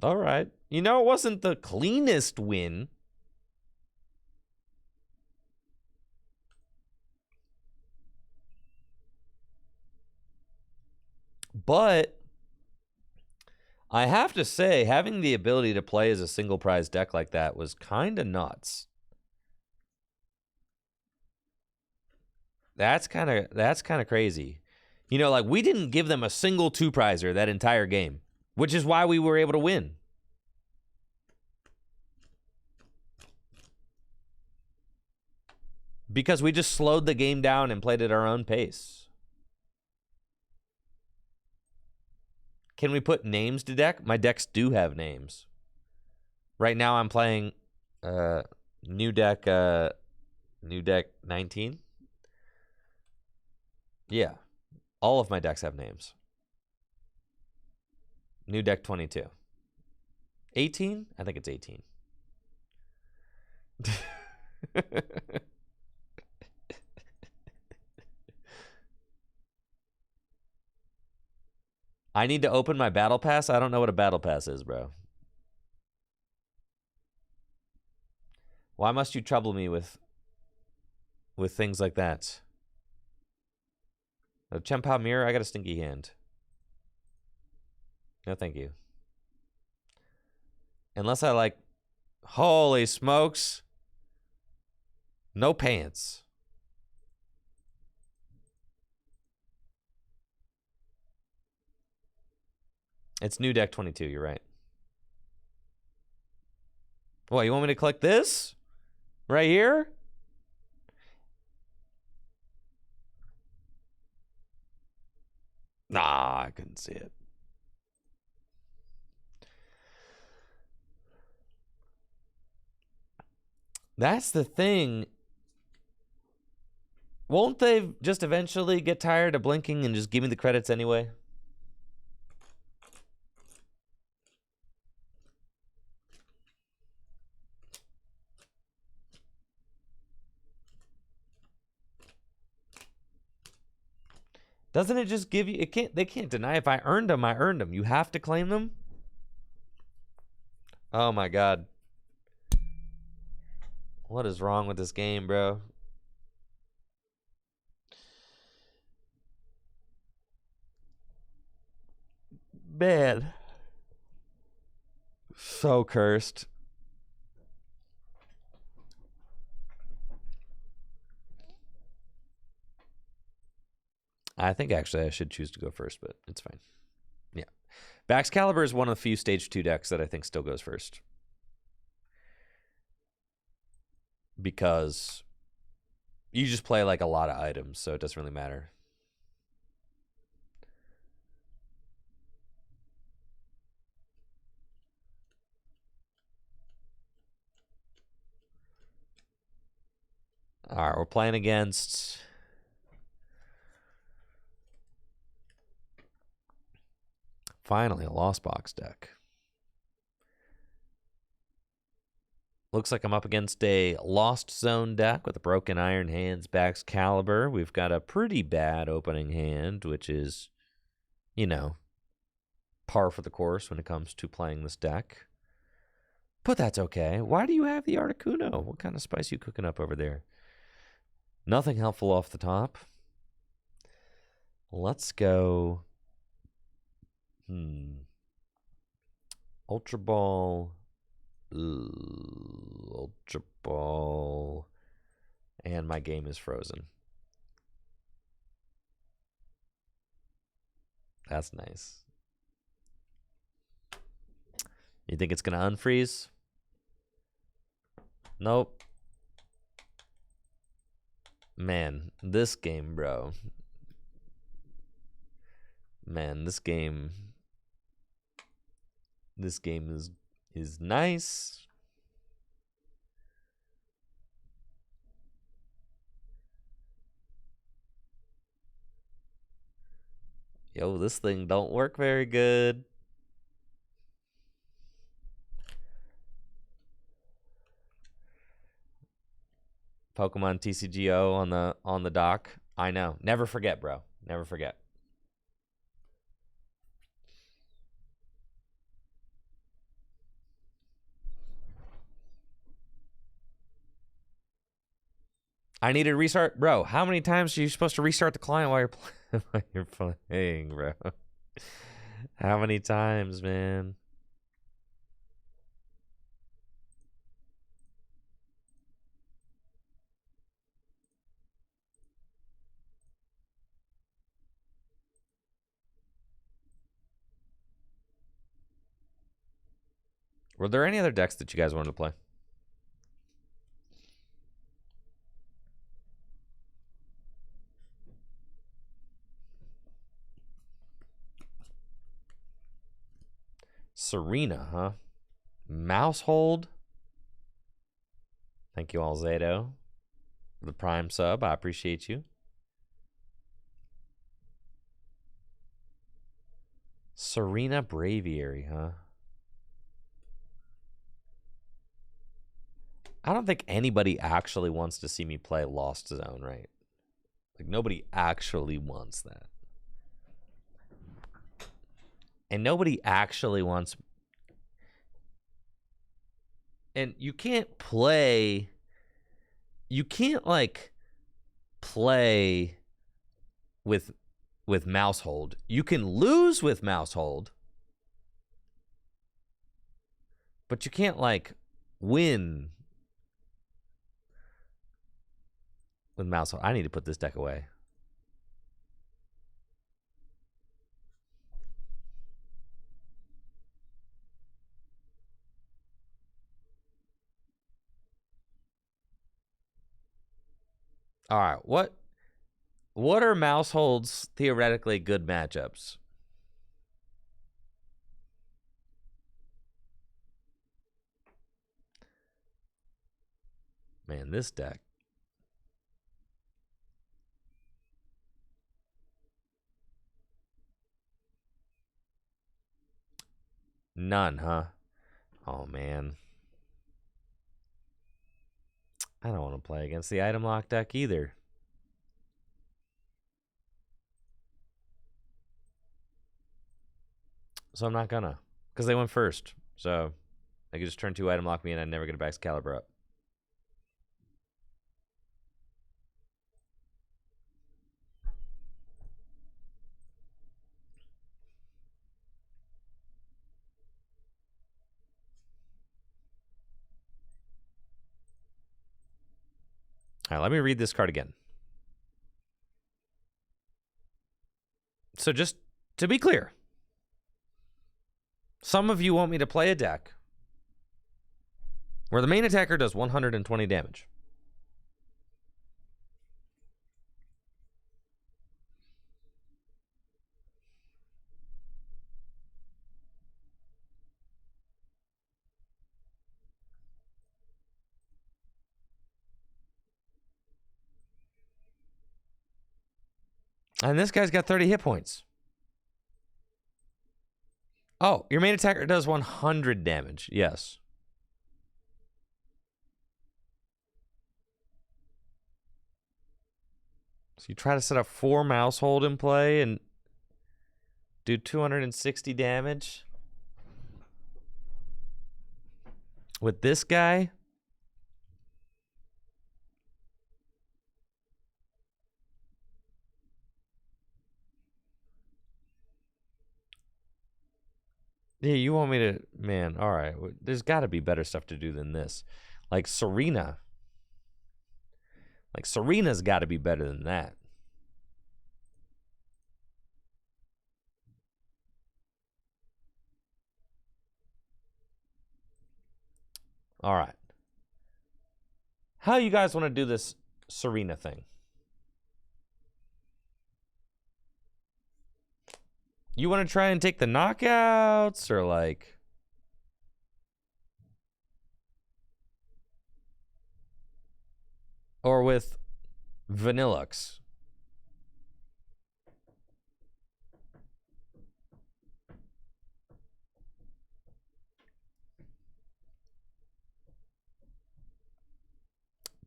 All right. It wasn't the cleanest win. But I have to say, having the ability to play as a single prize deck like that was kind of nuts. That's kind of crazy. Like we didn't give them a single two-prizer that entire game, which is why we were able to win. Because we just slowed the game down and played at our own pace. Can we put names to deck? My decks do have names. Right now I'm playing new deck 19. Yeah. All of my decks have names. New deck 22. 18? I think it's 18. I need to open my battle pass. I don't know what a battle pass is, bro. Why must you trouble me with things like that? A Chempao Mirror? I got a stinky hand. No, thank you. Unless I like... Holy smokes. No pants. It's new deck 22, you're right. What, you want me to click this? Right here? Nah, I couldn't see it. That's the thing. Won't they just eventually get tired of blinking and just give me the credits anyway? Doesn't it just give you... They can't deny if I earned them, I earned them. You have to claim them? Oh my god. What is wrong with this game, bro? Man. So cursed. I think actually I should choose to go first, but it's fine. Yeah. Baxcalibur is one of the few stage 2 decks that I think still goes first. Because you just play like a lot of items, so it doesn't really matter. All right, we're playing against... Finally, a Lost Box deck. Looks like I'm up against a Lost Zone deck with a Broken Iron Hands, Baxcalibur. We've got a pretty bad opening hand, which is, you know, par for the course when it comes to playing this deck. But that's okay. Why do you have the Articuno? What kind of spice you cooking up over there? Nothing helpful off the top. Let's go... Ultra Ball... Ultra Ball... And my game is frozen. That's nice. You think it's going to unfreeze? Nope. Man, this game, bro. Man, this game is nice. Yo, this thing don't work very good. Pokemon TCGO on the dock. I know. Never forget, bro. Never forget. I need to restart, bro. How many times are you supposed to restart the client while you're playing, bro? How many times, man? Were there any other decks that you guys wanted to play? Serena, huh? Mousehold. Thank you all, Zato. The Prime sub. I appreciate you. Serena Braviary, huh? I don't think anybody actually wants to see me play Lost Zone, right? Like, nobody actually wants that. And nobody actually wants... And you can't play... You can't, like, play with mouse hold. You can lose with mouse hold, but you can't, like, win with mouse hold. I need to put this deck away. All right, what are mouse holds theoretically good matchups? Man, this deck. None, huh? Oh, man. I don't want to play against the item lock deck either. So I'm not gonna. Because they went first. So I could just turn 2 item lock me and I'd never get a back Excalibur up. All right, let me read this card again. So just to be clear, some of you want me to play a deck where the main attacker does 120 damage. And this guy's got 30 hit points. Oh, your main attacker does 100 damage. Yes. So you try to set up 4 mouse hold in play and do 260 damage with this guy. Yeah, you want me to... Man, all right. There's got to be better stuff to do than this. Like Serena. Like Serena's got to be better than that. All right. How you guys want to do this Serena thing? You want to try and take the knockouts or like... Or with Vanillux?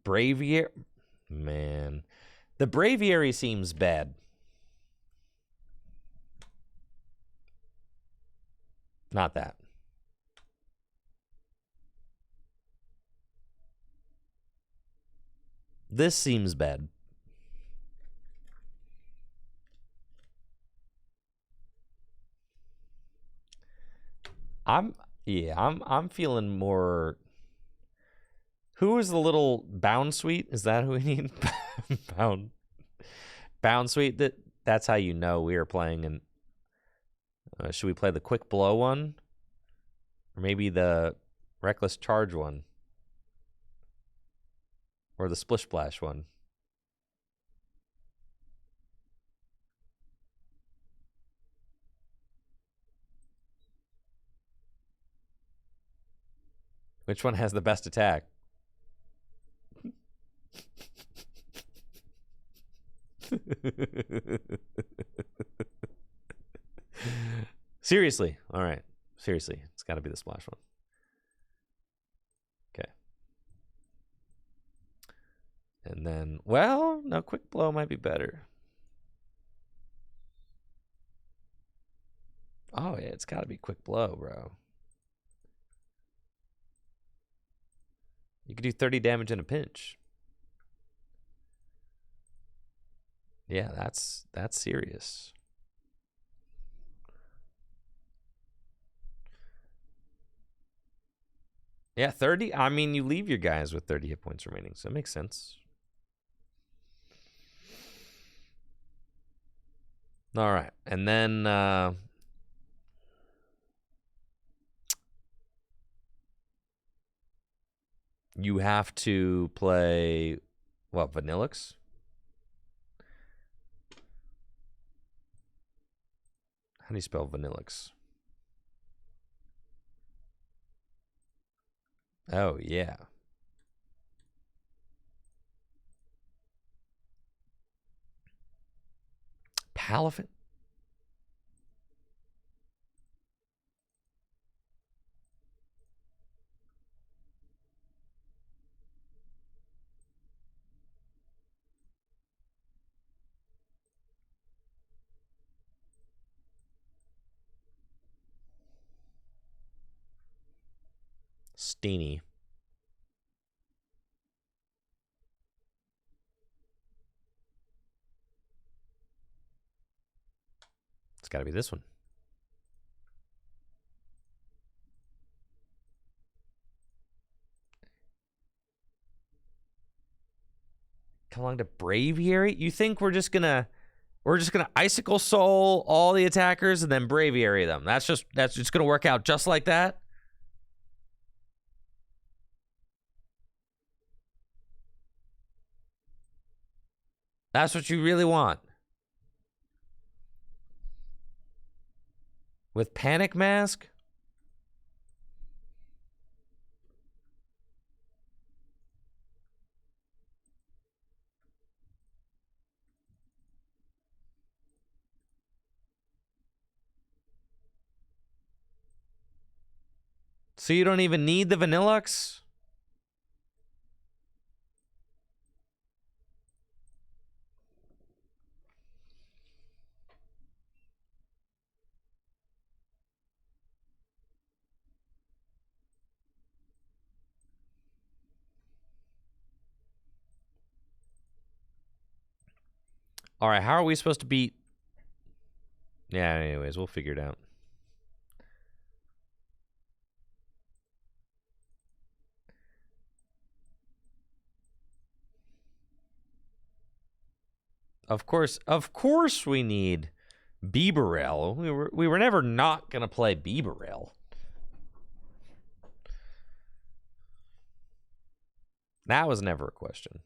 Braviary? Man. The Braviary seems bad. Not that. This seems bad. I'm feeling more... Who is the little Bound Suite? Is that who we need? Bound Suite? That's how you know we are playing. And should we play the Quick Blow one? Or maybe the Reckless Charge one? Or the Splish Splash one? Which one has the best attack? Seriously. All right. Seriously. It's got to be the splash one. Okay. And then, well, no, quick blow might be better. Oh, yeah, it's got to be quick blow, bro. You could do 30 damage in a pinch. Yeah, that's serious. Yeah, 30. I mean, you leave your guys with 30 hit points remaining, so it makes sense. All right, and then you have to play what, Vanillix? How do you spell Vanillix? Oh, yeah. Palafin? Steenie. It's got to be this one. Come along to Braviary? You think we're just gonna Icicle Soul all the attackers and then Braviary them? That's just gonna work out just like that? That's what you really want? With Panic Mask? So you don't even need the Vanillux? All right, how are we supposed to beat? Yeah, anyways, we'll figure it out. Of course we need Bibarel. We were never not gonna play Bibarel. That was never a question.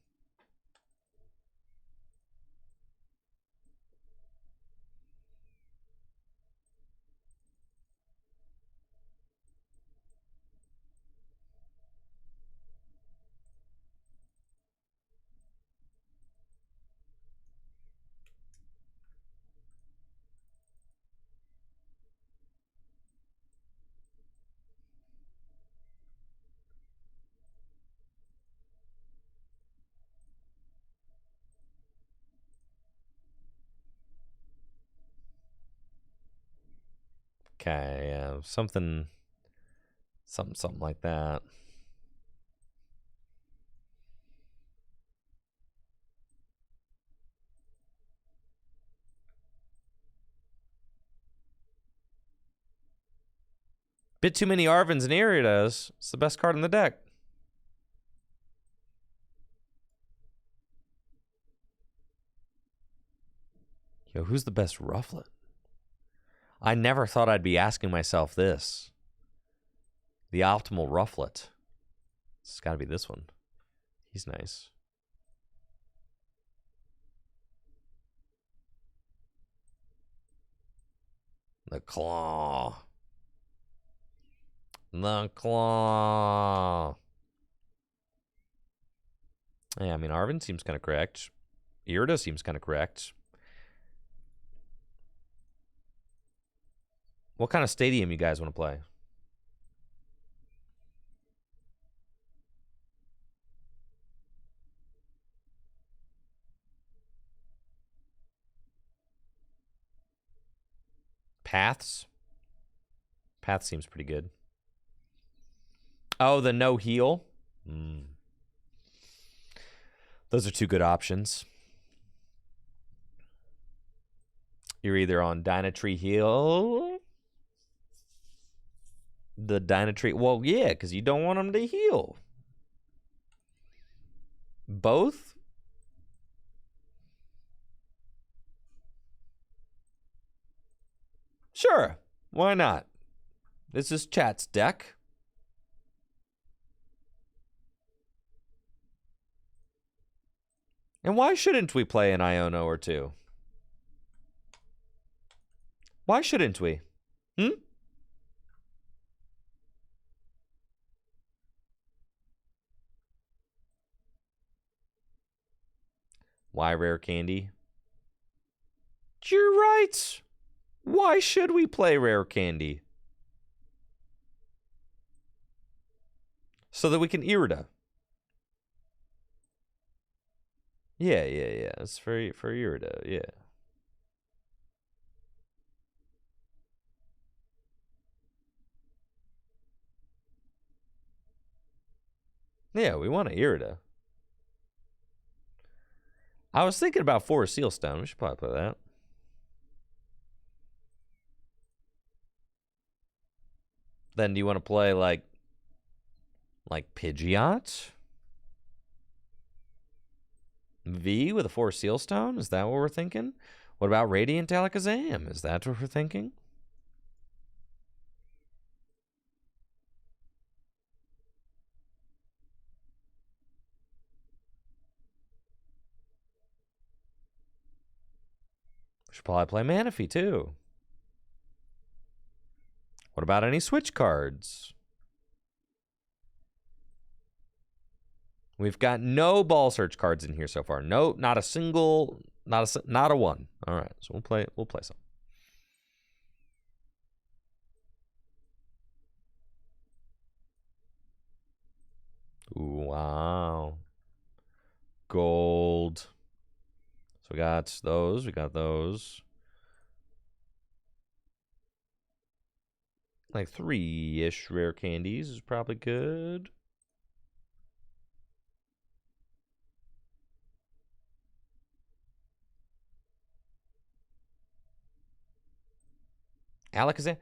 Okay, something like that. Bit too many Arvins and Iridas. It's the best card in the deck. Yo, who's the best Rufflet? I never thought I'd be asking myself this. The optimal Rufflet. It's got to be this one. He's nice. The Claw. The Claw. Yeah, I mean, Arvin seems kind of correct. Irida seems kind of correct. What kind of stadium you guys want to play? Paths? Path seems pretty good. Oh, the no heal? Those are two good options. You're either on Dynatree heal. The Dynatree. Well, yeah, because you don't want them to heal. Both? Sure. Why not? This is Chat's deck. And why shouldn't we play an Iono or two? Why shouldn't we? Why rare candy? You're right. Why should we play rare candy? So that we can Irida. Yeah. It's for Irida, yeah. Yeah, we want to Irida. I was thinking about Forest Sealstone. We should probably play that. Then do you want to play like Pidgeot? V with a Forest Sealstone? Is that what we're thinking? What about Radiant Alakazam? Is that what we're thinking? We should probably play Manaphy too. What about any switch cards? We've got no ball search cards in here so far. No, not a single, not a one. All right, so we'll play some. Ooh, wow. Gold. So we got those. Like 3-ish rare candies is probably good. Alakazam.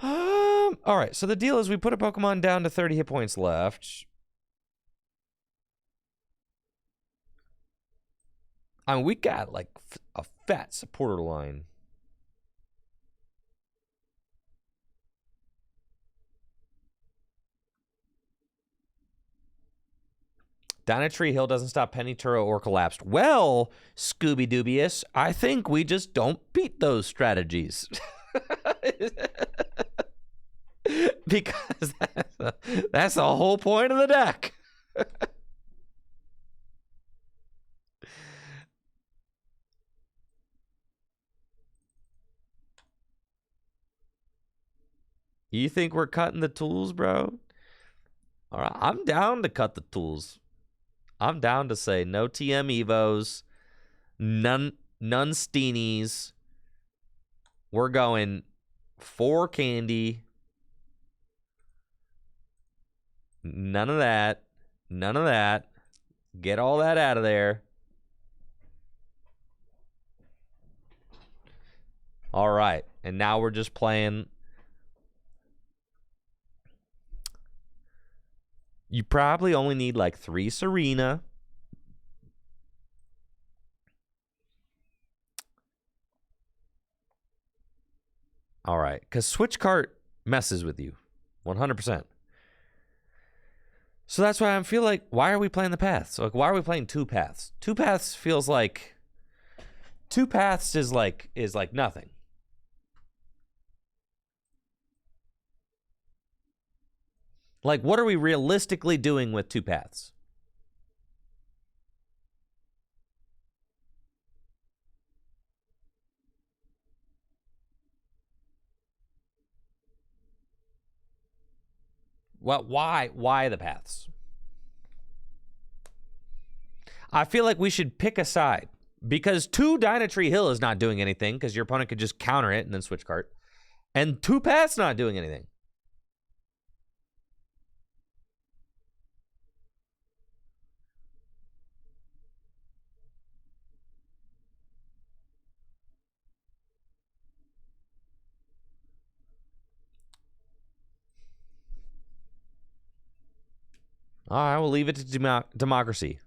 All right, so the deal is we put a Pokemon down to 30 hit points left. I mean, we got like a fat supporter line. Dynatree Hill doesn't stop Pennytura or Collapsed. Well, Scooby Doobius, I think we just don't beat those strategies. Because that's the whole point of the deck. You think we're cutting the tools, bro? All right, I'm down to cut the tools. I'm down to say no TM Evos, none Steenies. We're going 4 candy. None of that. None of that. Get all that out of there. All right. And now we're just playing. You probably only need like 3 Serena. All right. Because Switch Cart messes with you 100%. So that's why I feel like, why are we playing the paths? Like, why are we playing 2 paths? 2 paths feels like 2 paths is like nothing. Like, what are we realistically doing with 2 paths? Why the paths? I feel like we should pick a side. Because 2 Dynatree Hill is not doing anything, because your opponent could just counter it and then switch card. And 2 Paths not doing anything. All right, we'll leave it to democracy.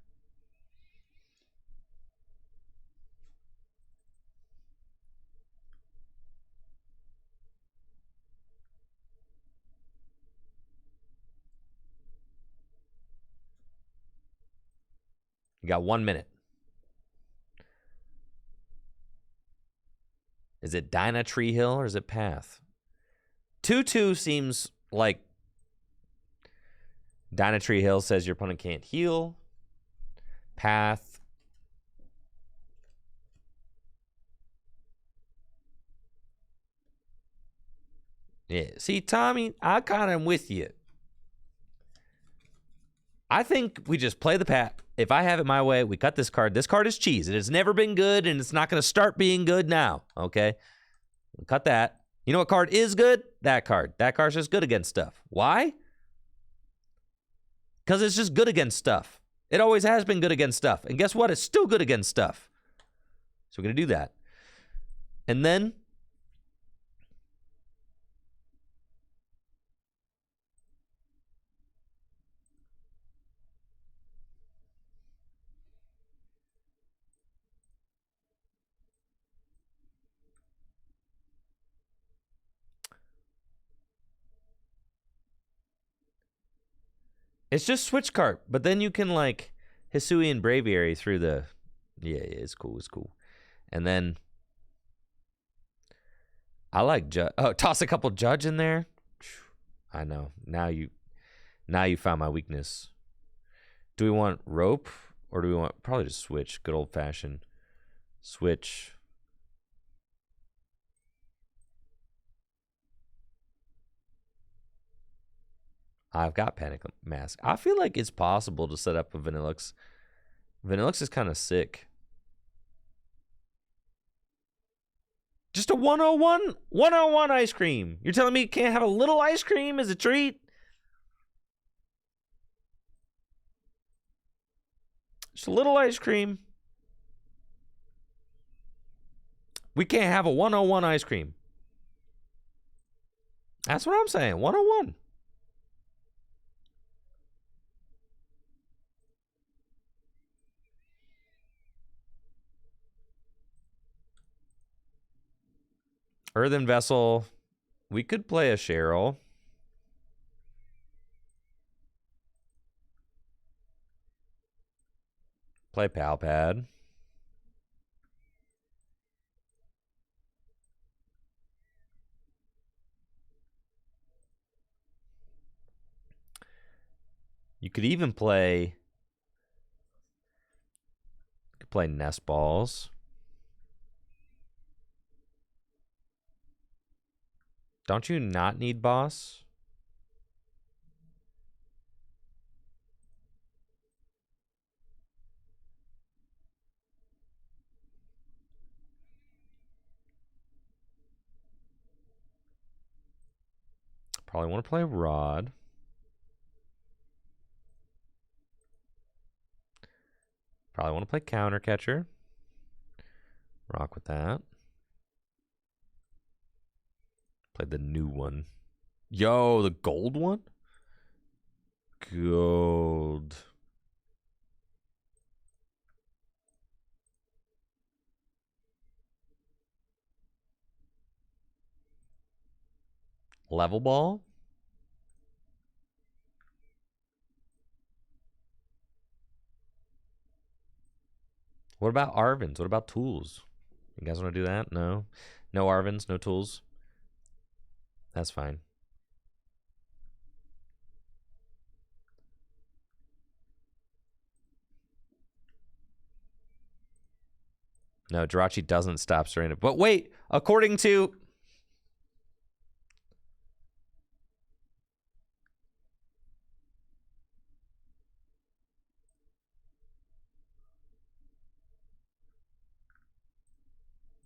You got 1 minute. Is it Dynatree Hill or is it Path? 2/2 seems like Dynatree Hill says your opponent can't heal. Path. Yeah. See, Tommy, I kind of am with you. I think we just play the path. If I have it my way, we cut this card. This card is cheese. It has never been good, and it's not going to start being good now. Okay? We'll cut that. You know what card is good? That card. That card's just good against stuff. Why? Because it's just good against stuff. It always has been good against stuff. And guess what? It's still good against stuff. So we're going to do that. And then it's just switch cart, but then you can like Hisuian Braviary through the... Yeah, it's cool, it's cool. And then I like toss a couple Judge in there. I know. Now you found my weakness. Do we want Rope or do we want probably just switch? Good old fashioned switch. I've got Panic Mask. I feel like it's possible to set up a Vanillux. Vanillux is kind of sick. Just a 101 ice cream. You're telling me you can't have a little ice cream as a treat? Just a little ice cream. We can't have a 101 ice cream. That's what I'm saying. 101. Earthen Vessel. We could play a Cheryl. Play Palpad. You could even play... You could play Nest Balls. Don't you not need boss? Probably want to play Rod. Probably want to play Counter Catcher. Rock with that. Play the new one. Yo, the gold one? Gold. Level Ball? What about Arvins? What about Tools? You guys want to do that? No? No Arvins, no Tools? That's fine. No, Jirachi doesn't stop Serena. But wait, according to...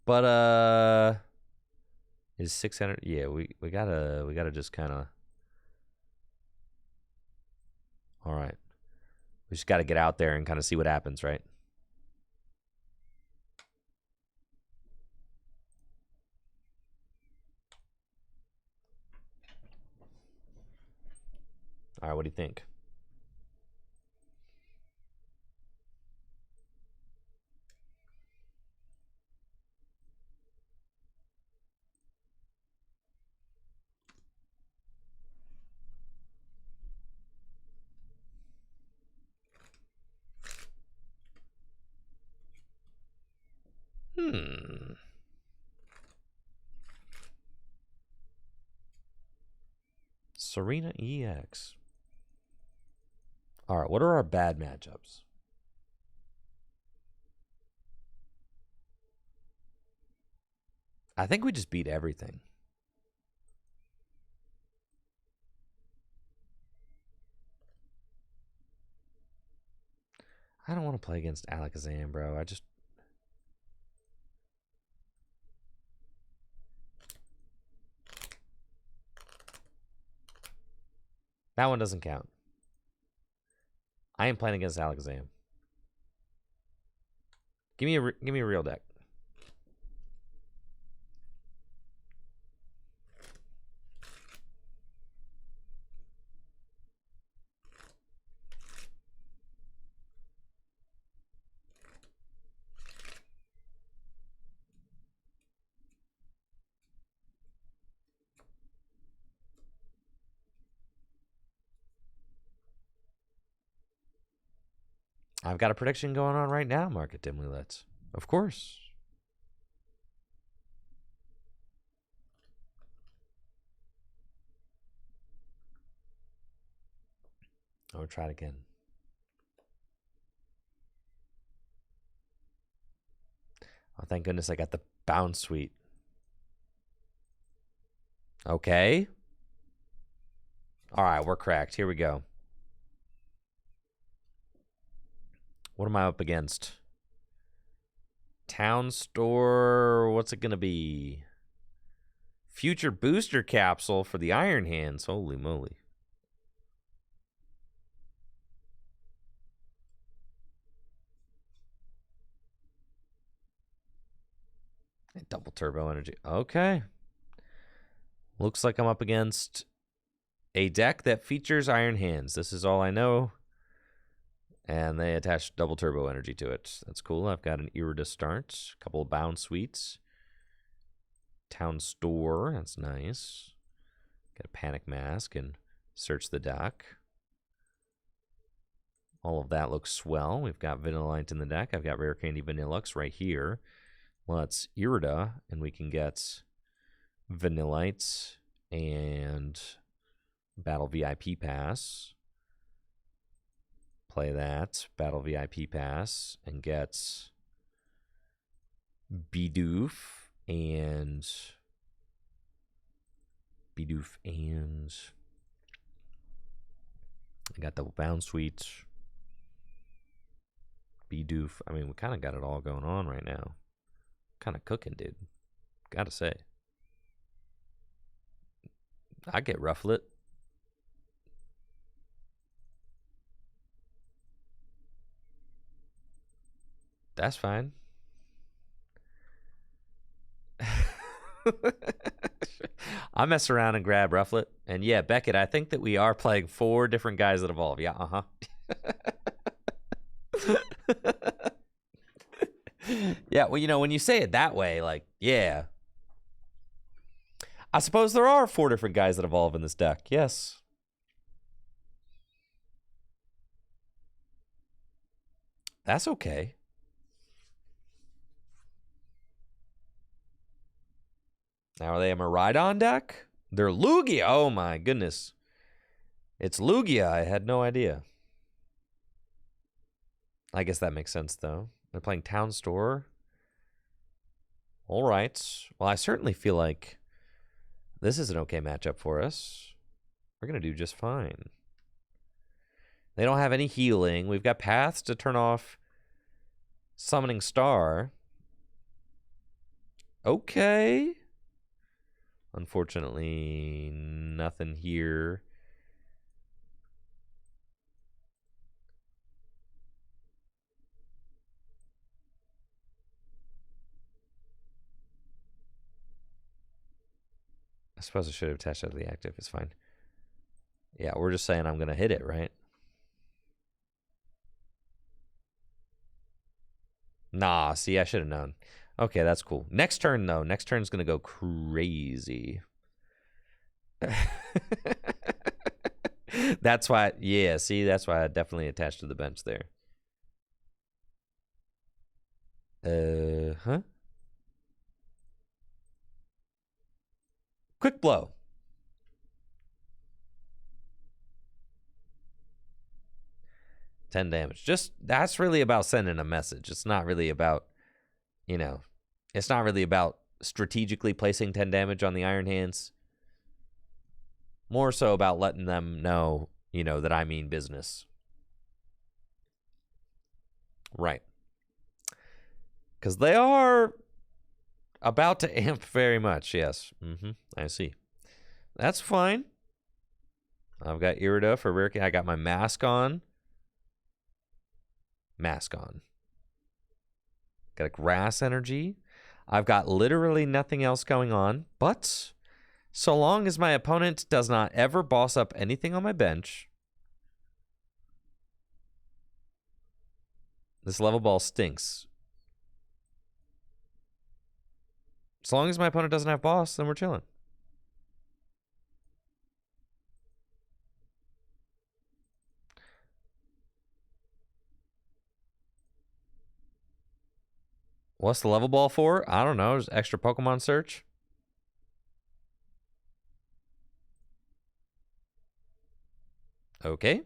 But is 600? Yeah, we gotta just kind of. All right, we just gotta get out there and kind of see what happens, right? All right, what do you think? Serena EX. All right, what are our bad matchups? I think we just beat everything. I don't want to play against Alakazam, bro. That one doesn't count. I ain't playing against Alakazam. Give me a real deck. I've got a prediction going on right now, Market Dimly Let's. Of course. I'll try it again. Oh, thank goodness I got the bounce suite. Okay. All right, we're cracked. Here we go. What am I up against? Town Store. What's it going to be? Future booster capsule for the Iron Hands. Holy moly. Double turbo energy. Okay. Looks like I'm up against a deck that features Iron Hands. This is all I know. And they attach double turbo energy to it. That's cool. I've got an Irida start. A couple of bound suites. Town Store. That's nice. Got a Panic Mask and Search the Deck. All of that looks swell. We've got Vanillite in the deck. I've got Rare Candy Vanillux right here. Let's Irida, and we can get Vanillite and Battle VIP Pass. Play that. Battle VIP Pass and get Bidoof and I got double bound suite. Bidoof. I mean, we kind of got it all going on right now. Kind of cooking, dude. Gotta say. I get Rufflet. That's fine. I mess around and grab Rufflet. And yeah, Beckett, I think that we are playing 4 different guys that evolve. Yeah, uh-huh. Yeah, well, you know, when you say it that way, like, yeah. I suppose there are 4 different guys that evolve in this deck. Yes. That's okay. Now, are they a Miraidon deck? They're Lugia. Oh, my goodness. It's Lugia. I had no idea. I guess that makes sense, though. They're playing Town Store. All right. Well, I certainly feel like this is an okay matchup for us. We're going to do just fine. They don't have any healing. We've got paths to turn off Summoning Star. Okay. Unfortunately, nothing here. I suppose I should have attached that to the active. It's fine. Yeah, we're just saying I'm going to hit it, right? Nah, see, I should have known. Okay, that's cool. Next turn, though. Next turn's going to go crazy. That's why, yeah, see, that's why I definitely attached to the bench there. Huh? Quick blow. $10 damage. Just, that's really about sending a message. It's not really about, you know, it's not really about strategically placing 10 damage on the Iron Hands. More so about letting them know, you know, that I mean business. Right. Because they are about to amp very much, yes. I see. That's fine. I've got Irida for rare. I got my mask on. Mask on. Got a grass energy. I've got literally nothing else going on, but so long as my opponent does not ever boss up anything on my bench, this level ball stinks. As long as my opponent doesn't have boss, then we're chilling. What's the level ball for? I don't know. Just extra Pokemon search. Okay.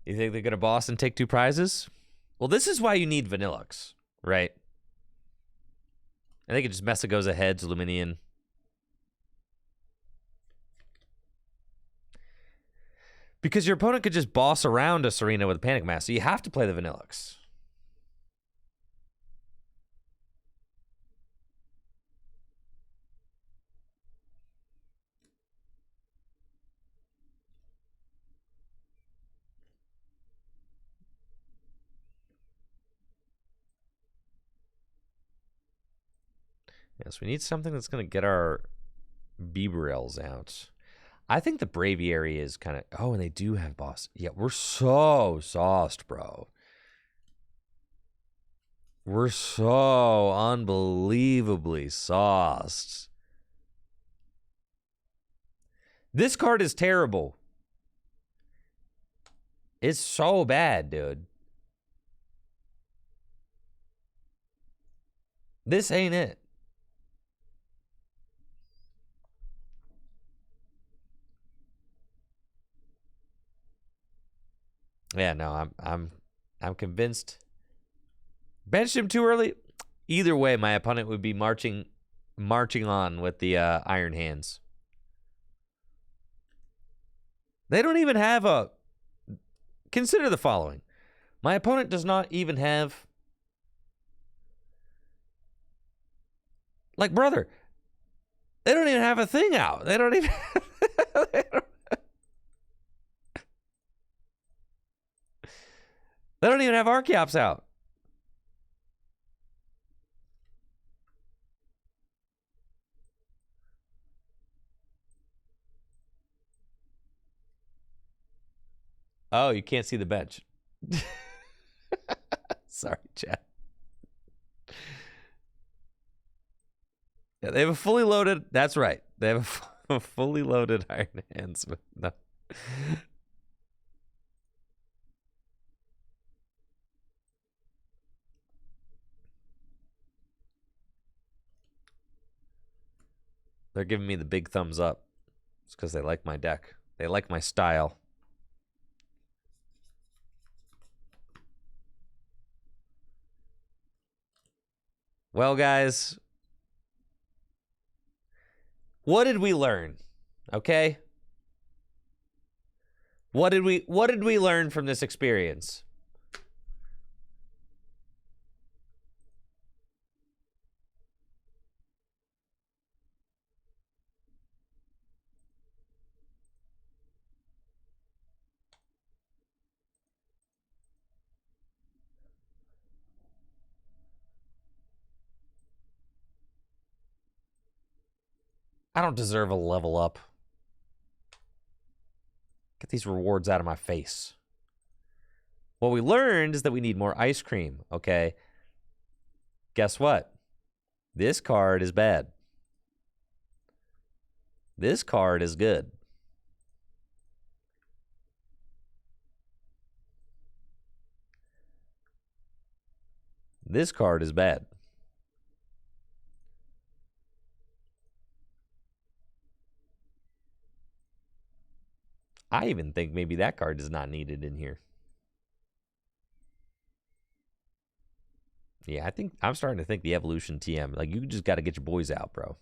You think they're going to boss and take 2 prizes? Well, this is why you need Vanillux, right? I think it just Messagoza heads, Luminian. Because your opponent could just boss around a Serena with a Panic Mask, so you have to play the Vanillux. Yes, we need something that's going to get our Beebrels out. I think the Braviary is kind of... Oh, and they do have boss. Yeah, we're so sauced, bro. We're so unbelievably sauced. This card is terrible. It's so bad, dude. This ain't it. Yeah, no, I'm convinced. Benched him too early. Either way, my opponent would be marching on with the Iron Hands. They don't even have a... Consider the following. My opponent does not even have... Like, brother, they don't even have a thing out. They don't even... They don't even have Archeops out. Oh, you can't see the bench. Sorry, chat. Yeah, they have a fully loaded... That's right. They have a fully loaded Iron Hands. But no. They're giving me the big thumbs up. It's because they like my deck. They like my style. Well, guys, what did we learn? Okay? What did we learn from this experience? I don't deserve a level up. Get these rewards out of my face. What we learned is that we need more ice cream, okay? Guess what? This card is bad. This card is good. This card is bad. I even think maybe that card is not needed in here. Yeah, I think I'm starting to think the evolution TM. Like, you just got to get your boys out, bro.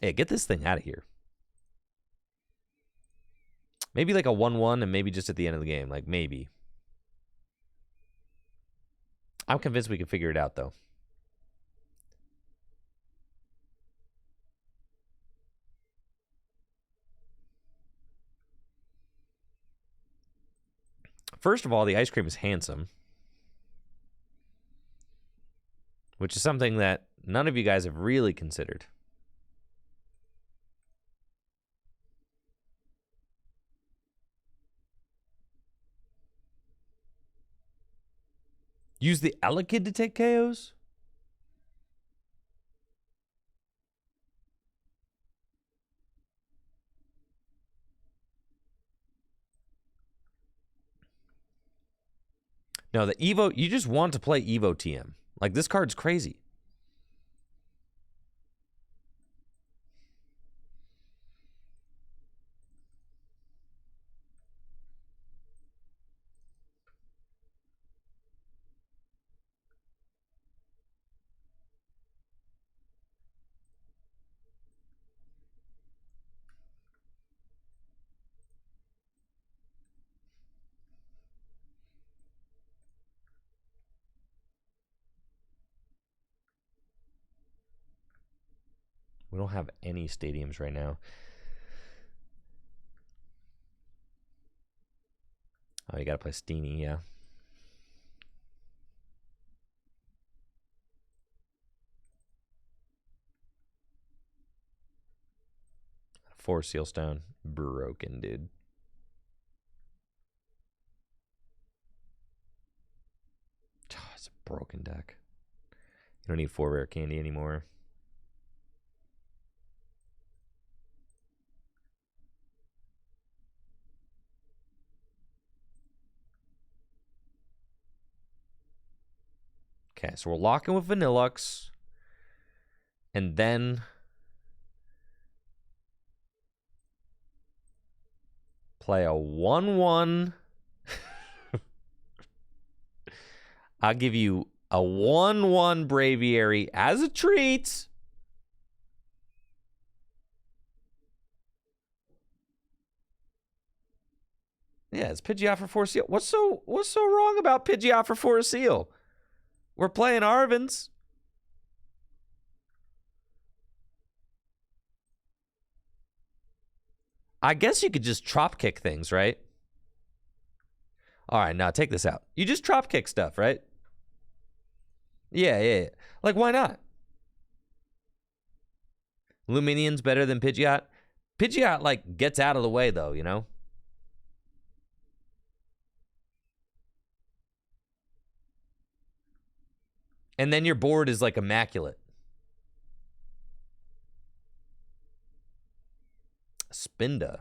Yeah, get this thing out of here. Maybe like a 1-1 and maybe just at the end of the game. Like, maybe. I'm convinced we can figure it out, though. First of all, the ice cream is handsome, which is something that none of you guys have really considered. Use the Elekid to take KOs? No, the Evo, you just want to play Evo TM. Like, this card's crazy. We don't have any stadiums right now. Oh, you got to play Steenie, yeah. Four Sealstone. Broken, dude. Oh, it's a broken deck. You don't need 4 rare candy anymore. Okay, so we're locking with Vanillux. And then play a 1-1. I'll give you a 1-1 Braviary as a treat. Yeah, it's Pidgeot for 4 Seal. What's so wrong about Pidgeot for 4 Seal? We're playing Arvins. I guess you could just trop kick things, right? All right, now take this out. You just trop kick stuff, right? Yeah. Like, why not? Luminion's better than Pidgeot. Pidgeot, like, gets out of the way, though, you know? And then your board is, like, immaculate. Spinda.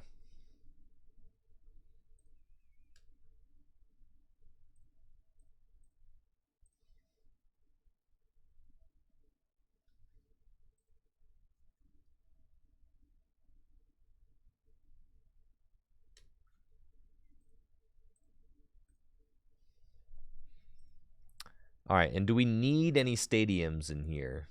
All right, and do we need any stadiums in here?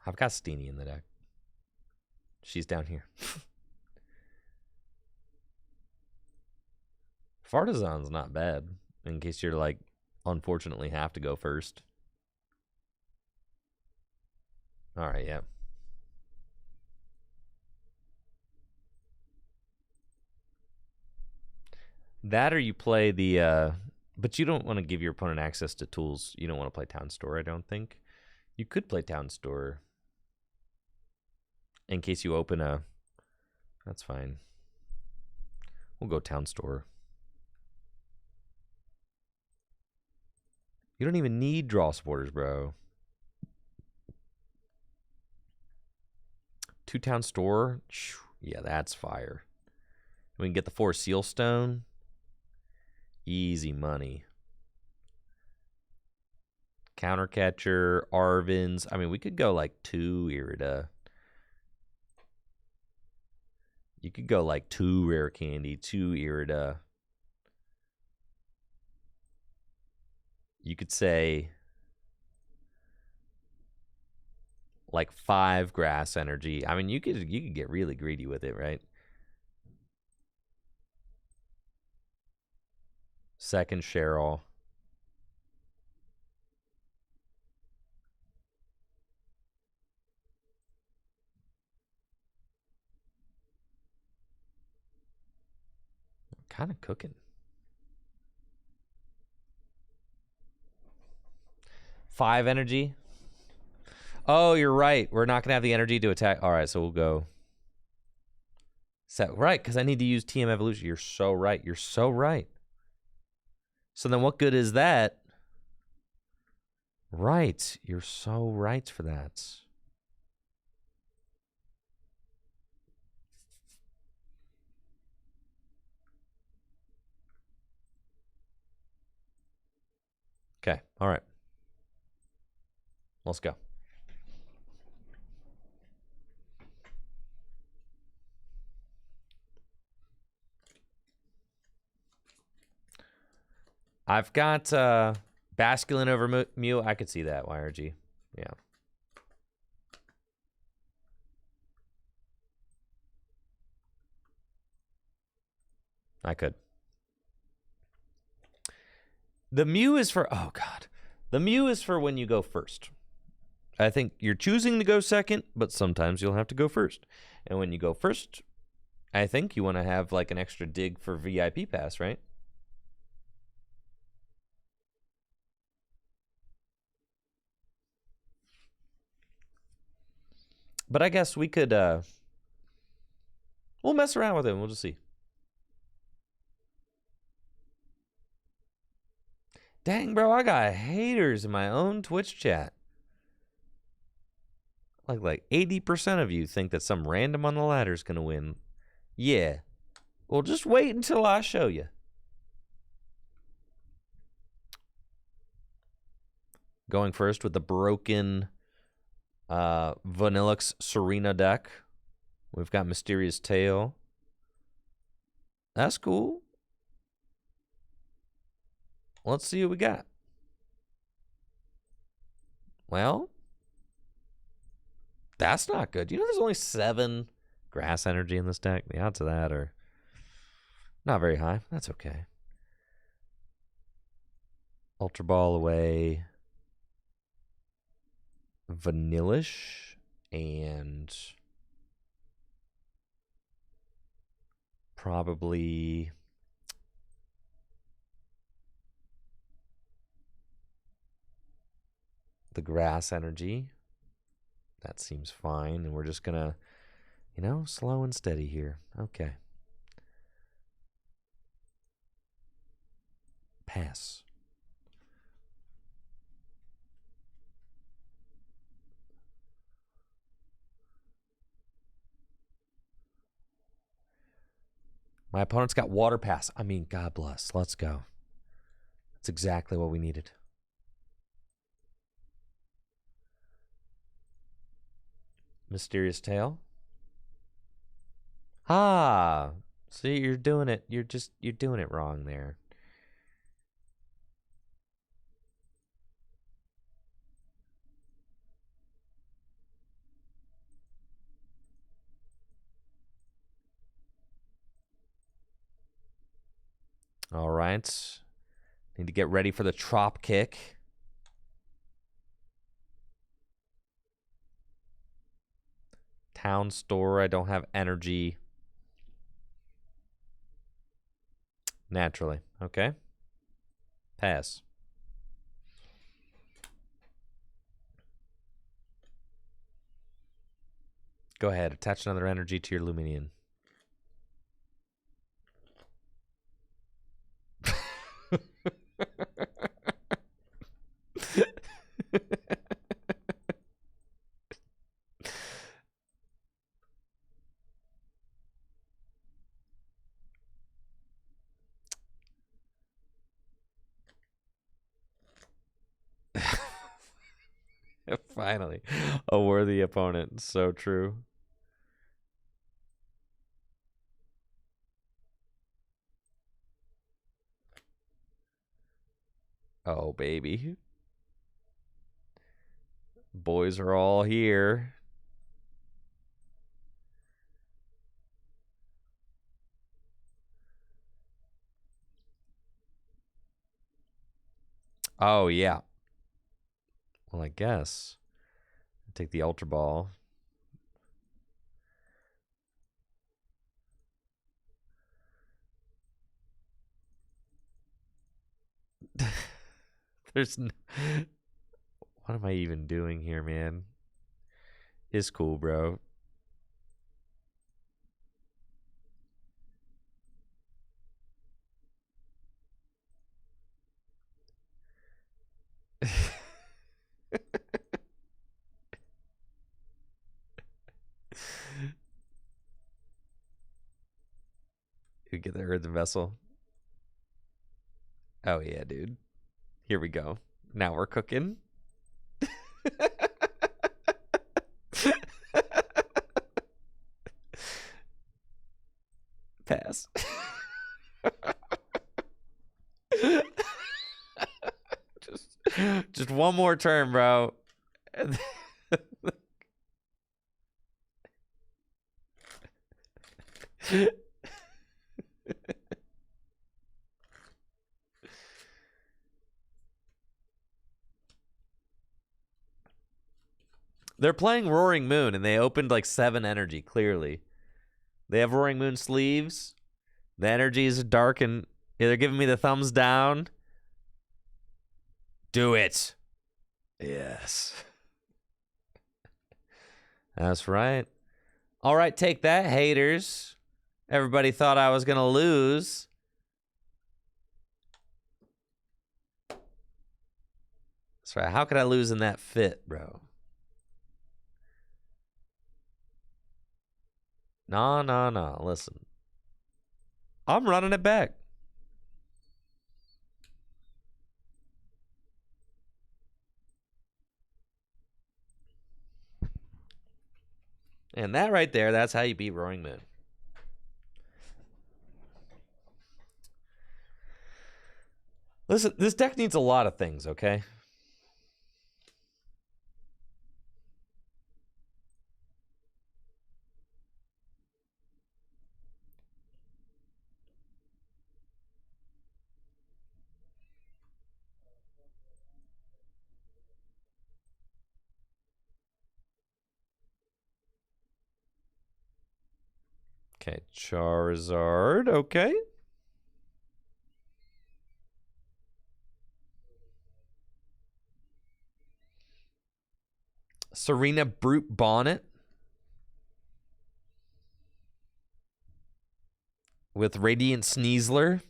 I've got Steenie in the deck. She's down here. Fartazon's not bad in case you're like, unfortunately, have to go first. All right, yeah. That or you play the, but you don't want to give your opponent access to tools. You don't want to play Town Store, I don't think. You could play Town Store in case you open a, that's fine. We'll go Town Store. You don't even need draw supporters, bro. 2 Town Store? Yeah, that's fire. We can get the 4 Seal Stone. Easy money. Countercatcher, Arvins. I mean, we could go like 2 Irida. You could go like 2 Rare Candy, 2 Irida. You could say like 5 Grass Energy. I mean, you could get really greedy with it, right? Second Cheryl. Kind of cooking. 5 energy. Oh, you're right. We're not gonna have the energy to attack. All right, so we'll go. Set right, because I need to use TM Evolution. You're so right. You're so right. So then, what good is that? Right. You're so right for that. Okay. All right. Let's go. I've got Basculin over Mew. I could see that, YRG. Yeah. I could. The Mew is for, oh God. The Mew is for when you go first. I think you're choosing to go second, but sometimes you'll have to go first. And when you go first, I think you want to have like an extra dig for VIP pass, right? But I guess we could, we'll mess around with it and we'll just see. Dang, bro, I got haters in my own Twitch chat. Like 80% of you think that some random on the ladder is going to win. Yeah. Well, just wait until I show you. Going first with the broken Vanillix Serena deck. We've got Mysterious Tail. That's cool. Let's see what we got. Well, that's not good. You know there's only 7 grass energy in this deck? The odds of that are not very high. That's okay. Ultra Ball away. Vanillish and probably the grass energy. That seems fine. And we're just going to, you know, slow and steady here. Okay. Pass. My opponent's got Water Pass. I mean, God bless. Let's go. That's exactly what we needed. Mysterious Tail. Ah. See, you're doing it. You're doing it wrong there. All right. Need to get ready for the Trop Kick. Town Store. I don't have energy. Naturally. Okay. Pass. Go ahead. Attach another energy to your Luminian. Finally, a worthy opponent. So true. Oh, baby. Boys are all here. Oh, yeah. Well, I guess. Take the Ultra Ball. There's no... What am I even doing here, man? It's cool, bro. You get the earthen vessel. Oh, yeah, dude. Here we go. Now we're cooking. Pass. just one more turn, bro. They're playing Roaring Moon, and they opened like 7 energy, clearly. They have Roaring Moon sleeves. The energy is dark, and they're giving me the thumbs down. Do it. Yes. That's right. All right, take that, haters. Everybody thought I was going to lose. That's right. How could I lose in that fit, bro? No. Listen. I'm running it back. And that right there, that's how you beat Roaring Moon. Listen, this deck needs a lot of things, okay? Okay, Charizard, okay. Serena Brute Bonnet. With Radiant Sneasler.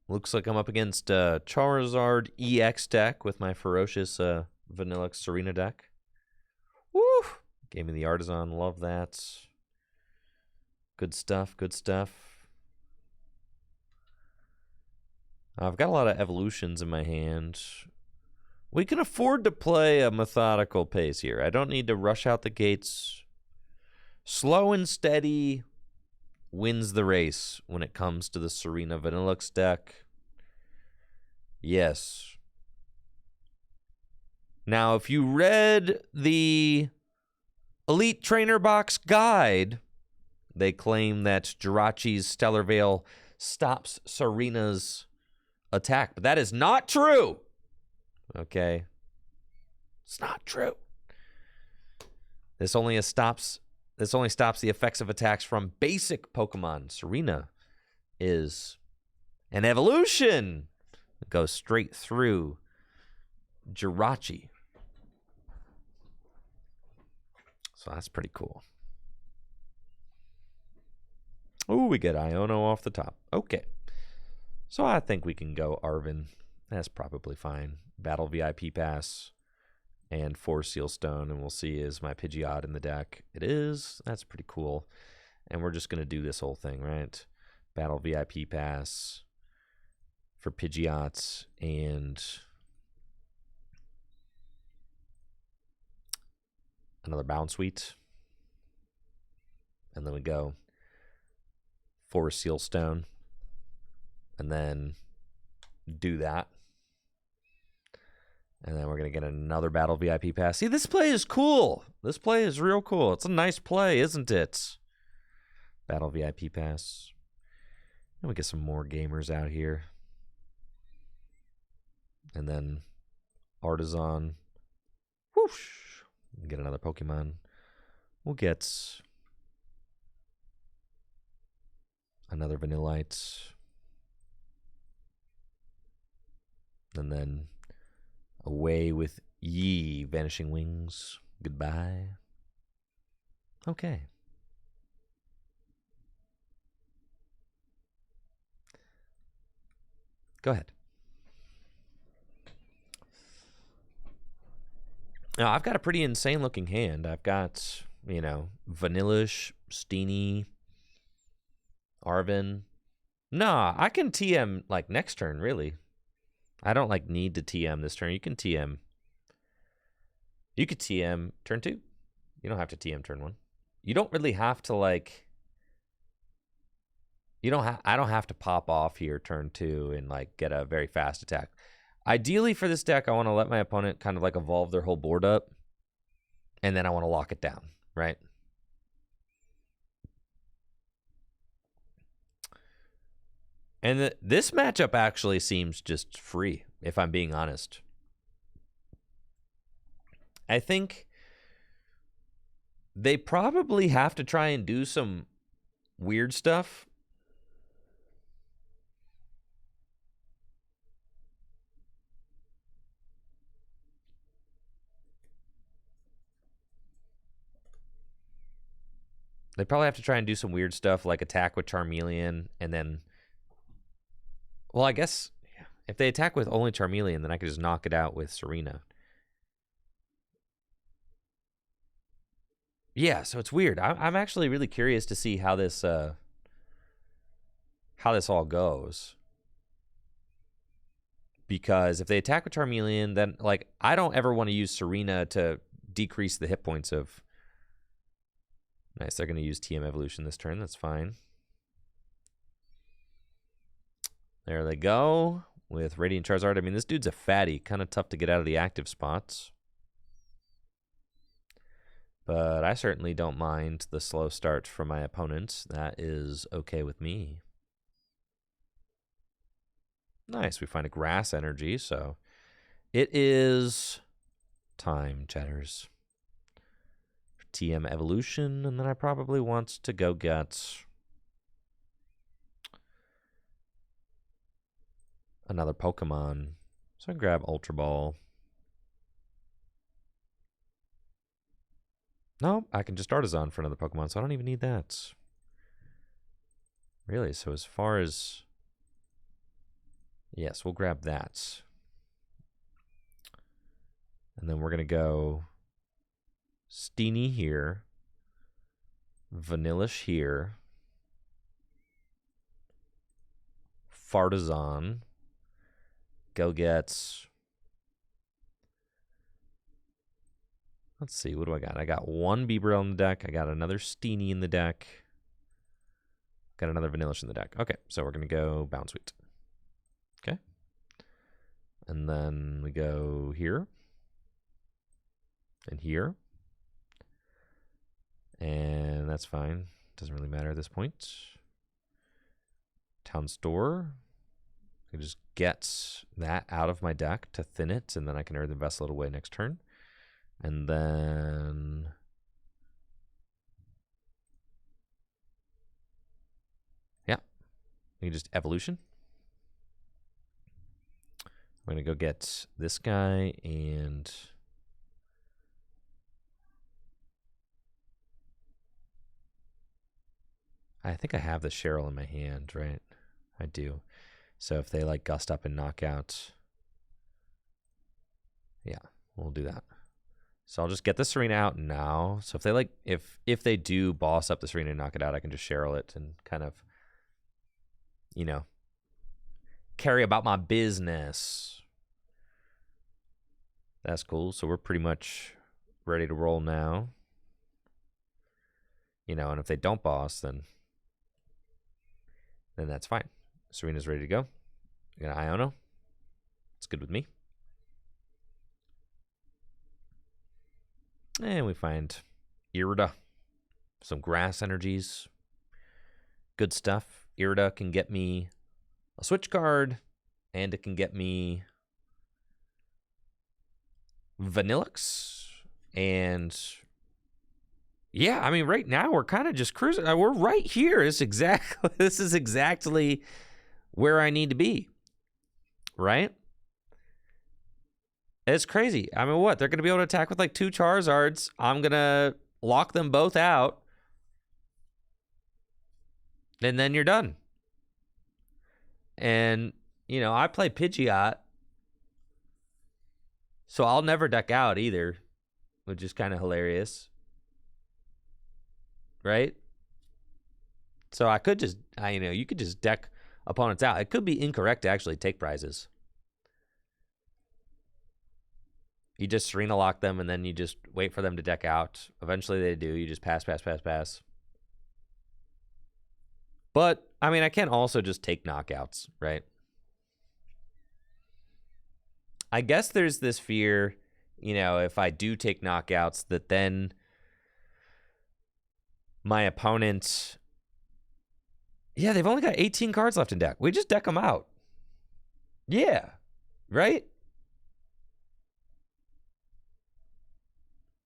Looks like I'm up against Charizard EX deck with my Ferocious Vanilla Serena deck. Woo! Gave me the Artisan. Love that. Good stuff. Good stuff. I've got a lot of evolutions in my hand. We can afford to play a methodical pace here. I don't need to rush out the gates. Slow and steady wins the race when it comes to the Serena Vanillux deck. Yes. Now, if you read the Elite Trainer Box Guide. They claim that Jirachi's Stellar Veil stops Serena's attack, but that is not true. Okay. It's not true. This only stops the effects of attacks from basic Pokemon. Serena is an evolution. It goes straight through Jirachi. So that's pretty cool. Ooh, we get Iono off the top. Okay. So I think we can go Arvin. That's probably fine. Battle VIP Pass and 4 Seal Stone, and we'll see, is my Pidgeot in the deck? It is. That's pretty cool. And we're just going to do this whole thing, right? Battle VIP Pass for Pidgeots and another Bounce Suite. And then we go 4 Seal Stone. And then do that. And then we're going to get another Battle VIP Pass. See, this play is cool. This play is real cool. It's a nice play, isn't it? Battle VIP Pass. And we get some more gamers out here. And then Artisan. Whoosh. Get another Pokemon. We'll get another Vanillite. And then away with ye, Vanishing Wings. Goodbye. Okay. Go ahead. Now, I've got a pretty insane looking hand. I've got, Vanillish, Steenie, Arvin. Nah, I can TM like next turn, really. I don't need to TM this turn. You can TM. You could TM turn 2. You don't have to TM turn 1. You don't really have to I don't have to pop off here turn 2 and get a very fast attack. Ideally for this deck, I want to let my opponent kind of evolve their whole board up, and then I want to lock it down, right? And this matchup actually seems just free, if I'm being honest. I think they probably have to try and do some weird stuff. They probably have to try and do some weird stuff like attack with Charmeleon and then... Well, I guess if they attack with only Charmeleon, then I could just knock it out with Serena. Yeah, so it's weird. I'm actually really curious to see how this all goes. Because if they attack with Charmeleon, then I don't ever want to use Serena to decrease the hit points of... Nice, they're going to use TM Evolution this turn. That's fine. There they go with Radiant Charizard. I mean, this dude's a fatty. Kind of tough to get out of the active spots. But I certainly don't mind the slow start from my opponent. That is okay with me. Nice, we find a Grass Energy, so it is time, chatters. TM Evolution, and then I probably want to go get another Pokemon. So I grab Ultra Ball. No, I can just Artisan for another Pokemon, so I don't even need that. Really, so as far as... Yes, we'll grab that. And then we're going to go Steenie here. Vanillish here. Fartazon. Go get... Let's see, what do I got? I got one Bieberl in the deck. I got another Steenie in the deck. Got another Vanillish in the deck. Okay, so we're going to go Bounce Suite. Okay. And then we go here. And here. And that's fine. Doesn't really matter at this point. Town Store. I can just get that out of my deck to thin it, and then I can Earthen Vessel it away next turn. And then... yeah. We can just Evolution. I'm going to go get this guy, and... I think I have the Cheryl in my hand, right? I do. So if they like gust up and knock out, yeah, we'll do that. So I'll just get the Serena out now. So if they like, if they do boss up the Serena and knock it out, I can just Cheryl it and kind of, you know, carry about my business. That's cool. So we're pretty much ready to roll now. You know, and if they don't boss, then that's fine. Serena's ready to go. I got Iono. It's good with me. And we find Irida. Some grass energies. Good stuff. Irida can get me a switch card, and it can get me Vanillux. And yeah, I mean, right now we're kind of just cruising. We're right here. This is exactly where I need to be. Right? It's crazy. I mean, what? They're going to be able to attack with like 2 Charizards. I'm going to lock them both out. And then you're done. And, you know, I play Pidgeot. So I'll never deck out either, which is kind of hilarious. Right? So I could just, you know, you could just deck opponents out. It could be incorrect to actually take prizes. You just Serena lock them, and then you just wait for them to deck out. Eventually they do. You just pass. But, I mean, I can also just take knockouts, right? I guess there's this fear, you know, if I do take knockouts, that then my opponent... yeah, they've only got 18 cards left in deck. We just deck them out. Yeah, right?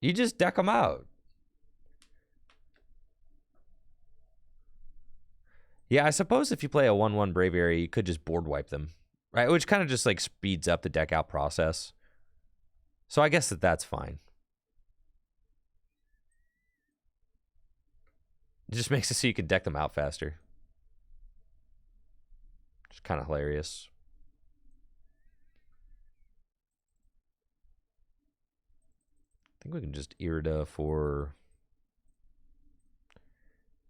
You just deck them out. Yeah, I suppose if you play a 1/1 Braviary, you could just board wipe them, right? Which kind of just like speeds up the deck out process. So I guess that's fine. It just makes it so you can deck them out faster. It's kind of hilarious. I think we can just Irida for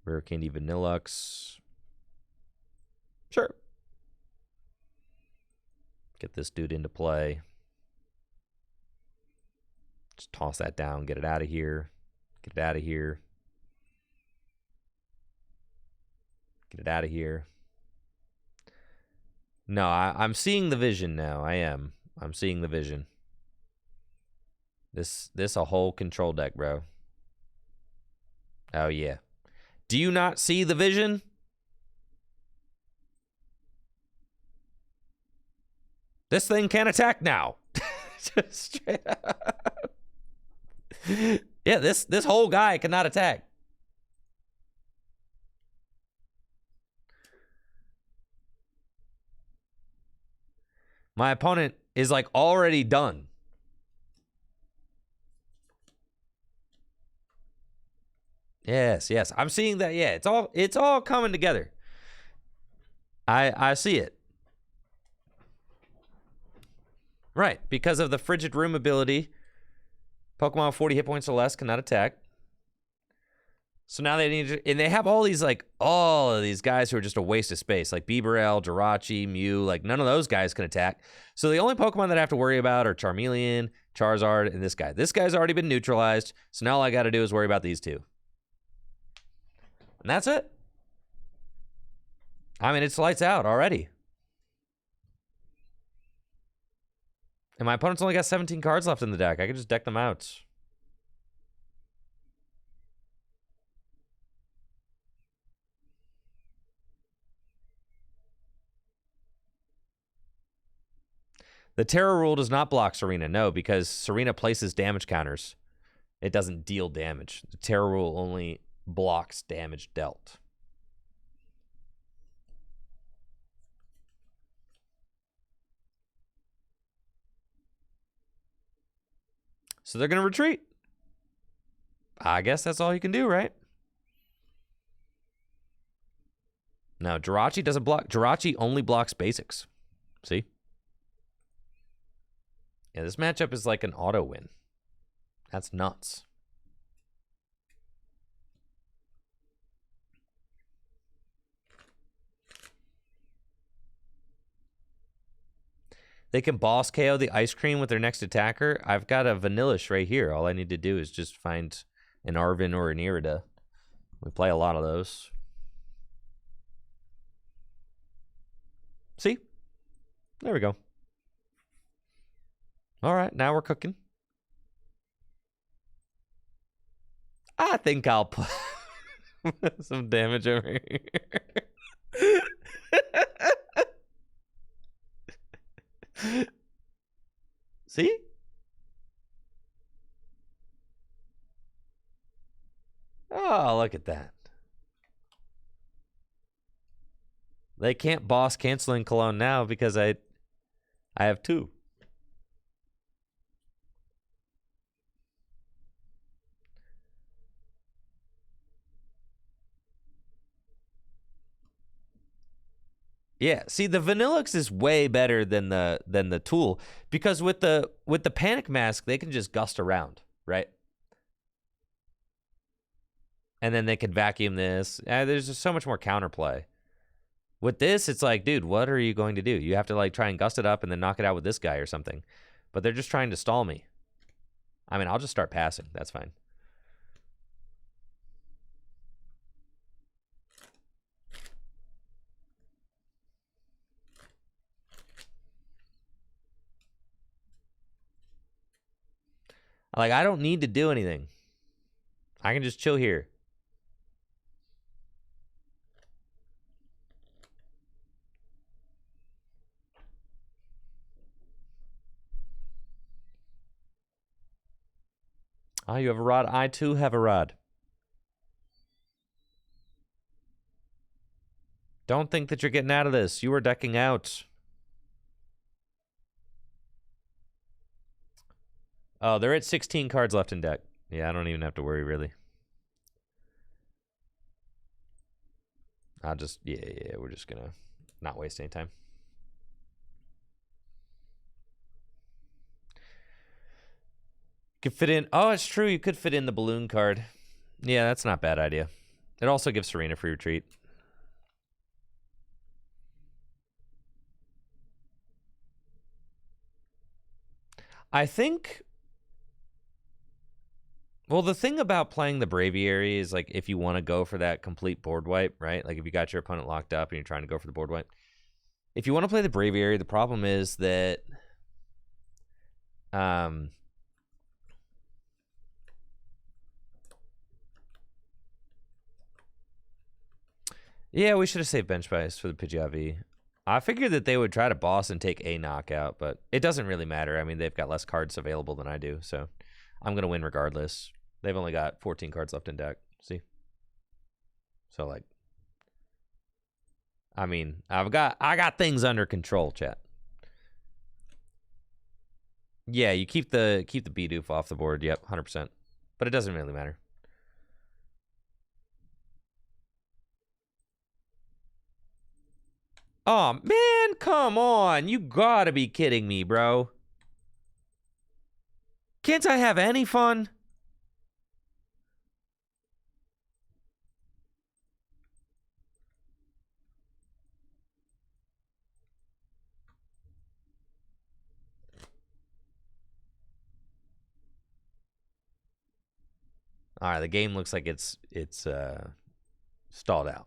Rare Candy Vanillux. Sure. Get this dude into play. Just toss that down, get it out of here. Get it out of here. Get it out of here. No, I'm seeing the vision now. I'm seeing the vision. This a whole control deck, bro. Oh, yeah. Do you not see the vision? This thing can't attack now. Just straight up. Yeah, this whole guy cannot attack. My opponent is like already done. Yes. I'm seeing that. Yeah, it's all coming together. I see it. Right, because of the Frigid Room ability, Pokemon 40 hit points or less cannot attack. So now they need to, and they have all these, like, all of these guys who are just a waste of space, like Bibarel, Jirachi, Mew, like none of those guys can attack. So the only Pokemon that I have to worry about are Charmeleon, Charizard, and this guy. This guy's already been neutralized, so now all I got to do is worry about these two. And that's it. I mean, it's lights out already. And my opponent's only got 17 cards left in the deck. I can just deck them out. The Terror rule does not block Serena, no, because Serena places damage counters. It doesn't deal damage. The Terror rule only blocks damage dealt. So they're going to retreat. I guess that's all you can do, right? Now, Jirachi doesn't block. Jirachi only blocks basics. See? Yeah, this matchup is like an auto win. That's nuts. They can boss KO the ice cream with their next attacker. I've got a Vanillish right here. All I need to do is just find an Arvin or an Irida. We play a lot of those. See? There we go. All right, now we're cooking. I think I'll put some damage over here. See? Oh, look at that. They can't boss canceling Cologne now because I have two. Yeah, see, the Vanillix is way better than the tool because with the panic mask they can just gust around, right? And then they could vacuum this. There's just so much more counterplay. With this, it's like, dude, what are you going to do? You have to like try and gust it up and then knock it out with this guy or something. But they're just trying to stall me. I mean, I'll just start passing. That's fine. Like, I don't need to do anything. I can just chill here. Oh, you have a rod? I too have a rod. Don't think that you're getting out of this. You are decking out. Oh, they're at 16 cards left in deck. Yeah, I don't even have to worry, really. I'll just, yeah, we're just going to not waste any time. Could fit in, oh, it's true, you could fit in the balloon card. Yeah, that's not a bad idea. It also gives Serena free retreat. I think, well, the thing about playing the Braviary is, like, if you want to go for that complete board wipe, right? Like, if you got your opponent locked up and you're trying to go for the board wipe. If you want to play the Braviary, the problem is that yeah, we should have saved bench spice for the Pidgeot. I figured that they would try to boss and take a knockout, but it doesn't really matter. I mean, they've got less cards available than I do, so I'm going to win regardless. They've only got 14 cards left in deck. See? So, like, I mean, I got things under control, chat. Yeah, you keep the Bidoof off the board. Yep, 100%. But it doesn't really matter. Oh, man, come on. You gotta be kidding me, bro. Can't I have any fun? All right, the game looks like it's stalled out.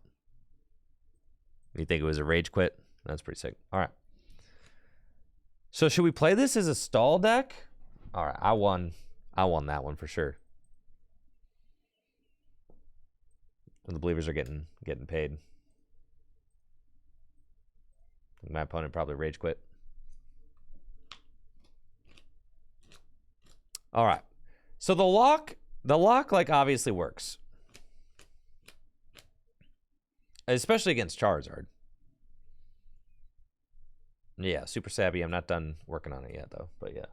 You think it was a rage quit? That's pretty sick. All right. So should we play this as a stall deck? All right, I won that one for sure. The believers are getting paid. My opponent probably rage quit. All right. So the lock like obviously works, especially against Charizard. Yeah, super savvy. I'm not done working on it yet though, but yeah.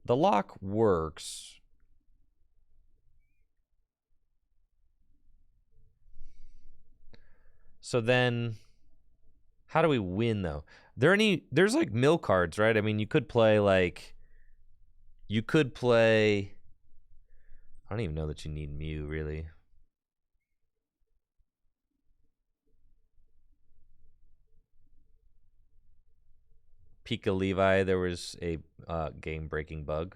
The lock works. So then how do we win though? There's like mill cards, right? I mean, you could play I don't even know that you need Mew really. Pika Levi, there was a game-breaking bug.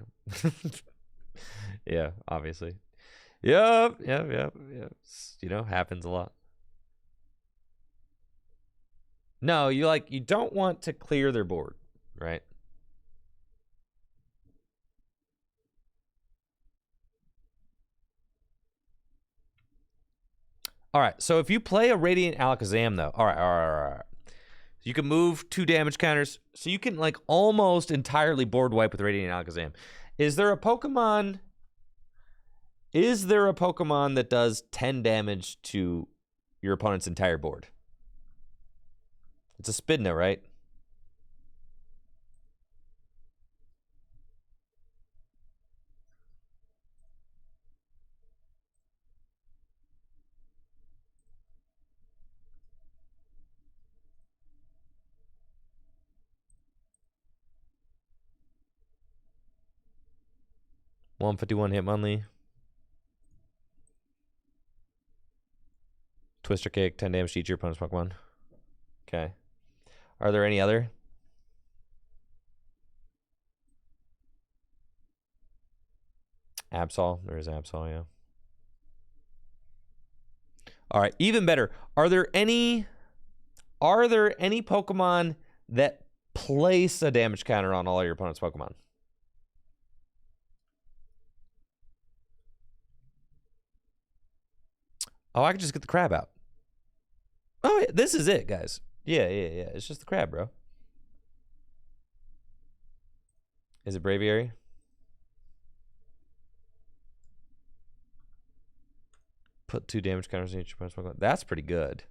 Yeah, obviously. Yep. You know, happens a lot. No, you don't want to clear their board, right? All right, so if you play a Radiant Alakazam, though, all right. You can move 2 damage counters, so you can like almost entirely board wipe with Radiant Alakazam. Is there a Pokemon that does 10 damage to your opponent's entire board? It's a Spidna, right? $151 Hitmonlee. Twister Kick, 10 damage to each of your opponent's Pokemon. Okay. Are there any other? Absol. There is Absol, yeah. All right, even better. Are there any Pokemon that place a damage counter on all your opponent's Pokemon? Oh, I could just get the crab out. Oh, yeah, this is it, guys. Yeah. It's just the crab, bro. Is it Braviary? Put 2 damage counters in each opponent's Pokemon. That's pretty good.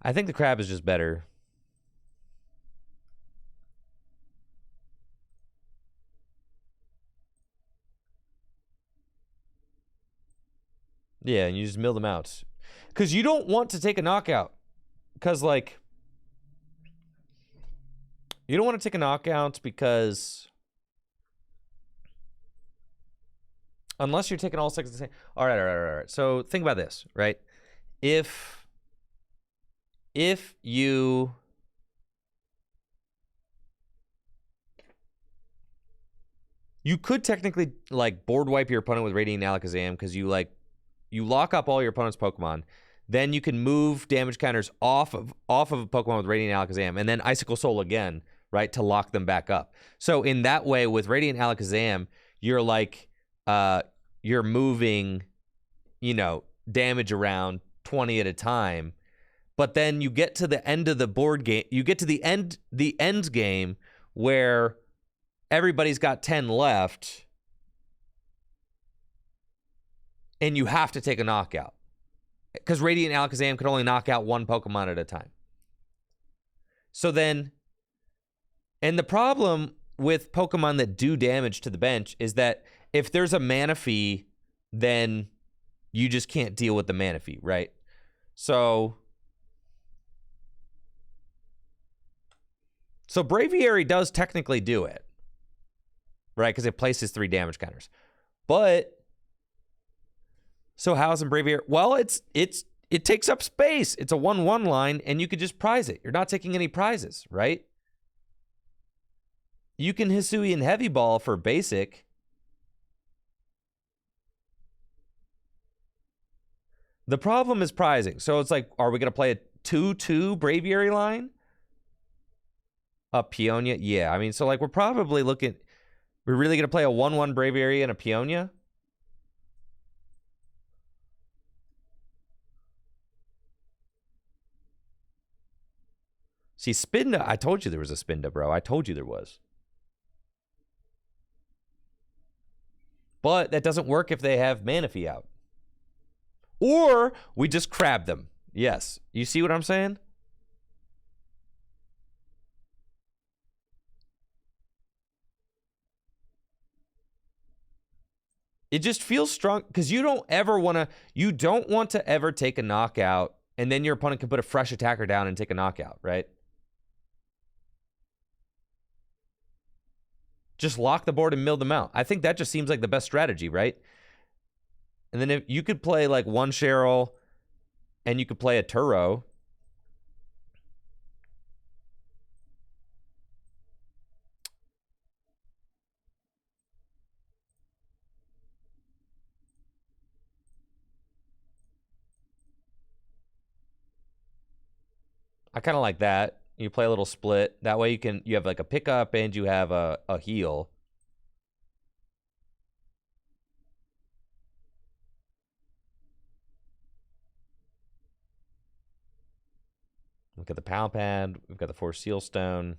I think the crab is just better. Yeah, and you just mill them out. Because you don't want to take a knockout. Because, like, you don't want to take a knockout because unless you're taking all 6 at the same. All right. So think about this, right? If you could technically like board wipe your opponent with Radiant Alakazam because you lock up all your opponent's Pokemon. Then you can move damage counters off of a Pokemon with Radiant Alakazam, and then Icicle Soul again, right, to lock them back up. So in that way, with Radiant Alakazam, you're like you're moving, damage around 20 at a time. But then you get to the end of the board game. You get to the end game where everybody's got 10 left, and you have to take a knockout. Because Radiant Alakazam could only knock out 1 Pokemon at a time. So then, and the problem with Pokemon that do damage to the bench is that if there's a Manaphy, then you just can't deal with the Manaphy, right? So Braviary does technically do it, right? Because it places 3 damage counters. But so how's in Braviary? Well, it takes up space. It's a 1/1 line, and you could just prize it. You're not taking any prizes, right? You can Hisuian Heavy Ball for basic. The problem is prizing. So it's like, are we going to play a 2/2 Braviary line? A Peonia? Yeah, I mean, so like we're probably looking. We're really going to play a 1/1 Braviary and a Peonia? See, Spinda, I told you there was a Spinda, bro. I told you there was. But that doesn't work if they have Manaphy out. Or we just crab them. Yes. You see what I'm saying? It just feels strong because you don't want to ever take a knockout and then your opponent can put a fresh attacker down and take a knockout, right? Just lock the board and mill them out. I think that just seems like the best strategy, right? And then if you could play like one Cheryl and you could play a Turo. I kind of like that. You play a little split. That way you have like a pickup and you have a heal. We've got the Pound Pad. We've got the 4 Seal Stone.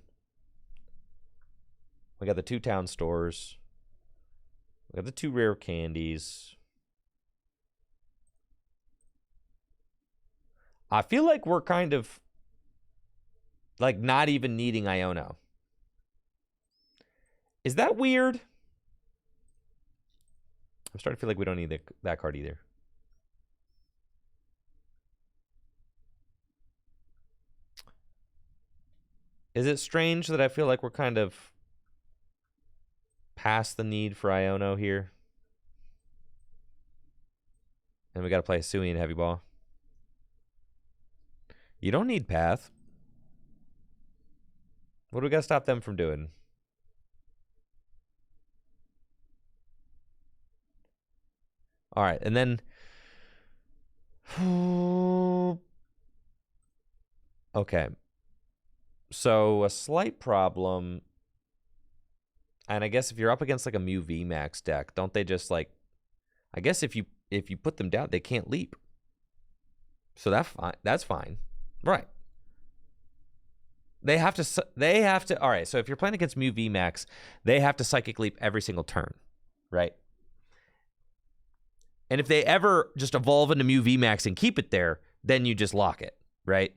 We got the 2 Town Stores. We got the 2 Rare Candies. I feel like we're kind of like not even needing Iono. Is that weird? I'm starting to feel like we don't need that card either. Is it strange that I feel like we're kind of past the need for Iono here? And we got to play Sui and Heavy Ball. You don't need Path. What do we got to stop them from doing? All right, and then... Okay. So, a slight problem... And I guess if you're up against like a Mew VMAX deck, don't they just like... I guess if you put them down, they can't leap. So that's fine. Right. They have to... All right, so if you're playing against Mew VMAX, they have to Psychic Leap every single turn. Right? And if they ever just evolve into Mew VMAX and keep it there, then you just lock it. Right?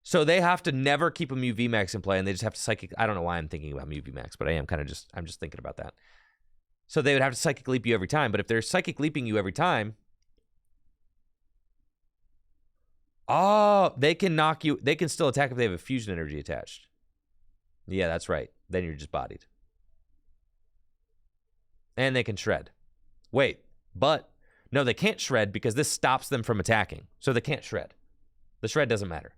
So they have to never keep a Mew VMAX in play, and they just have to Psychic... I don't know why I'm thinking about Mew VMAX, but I'm just thinking about that. So they would have to Psychic Leap you every time, but if they're Psychic Leaping you every time... Oh, they can knock you... They can still attack if they have a Fusion Energy attached. Yeah, that's right. Then you're just bodied. And they can Shred. Wait, but... No, they can't Shred because this stops them from attacking. So they can't Shred. The Shred doesn't matter.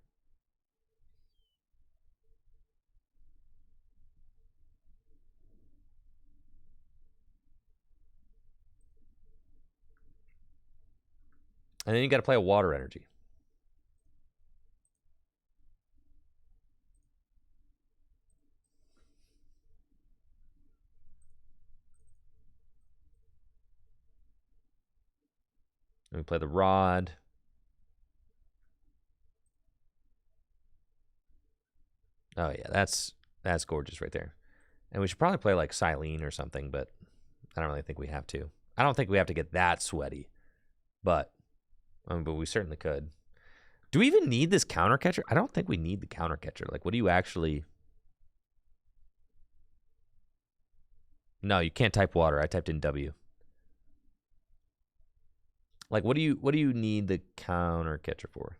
And then you got to play a Water Energy. And we play the Rod. Oh, yeah, that's gorgeous right there. And we should probably play like Silene or something, but I don't really think we have to. I don't think we have to get that sweaty, but we certainly could. Do we even need this counter catcher? I don't think we need the counter catcher. Like, what do you actually... No, you can't type water. I typed in W. Like, what do you need the counter catcher for?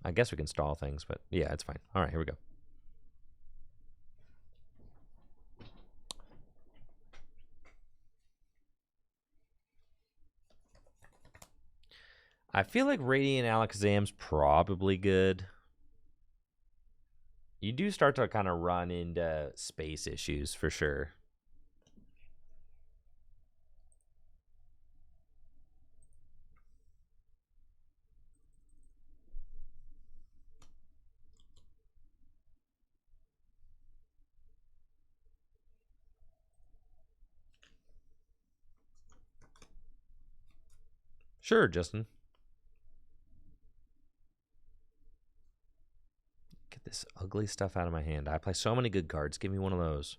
I guess we can stall things, but yeah, it's fine. All right, here we go. I feel like Radiant Alakazam's probably good. You do start to kind of run into space issues for sure. Sure, Justin. Get this ugly stuff out of my hand. I play so many good cards. Give me one of those.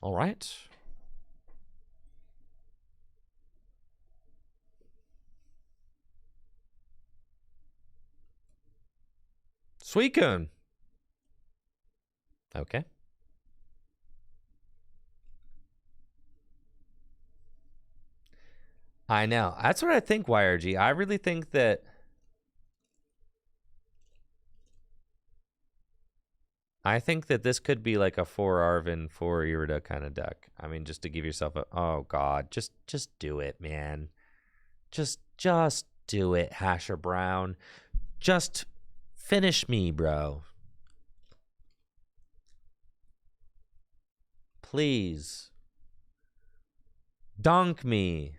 All right. Suicune. Okay. I know. That's what I think, YRG. I really think that this could be like a 4 Arvin, 4 Irida kind of deck. I mean, just to give yourself a oh god, just do it, man. Just do it, Hasher Brown. Just finish me, bro. Please. Dunk me.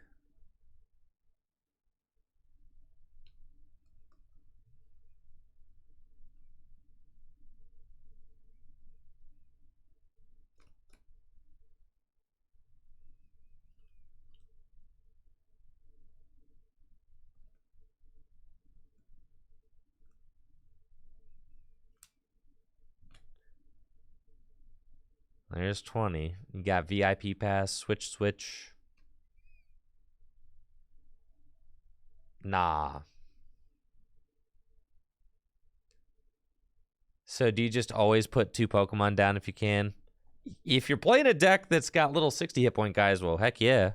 There's 20. You got VIP pass, switch. Nah. So do you just always put 2 Pokemon down if you can? If you're playing a deck that's got little 60 hit point guys, well, heck yeah.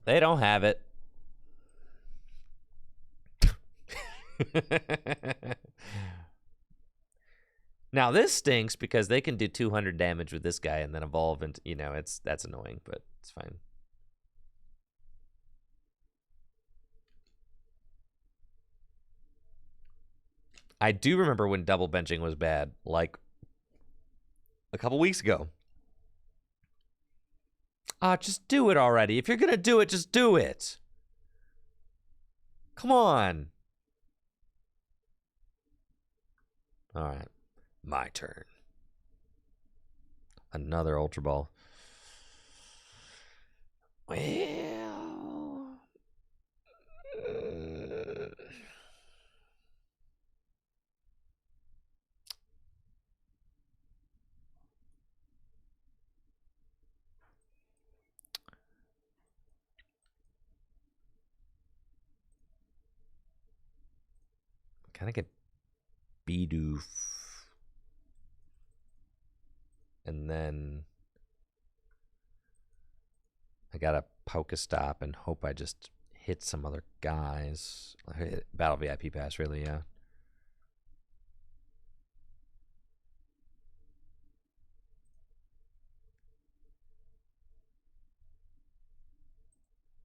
They don't have it. Now this stinks because they can do 200 damage with this guy and then evolve into, you know, that's annoying, but it's fine. I do remember when double benching was bad, like a couple weeks ago. Just do it already. If you're gonna do it, just do it. Come on. All right. My turn. Another Ultra Ball. Well... kind of get Bidoof. And then I got a Pokestop and hope I just hit some other guys. Battle VIP pass, really, yeah.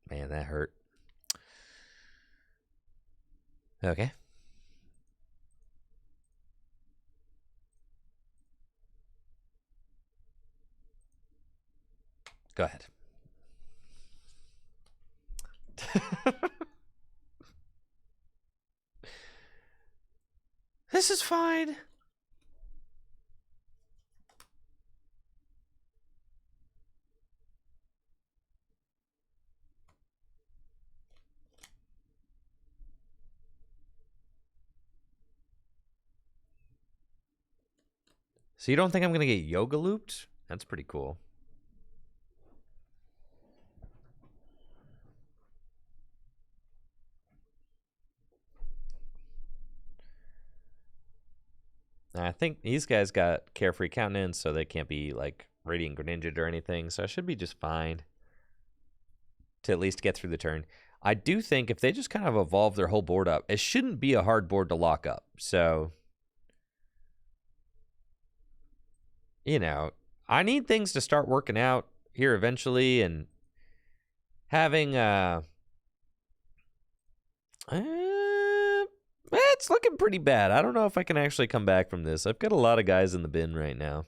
Man, that hurt. Okay. Go ahead. This is fine. So you don't think I'm going to get yoga looped? That's pretty cool. I think these guys got Carefree Countenance, so they can't be like Radiant Greninja or anything, so I should be just fine to at least get through the turn. I do think if they just kind of evolve their whole board up, it shouldn't be a hard board to lock up. So, you know, I need things to start working out here eventually, and having it's looking pretty bad. I don't know if I can actually come back from this. I've got a lot of guys in the bin right now.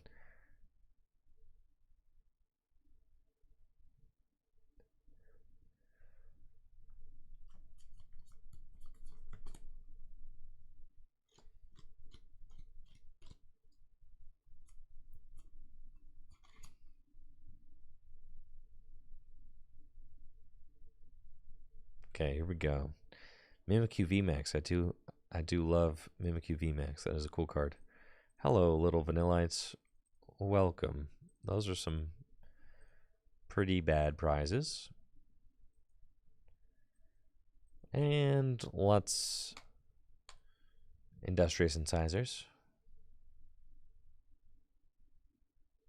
Okay, here we go. Mimikyu VMAX. I do love Mimikyu VMAX. That is a cool card. Hello, little vanillites. Welcome. Those are some pretty bad prizes. And let's Industrious Incisors.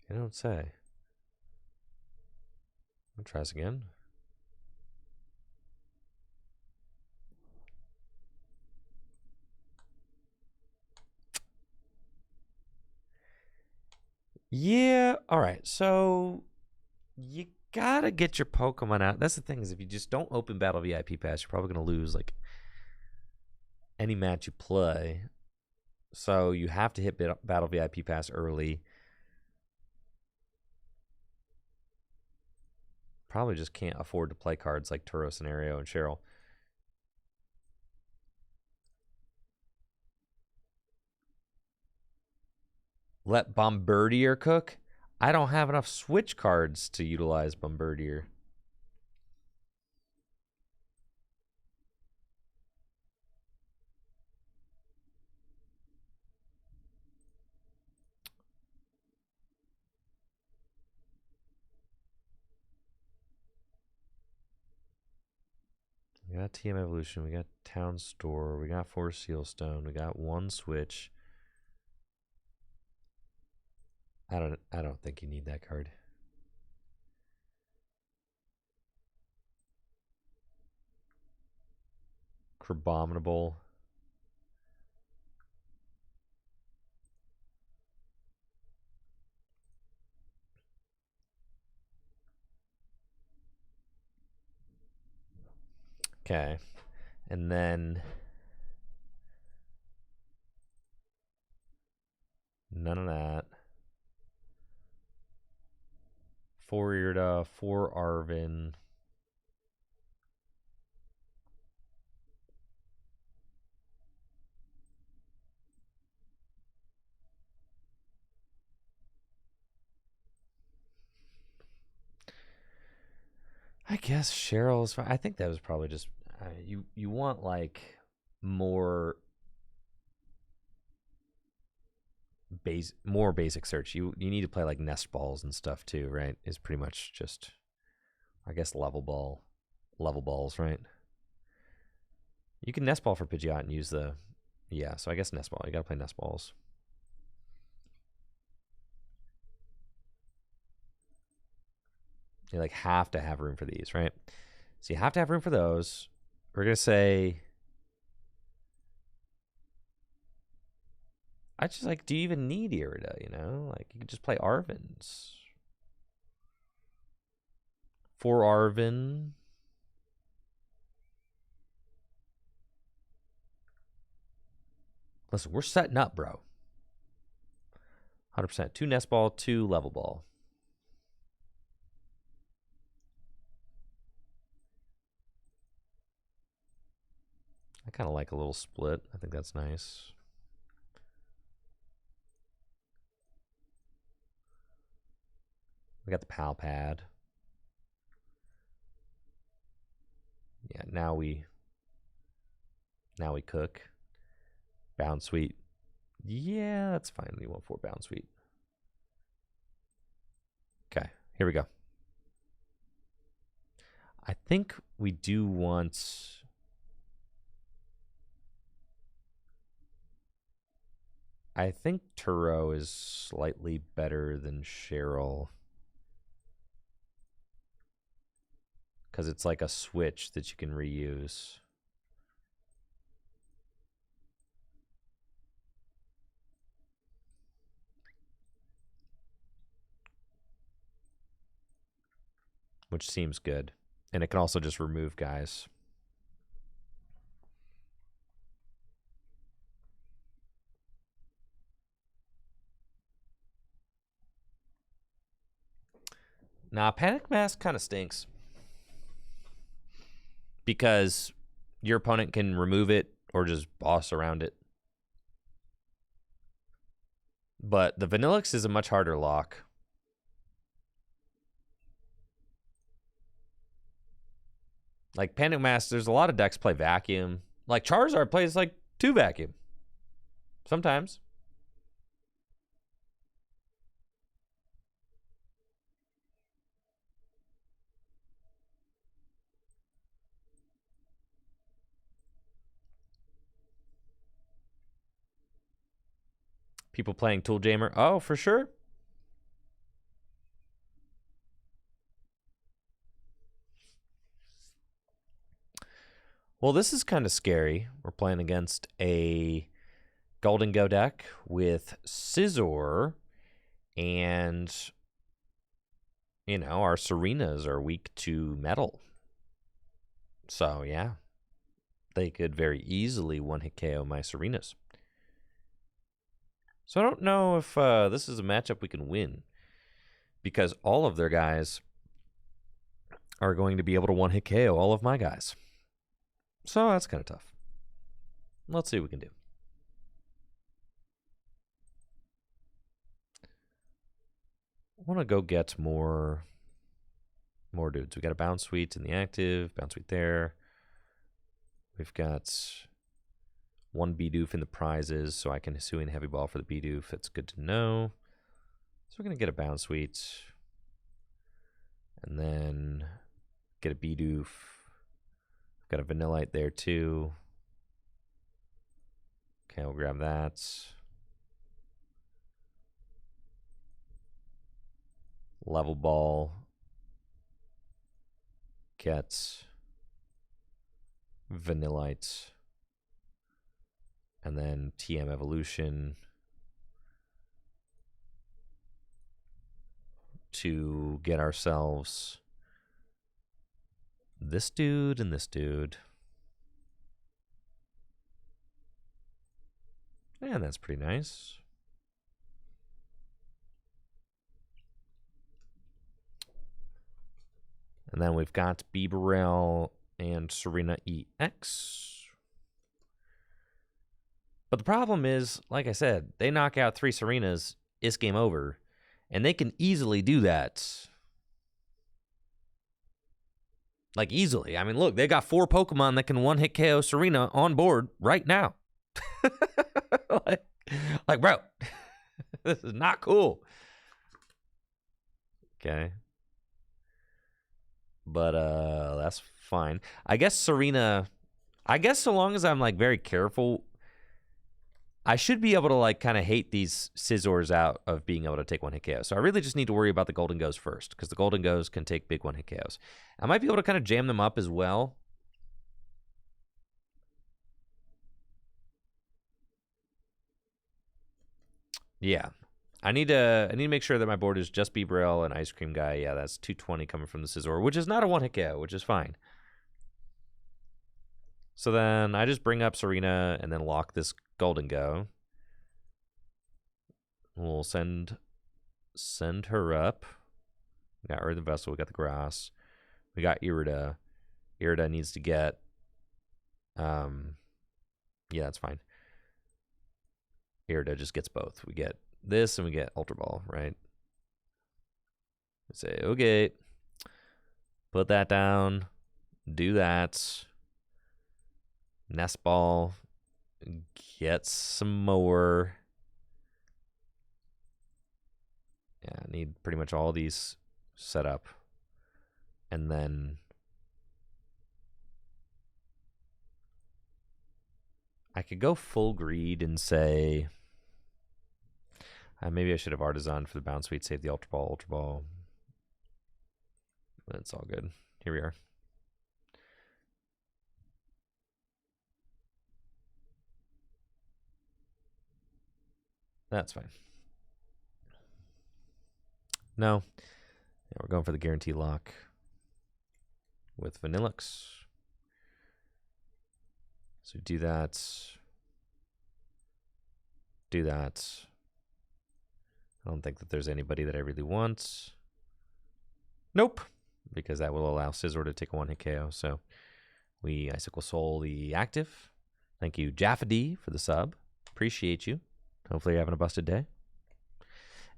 I don't say. I'll try this again. Yeah, alright, so you gotta get your Pokemon out. That's the thing, is if you just don't open Battle VIP Pass, you're probably gonna lose like any match you play. So you have to hit Battle VIP Pass early. Probably just can't afford to play cards like Turo Scenario and Cheryl. Let Bombardier cook? I don't have enough Switch cards to utilize Bombardier. We got TM Evolution, we got Town Store, we got Force Sealstone, we got one Switch. I don't think you need that card. Crabominable. Okay. And then none of that. 4 Irida, 4 Arvin. I guess Cheryl's fine. I think that was probably just you want like more basic search. You need to play like nest balls and stuff too, right? Is pretty much just, I guess, level balls, right? You can nest ball for Pidgeot and use the, yeah. So I guess nest ball. You gotta play nest balls. You like have to have room for these, right? So you have to have room for those. We're gonna say, I just like, do you even need Irida? You know, like you could just play Arvins. 4 Arvin. Listen, we're setting up, bro. 100%. 2 nest ball, 2 level ball. I kind of like a little split. I think that's nice. We got the Pal Pad. Yeah, now we cook. Bound Sweet. Yeah, that's fine. We want 4 Bound Sweet. Okay, here we go. I think we do want, I think Turo is slightly better than Cheryl, because it's like a switch that you can reuse. Which seems good. And it can also just remove guys. Nah, Panic Mask kind of stinks. Because your opponent can remove it or just boss around it. But the Vanillix is a much harder lock. Like Panic Mask, there's a lot of decks play Vacuum. Like Charizard plays like 2 Vacuum. Sometimes. People playing Tool Jammer. Oh, for sure. Well, this is kind of scary. We're playing against a Golden Go deck with Scizor, and, you know, our Serenas are weak to metal. So, yeah, they could very easily one-hit KO my Serenas. So I don't know if this is a matchup we can win, because all of their guys are going to be able to one-hit KO all of my guys. So that's kind of tough. Let's see what we can do. I want to go get more dudes. We got a Bounce Suite in the active, Bounce Suite there. We've got 1 Bidoof in the prizes, so I can Hisuian Heavy Ball for the Bidoof. That's good to know. So we're going to get a Bounce Suite. And then get a Bidoof. Got a Vanillite there too. Okay, we'll grab that. Level Ball. Get Vanillite. And then TM Evolution to get ourselves this dude and this dude. And that's pretty nice. And then we've got Bibarel and Serena EX. But the problem is, like I said, they knock out 3 Serenas, it's game over. And they can easily do that. Like, easily. I mean, look, they got 4 Pokemon that can one-hit KO Serena on board right now. like, bro, this is not cool. Okay. But that's fine. I guess Serena, so long as I'm like very careful, I should be able to like kind of hate these Scizors out of being able to take 1-hit KOs. So I really just need to worry about the Golden Goes first, because the Golden Goes can take big 1-hit KOs. I might be able to kind of jam them up as well. Yeah. I need to make sure that my board is just Bibarel and Ice Cream Guy. Yeah, that's 220 coming from the Scizor, which is not a 1-hit KO, which is fine. So then I just bring up Serena and then lock this Golden Go. We'll send her up. We got Earthen Vessel, we got the grass. We got Irida. Irida needs to get yeah, that's fine. Irida just gets both. We get this and we get Ultra Ball, right? Say, okay. Put that down. Do that. Nest Ball. Get some more. Yeah, I need pretty much all these set up. And then I could go full greed and say, maybe I should have Artisan for the Bounce Suite, save the Ultra Ball. That's all good. Here we are. That's fine. No. Yeah, we're going for the guarantee lock with Vanillux. So do that. Do that. I don't think that there's anybody that I really want. Nope. Because that will allow Scizor to take a 1-hit KO. So we Icicle Soul the active. Thank you, Jaffa D, for the sub. Appreciate you. Hopefully you're having a busted day.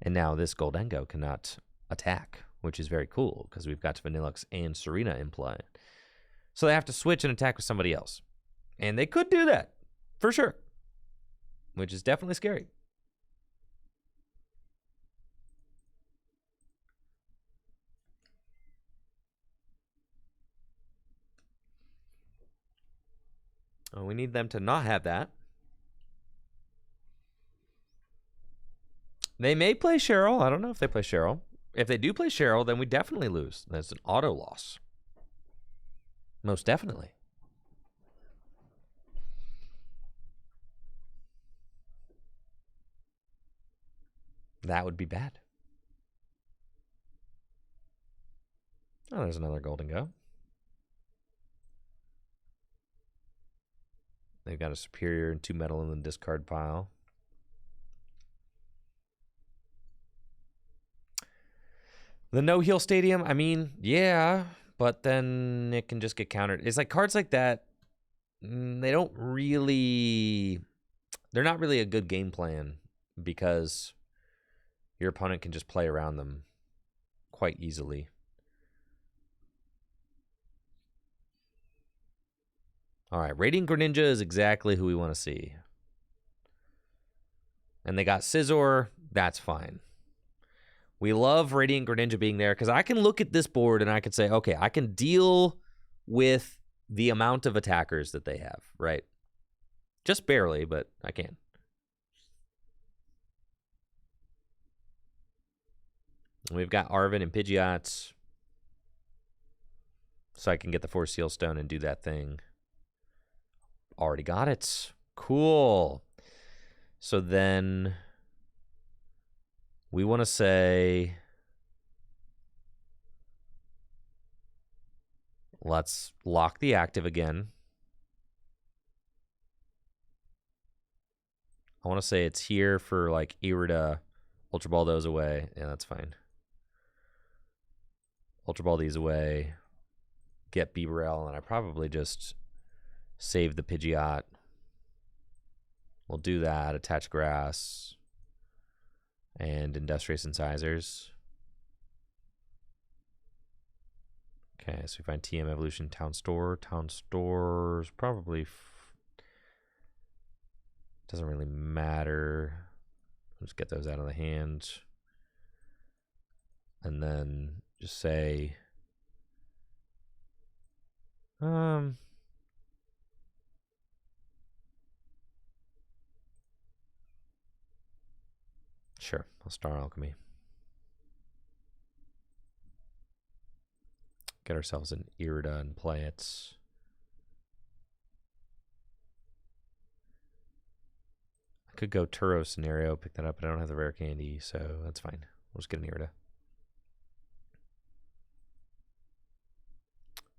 And now this Goldengo cannot attack, which is very cool because we've got Vanillux and Serena in play. So they have to switch and attack with somebody else. And they could do that, for sure. Which is definitely scary. Oh, we need them to not have that. They may play Cheryl. I don't know if they play Cheryl. If they do play Cheryl, then we definitely lose. That's an auto loss. Most definitely. That would be bad. Oh, there's another Golden Go. They've got a Superior and 2 metal in the discard pile. The no-heal stadium, I mean, yeah, but then it can just get countered. It's like cards like that, they don't really... They're not really a good game plan because your opponent can just play around them quite easily. All right, Radiant Greninja is exactly who we want to see. And they got Scizor, that's fine. We love Radiant Greninja being there because I can look at this board and I can say, okay, I can deal with the amount of attackers that they have, right? Just barely, but I can. We've got Arven and Pidgeots. So I can get the Force Seal Stone and do that thing. Already got it. Cool. So then we want to say, let's lock the active again. I want to say it's here for like Irida. Ultra Ball those away. Yeah, that's fine. Ultra Ball these away. Get Bibarel, and I probably just save the Pidgeot. We'll do that. Attach Grass. And Industrious Incisors. Okay, so we find TM Evolution, Town Store. Town Store's probably... doesn't really matter. Let's get those out of the hand. And then just say... Sure, I'll Star Alchemy. Get ourselves an Irida and play it. I could go Turo scenario, pick that up, but I don't have the rare candy, so that's fine. We'll just get an Irida.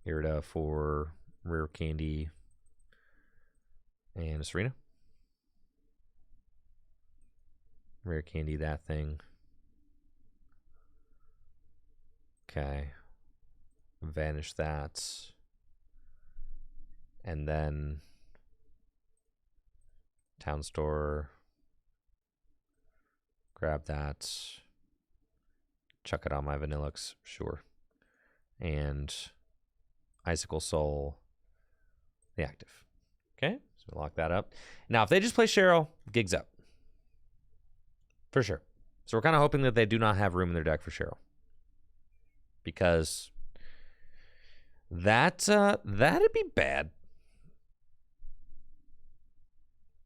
Irida for rare candy and a Serena. Rare candy, that thing. Okay. Vanish that. And then Town Store. Grab that. Chuck it on my Vanillux. Sure. And Icicle Soul. The active. Okay. So lock that up. Now, if they just play Cheryl, gig's up. For sure. So we're kind of hoping that they do not have room in their deck for Cheryl. Because that'd be bad.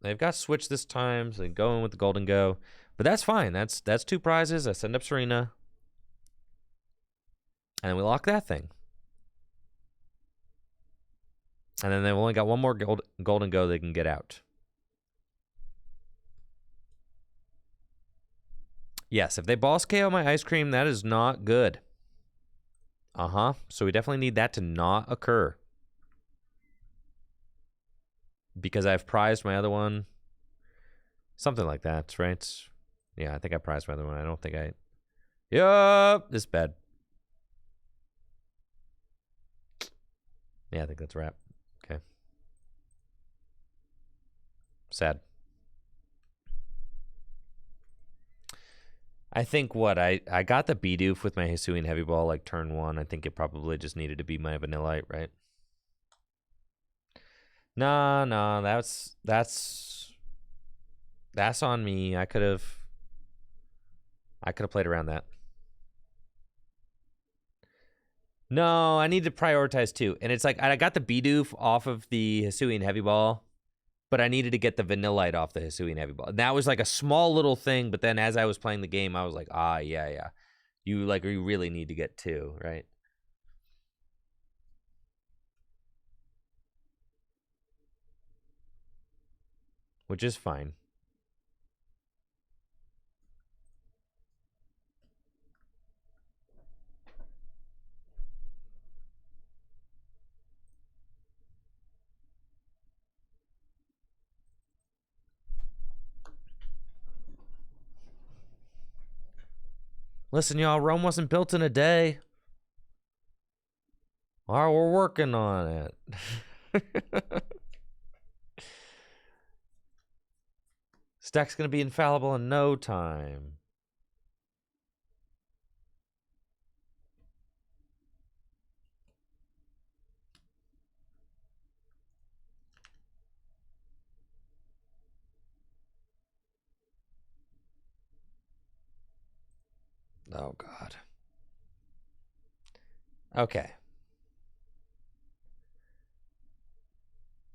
They've got Switch this time, so they go in with the Golden Go. But that's fine. That's 2 prizes. I send up Serena. And then we lock that thing. And then they've only got one more Golden Go they can get out. Yes, if they boss KO my ice cream, that is not good. So we definitely need that to not occur. Because I've prized my other one. Something like that, right? Yeah, I think I prized my other one. I don't think I... Yup! This is bad. Yeah, I think that's a wrap. Okay. Sad. I think what I got the Bidoof with my Hisuian Heavy Ball like turn 1. I think it probably just needed to be my Vanillite, right? No, that's on me. I could have played around that. No, I need to prioritize too. And it's like I got the Bidoof off of the Hisuian Heavy Ball, but I needed to get the Vanillite off the Hisuian Heavy Ball. And that was like a small little thing, but then as I was playing the game, I was like, yeah. You really need to get two, right? Which is fine. Listen, y'all, Rome wasn't built in a day. All right, we're working on it. Stack's gonna be infallible in no time. Oh, God. Okay.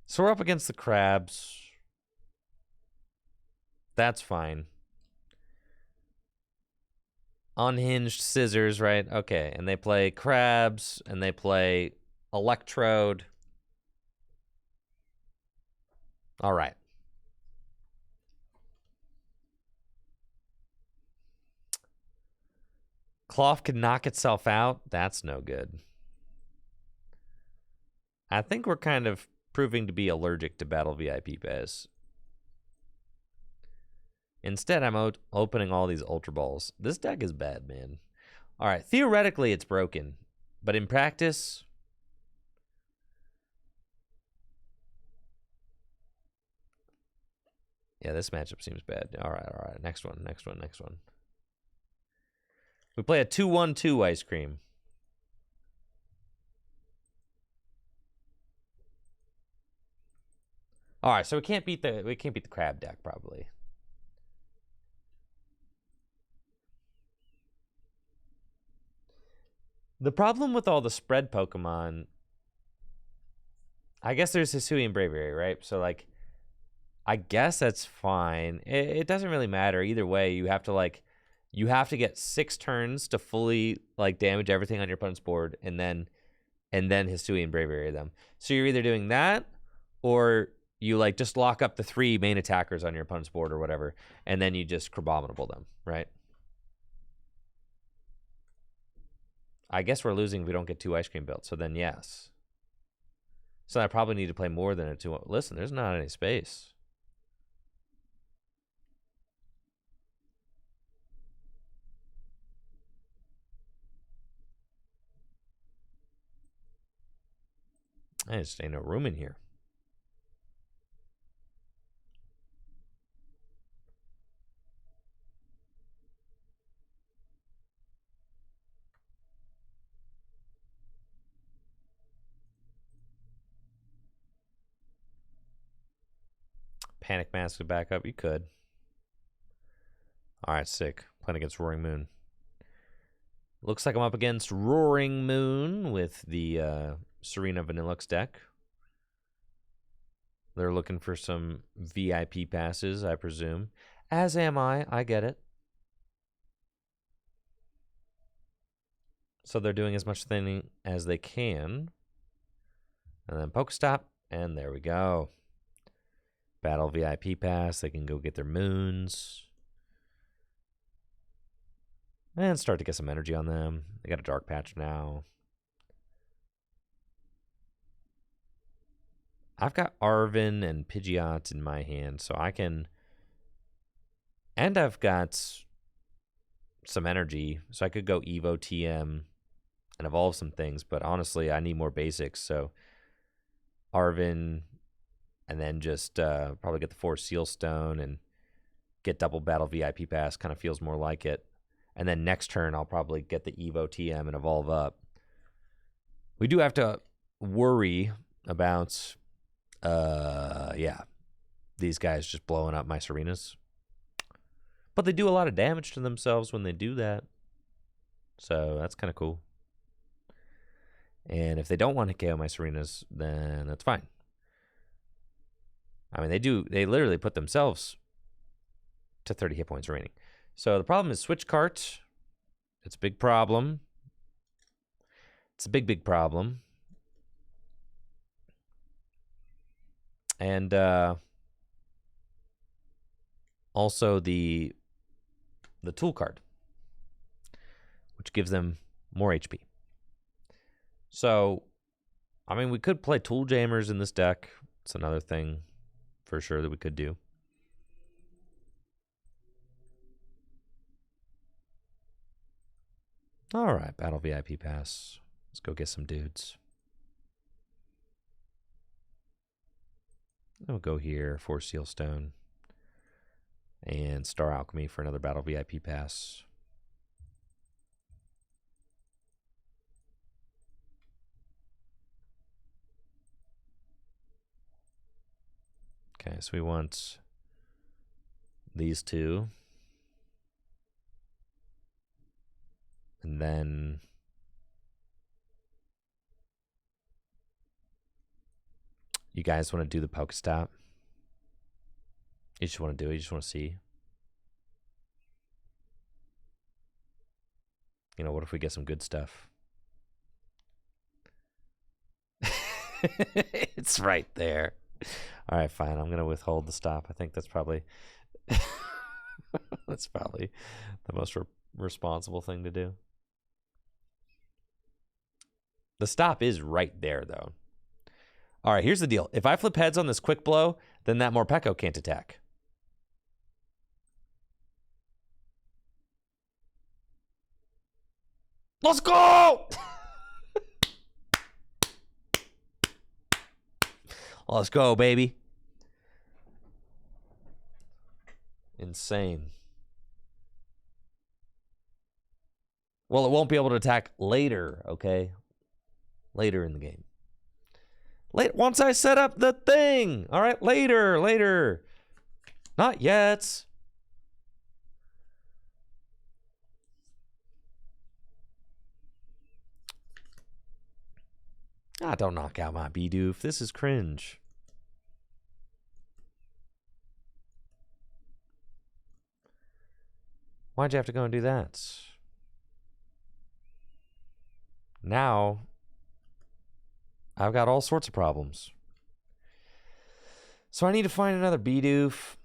So we're up against the crabs. That's fine. Unhinged scissors, right? Okay. And they play crabs, and they play electrode. All right. Cloth can knock itself out. That's no good. I think we're kind of proving to be allergic to Battle VIP Pass. Instead, I'm opening all these Ultra Balls. This deck is bad, man. All right, theoretically, it's broken. But in practice... Yeah, this matchup seems bad. All right. Next one. We play a 2-1-2 ice cream. All right, so we can't beat the crab deck probably. The problem with all the spread Pokemon, I guess there's Hisuian Braviary, right? So like, I guess that's fine. It doesn't really matter either way. You have to get 6 turns to fully like damage everything on your opponent's board, and then Hisuian Braviary them. So you're either doing that, or you like just lock up the 3 main attackers on your opponent's board or whatever, and then you just Crabominable them, right? I guess we're losing if we don't get 2 ice cream built. So then yes. So I probably need to play more than a 2. Listen, there's not any space. I just ain't no room in here. Panic Mask to back up. You could. All right, sick. Playing against Roaring Moon. Looks like I'm up against Roaring Moon with the Serena Vanillux deck. They're looking for some VIP passes, I presume. As am I. I get it. So they're doing as much thinning as they can. And then Pokestop. And there we go. Battle VIP pass. They can go get their moons. And start to get some energy on them. They got a dark patch now. I've got Arven and Pidgeot in my hand, so I can... And I've got some energy, so I could go Evo TM and evolve some things, but honestly, I need more basics, so Arven, and then just probably get the 4 Seal Stone and get double Battle VIP Pass, kind of feels more like it. And then next turn, I'll probably get the Evo TM and evolve up. We do have to worry about Yeah. These guys just blowing up my Serenas. But they do a lot of damage to themselves when they do that. So that's kind of cool. And if they don't want to KO my Serenas, then that's fine. I mean, they literally put themselves to 30 hit points remaining. So the problem is switch cart. It's a big problem. It's a big, big problem. And also the tool card, which gives them more HP. So, I mean, we could play tool jammers in this deck. It's another thing for sure that we could do. All right, Battle VIP Pass. Let's go get some dudes. I'll go here for Sealstone and Star Alchemy for another Battle VIP Pass. Okay, so we want these two. And then you guys want to do the Pokestop? You just want to do it? You just want to see? You know, what if we get some good stuff? It's right there. All right, fine. I'm going to withhold the stop. I think that's probably that's probably the most responsible thing to do. The stop is right there, though. All right, here's the deal. If I flip heads on this quick blow, then that Morpeko can't attack. Let's go! Let's go, baby. Insane. Well, it won't be able to attack later, okay? Later in the game. Once I set up the thing. All right, later. Not yet. Ah, don't knock out my Bidoof. This is cringe. Why'd you have to go and do that? Now, I've got all sorts of problems. So I need to find another Bidoof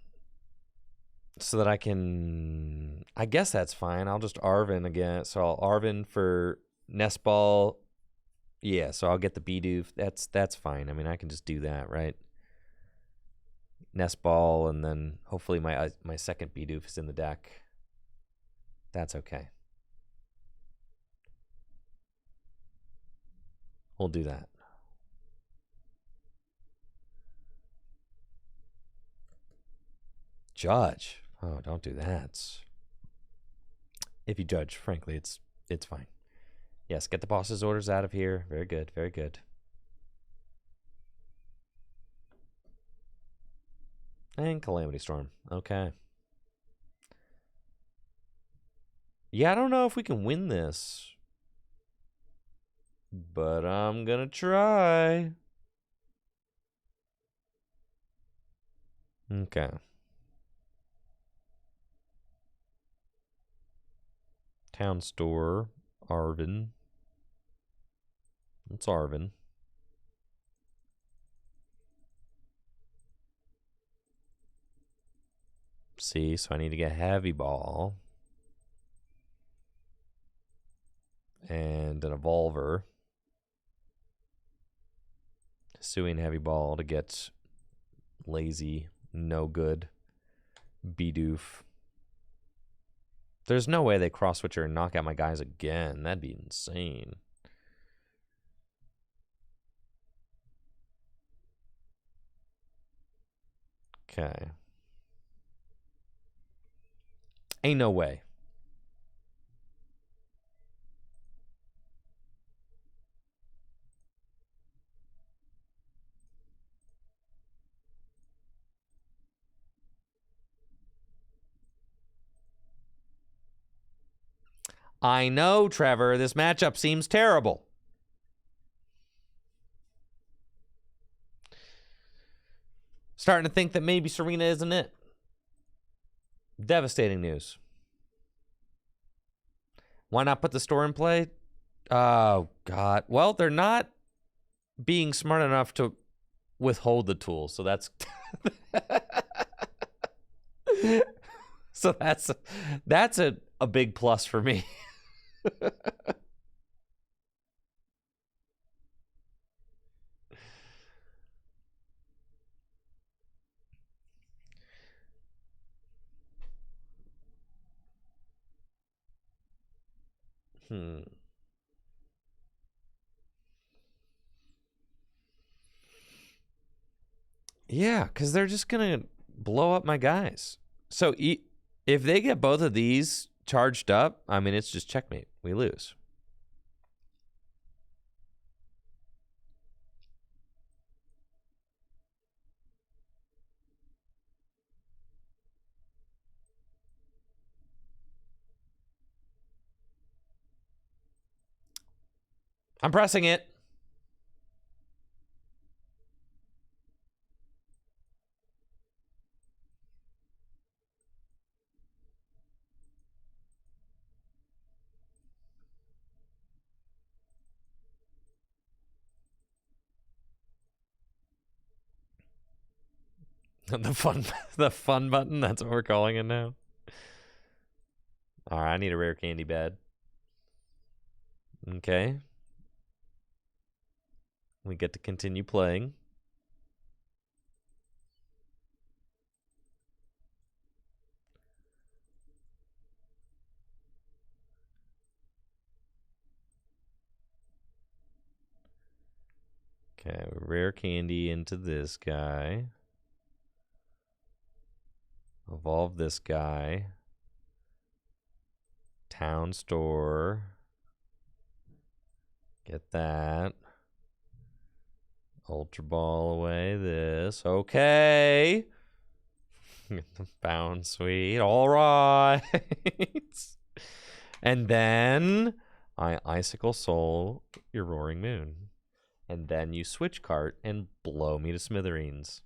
so that I can... I guess that's fine. I'll just Arven again. So I'll Arven for Nest Ball. Yeah, so I'll get the Bidoof. That's fine. I mean, I can just do that, right? Nest Ball, and then hopefully my second Bidoof is in the deck. That's okay. We'll do that. Judge. Oh, don't do that. If you judge, frankly, it's fine. Yes, get the boss's orders out of here. Very good, very good. And Calamity Storm. Okay. Yeah, I don't know if we can win this. But I'm gonna try. Okay. Town Store. Arven. It's Arven. See, so I need to get Heavy Ball. And an Evolver. Suing Heavy Ball to get lazy, no good Bidoof. There's no way they cross switcher and knock out my guys again. That'd be insane. Okay. Ain't no way. I know, Trevor, this matchup seems terrible. Starting to think that maybe Serena isn't it. Devastating news. Why not put the store in play? Oh, God. Well, they're not being smart enough to withhold the tool, so that's... so that's a big plus for me. Yeah, because they're just going to blow up my guys. So if they get both of these charged up, I mean, it's just checkmate. We lose. I'm pressing it. The fun button, that's what we're calling it now. All right, I need a rare candy bad. Okay. We get to continue playing. Okay, rare candy into this guy. Evolve this guy. Town store. Get that. Ultra ball away this. Okay. Bound sweet. All right. And then I icicle soul your roaring moon. And then you switch cart and blow me to smithereens.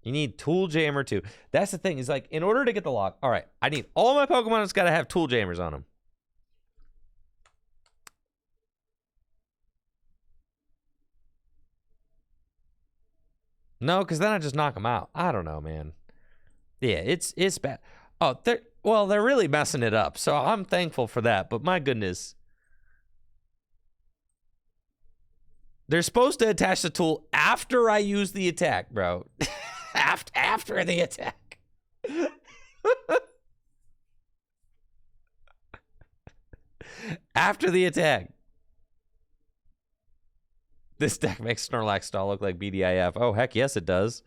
You need Tool Jammer too. That's the thing. Is like, in order to get the lock, all right, I need all my Pokemon that's got to have Tool Jammers on them. No, because then I just knock them out. I don't know, man. Yeah, it's bad. Oh, they're really messing it up. So I'm thankful for that. But my goodness. They're supposed to attach the tool after I use the attack, bro. after the attack. After the attack. This deck makes Snorlax stall look like BDIF. Oh, heck yes, it does.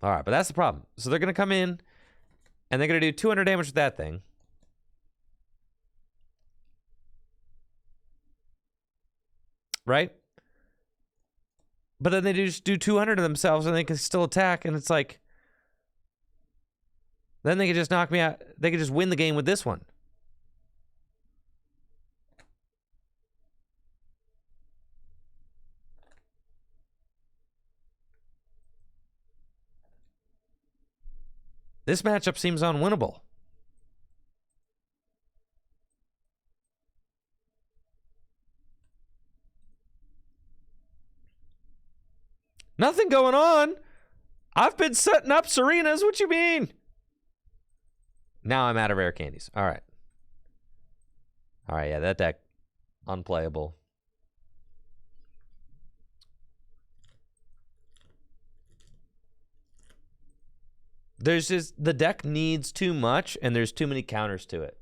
All right, but that's the problem. So they're going to come in, and they're going to do 200 damage with that thing. Right? But then they just do 200 of themselves, and they can still attack, and it's like... Then they can just knock me out. They can just win the game with this one. This matchup seems unwinnable. Nothing going on. I've been setting up Serenas. What you mean? Now I'm out of rare candies. All right. All right, yeah, that deck, unplayable. There's just, the deck needs too much, and there's too many counters to it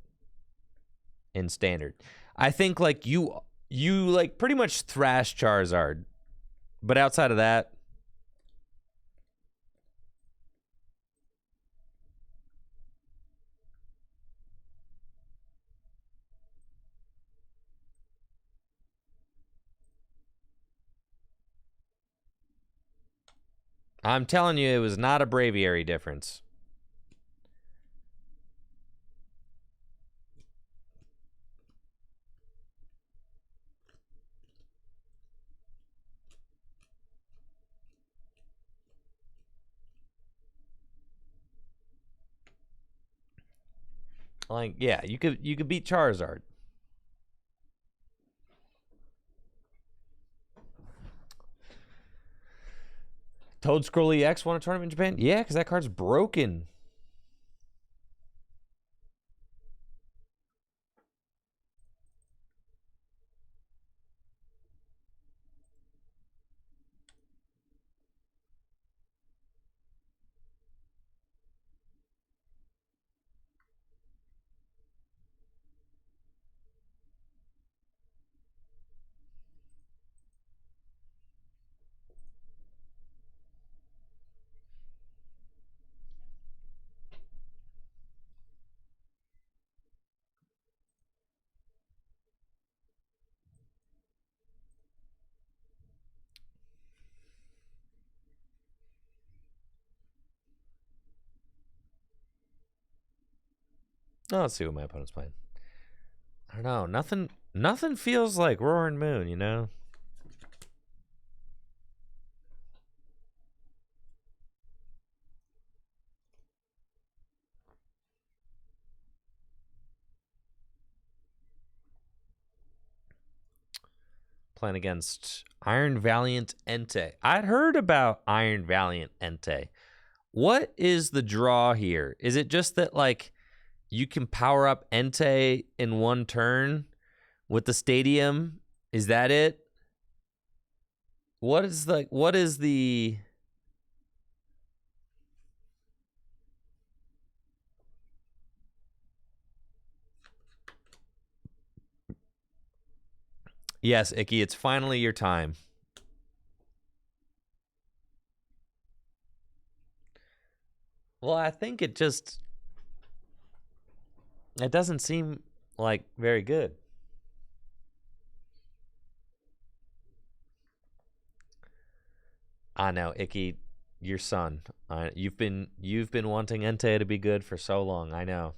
in standard. I think, like, you like, pretty much thrash Charizard. But outside of that... I'm telling you, it was not a Braviary difference. Like, yeah, you could beat Charizard. Toad Scroll EX won a tournament in Japan? Yeah, because that card's broken. Oh, let's see what my opponent's playing. I don't know. Nothing feels like Roaring Moon, you know? Playing against Iron Valiant Entei. I'd heard about Iron Valiant Entei. What is the draw here? Is it just that, like, you can power up Entei in one turn with the stadium? Is that it? What is the Yes, Icky, it's finally your time. Well, I think it doesn't seem like very good. I know, Icky, your son. You've been wanting Entei to be good for so long. I know.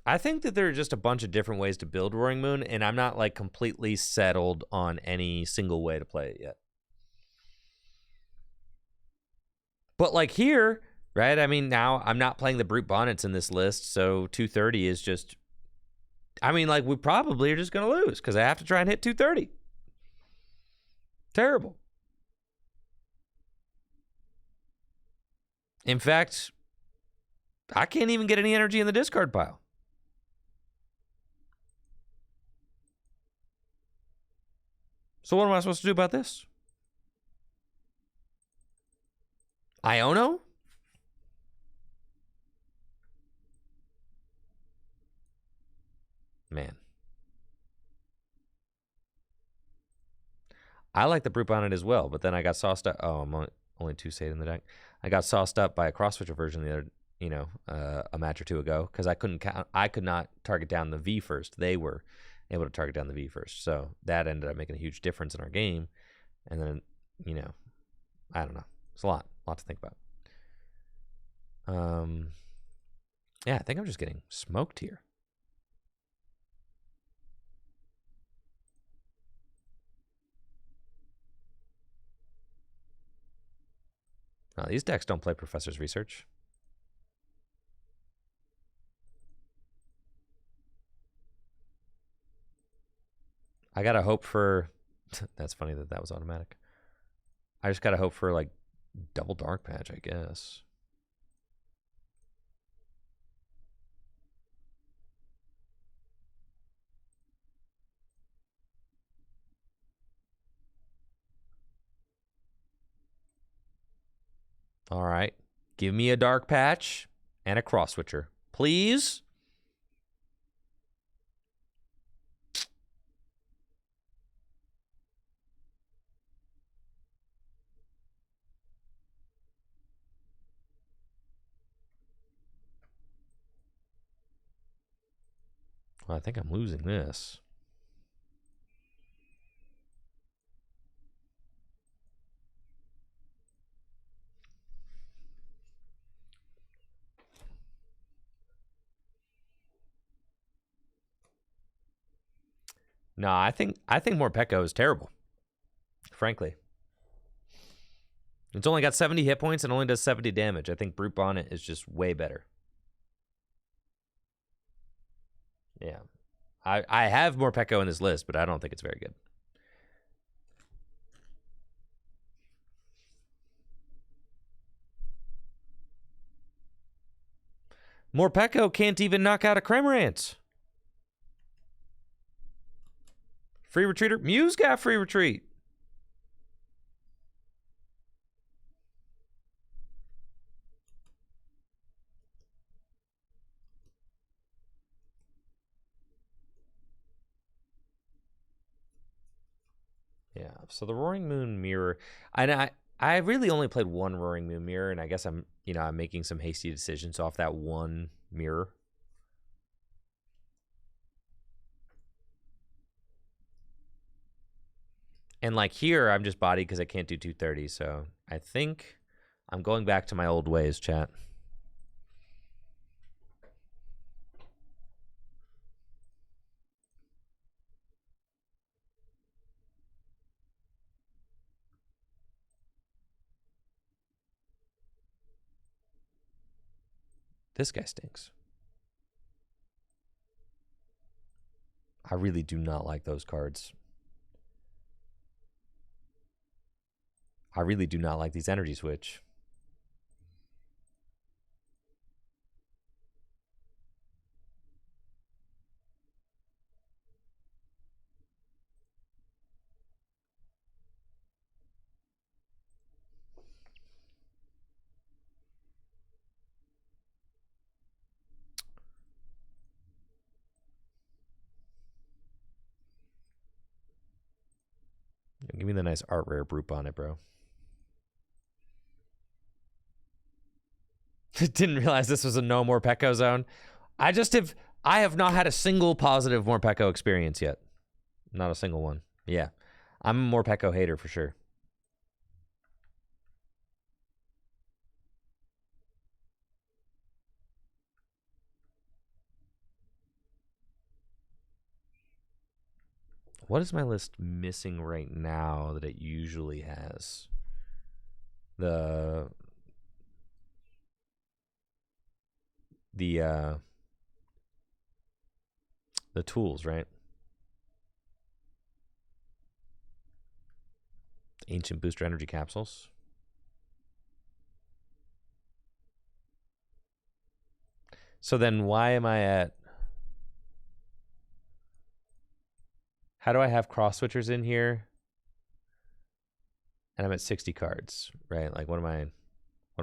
I think that there are just a bunch of different ways to build Roaring Moon, and I'm not like completely settled on any single way to play it yet. But like here, right? I mean, now I'm not playing the Brute Bonnets in this list, so 230 is just. I mean, like, we probably are just going to lose because I have to try and hit 230. Terrible. In fact, I can't even get any energy in the discard pile. So what am I supposed to do about this? Iono? Man. I like the Brute Bonnet as well, but then I got sauced up. Oh, I'm only 2 Sade in the deck. I got sauced up by a cross switcher version the other, a match or two ago because I could not target down the V first. They were able to target down the V first, so that ended up making a huge difference in our game. And then, I don't know. It's a lot to think about. Yeah, I think I'm just getting smoked here. No, these decks don't play Professor's Research. I gotta hope for. That's funny that was automatic. I just gotta hope for like double Dark Patch, I guess. All right, give me a Dark Patch and a Cross Switcher, please. Well, I think I'm losing this. No, I think Morpeko is terrible. Frankly. It's only got 70 hit points and only does 70 damage. I think Brute Bonnet is just way better. Yeah. I have Morpeko in this list, but I don't think it's very good. Morpeko can't even knock out a Cramorant. Free Retreater? Mew's got free retreat. Yeah, so the Roaring Moon Mirror, and I really only played one Roaring Moon Mirror, and I guess I'm making some hasty decisions off that one mirror. And like here, I'm just bodied because I can't do 230, so I think I'm going back to my old ways, chat. This guy stinks. I really do not like those cards. I really do not like these energy switch. Give me the nice art rare Brute Bonnet, bro. Didn't realize this was a no Morpeko zone. I have not had a single positive Morpeko experience yet. Not a single one. Yeah. I'm a Morpeko hater for sure. What is my list missing right now that it usually has? The tools, right? Ancient Booster Energy Capsules. So then why am I at... How do I have cross switchers in here? And I'm at 60 cards, right? Like what am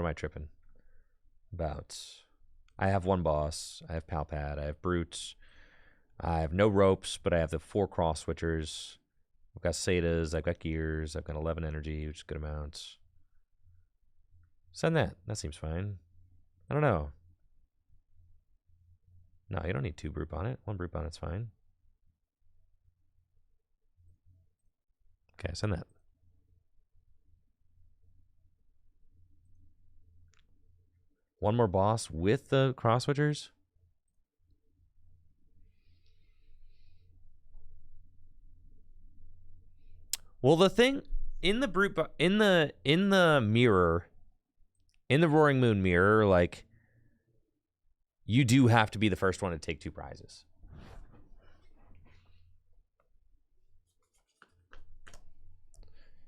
I tripping about? I have one boss, I have Palpad, I have Brutes, I have no ropes, but I have the 4 cross switchers. I've got Setas, I've got Gears, I've got 11 energy, which is good amounts. Send that. That seems fine. I don't know. No, you don't need 2 Brute Bonnet. 1 Brute Bonnet's fine. Okay, send that. One more boss with the cross switchers? Well, the thing in the mirror, in the Roaring Moon mirror, like you do have to be the first one to take 2 prizes.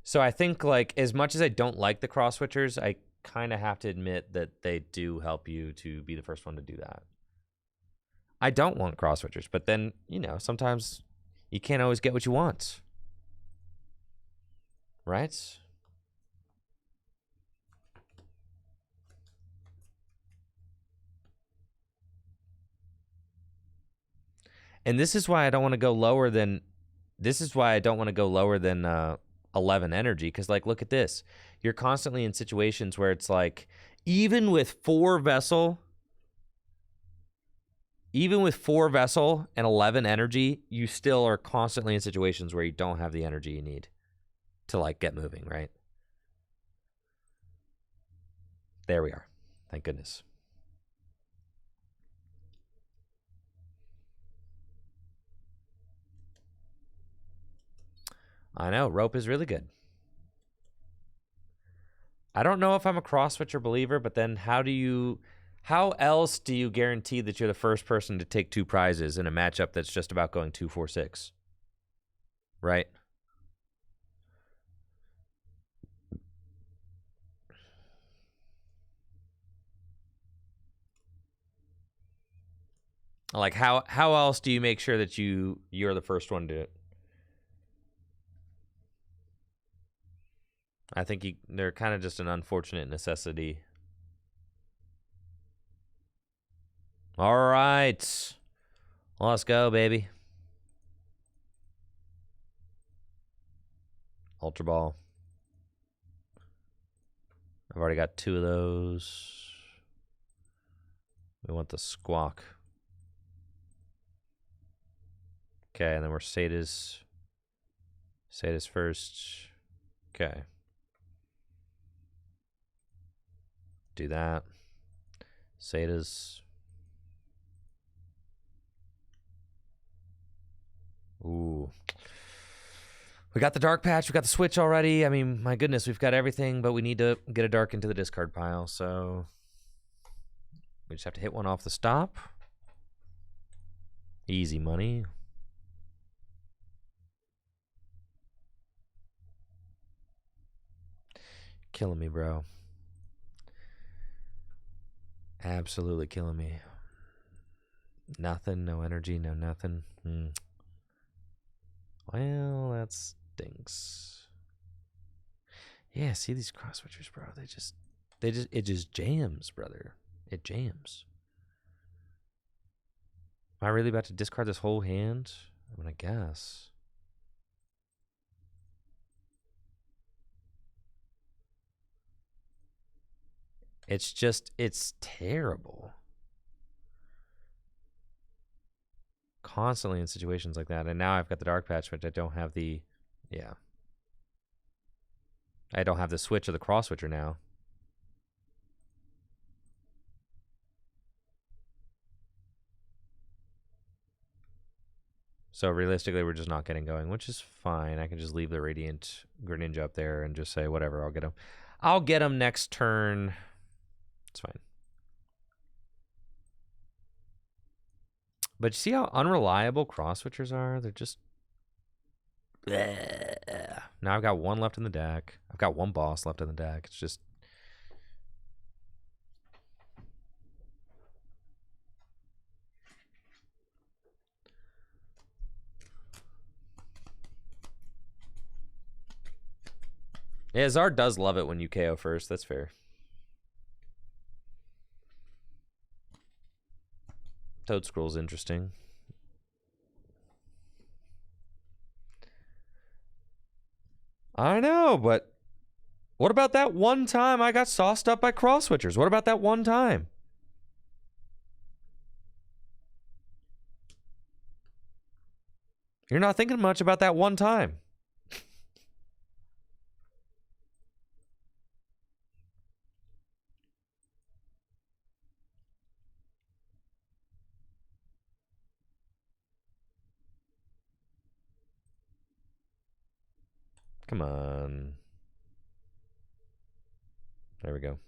So I think like as much as I don't like the cross switchers, I kind of have to admit that they do help you to be the first one to do that. I don't want cross switchers, but then, sometimes you can't always get what you want. Right? And this is why I don't want to go lower than 11 energy, because like look at this. You're constantly in situations where it's like even with 4 vessel, even with 4 vessel and 11 energy, you still are constantly in situations where you don't have the energy you need to like get moving, right? There we are. Thank goodness. I know, rope is really good. I don't know if I'm a cross-switcher believer, but then how else do you guarantee that you're the first person to take 2 prizes in a matchup that's just about going 2-4-6? Right? Like how else do you make sure that you're the first one to do it? I think they're kind of just an unfortunate necessity. All right. Let's go, baby. Ultra Ball. I've already got 2 of those. We want the Squawk. Okay, and then we're Sata's first. Okay. Do that. Sata's. Ooh. We got the dark patch. We got the switch already. I mean, my goodness, we've got everything, but we need to get a dark into the discard pile. So we just have to hit one off the stop. Easy money. Killing me, bro. Absolutely killing me. Nothing, no energy, no nothing. Well, that stinks. Yeah, see these cross switchers, bro. It just jams, brother. It jams. Am I really about to discard this whole hand? I mean, I guess. It's terrible. Constantly in situations like that. And now I've got the dark patch, but I don't have the, yeah. I don't have the switch or the cross switcher now. So realistically, we're just not getting going, which is fine. I can just leave the Radiant Greninja up there and just say, whatever, I'll get him. I'll get him next turn. It's fine. But you see how unreliable cross switchers are? They're just... Bleh. Now I've got 1 left in the deck. I've got 1 boss left in the deck. It's just... Yeah, Zard does love it when you KO first. That's fair. Toad Scroll's interesting. I know, but what about that one time I got sauced up by cross switchers? What about that one time? You're not thinking much about that one time. Come on. There we go.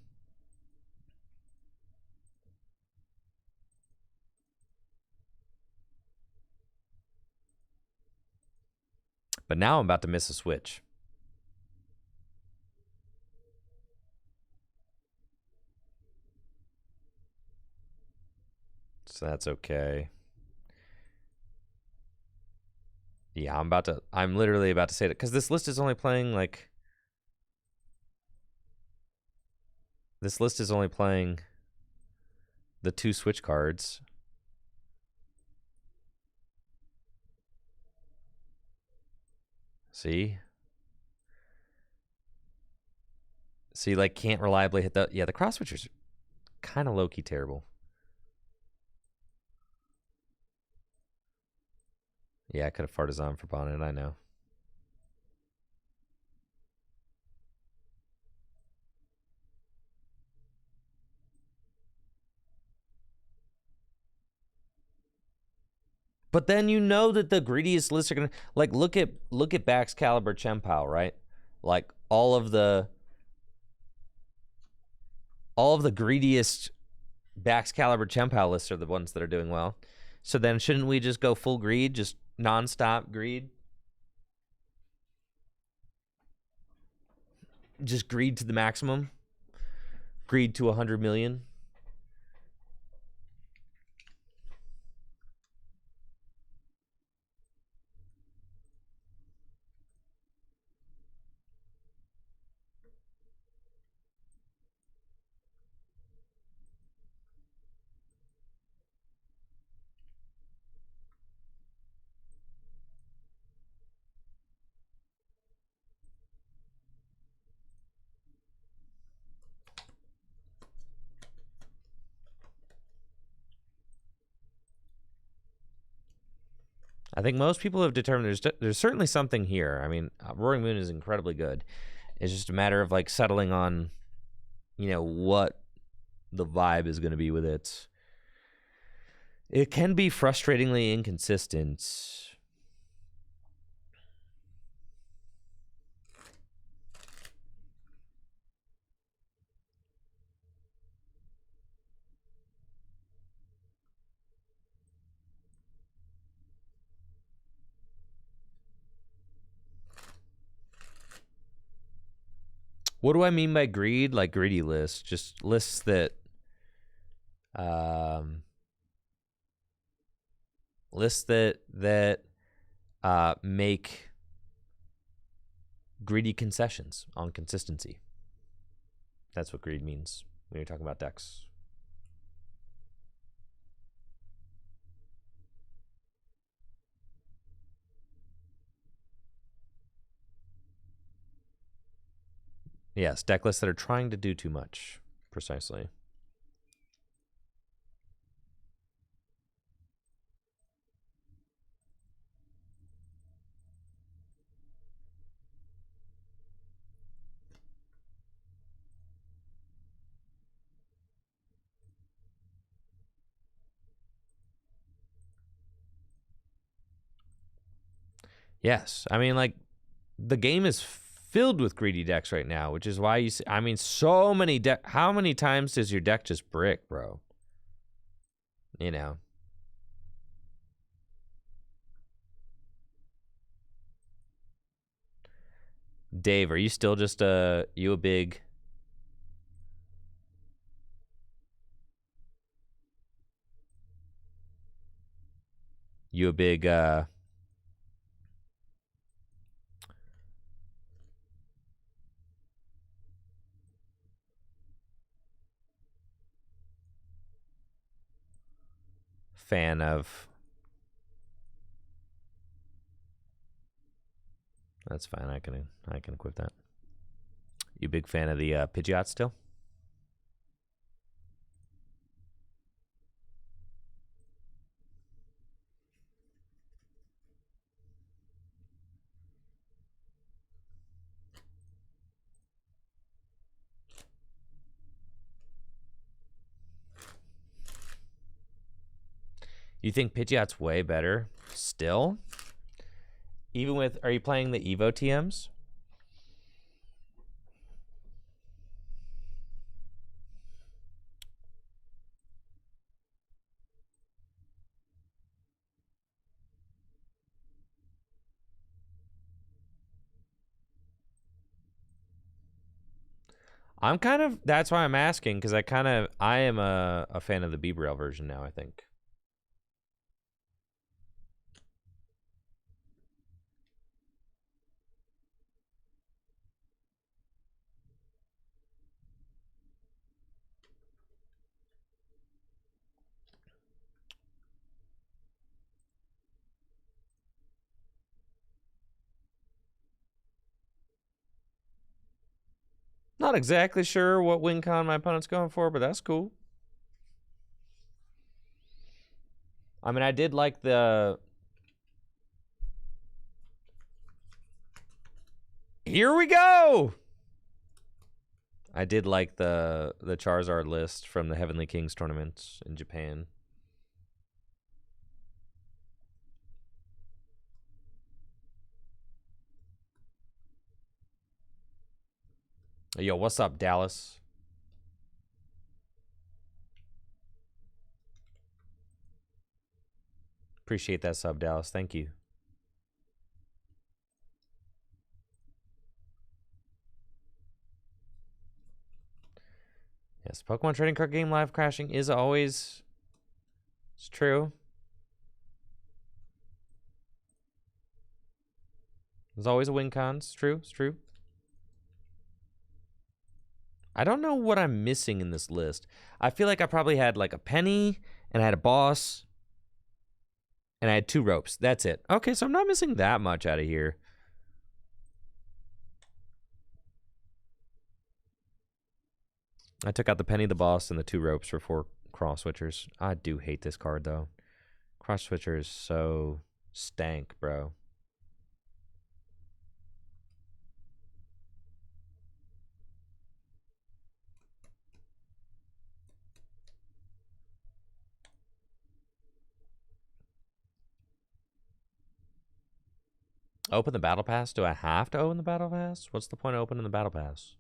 But now I'm about to miss a switch. So that's okay. Yeah, I'm literally about to say that because this list is only playing like... This list is only playing the 2 switch cards. See? See, like, can't reliably hit the... Yeah, the cross switchers are kind of low-key terrible. Yeah, I could have farted for pawn it, I know. But then you know that the greediest lists are gonna like look at Bax Caliber Chempao, right? Like all of the greediest Bax Caliber Chempao lists are the ones that are doing well. So then shouldn't we just go full greed, just nonstop greed? Just greed to the maximum? Greed to 100 million? I think most people have determined there's certainly something here. I mean, Roaring Moon is incredibly good. It's just a matter of like settling on, what the vibe is going to be with it. It can be frustratingly inconsistent. What do I mean by greed? Like greedy lists, just lists that make greedy concessions on consistency. That's what greed means when you're talking about decks. Yes, deck lists that are trying to do too much. Precisely. Yes, I mean, like, the game is filled with greedy decks right now, which is why you see, I mean, so many deck. How many times does your deck just brick, bro? You know. Dave, are you still just a big fan of? That's fine. I can equip that. You big fan of the Pidgeot still? You think Pidgeot's way better still? Even with, are you playing the Evo TMs? I'm kind of, that's why I'm asking, because I am a fan of the BBRL version now, I think. Not exactly sure what win con my opponent's going for, but that's cool. I mean, I did like the Here we go! I did like the Charizard list from the Heavenly Kings tournament in Japan. Yo, what's up, Dallas? Appreciate that sub, Dallas. Thank you. Yes, Pokemon trading card game live crashing is always... It's true. There's always a win con. It's true. It's true. I don't know what I'm missing in this list. I feel like I probably had like a penny, and I had a boss, and I had 2 ropes. That's it. Okay, so I'm not missing that much out of here. I took out the penny, the boss, and the 2 ropes for 4 cross switchers. I do hate this card, though. Cross switcher is so stank, bro. Open the battle pass? Do I have to open the battle pass? What's the point of opening the battle pass?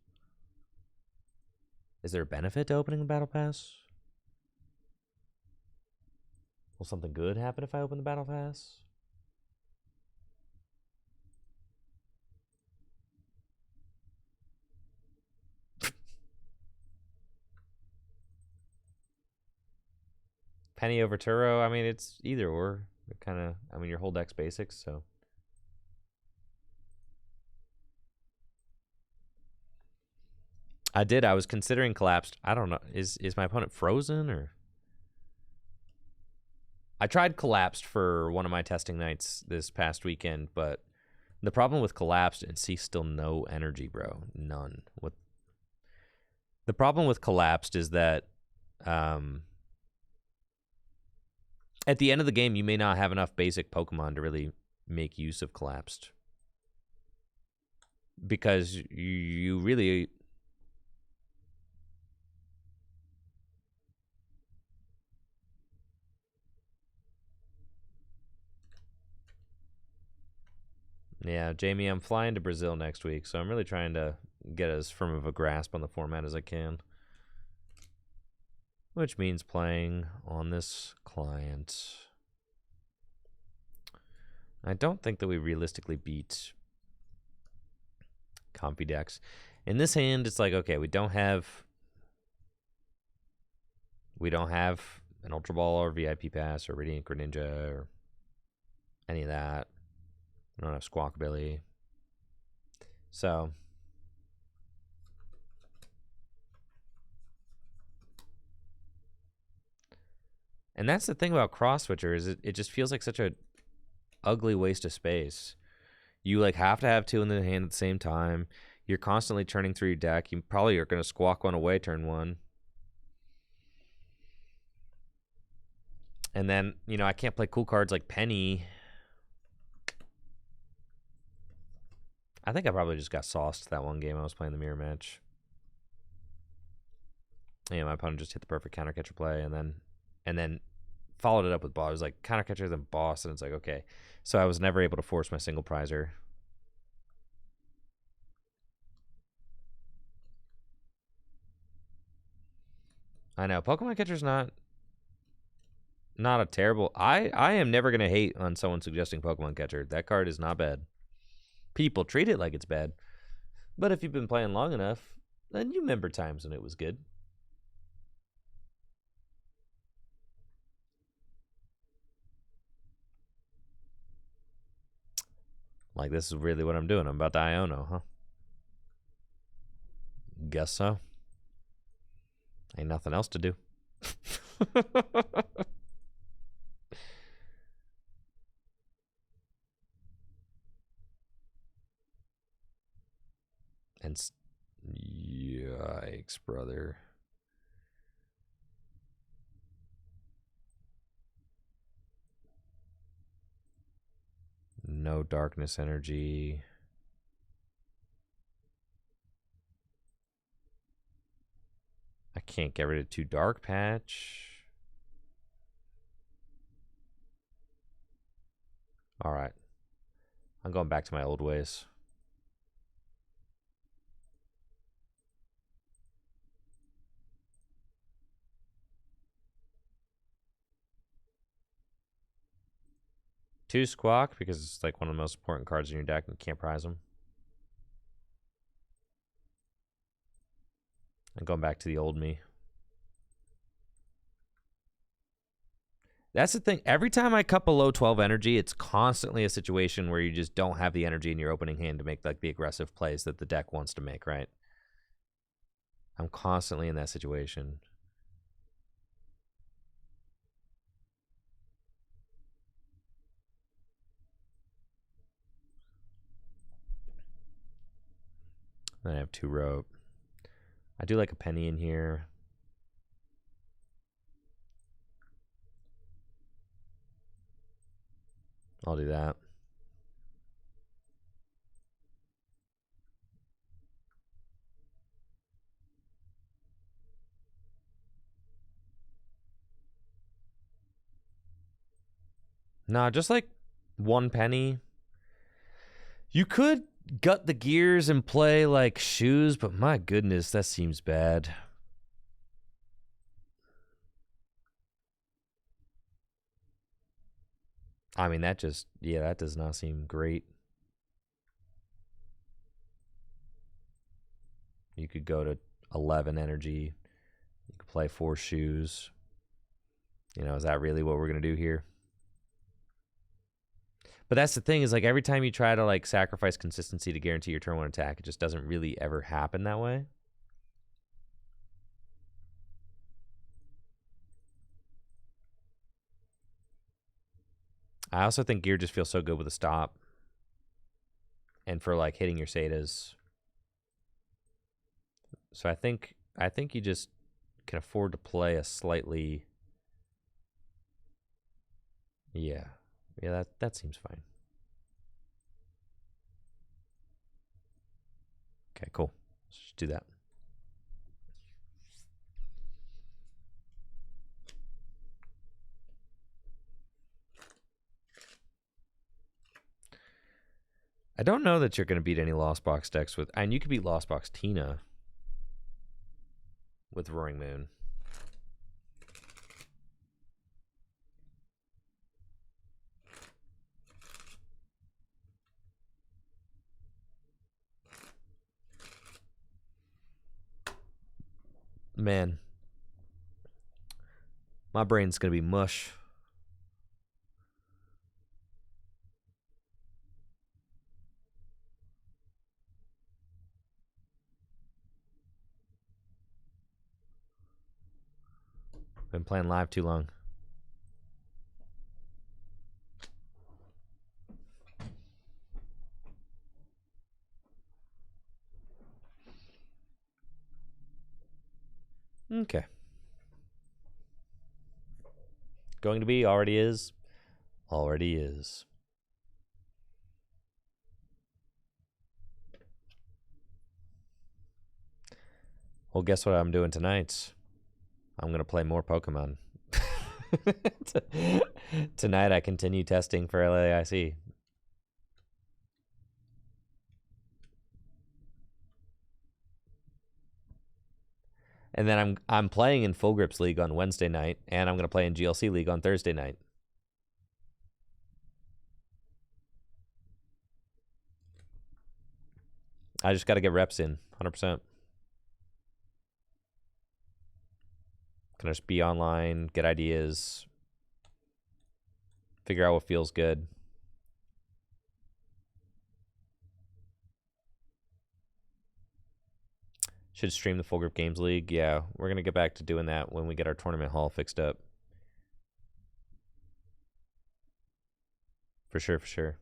Is there a benefit to opening the battle pass? Will something good happen if I open the battle pass? Penny over Turo? I mean, it's either or. It kind of, I mean, your whole deck's basics, so. I did. I was considering collapsed. I don't know. Is my opponent frozen or? I tried collapsed for one of my testing nights this past weekend, but the problem with collapsed and see still no energy, bro. None. What? The problem with collapsed is that at the end of the game, you may not have enough basic Pokemon to really make use of collapsed. Because you really... Yeah, Jamie, I'm flying to Brazil next week, so I'm really trying to get as firm of a grasp on the format as I can. Which means playing on this client. I don't think that we realistically beat Comfy decks. In this hand, it's like, okay, we don't have an Ultra Ball or VIP Pass or Radiant Greninja or any of that. We don't have Squawkabilly. So and that's the thing about Cross Switcher is it just feels like such a ugly waste of space. You like have to have 2 in the hand at the same time. You're constantly turning through your deck. You probably are going to squawk one away turn 1. And then, you know, I can't play cool cards like Penny. I think I probably just got sauced that one game I was playing the mirror match. Yeah, my opponent just hit the perfect counter catcher play and then followed it up with boss. It was like counter catcher then boss, and it's like, okay. So I was never able to force my single prizer. I know Pokemon catcher's not a terrible. I am never gonna hate on someone suggesting Pokemon catcher. That card is not bad. People treat it like it's bad, but if you've been playing long enough, then you remember times when it was good. Like, this is really what I'm doing. I'm about to Iono, huh? Guess so. Ain't nothing else to do. And yikes, brother. No darkness energy. Can't get rid of 2 Dark Patch. All right. I'm going back to my old ways. Two Squawk, because it's like one of the most important cards in your deck and you can't prize them. I'm going back to the old me. That's the thing. Every time I cup a low 12 energy, it's constantly a situation where you just don't have the energy in your opening hand to make like the aggressive plays that the deck wants to make, right? I'm constantly in that situation. Then I have 2 rope. I do like a penny in here. I'll do that. Nah, just like 1 penny. You could gut the gears and play like shoes, but my goodness, that seems bad. I mean, that just, yeah, that does not seem great. You could go to 11 energy. You could play 4 shoes. You know, is that really what we're going to do here? But that's the thing is like every time you try to like sacrifice consistency to guarantee your turn 1 attack, it just doesn't really ever happen that way. I also think gear just feels so good with a stop. And for like hitting your Setas. So I think you just can afford to play a slightly, yeah, that seems fine. Okay, cool. Let's just do that. I don't know that you're going to beat any Lost Box decks with, and you could beat Lost Box Tina with Roaring Moon. Man, my brain's going to be mush. Been playing live too long. Okay. Going to be, already is. Already is. Well, guess what I'm doing tonight? I'm going to play more Pokemon. Tonight I continue testing for LAIC. And then I'm playing in Full Grips League on Wednesday night, and I'm going to play in GLC League on Thursday night. I just got to get reps in, 100%. Can I just be online, get ideas, figure out what feels good. Should stream the Full Grip Games League. Yeah, we're going to get back to doing that when we get our tournament hall fixed up. For sure, for sure.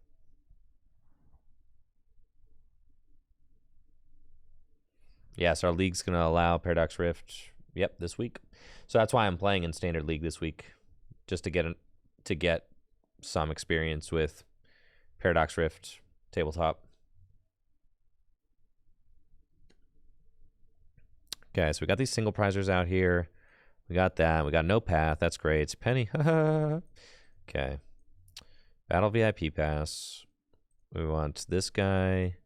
Yeah, so our league's going to allow Paradox Rift, yep, this week. So that's why I'm playing in Standard League this week, just to get some experience with Paradox Rift tabletop. Okay, so we got these single prizers out here. We got that. We got no path. That's great. It's penny. Okay. Battle VIP pass. We want this guy.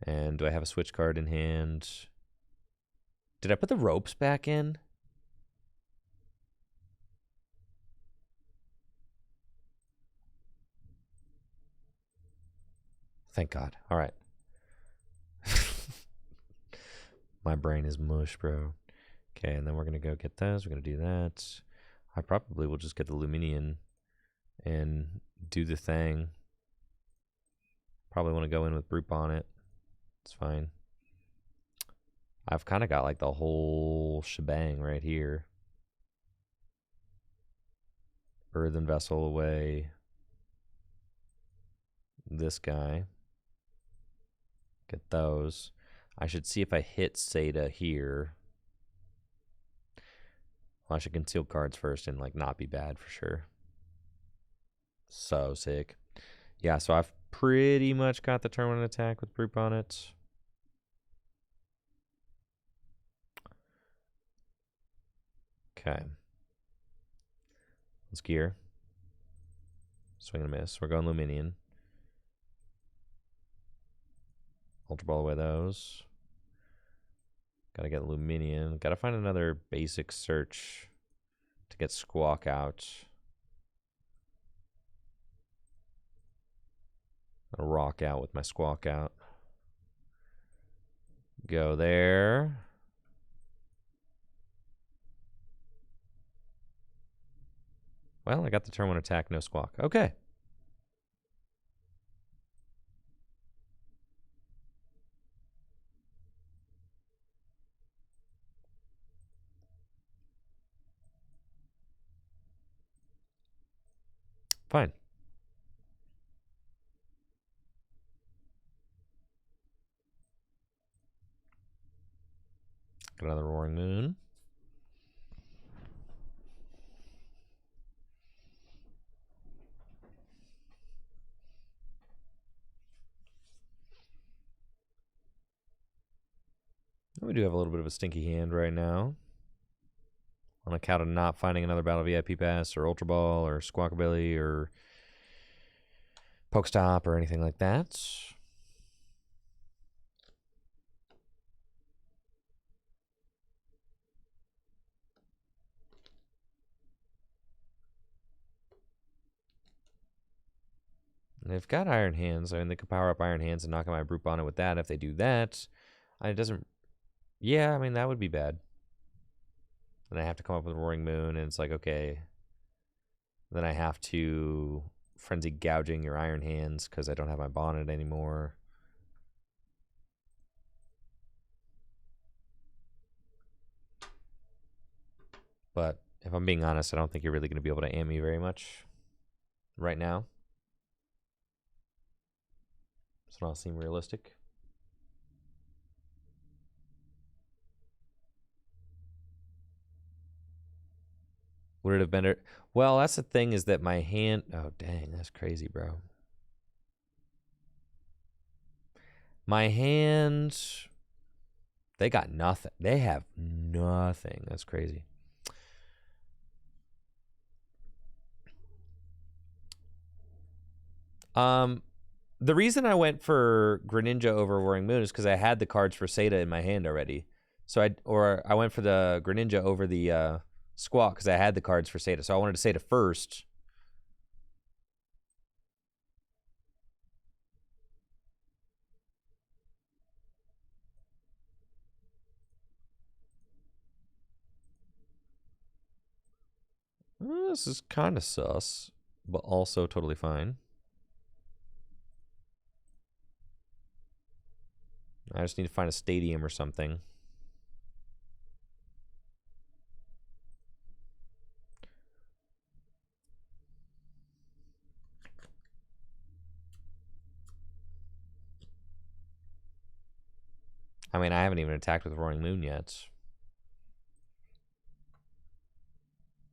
And do I have a switch card in hand? Did I put the ropes back in? Thank God. All right. My brain is mush, bro. Okay, and then we're going to go get those. We're going to do that. I probably will just get the Luminion and do the thing. Probably want to go in with Brute Bonnet. It's fine. I've kind of got like the whole shebang right here. Earthen Vessel away. This guy. Get those. I should see if I hit Seda here. Well, I should conceal cards first and like not be bad for sure. So sick. Yeah, so I've pretty much got the turn 1 attack with Brute Bonnet. Okay. Let's gear. Swing and a miss. We're going Luminion. Ultra Ball away those. Gotta get Luminion. Gotta find another basic search to get Squawk out. I'll rock out with my Squawk out. Go there. Well, I got the turn 1 attack, no Squawk. Okay. Fine. Got another Roaring Moon. We do have a little bit of a stinky hand right now. On account of not finding another Battle VIP Pass or Ultra Ball or Squawkabilly or Pokestop or anything like that. And they've got Iron Hands. I mean, they could power up Iron Hands and knock out my Brute Bonnet with that. If they do that, it doesn't... Yeah, I mean, that would be bad. Then I have to come up with Roaring Moon, and it's like, okay. Then I have to Frenzy Gouging your Iron Hands because I don't have my Bonnet anymore. But if I'm being honest, I don't think you're really going to be able to aim me very much right now. Does not seem realistic. Would it have been... Well, that's the thing is that my hand... Oh, dang, that's crazy, bro. My hand... They got nothing. They have nothing. That's crazy. The reason I went for Greninja over Roaring Moon is because I had the cards for Seda in my hand already. So I went for the Greninja over the Squawk because I had the cards for Seda. So I wanted to Seda first. This is kind of sus, but also totally fine. I just need to find a stadium or something. I mean, I haven't even attacked with Roaring Moon yet.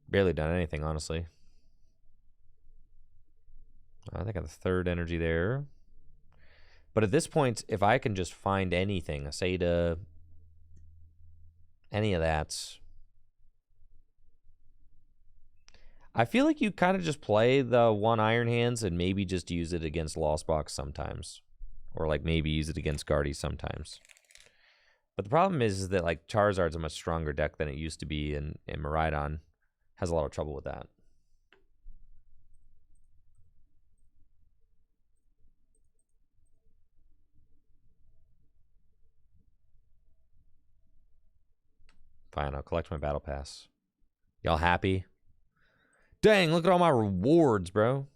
Barely done anything, honestly. I think I got the third energy there. But at this point, if I can just find anything, a Seda, any of that. I feel like you kind of just play the 1 Iron Hands and maybe just use it against Lost Box sometimes. Or like maybe use it against Guardy sometimes. But the problem is that like Charizard's a much stronger deck than it used to be, and Miraidon has a lot of trouble with that. Fine, I'll collect my battle pass. Y'all happy? Dang, look at all my rewards, bro.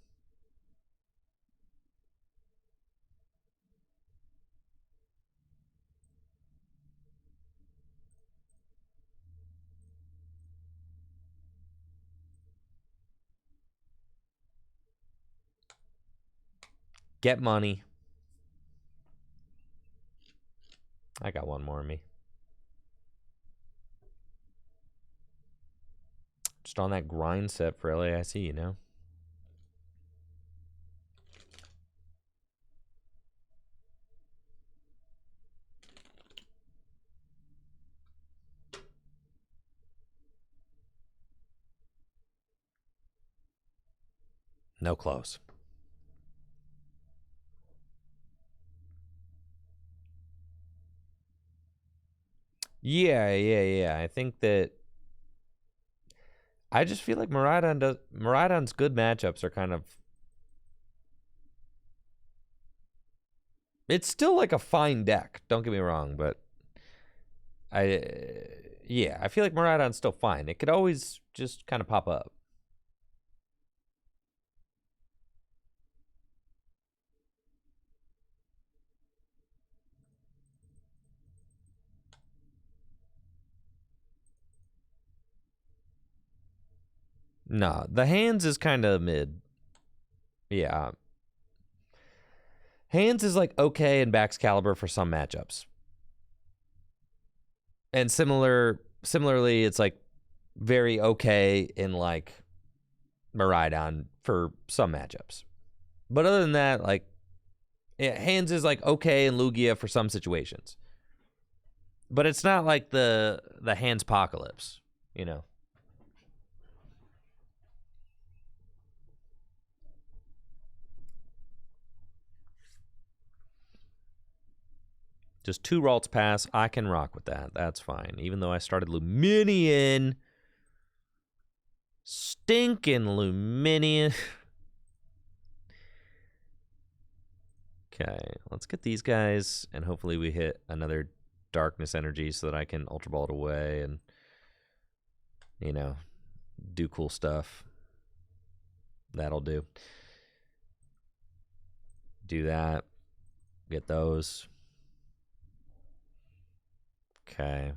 Get money. I got one more in me. Just on that grind set for LAIC, you know? No close. Yeah. I think that I just feel like Miraidon's good matchups are kind of, it's still like a fine deck, don't get me wrong, but I feel like Miraidon's still fine. It could always just kind of pop up. Nah, the hands is kind of mid. Yeah. Hands is like okay in Bax Caliber for some matchups. And similarly, it's like very okay in like Miraidon for some matchups. But other than that, like hands is like okay in Lugia for some situations. But it's not like the hands apocalypse, you know. Just 2 Ralts pass, I can rock with that. That's fine. Even though I started Luminion. Stinking Luminion. Okay, let's get these guys, and hopefully we hit another Darkness Energy so that I can Ultra Ball it away and, you know, do cool stuff. That'll do. Do that. Get those. Okay.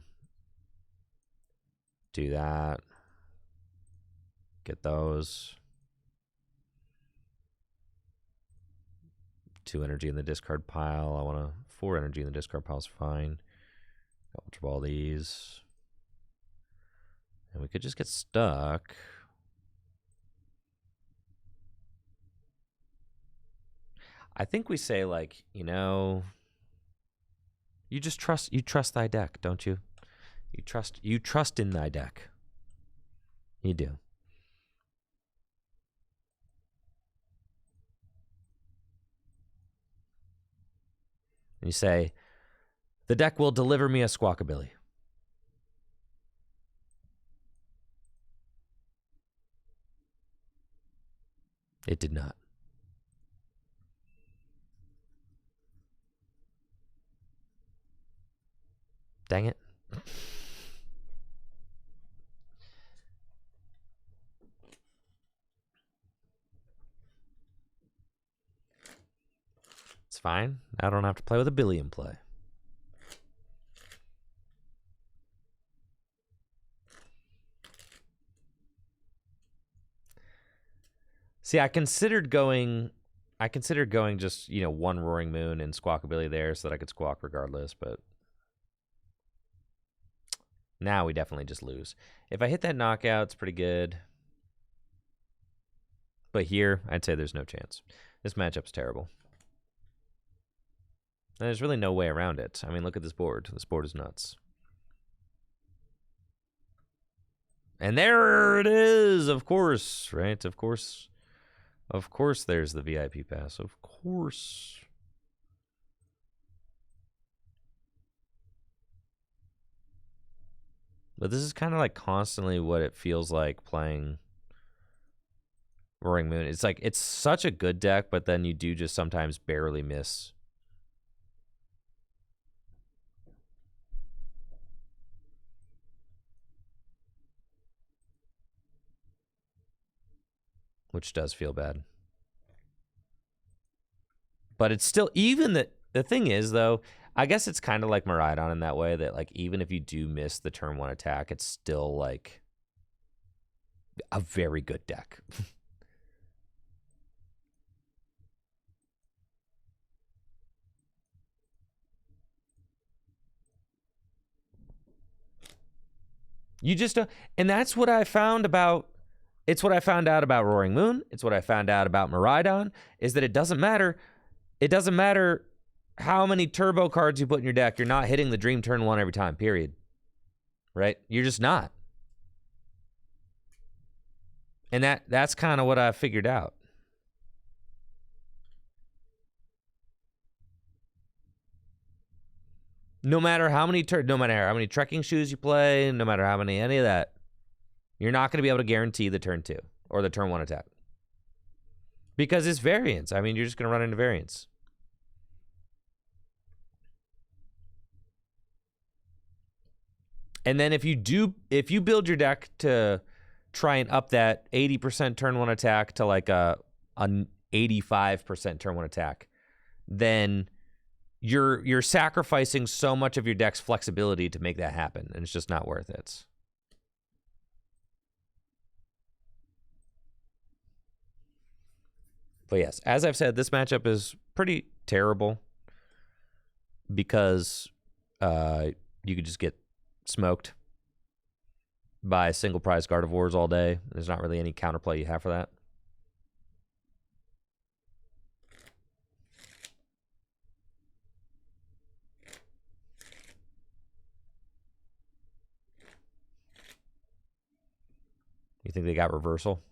Do that. Get those. 2 energy in the discard pile. I want 4 energy in the discard pile is fine. Ultra Ball these. And we could just get stuck. I think we say, like, you know, you trust thy deck, don't you? You trust in thy deck. You do. And you say, the deck will deliver me a Squawkabilly. It did not. Dang it. It's fine. I don't have to play with a Billy in play. See, I considered going just, you know, 1 Roaring Moon and Squawkabilly there so that I could squawk regardless, but now we definitely just lose. If I hit that knockout, it's pretty good. But here, I'd say there's no chance. This matchup's terrible. And there's really no way around it. I mean, look at this board. This board is nuts. And there it is, of course, right? Of course. Of course there's the VIP pass. Of course. But this is kind of like constantly what it feels like playing Roaring Moon. It's like, it's such a good deck, but then you do just sometimes barely miss. Which does feel bad. But it's still, even the thing is, though, I guess it's kind of like Miraidon in that way, that like even if you do miss the turn 1 attack, it's still like a very good deck. You just don't, and that's what I found about, it's what I found out about Roaring Moon. It's what I found out about Miraidon, is that it doesn't matter. It doesn't matter how many turbo cards you put in your deck. You're not hitting the dream turn 1 every time, period. Right? You're just not. And that's kind of what I figured out. No matter how many trekking shoes you play, no matter how many any of that, you're not going to be able to guarantee the turn 2 or the turn 1 attack. Because it's variance. I mean, you're just going to run into variance. And then if you build your deck to try and up that 80% turn 1 attack to like an 85% turn 1 attack, then you're sacrificing so much of your deck's flexibility to make that happen, and it's just not worth it. But yes, as I've said, this matchup is pretty terrible because you could just get smoked by single prize Gardevoirs all day. There's not really any counterplay you have for that. You think they got reversal?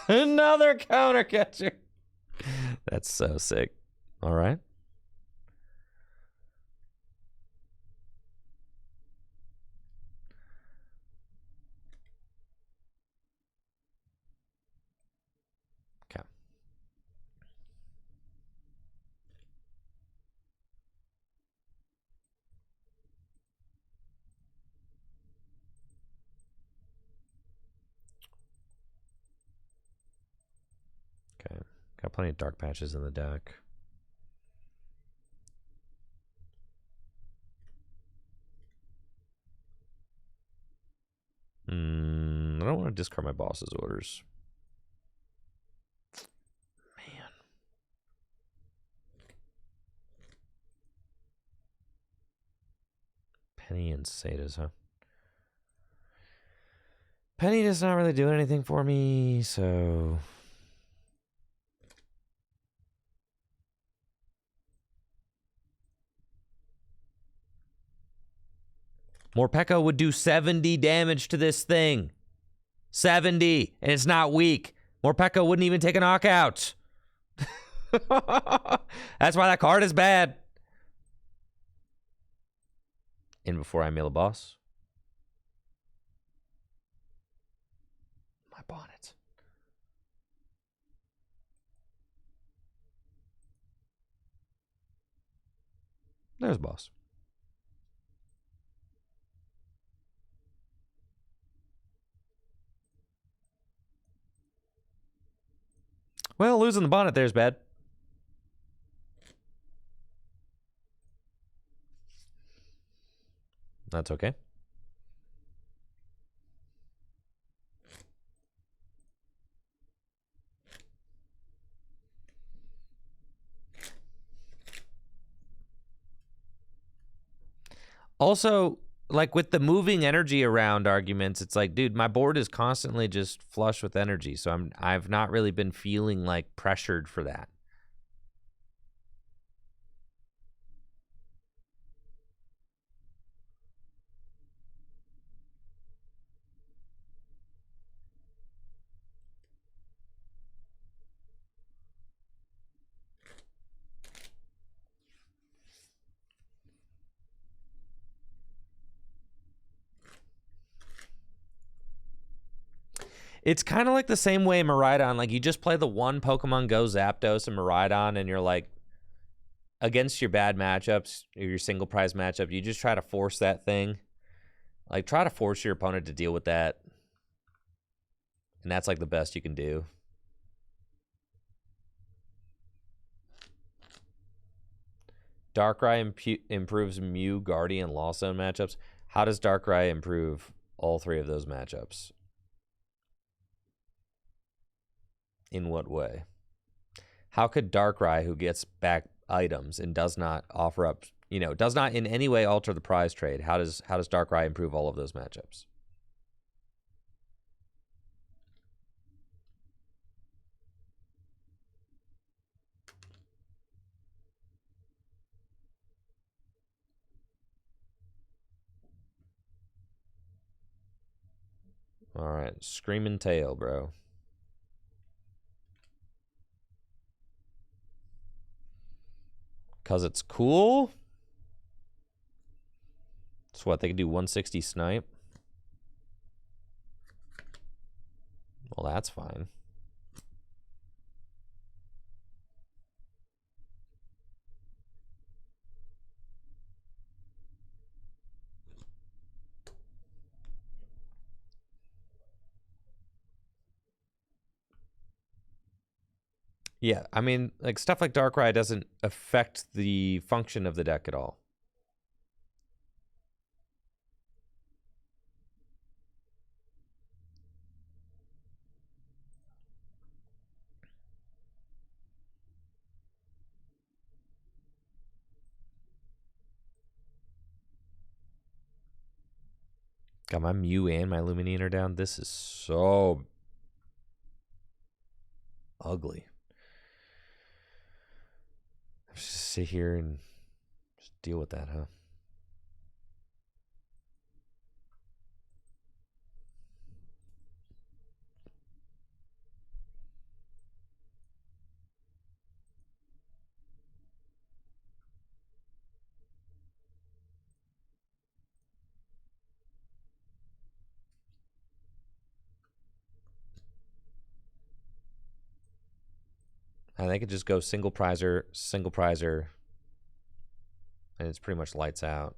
Another counter catcher. That's so sick. All right. Okay. Okay. Got plenty of dark patches in the deck. I don't want to discard my boss's orders. Man. Penny and Satas, huh? Penny does not really do anything for me, so... Morpeko would do 70 damage to this thing. 70, and it's not weak. Morpeko wouldn't even take a knockout. That's why that card is bad. In before I mill a boss. My bonnet. There's boss. Well, losing the bonnet there is bad. That's okay. Also, like with the moving energy around arguments, it's like, dude, my board is constantly just flush with energy, so I've not really been feeling like pressured for that. It's kind of like the same way Miraidon, like you just play the one Pokemon Go Zapdos and Miraidon, and you're like, against your bad matchups, or your single prize matchup, you just try to force that thing. Like, try to force your opponent to deal with that. And that's like the best you can do. Darkrai improves Mew, Guardian, Lost Zone matchups. How does Darkrai improve all three of those matchups? In what way? How could Darkrai, who gets back items and does not offer up, does not in any way alter the prize trade, how does Darkrai improve all of those matchups? All right, Screaming Tail, bro. Because it's cool? So what, they can do 160 snipe? Well, that's fine. Yeah, I mean, like, stuff like Darkrai doesn't affect the function of the deck at all. Got my Mew and my Lumineon down. This is so ugly. Just sit here and just deal with that, huh? And they could just go single prizer, and it's pretty much lights out.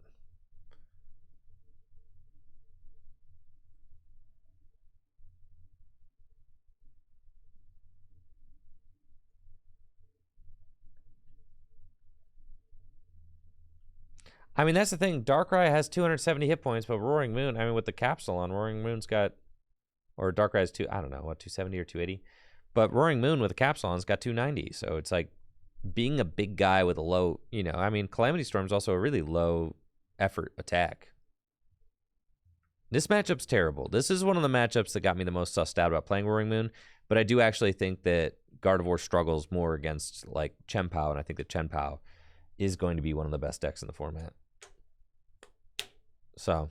I mean, that's the thing. Darkrai has 270 hit points, but Roaring Moon, I mean, with the capsule on, Roaring Moon's got, or Darkrai has I don't know, what, 270 or 280? But Roaring Moon with the capsule on's got 290. So it's like being a big guy with a low, I mean, Calamity Storm's also a really low effort attack. This matchup's terrible. This is one of the matchups that got me the most sussed out about playing Roaring Moon. But I do actually think that Gardevoir struggles more against, like, Chien-Pao, and I think that Chien-Pao is going to be one of the best decks in the format. So,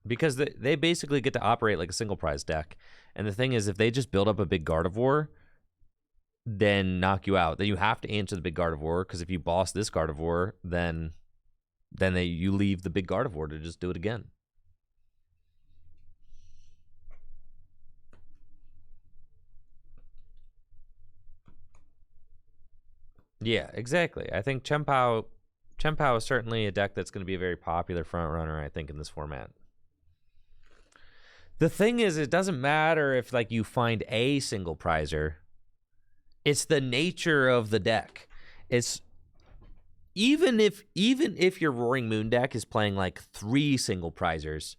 because they basically get to operate like a single prize deck. And the thing is, if they just build up a big Gardevoir, then knock you out. Then you have to answer the big Gardevoir, because if you boss this Gardevoir, then you leave the big Gardevoir to just do it again. Yeah, exactly. I think Chien-Pao is certainly a deck that's going to be a very popular front runner, I think, in this format. The thing is, it doesn't matter if, like, you find a single prizer. It's the nature of the deck. It's even if your Roaring Moon deck is playing like 3 single prizers,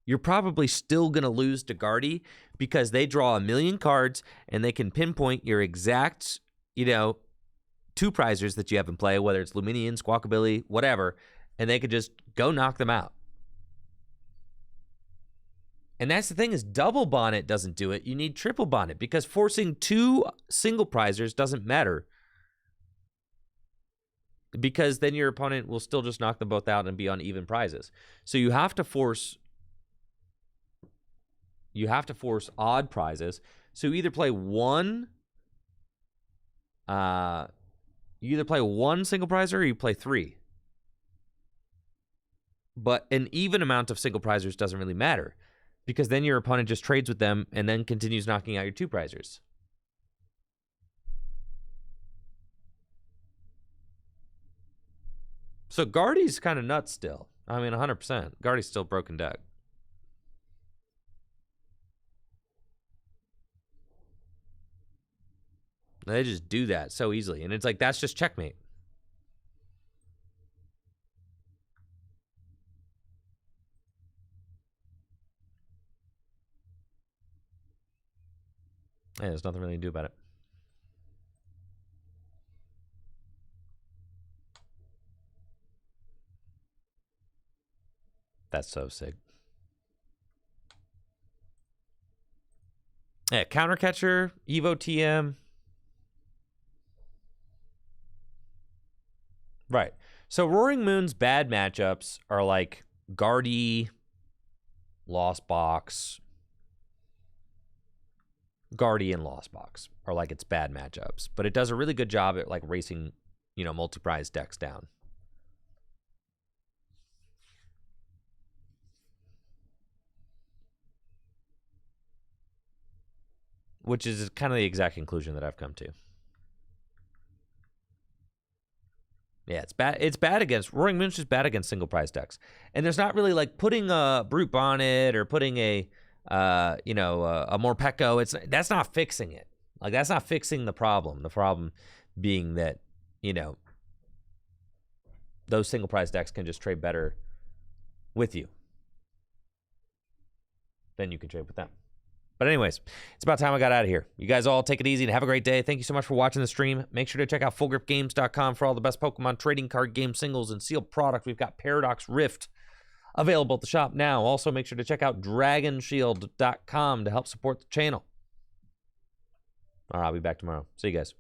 you're probably still going to lose to Guardy because they draw a million cards and they can pinpoint your exact, two prizers that you have in play, whether it's Luminion, Squawkabilly, whatever, and they could just go knock them out. And that's the thing is double bonnet doesn't do it. You need triple bonnet because forcing 2 single prizers doesn't matter because then your opponent will still just knock them both out and be on even prizes. So you have to force odd prizes. So you either play one single prizer or you play 3. But an even amount of single prizers doesn't really matter because then your opponent just trades with them and then continues knocking out your 2 prizers. So Guardy's kind of nuts still. I mean, 100%. Guardy's still broken deck. They just do that so easily. And it's like, that's just checkmate. Yeah, there's nothing really to do about it. That's so sick. Yeah, counter catcher, Evo TM. Right. So Roaring Moon's bad matchups are like Guardy, Lost Box. Guardy and Lost Box are like its bad matchups. But it does a really good job at like racing, multi-prize decks down. Which is kind of the exact conclusion that I've come to. Yeah, it's bad. It's bad against Roaring Moon's just bad against single prize decks, and there's not really like putting a Brute Bonnet or putting a Morpeko. That's not fixing it. Like that's not fixing the problem. The problem being that those single prize decks can just trade better with you than you can trade with them. But anyways, it's about time I got out of here. You guys all take it easy and have a great day. Thank you so much for watching the stream. Make sure to check out FullGripGames.com for all the best Pokemon trading card game singles and sealed product. We've got Paradox Rift available at the shop now. Also, make sure to check out DragonShield.com to help support the channel. All right, I'll be back tomorrow. See you guys.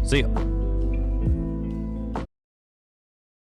See ya.